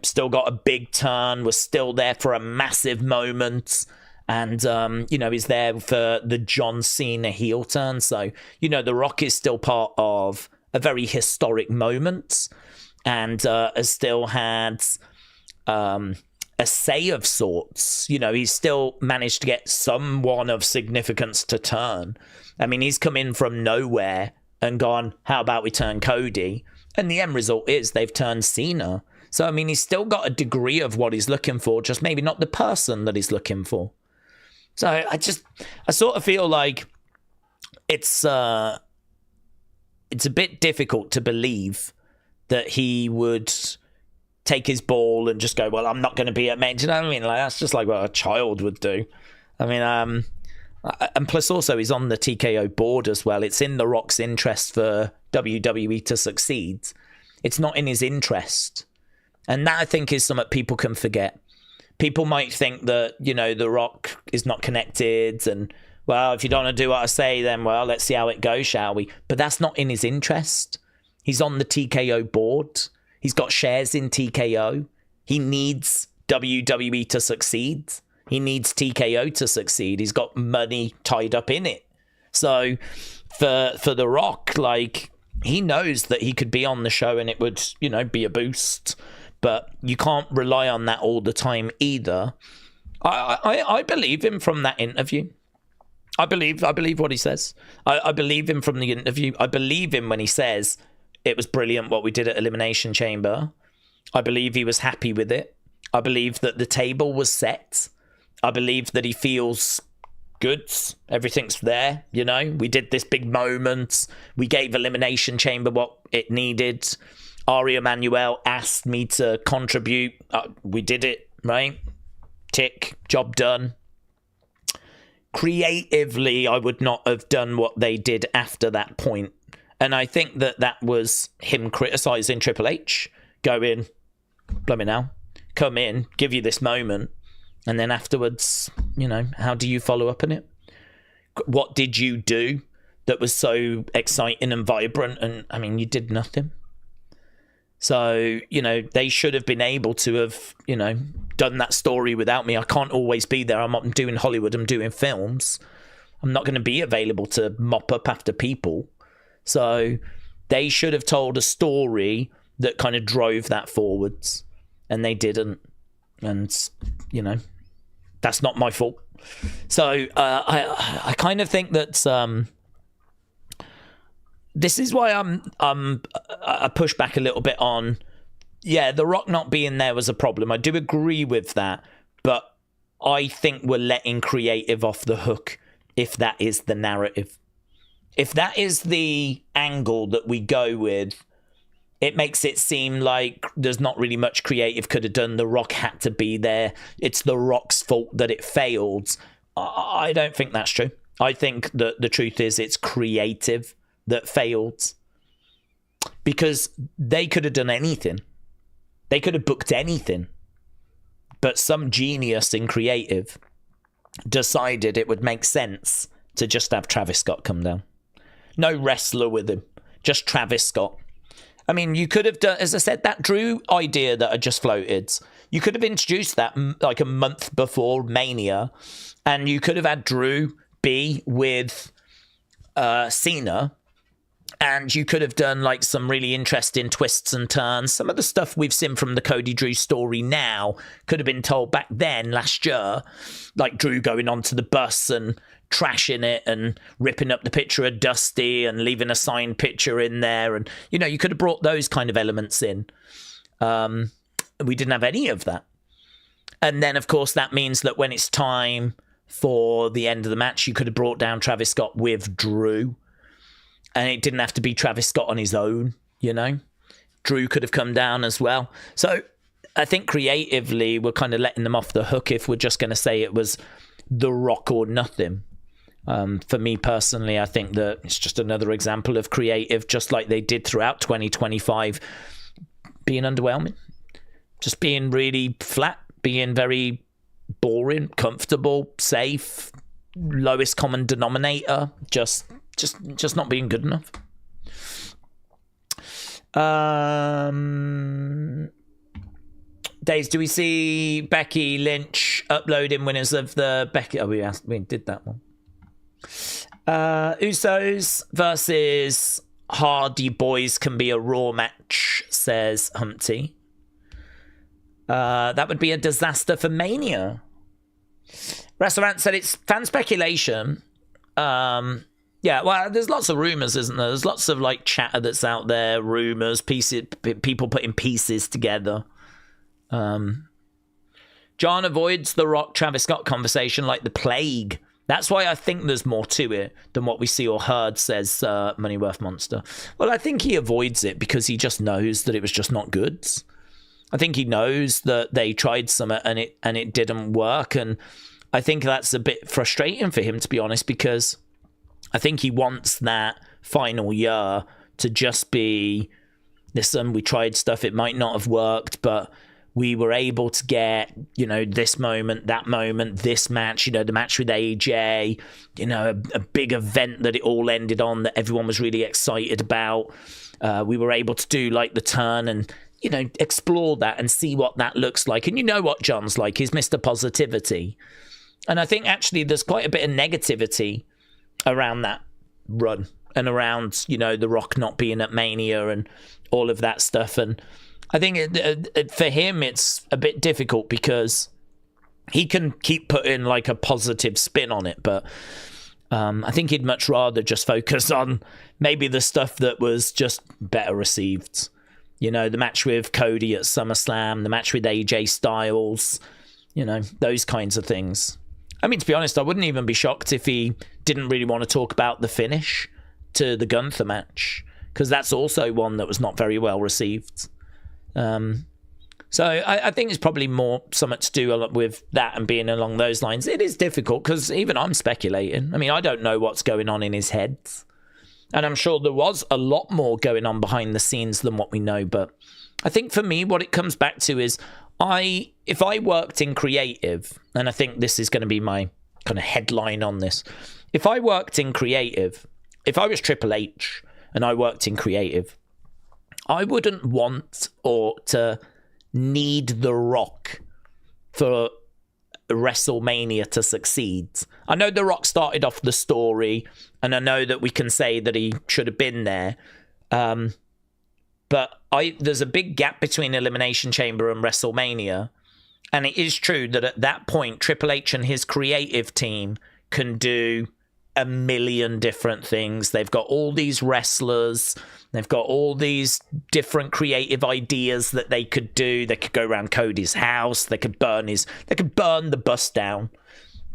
Still got a big turn, was still there for a massive moment. And, he's there for the John Cena heel turn. So, The Rock is still part of a very historic moment and has still had a say of sorts. He's still managed to get someone of significance to turn. I mean, he's come in from nowhere and gone, how about we turn Cody? And the end result is they've turned Cena. So, I mean, he's still got a degree of what he's looking for, just maybe not the person that he's looking for. So I sort of feel like it's a bit difficult to believe that he would take his ball and just go, well, I'm not going to be at Maine. Do you know what I mean? Like, that's just like what a child would do. I mean, and plus also he's on the TKO board as well. It's in The Rock's interest for WWE to succeed. It's not in his interest. And that, I think, is something people can forget. People might think that, The Rock is not connected and, well, if you don't want to do what I say, then, well, let's see how it goes, shall we? But that's not in his interest. He's on the TKO board. He's got shares in TKO. He needs WWE to succeed. He needs TKO to succeed. He's got money tied up in it. So for The Rock, like, he knows that he could be on the show and it would, be a boost. But you can't rely on that all the time either. I believe him from that interview. I believe what he says. I believe him from the interview. I believe him when he says it was brilliant what we did at Elimination Chamber. I believe he was happy with it. I believe that the table was set. I believe that he feels good. Everything's there, We did this big moment. We gave Elimination Chamber what it needed. Ari Emanuel asked me to contribute. We did it, right? Tick, job done. Creatively, I would not have done what they did after that point. And I think that was him criticising Triple H, going, blimey now, come in, give you this moment, and then afterwards, how do you follow up on it? What did you do that was so exciting and vibrant? And, I mean, you did nothing. So, they should have been able to have, done that story without me. I can't always be there. I'm doing Hollywood. I'm doing films. I'm not going to be available to mop up after people. So they should have told a story that kind of drove that forwards, and they didn't. And, that's not my fault. So I kind of think that this is why I push back a little bit on, The Rock not being there was a problem. I do agree with that, but I think we're letting creative off the hook if that is the narrative. If that is the angle that we go with, it makes it seem like there's not really much creative could have done. The Rock had to be there. It's The Rock's fault that it failed. I don't think that's true. I think that the truth is it's creative that failed, because they could have done anything. They could have booked anything. But some genius in creative decided it would make sense to just have Travis Scott come down. No wrestler with him, just Travis Scott. I mean, you could have done, as I said, that Drew idea that I just floated, you could have introduced that like a month before Mania, and you could have had Drew be with Cena, and you could have done like some really interesting twists and turns. Some of the stuff we've seen from the Cody Drew story now could have been told back then last year, like Drew going onto the bus and trashing it and ripping up the picture of Dusty and leaving a signed picture in there. And, you could have brought those kind of elements in. We didn't have any of that. And then, of course, that means that when it's time for the end of the match, you could have brought down Travis Scott with Drew. And it didn't have to be Travis Scott on his own, Drew could have come down as well. So I think creatively, we're kind of letting them off the hook if we're just going to say it was The Rock or nothing. For me personally, I think that it's just another example of creative, just like they did throughout 2025, being underwhelming. Just being really flat, being very boring, comfortable, safe, lowest common denominator, just not being good enough. Days, do we see Becky Lynch uploading winners of the Becky? Oh, we did that one. Usos versus Hardy Boys can be a Raw match, says Humpty. That would be a disaster for Mania. Restaurant said it's fan speculation. Yeah, well, there's lots of rumors, isn't there? There's lots of like chatter that's out there, rumors, pieces, people putting pieces together. John avoids the Rock Travis Scott conversation like the plague. That's why I think there's more to it than what we see or heard, says Moneyworth Monster. Well, I think he avoids it because he just knows that it was just not good. I think he knows that they tried something and it didn't work, and I think that's a bit frustrating for him, to be honest, because I think he wants that final year to just be, listen, we tried stuff, it might not have worked, but we were able to get, this moment, that moment, this match, the match with AJ, a big event that it all ended on that everyone was really excited about. We were able to do like the turn and, explore that and see what that looks like. And you know what John's like, he's Mr. Positivity. And I think actually there's quite a bit of negativity around that run and around, The Rock not being at Mania and all of that stuff. And I think for him, it's a bit difficult because he can keep putting like a positive spin on it. But I think he'd much rather just focus on maybe the stuff that was just better received. The match with Cody at SummerSlam, the match with AJ Styles, those kinds of things. I mean, to be honest, I wouldn't even be shocked if he didn't really want to talk about the finish to the Gunther match. because that's also one that was not very well received. So I think it's probably more something to do with that and being along those lines. It is difficult because even I'm speculating. I mean, I don't know what's going on in his head. And I'm sure there was a lot more going on behind the scenes than what we know. But I think for me, what it comes back to is if I worked in creative, and I think this is going to be my kind of headline on this. If I worked in creative, if I was Triple H and I worked in creative, I wouldn't want or to need The Rock for WrestleMania to succeed. I know The Rock started off the story, and I know that we can say that he should have been there. But there's a big gap between Elimination Chamber and WrestleMania. And it is true that at that point, Triple H and his creative team can do a million different things. They've got all these wrestlers. They've got all these different creative ideas that they could do. They could go around Cody's house. They could burn the bus down.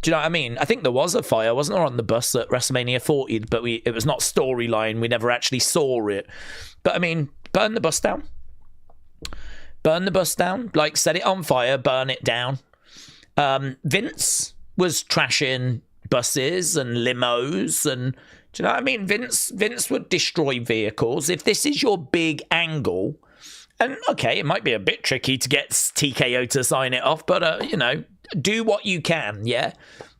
Do you know what I mean? I think there was a fire, wasn't there, on the bus at WrestleMania 40, but it was not storyline. We never actually saw it. But I mean, burn the bus down. Burn the bus down. Like, set it on fire, burn it down. Vince was trashing buses and limos, and do you know what I mean? Vince would destroy vehicles. If this is your big angle, and okay, it might be a bit tricky to get TKO to sign it off, but do what you can, yeah?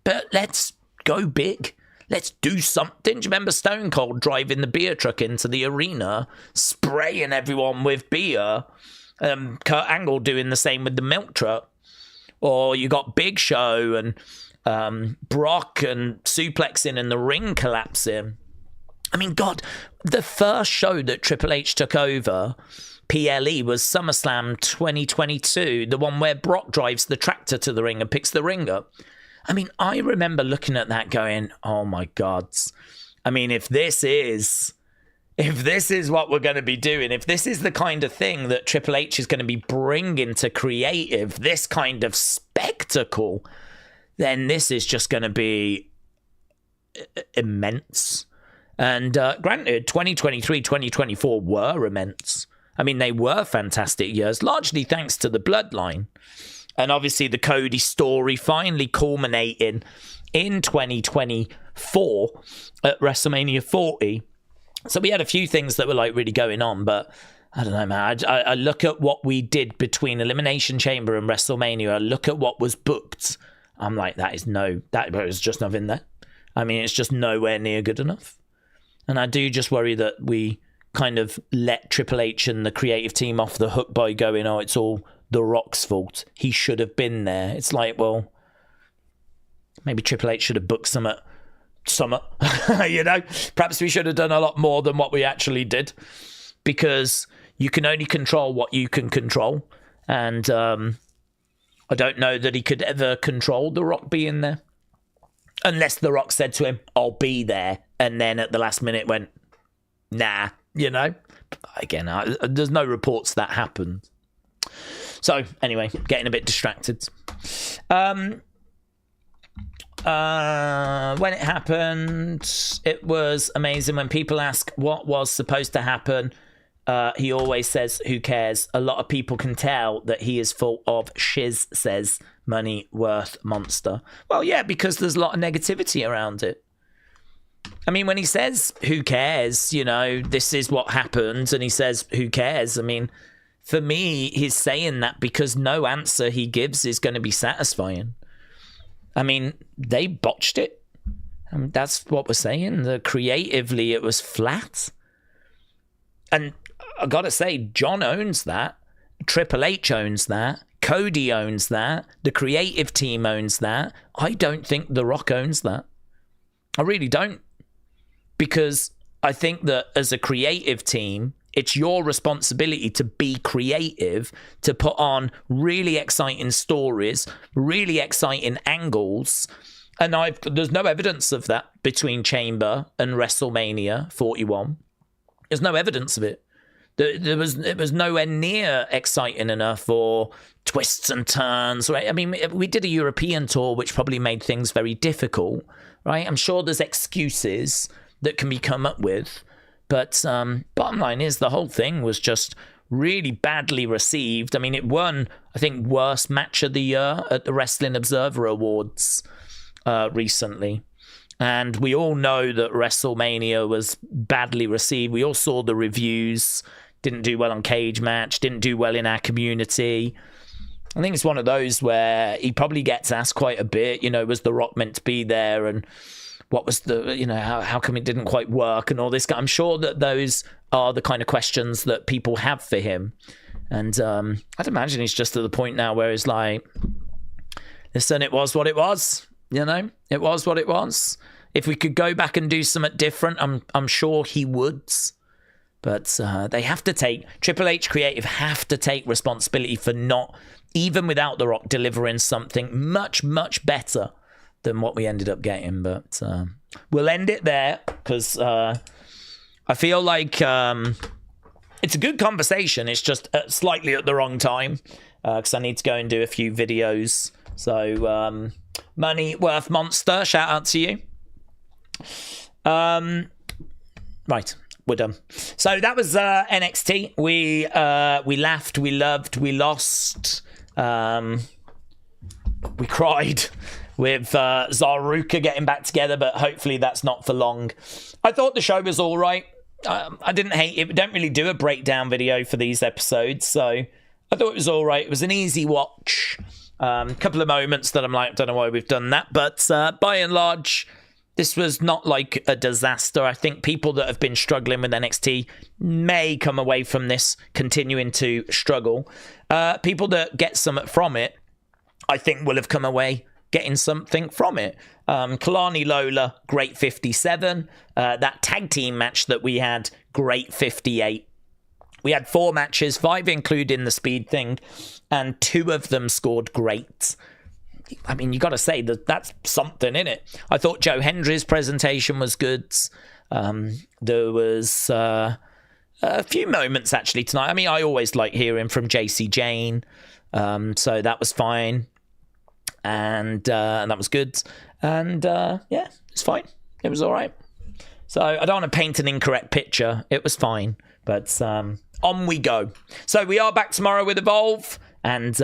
But let's go big. Let's do something. Do you remember Stone Cold driving the beer truck into the arena, spraying everyone with beer? Kurt Angle doing the same with the milk truck. Or you got Big Show and Brock and suplexing and the ring collapsing. I mean, God, the first show that Triple H took over, PLE, was SummerSlam 2022, the one where Brock drives the tractor to the ring and picks the ring up. I mean, I remember looking at that going, oh my God. I mean, if this is what we're going to be doing, if this is the kind of thing that Triple H is going to be bringing to creative, this kind of spectacle, then this is just going to be immense. And granted, 2023, 2024 were immense. I mean, they were fantastic years, largely thanks to the bloodline. And obviously the Cody story finally culminating in 2024 at WrestleMania 40. So we had a few things that were like really going on, but I don't know, man. I look at what we did between Elimination Chamber and WrestleMania. I look at what was booked. I'm like, that is just nothing there. I mean, it's just nowhere near good enough. And I do just worry that we kind of let Triple H and the creative team off the hook by going, oh, it's all The Rock's fault. He should have been there. It's like, well, maybe Triple H should have booked some, perhaps we should have done a lot more than what we actually did, because you can only control what you can control. And I don't know that he could ever control The Rock being there, unless The Rock said to him, I'll be there, and then at the last minute went, nah, Again, there's no reports that happened. So, anyway, getting a bit distracted. When it happened, it was amazing. When people ask what was supposed to happen, he always says, who cares? A lot of people can tell that he is full of shiz, says Money Worth Monster. Well, yeah, because there's a lot of negativity around it. I mean, when he says, who cares, this is what happened, and he says, who cares? I mean, for me, he's saying that because no answer he gives is going to be satisfying. I mean, they botched it. I mean, that's what we're saying. Creatively, it was flat. And I got to say, John owns that. Triple H owns that. Cody owns that. The creative team owns that. I don't think The Rock owns that. I really don't. Because I think that as a creative team, it's your responsibility to be creative, to put on really exciting stories, really exciting angles. And there's no evidence of that between Chamber and WrestleMania 41. There's no evidence of it. It was nowhere near exciting enough, or twists and turns, right? I mean, we did a European tour, which probably made things very difficult, right? I'm sure there's excuses that can be come up with, But bottom line is the whole thing was just really badly received. I mean, it won, I think, worst match of the year at the Wrestling Observer Awards recently. And we all know that WrestleMania was badly received. We all saw the reviews. Didn't do well on Cage Match. Didn't do well in our community. I think it's one of those where he probably gets asked quite a bit, was The Rock meant to be there? And what was the, how come it didn't quite work and all this? I'm sure that those are the kind of questions that people have for him. And I'd imagine he's just at the point now where he's like, listen, it was what it was. It was what it was. If we could go back and do something different, I'm sure he would. But they have to take, Triple H Creative have to take responsibility for not, even without The Rock, delivering something much, much better than what we ended up getting. But we'll end it there because I feel like it's a good conversation. It's just slightly at the wrong time because I need to go and do a few videos. So Money Worth Monster, shout out to you. Right, we're done. So that was NXT. We laughed, we loved, we lost, we cried with Zaruka getting back together, but hopefully that's not for long. I thought the show was all right. I didn't hate it. We don't really do a breakdown video for these episodes, so I thought it was all right. It was an easy watch. A couple of moments that I'm like, I don't know why we've done that, but by and large, this was not like a disaster. I think people that have been struggling with NXT may come away from this continuing to struggle. People that get something from it, I think, will have come away getting something from it. Kalani Lola, great 57. That tag team match that we had, great 58. We had 4 matches, 5 including the speed thing, and 2 of them scored great. I mean, you got to say that that's something in it. I thought Joe Hendry's presentation was good. There was a few moments actually tonight. I mean, I always like hearing from JC Jane, so that was fine, and that was good. And yeah, it's fine. It was all right. So I don't want to paint an incorrect picture. It was fine, but on we go. So we are back tomorrow with Evolve. And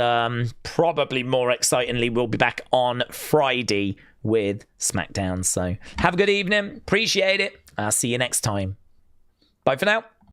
probably more excitingly, we'll be back on Friday with SmackDown. So have a good evening. Appreciate it. I'll see you next time. Bye for now.